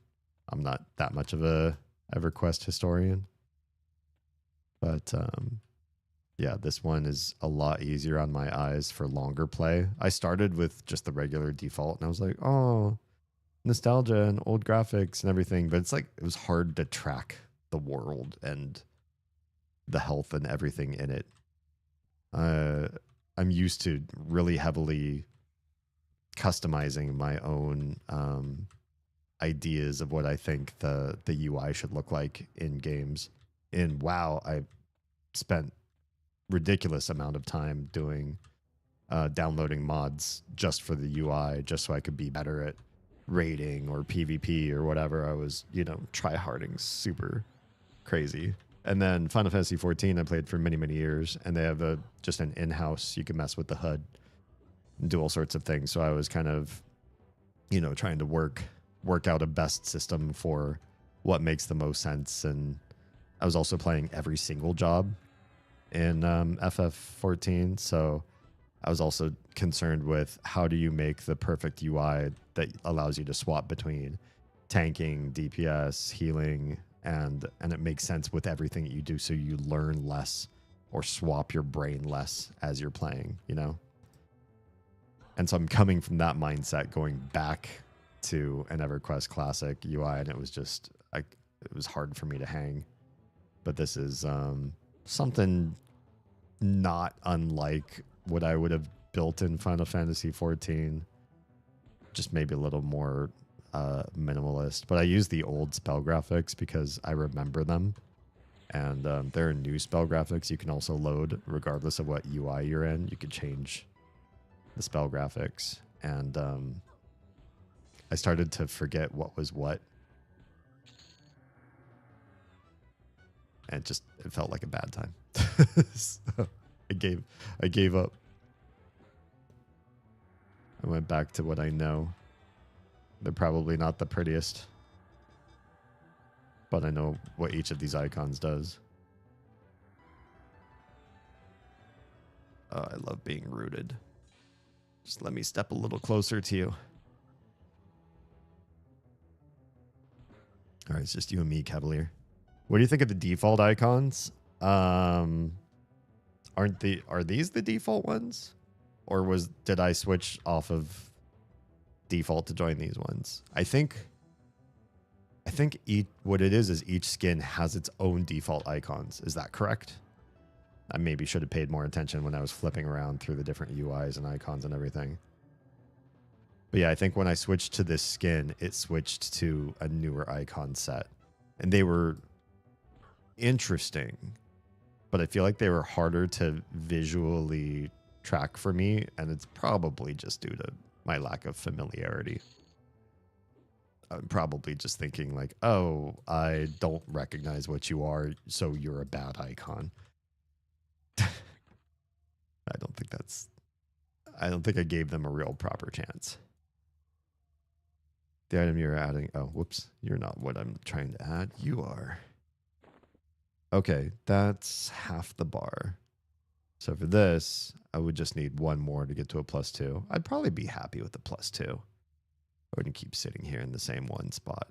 I'm not that much of a EverQuest historian. But yeah, this one is a lot easier on my eyes for longer play. I started with just the regular default and I was like, oh, nostalgia and old graphics and everything. But it's like, it was hard to track the world and the health and everything in it. I'm used to really heavily customizing my own ideas of what I think the UI should look like in games. In WoW, I spent ridiculous amount of time doing downloading mods just for the UI, just so I could be better at raiding or PvP or whatever. I was, try-harding super crazy. And then Final Fantasy 14 I played for many, many years, and they have just an in-house, you can mess with the HUD and do all sorts of things. So I was kind of, trying to work out a best system for what makes the most sense. And I was also playing every single job in FF14. So I was also concerned with how do you make the perfect UI that allows you to swap between tanking, DPS, healing, and it makes sense with everything that you do, so you learn less or swap your brain less as you're playing, And so I'm coming from that mindset, going back to an EverQuest Classic UI, and it was just, it was hard for me to hang. But this is something not unlike what I would have built in Final Fantasy 14, just maybe a little more minimalist. But I use the old spell graphics because I remember them, and there are new spell graphics you can also load regardless of what UI you're in. You can change the spell graphics, and I started to forget what was what, and it felt like a bad time. So I gave up. I went back to what I know. They're probably not the prettiest, but I know what each of these icons does. I love being rooted. Just let me step a little closer to you. All right, it's just you and me, Cavalier. What do you think of the default icons? Are these the default ones? Or did I switch off of default to join these ones? I think what it is each skin has its own default icons. Is that correct? I maybe should have paid more attention when I was flipping around through the different UIs and icons and everything. But yeah, I think when I switched to this skin, it switched to a newer icon set. And they were interesting, but I feel like they were harder to visually track for me, and it's probably just due to my lack of familiarity. I'm probably just thinking like, oh, I don't recognize what you are, so you're a bad icon. I don't think I gave them a real proper chance. The item you're adding, oh, whoops, you're not what I'm trying to add. You are. Okay, that's half the bar. So for this, I would just need one more to get to a +2. I'd probably be happy with the +2. I wouldn't keep sitting here in the same one spot.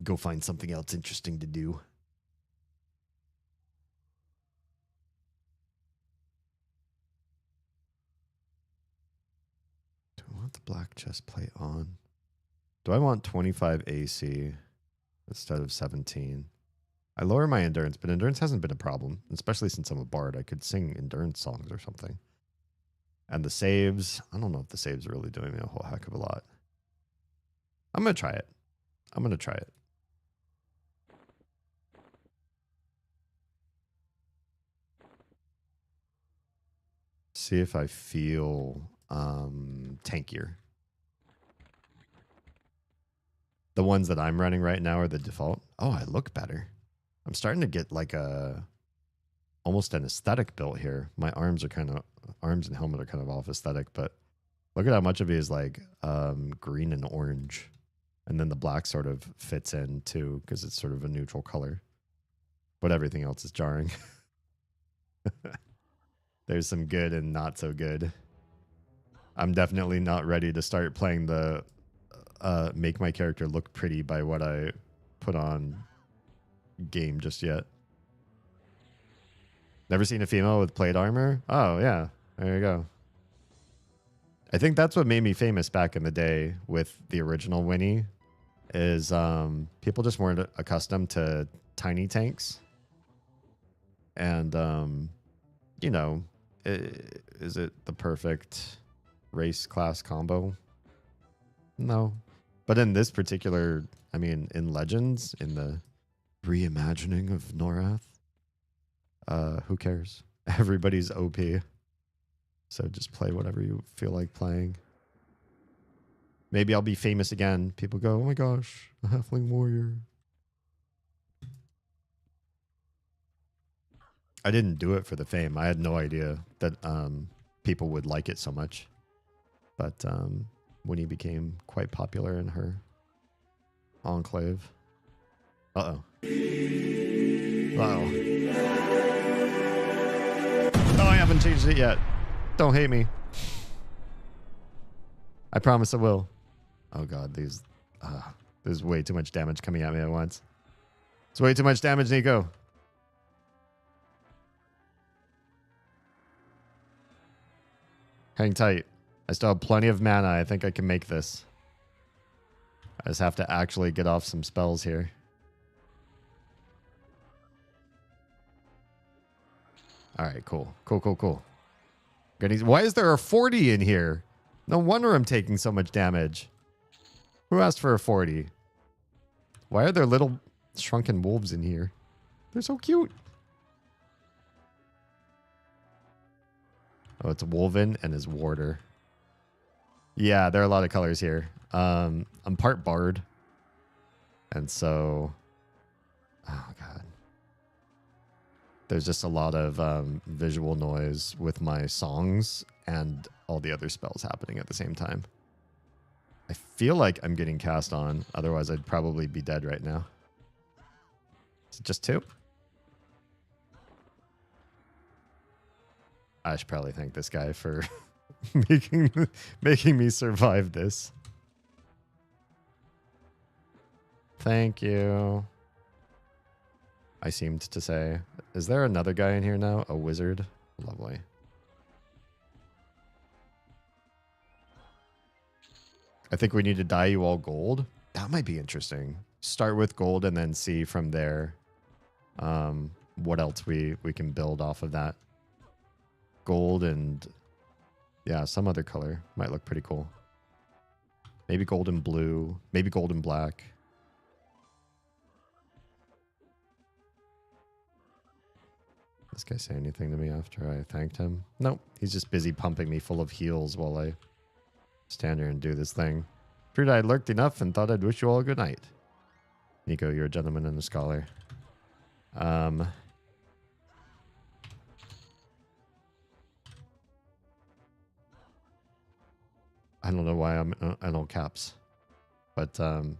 Go find something else interesting to do. Do I want the black chest plate on? Do I want 25 AC instead of 17? I lower my endurance, but endurance hasn't been a problem, especially since I'm a bard. I could sing endurance songs or something. And the saves, I don't know if the saves are really doing me a whole heck of a lot. I'm going to try it. I'm going to try it. see if I feel tankier. The ones that I'm running right now are the default. Oh, I look better. I'm starting to get like almost an aesthetic built here. My arms and helmet are kind of off aesthetic, but look at how much of it is like green and orange. And then the black sort of fits in too, because it's sort of a neutral color. But everything else is jarring. There's some good and not so good. I'm definitely not ready to start playing the make my character look pretty by what I put on game just yet. Never seen a female with plate armor? Oh, yeah. There you go. I think that's what made me famous back in the day with the original Winnie is people just weren't accustomed to tiny tanks. And, you know, is it the perfect race class combo? No. But in this particular, I mean, in Legends, in the reimagining of Norath, who cares? Everybody's OP. So just play whatever you feel like playing. Maybe I'll be famous again. People go, oh my gosh, a halfling warrior. I didn't do it for the fame. I had no idea that people would like it so much. But Winnie became quite popular in her enclave. Uh-oh. Uh-oh. No, I haven't changed it yet. Don't hate me. I promise I will. Oh god, there's way too much damage coming at me at once. It's way too much damage, Nico. Hang tight. I still have plenty of mana. I think I can make this. I just have to actually get off some spells here. Alright, cool. Cool. Why is there a 40 in here? No wonder I'm taking so much damage. Who asked for a 40? Why are there little shrunken wolves in here? They're so cute. Oh, it's Wolven and his warder. Yeah, there are a lot of colors here. I'm part bard. And so... Oh, God. There's just a lot of visual noise with my songs and all the other spells happening at the same time. I feel like I'm getting cast on. Otherwise, I'd probably be dead right now. Is it just 2? I should probably thank this guy for making me survive this. Thank you. I seemed to say. Is there another guy in here now? A wizard? Lovely. I think we need to dye you all gold. That might be interesting. Start with gold and then see from there what else we can build off of that. Gold and yeah, some other color might look pretty cool. Maybe gold and blue. Maybe gold and black. This guy say anything to me after I thanked him? Nope. He's just busy pumping me full of heals while I stand here and do this thing. Figured I lurked enough and thought I'd wish you all a good night. Nico, you're a gentleman and a scholar. I don't know why I'm in all caps. But I'm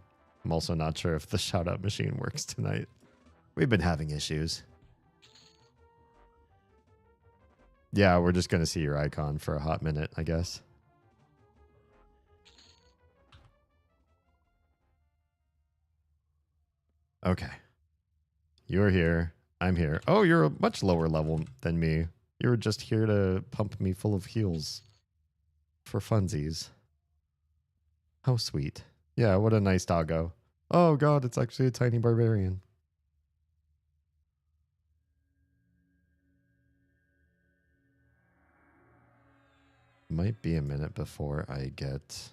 also not sure if the shout-out machine works tonight. We've been having issues. Yeah, we're just going to see your icon for a hot minute, I guess. Okay. You're here. I'm here. Oh, you're a much lower level than me. You were just here to pump me full of heals. For funsies. How sweet. Yeah, what a nice doggo. Oh god, it's actually a tiny barbarian. Might be a minute before I get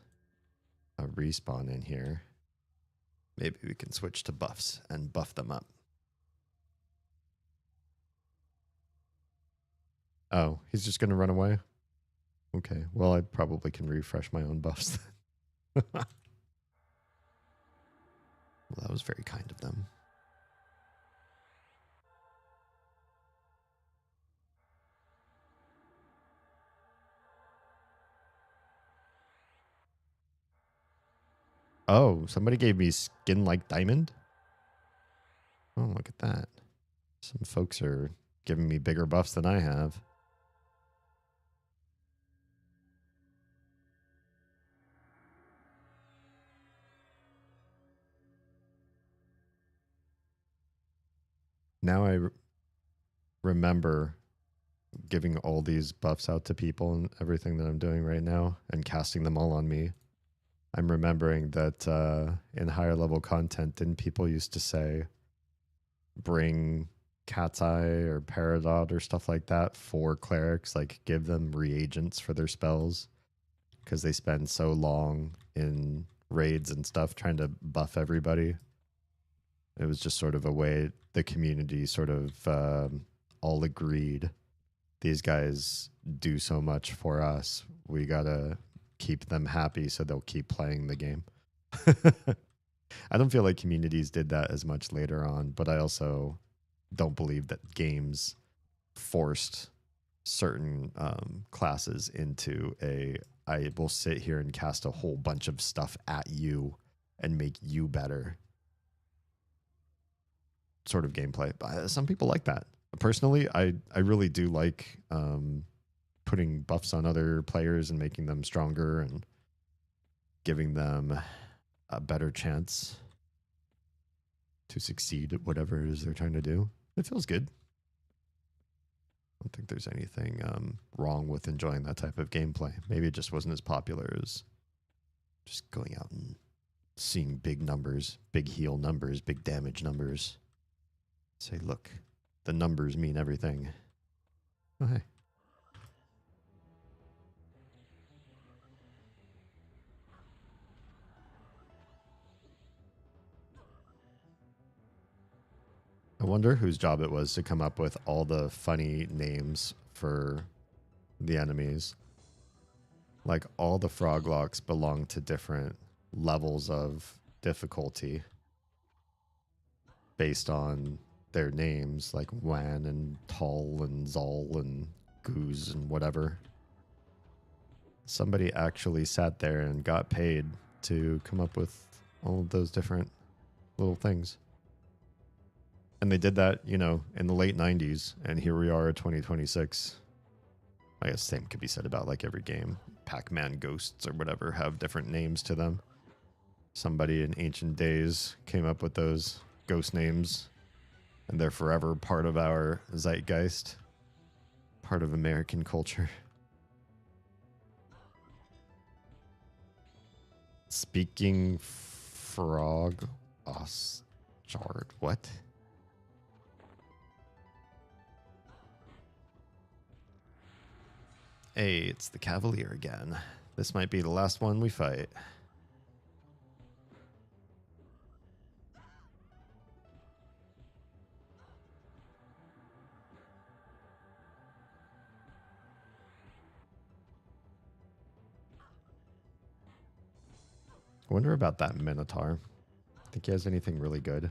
a respawn in here. Maybe we can switch to buffs and buff them up. Oh, he's just going to run away? Okay, well, I probably can refresh my own buffs then. Well, that was very kind of them. Oh, somebody gave me skin like diamond? Oh, look at that. Some folks are giving me bigger buffs than I have. Now I remember giving all these buffs out to people and everything that I'm doing right now and casting them all on me. I'm remembering that in higher level content, didn't people used to say bring Cat's Eye or Peridot or stuff like that for clerics, like give them reagents for their spells because they spend so long in raids and stuff trying to buff everybody. It was just sort of a way the community sort of all agreed these guys do so much for us. We got to keep them happy so they'll keep playing the game. I don't feel like communities did that as much later on, but I also don't believe that games forced certain classes into I will sit here and cast a whole bunch of stuff at you and make you better sort of gameplay. Some people like that. Personally, I really do like putting buffs on other players and making them stronger and giving them a better chance to succeed at whatever it is they're trying to do. It feels good. I don't think there's anything wrong with enjoying that type of gameplay. Maybe it just wasn't as popular as just going out and seeing big numbers, big heal numbers, big damage numbers. Say, look, the numbers mean everything. Oh, hey. I wonder whose job it was to come up with all the funny names for the enemies. Like, all the froglocks belong to different levels of difficulty based on their names, like Wan and Tall and Zol and Goose and whatever. Somebody actually sat there and got paid to come up with all of those different little things. And they did that, you know, in the late 90s, and here we are at 2026. I guess same could be said about like every game. Pac-Man ghosts or whatever have different names to them. Somebody in ancient days came up with those ghost names, and they're forever part of our zeitgeist, part of American culture. Speaking frog, Ostrard, what? Hey, it's the Cavalier again. This might be the last one we fight. I wonder about that Minotaur. Think he has anything really good?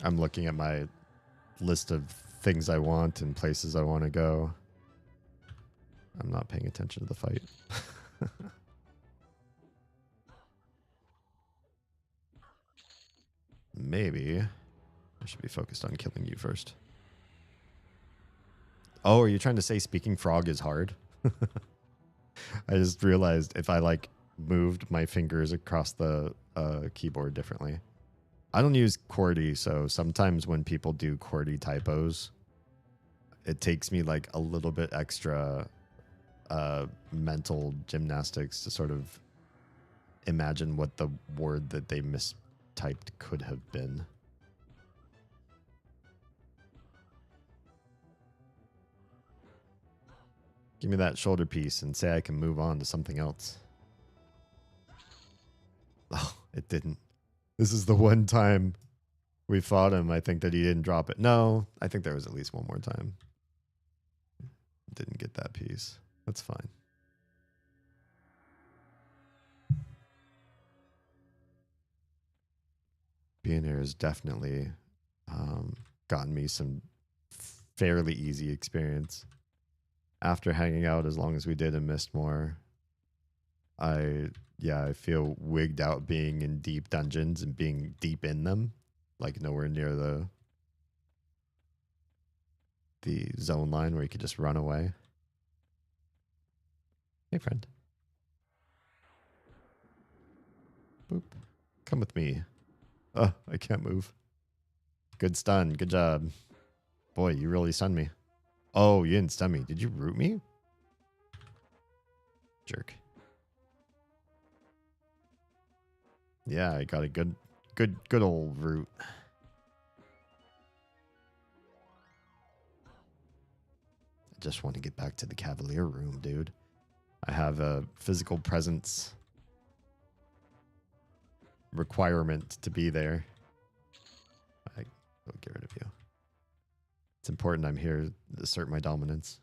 I'm looking at my list of things I want and places I want to go. I'm not paying attention to the fight. Maybe I should be focused on killing you first. Oh, are you trying to say speaking frog is hard? I just realized if I like moved my fingers across the keyboard differently. I don't use QWERTY, so sometimes when people do QWERTY typos, it takes me like a little bit extra mental gymnastics to sort of imagine what the word that they mistyped could have been. Give me that shoulder piece and say I can move on to something else. Oh, it didn't. This is the one time we fought him. I think that he didn't drop it. No, I think there was at least one more time. Didn't get that piece. That's fine. Being here has definitely gotten me some fairly easy experience. After hanging out as long as we did in Mistmore, I feel wigged out being in deep dungeons and being deep in them, like nowhere near the zone line where you could just run away. Hey, friend. Boop. Come with me. Oh, I can't move. Good stun. Good job. Boy, you really stunned me. Oh, you didn't stun me. Did you root me? Jerk. Yeah, I got a good old root. I just want to get back to the Cavalier room, dude. I have a physical presence requirement to be there. I will get rid of you. It's important I'm here to assert my dominance.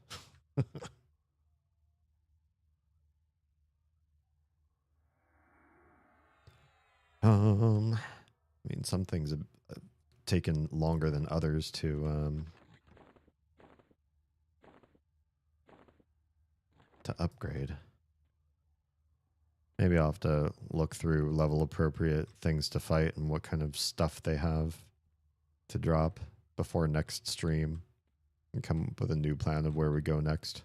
I mean, some things have taken longer than others to upgrade. Maybe I'll have to look through level appropriate things to fight and what kind of stuff they have to drop before next stream and come up with a new plan of where we go next.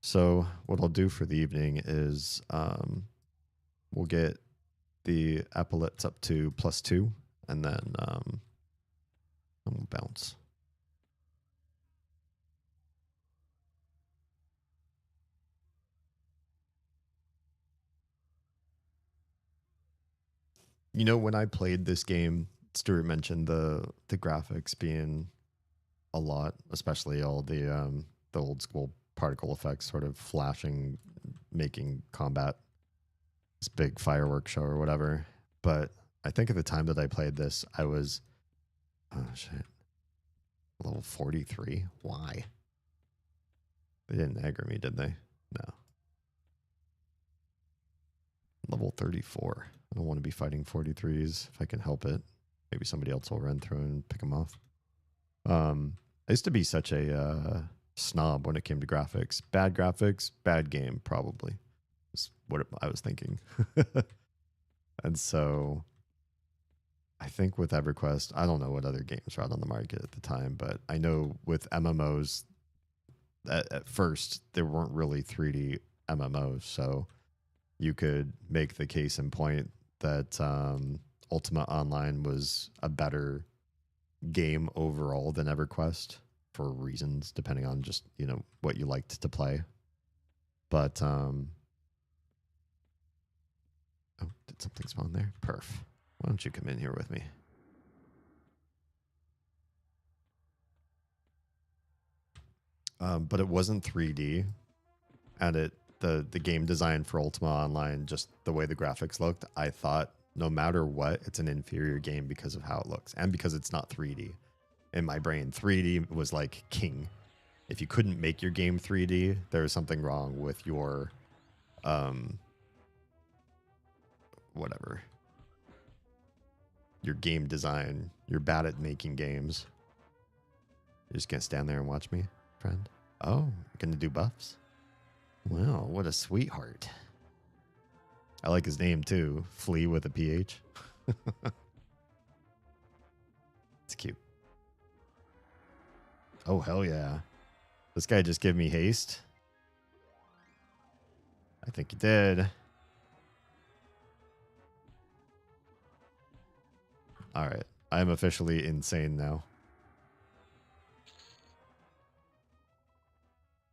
So what I'll do for the evening is we'll get the epaulets up to +2 and then we'll bounce. You know, when I played this game, Stuart mentioned the graphics being a lot, especially all the old school particle effects sort of flashing, making combat this big fireworks show or whatever. But I think at the time that I played this, I was, oh shit, level 43. Why? They didn't aggro me, did they? No. Level 34. I don't want to be fighting 43s if I can help it. Maybe somebody else will run through and pick them off. I used to be such a snob when it came to graphics. Bad graphics, bad game, probably. Is what I was thinking. And so I think with EverQuest, I don't know what other games were out on the market at the time, but I know with MMOs, at first, there weren't really 3D MMOs, so you could make the case in point that Ultima Online was a better game overall than EverQuest for reasons, depending on just, you know, what you liked to play. But, oh, did something spawn there? Perf. Why don't you come in here with me? But it wasn't 3D, and the game design for Ultima Online, just the way the graphics looked, I thought no matter what, it's an inferior game because of how it looks and because it's not 3D. In my brain, 3D was like king. If you couldn't make your game 3D, there was something wrong with your whatever. Your game design. You're bad at making games. You're just gonna stand there and watch me, friend? Oh, you're gonna do buffs? Wow, what a sweetheart. I like his name too. Flea with a PH. It's cute. Oh, hell yeah. This guy just gave me haste. I think he did. All right. I'm officially insane now.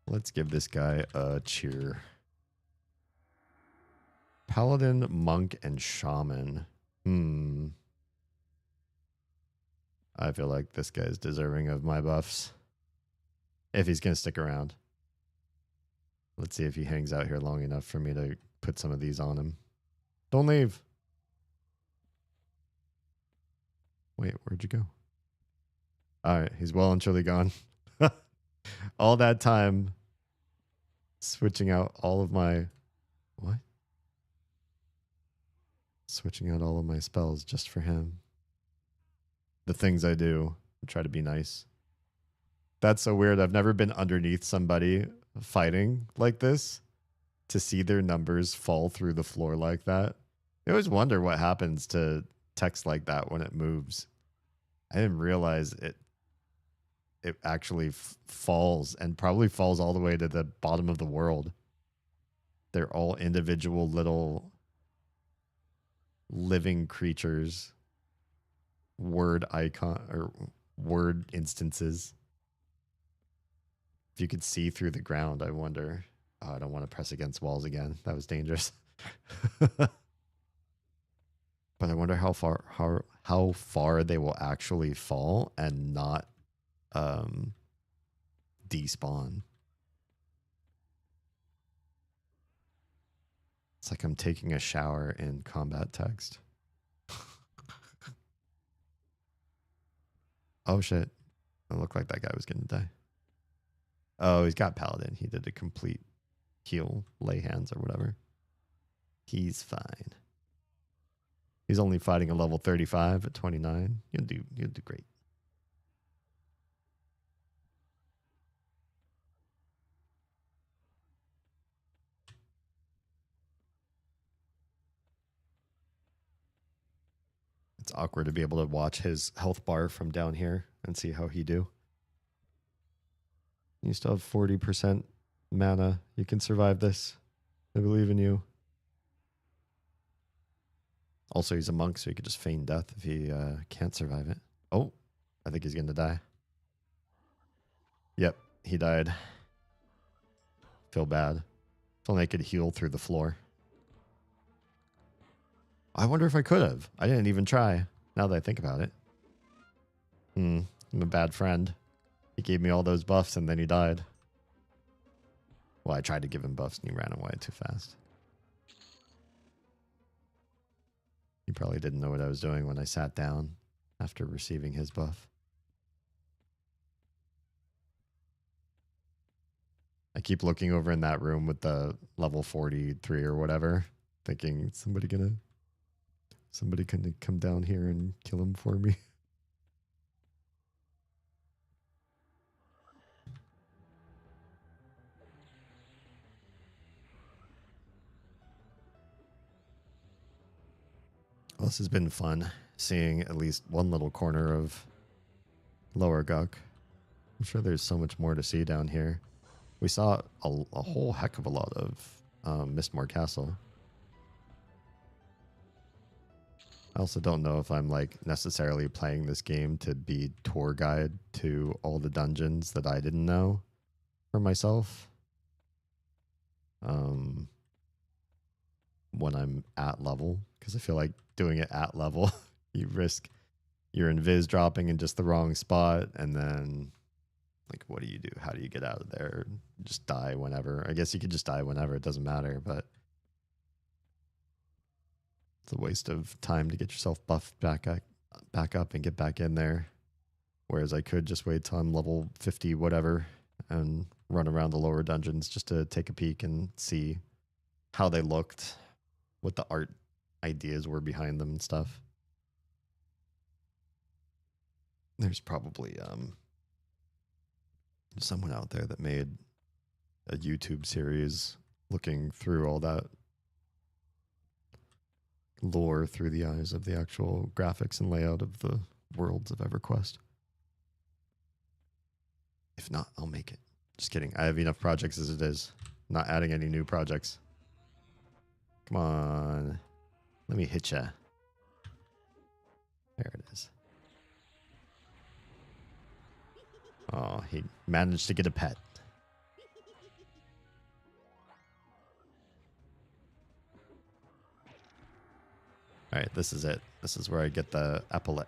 Let's give this guy a cheer. Paladin, monk, and shaman. I feel like this guy's deserving of my buffs. If he's going to stick around. Let's see if he hangs out here long enough for me to put some of these on him. Don't leave. Wait, where'd you go? All right, he's well and truly gone. All that time switching out all of my... What? Switching out all of my spells just for him. The things I do, I try to be nice. That's so weird. I've never been underneath somebody fighting like this to see their numbers fall through the floor like that. I always wonder what happens to text like that when it moves. I didn't realize it actually falls, and probably falls all the way to the bottom of the world. They're all individual little living creatures, word icon or word instances. If you could see through the ground, I wonder. Oh, I don't want to press against walls again. That was dangerous. But I wonder how far they will actually fall and not despawn. It's like I'm taking a shower in combat text. Oh shit. It looked like that guy was gonna die. Oh, he's got paladin. He did a complete heal, lay hands or whatever. He's fine. He's only fighting a level 35 at 29. You'll do great. It's awkward to be able to watch his health bar from down here and see how he do. You still have 40% mana. You can survive this. I believe in you. Also, he's a monk, so he could just feign death if he can't survive it. Oh, I think he's going to die. Yep, he died. Feel bad. If only I could heal through the floor. I wonder if I could have. I didn't even try, now that I think about it. I'm a bad friend. He gave me all those buffs and then he died. Well, I tried to give him buffs and he ran away too fast. He probably didn't know what I was doing when I sat down after receiving his buff. I keep looking over in that room with the level 43 or whatever, thinking somebody can come down here and kill him for me. Well, this has been fun, seeing at least one little corner of Lower Guk. I'm sure there's so much more to see down here. We saw a whole heck of a lot of Mistmore Castle. I also don't know if I'm like necessarily playing this game to be tour guide to all the dungeons that I didn't know for myself. When I'm at level, because I feel like doing it at level, you risk your invis dropping in just the wrong spot, and then like, what do you do? How do you get out of there? Just die whenever. I guess you could just die whenever. It doesn't matter, but it's a waste of time to get yourself buffed back up and get back in there. Whereas I could just wait till I'm level 50 whatever and run around the lower dungeons just to take a peek and see how they looked, what the art ideas were behind them and stuff. There's probably someone out there that made a YouTube series looking through all that lore through the eyes of the actual graphics and layout of the worlds of EverQuest. If not, I'll make it. Just kidding. I have enough projects as it is. Not adding any new projects. Come on. Let me hit ya. There it is. Oh, he managed to get a pet. All right, this is it. This is where I get the epaulet.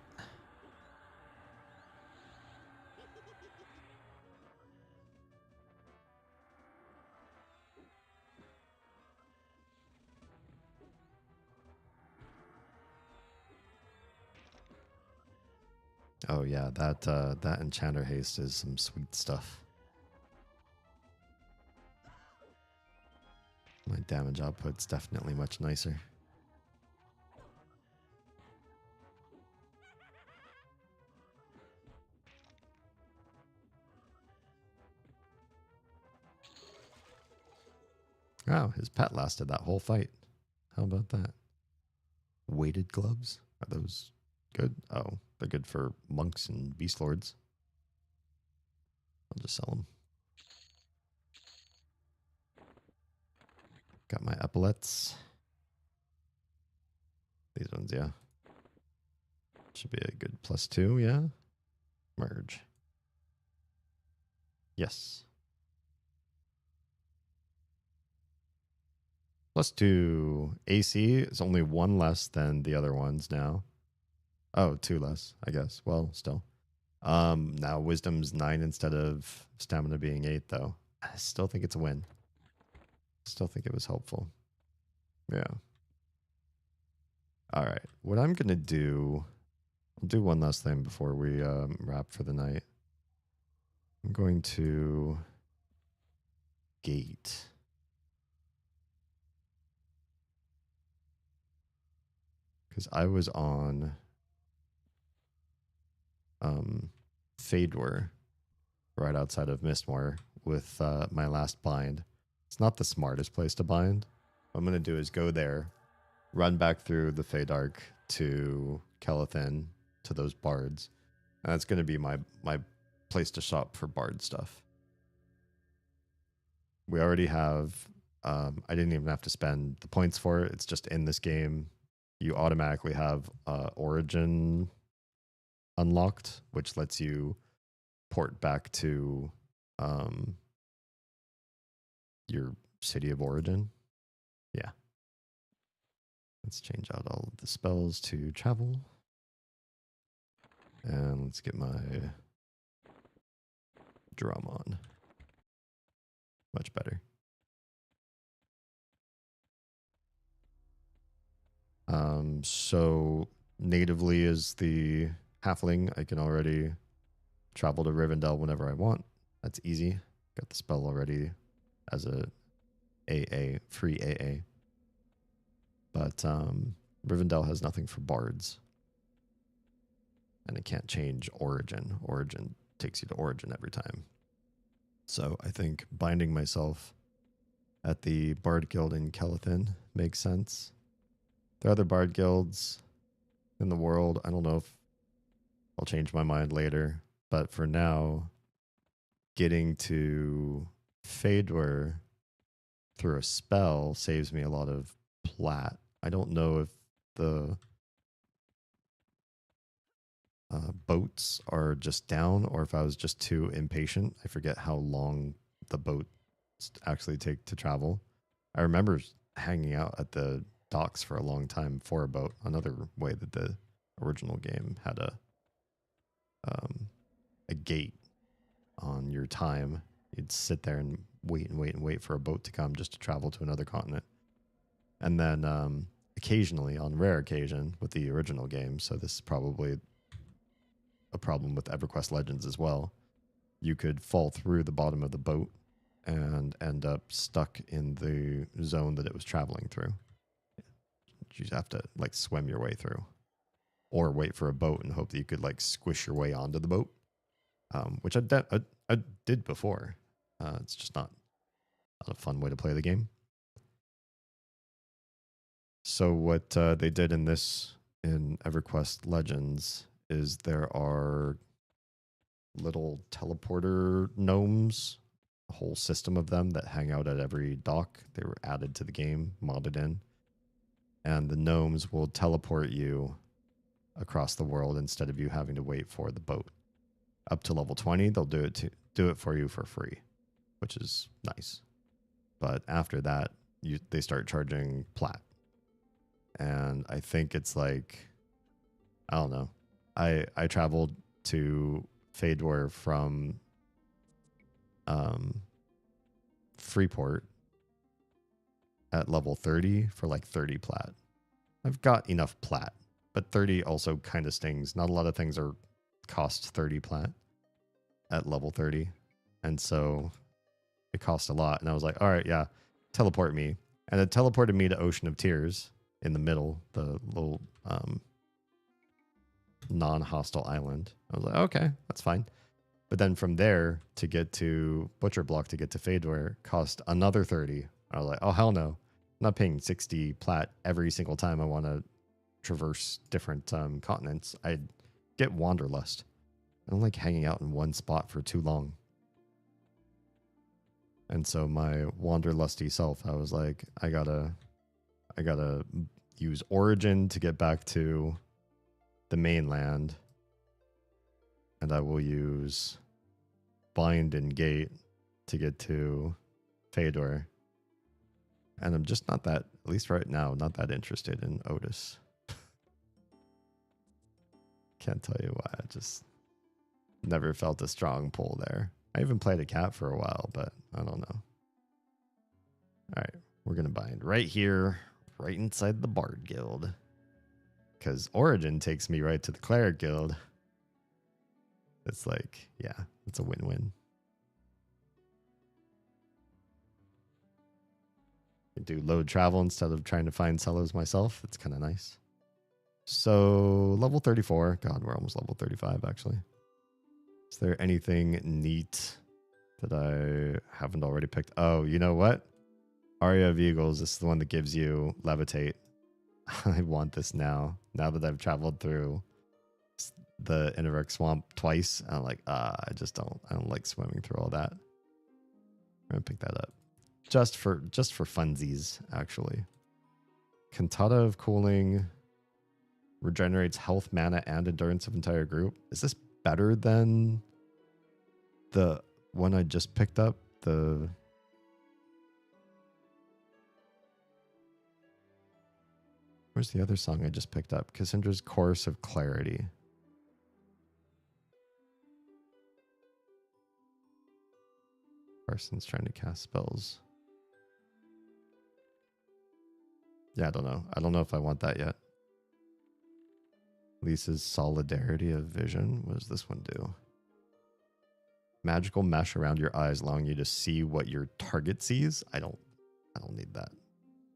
Oh yeah, that enchanter haste is some sweet stuff. My damage output's definitely much nicer. Wow, his pet lasted that whole fight. How about that? Weighted gloves? Are those good? Oh, they're good for monks and beast lords. I'll just sell them. Got my epaulets. These ones, yeah. Should be a good +2, yeah? Merge. Yes. +2. AC is only 1 less than the other ones now. Oh, 2 less, I guess. Well, still. Now wisdom's 9 instead of stamina being 8, though. I still think it's a win. Still think it was helpful. Yeah. All right. What I'm going to do, I'll do one last thing before we wrap for the night. I'm going to gate. Because I was on Fadewar right outside of Mistmoor with my last bind. It's not the smartest place to bind. What I'm going to do is go there, run back through the Feydark to Kelethin, to those bards. And that's going to be my place to shop for bard stuff. We already have, I didn't even have to spend the points for it. It's just in this game. You automatically have Origin unlocked, which lets you port back to your city of origin. Yeah. Let's change out all of the spells to travel. And let's get my drum on. Much better. So natively is the halfling. I can already travel to Rivendell whenever I want. That's easy. Got the spell already as a AA, free AA. But Rivendell has nothing for bards. And it can't change origin. Origin takes you to origin every time. So I think binding myself at the Bard Guild in Kelethin makes sense. There are other Bard Guilds in the world. I don't know if I'll change my mind later. But for now, getting to Fadewar through a spell saves me a lot of plat. I don't know if the boats are just down or if I was just too impatient. I forget how long the boats actually take to travel. I remember hanging out at the docks for a long time for a boat. Another way that the original game had a gate on your time. You'd sit there and wait for a boat to come just to travel to another continent. And then occasionally, on rare occasion, with the original game, so this is probably a problem with EverQuest Legends as well, you could fall through the bottom of the boat and end up stuck in the zone that it was traveling through. You just have to like swim your way through or wait for a boat and hope that you could like squish your way onto the boat, which I did before. It's just not a fun way to play the game. So what they did in EverQuest Legends is there are little teleporter gnomes, a whole system of them that hang out at every dock. They were added to the game, modded in. And the gnomes will teleport you across the world instead of you having to wait for the boat. Up to level 20, they'll do it for you for free, which is nice. But after that, they start charging plat. And I think it's like, I don't know. I traveled to Fadewar from Freeport at level 30 for like 30 plat. I've got enough plat, but 30 also kind of stings. Not a lot of things are cost 30 plat at level 30. And so it cost a lot. And I was like, all right, yeah, teleport me. And it teleported me to Ocean of Tears in the middle, the little non-hostile island. I was like, okay, that's fine. But then from there to get to Butcher Block to get to Fedor cost another 30. I was like, oh, hell no. I'm not paying 60 plat every single time I want to traverse different continents. I'd get Wanderlust. I don't like hanging out in one spot for too long. And so my Wanderlusty self, I was like, I gotta use Origin to get back to the mainland. And I will use Bind and Gate to get to Fedor. And I'm just not that, at least right now, not that interested in Otis. Can't tell you why. I just never felt a strong pull there. I even played a cat for a while, but I don't know. All right, we're going to bind right here, right inside the Bard Guild. Because Origin takes me right to the Cleric Guild. It's like, yeah, it's a win-win. I do load travel instead of trying to find cellos myself. It's kind of nice. So level 34. God, we're almost level 35 actually. Is there anything neat that I haven't already picked? Oh, you know what? Aria of Eagles. This is the one that gives you Levitate. I want this now. Now that I've traveled through the Innervik Swamp twice, I'm like, I don't like swimming through all that. I'm gonna pick that up. Just for funsies, actually. Cantata of Cooling regenerates health, mana, and endurance of entire group. Is this better than the one I just picked up? Where's the other song I just picked up? Cassandra's Chorus of Clarity. Carson's trying to cast spells. Yeah, I don't know. I don't know if I want that yet. Lisa's Solidarity of Vision. What does this one do? Magical mesh around your eyes, allowing you to see what your target sees. I don't need that.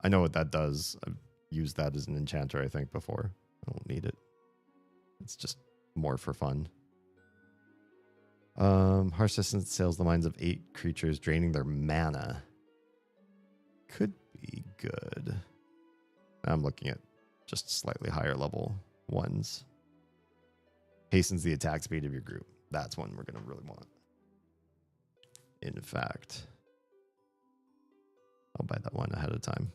I know what that does. I've used that as an enchanter, I think, before. I don't need it. It's just more for fun. Harsh Distance sails the minds of 8 creatures, draining their mana. Could be good. I'm looking at just slightly higher level ones. Hastens the attack speed of your group. That's one we're going to really want. In fact, I'll buy that one ahead of time.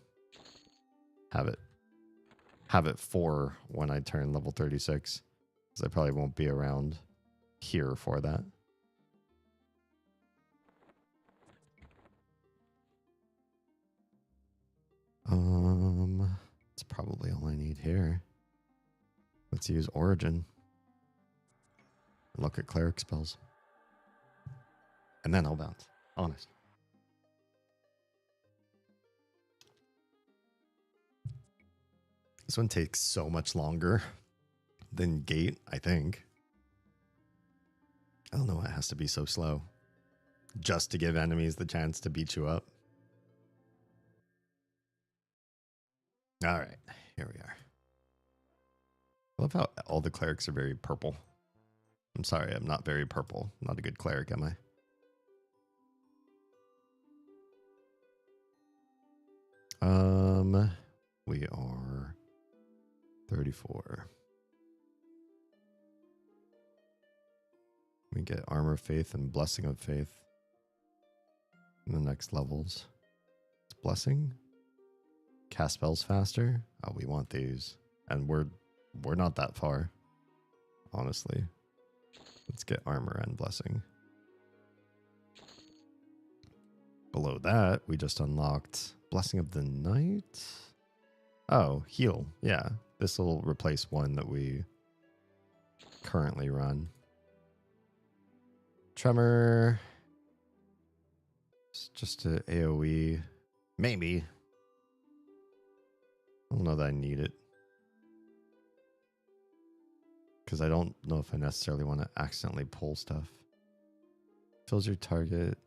Have it for when I turn level 36, because I probably won't be around here for that. That's probably all I need here. Let's use Origin. Look at cleric spells. And then I'll bounce. Honest. This one takes so much longer than Gate, I think. I don't know why it has to be so slow. Just to give enemies the chance to beat you up. All right, here we are. I love how all the clerics are very purple. I'm sorry, I'm not very purple. I'm not a good cleric, am I? We are 34. We get Armor of Faith and Blessing of Faith in the next levels. It's Blessing. Cast spells faster. Oh, we want these. And we're not that far, honestly. Let's get Armor and Blessing. Below that, we just unlocked Blessing of the Night. Oh, Heal. Yeah, this will replace one that we currently run. Tremor. It's just a AoE. Maybe. I don't know that I need it. because I don't know if I necessarily want to accidentally pull stuff. Fills your target,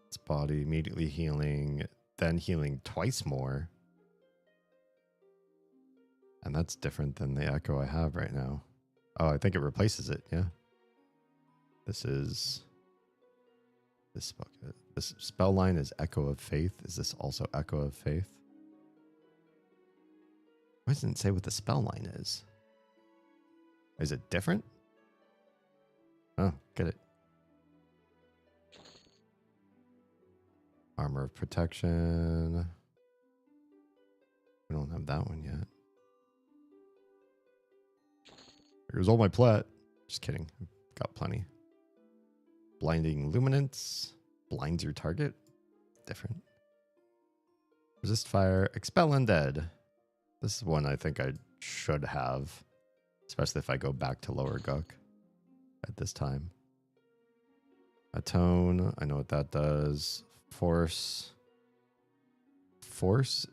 its body, immediately healing, then healing twice more. And that's different than the echo I have right now. Oh, I think it replaces it, yeah. This is... This spell line is Echo of Faith. Is this also Echo of Faith? Why doesn't it say what the spell line is? Is it different? Oh, get it. Armor of Protection. We don't have that one yet. Here's all my plat. Just kidding. Got plenty. Blinding Luminance. Blinds your target. Different. Resist fire. Expel undead. This is one I think I should have. Especially if I go back to Lower Guk at this time. Atone. I know what that does. Force. Force?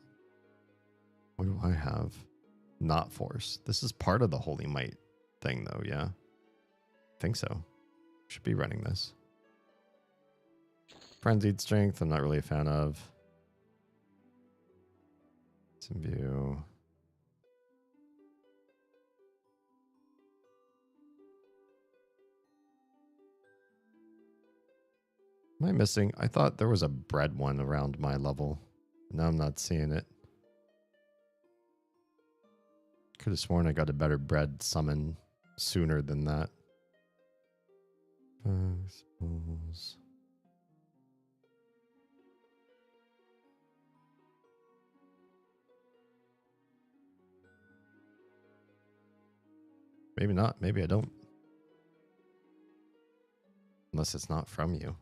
What do I have? Not Force. This is part of the Holy Might thing though, yeah? I think so. Should be running this. Frenzied Strength, I'm not really a fan of. Symbue. Am I missing? I thought there was a bread one around my level. Now I'm not seeing it. Could have sworn I got a better bread summon sooner than that. I suppose. Maybe not. Maybe I don't. Unless it's not from you.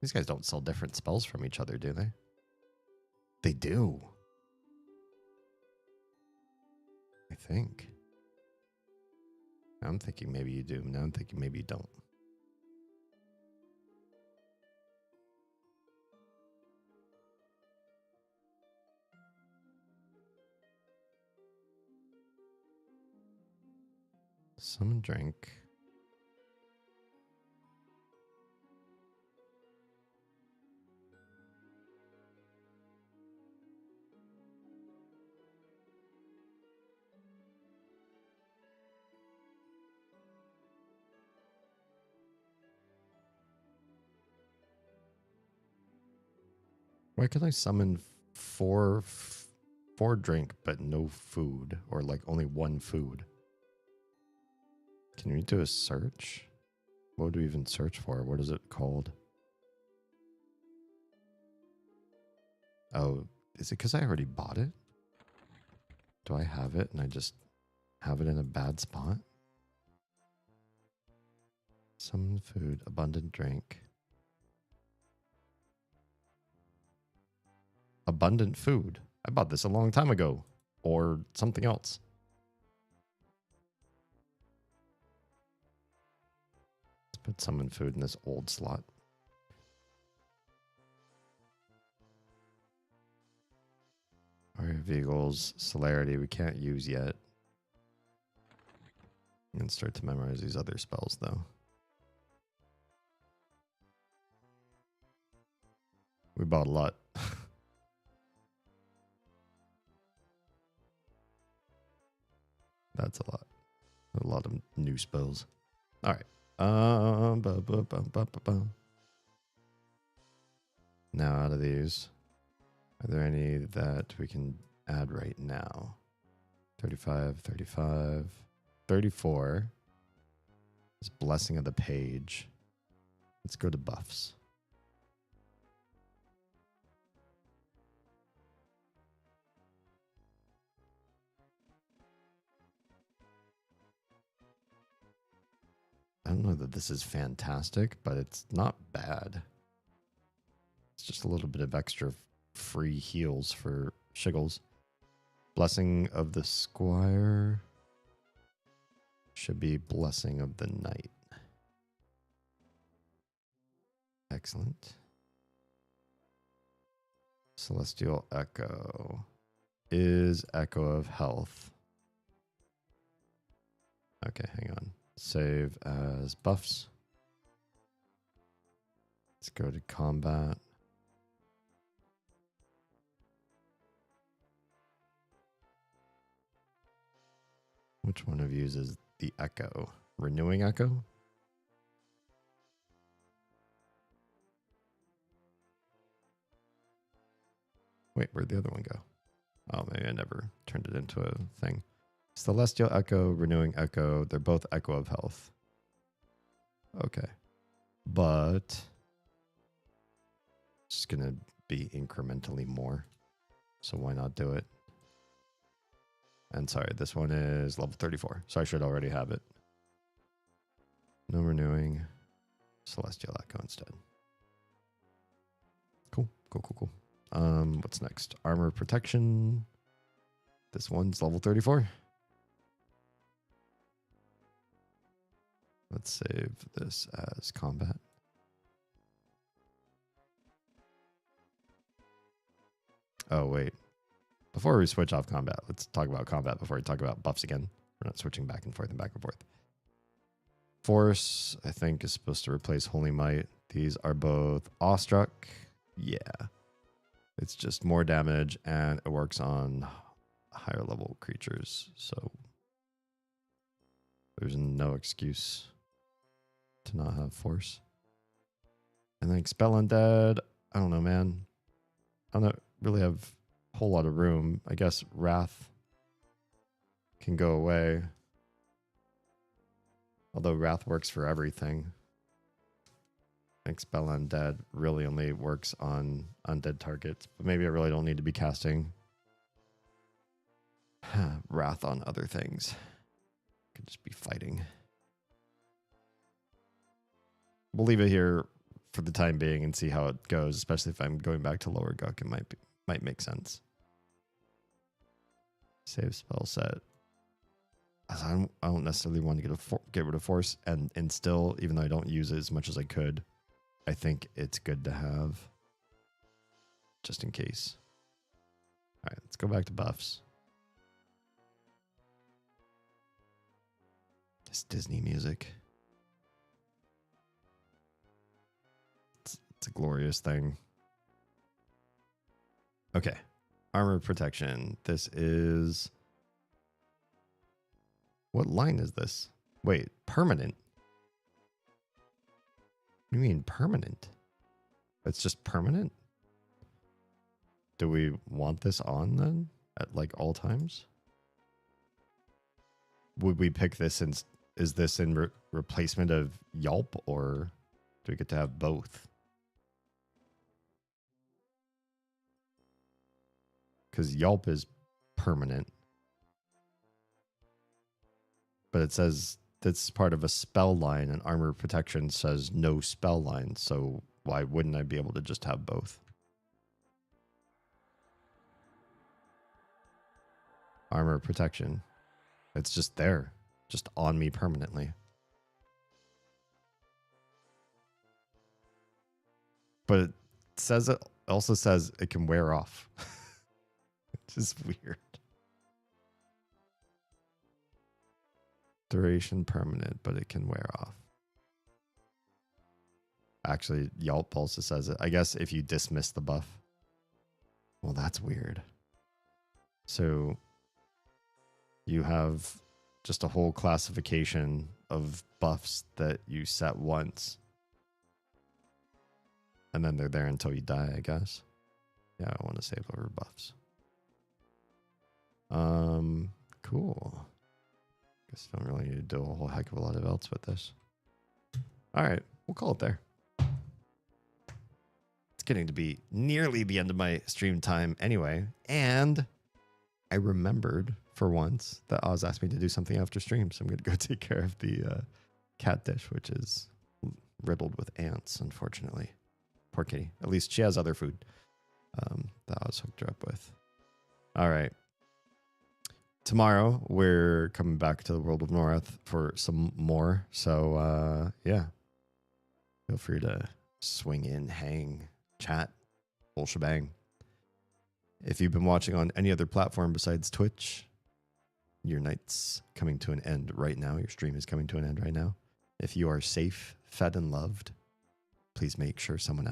These guys don't sell different spells from each other, do they? They do. I think. I'm thinking maybe you do. Now I'm thinking maybe you don't. Summon drink. Why can I summon four drink but no food, or like only one food? Can we do a search? What would we even search for? What is it called? Oh, is it because I already bought it? Do I have it and I just have it in a bad spot? Summon food, abundant drink. Abundant food. I bought this a long time ago. Or something else. Let's put summon food in this old slot. Our vehicles, celerity, we can't use yet. I'm going to start to memorize these other spells though. We bought a lot. That's a lot. A lot of new spells. All right. Now out of these, are there any that we can add right now? 35, 35, 34. This Blessing of the Page. Let's go to buffs. I don't know that this is fantastic, but it's not bad. It's just a little bit of extra free heals for shiggles. Blessing of the Squire should be Blessing of the Knight. Excellent. Celestial Echo is Echo of Health. Okay, hang on. Save as buffs. Let's go to combat. Which one of you uses the echo? Renewing echo? Wait, where'd the other one go? Oh, maybe I never turned it into a thing. Celestial Echo, Renewing Echo. They're both Echo of Health. Okay. But it's going to be incrementally more. So why not do it? And sorry, this one is level 34. So I should already have it. No renewing. Celestial Echo instead. Cool. What's next? Armor protection. This one's level 34. Let's save this as combat. Oh, wait. Before we switch off combat, let's talk about combat before we talk about buffs again. We're not switching back and forth and back and forth. Force, I think, is supposed to replace Holy Might. These are both awestruck. Yeah. It's just more damage, and it works on higher level creatures. So there's no excuse to not have force. And then Expel Undead. I don't know, man. I don't really have a whole lot of room. I guess Wrath can go away. Although Wrath works for everything. Expel Undead really only works on undead targets. But maybe I really don't need to be casting Wrath on other things. Could just be fighting. We'll leave it here for the time being and see how it goes, especially if I'm going back to lower Guk. It might make sense. Save spell set. I don't necessarily want to get rid of force and instill, even though I don't use it as much as I could. I think it's good to have just in case. All right, let's go back to buffs. This Disney music. It's a glorious thing. Okay. Armor protection. This is... What line is this? Wait, permanent? What do you mean permanent? It's just permanent? Do we want this on then? At like all times? Would we pick this in... Is this in replacement of Yelp, or do we get to have both? Because Yelp is permanent. But it says that's part of a spell line, and armor protection says no spell line. So why wouldn't I be able to just have both? Armor protection. It's just there. Just on me permanently. But it says it also says it can wear off. Which is weird. Duration permanent, but it can wear off. Actually, Yelp also says it. I guess if you dismiss the buff. Well, that's weird. So you have just a whole classification of buffs that you set once. And then they're there until you die, I guess. Yeah, I want to save over buffs. Cool. Guess don't really need to do a whole heck of a lot of else with this. All right, we'll call it there. It's getting to be nearly the end of my stream time anyway. And I remembered for once that Oz asked me to do something after stream. So I'm going to go take care of the cat dish, which is riddled with ants, unfortunately. Poor kitty. At least she has other food that Oz hooked her up with. All right. Tomorrow, we're coming back to the World of North for some more. So, yeah. Feel free to swing in, hang, chat, whole shebang. If you've been watching on any other platform besides Twitch, your night's coming to an end right now. Your stream is coming to an end right now. If you are safe, fed, and loved, please make sure someone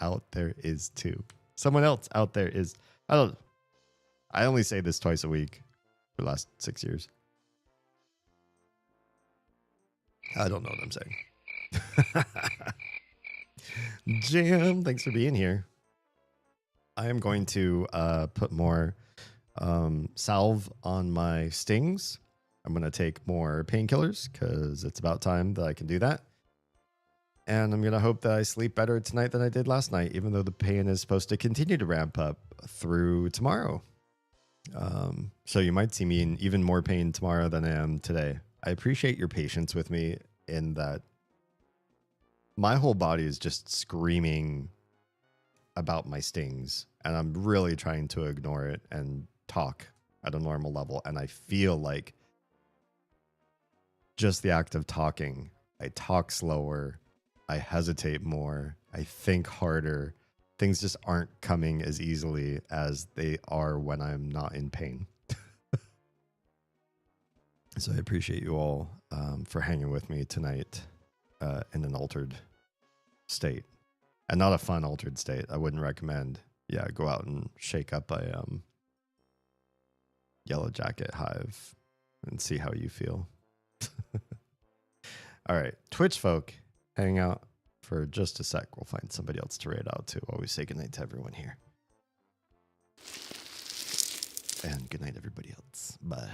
out there is too. Someone else out there is. I only say this twice a week for the last 6 years. I don't know what I'm saying. Jam, thanks for being here. I am going to put more salve on my stings. I'm going to take more painkillers because it's about time that I can do that. And I'm going to hope that I sleep better tonight than I did last night, even though the pain is supposed to continue to ramp up through tomorrow. So you might see me in even more pain tomorrow than I am today. I appreciate your patience with me in that my whole body is just screaming about my stings, and I'm really trying to ignore it and talk at a normal level. And I feel like just the act of talking, I talk slower, I hesitate more, I think harder. Things just aren't coming as easily as they are when I'm not in pain. So I appreciate you all for hanging with me tonight in an altered state. And not a fun altered state. I wouldn't recommend. Yeah, go out and shake up a yellow jacket hive and see how you feel. All right, Twitch folk, hang out for just a sec. We'll find somebody else to raid out to while we say goodnight to everyone here. And good night, everybody else. Bye.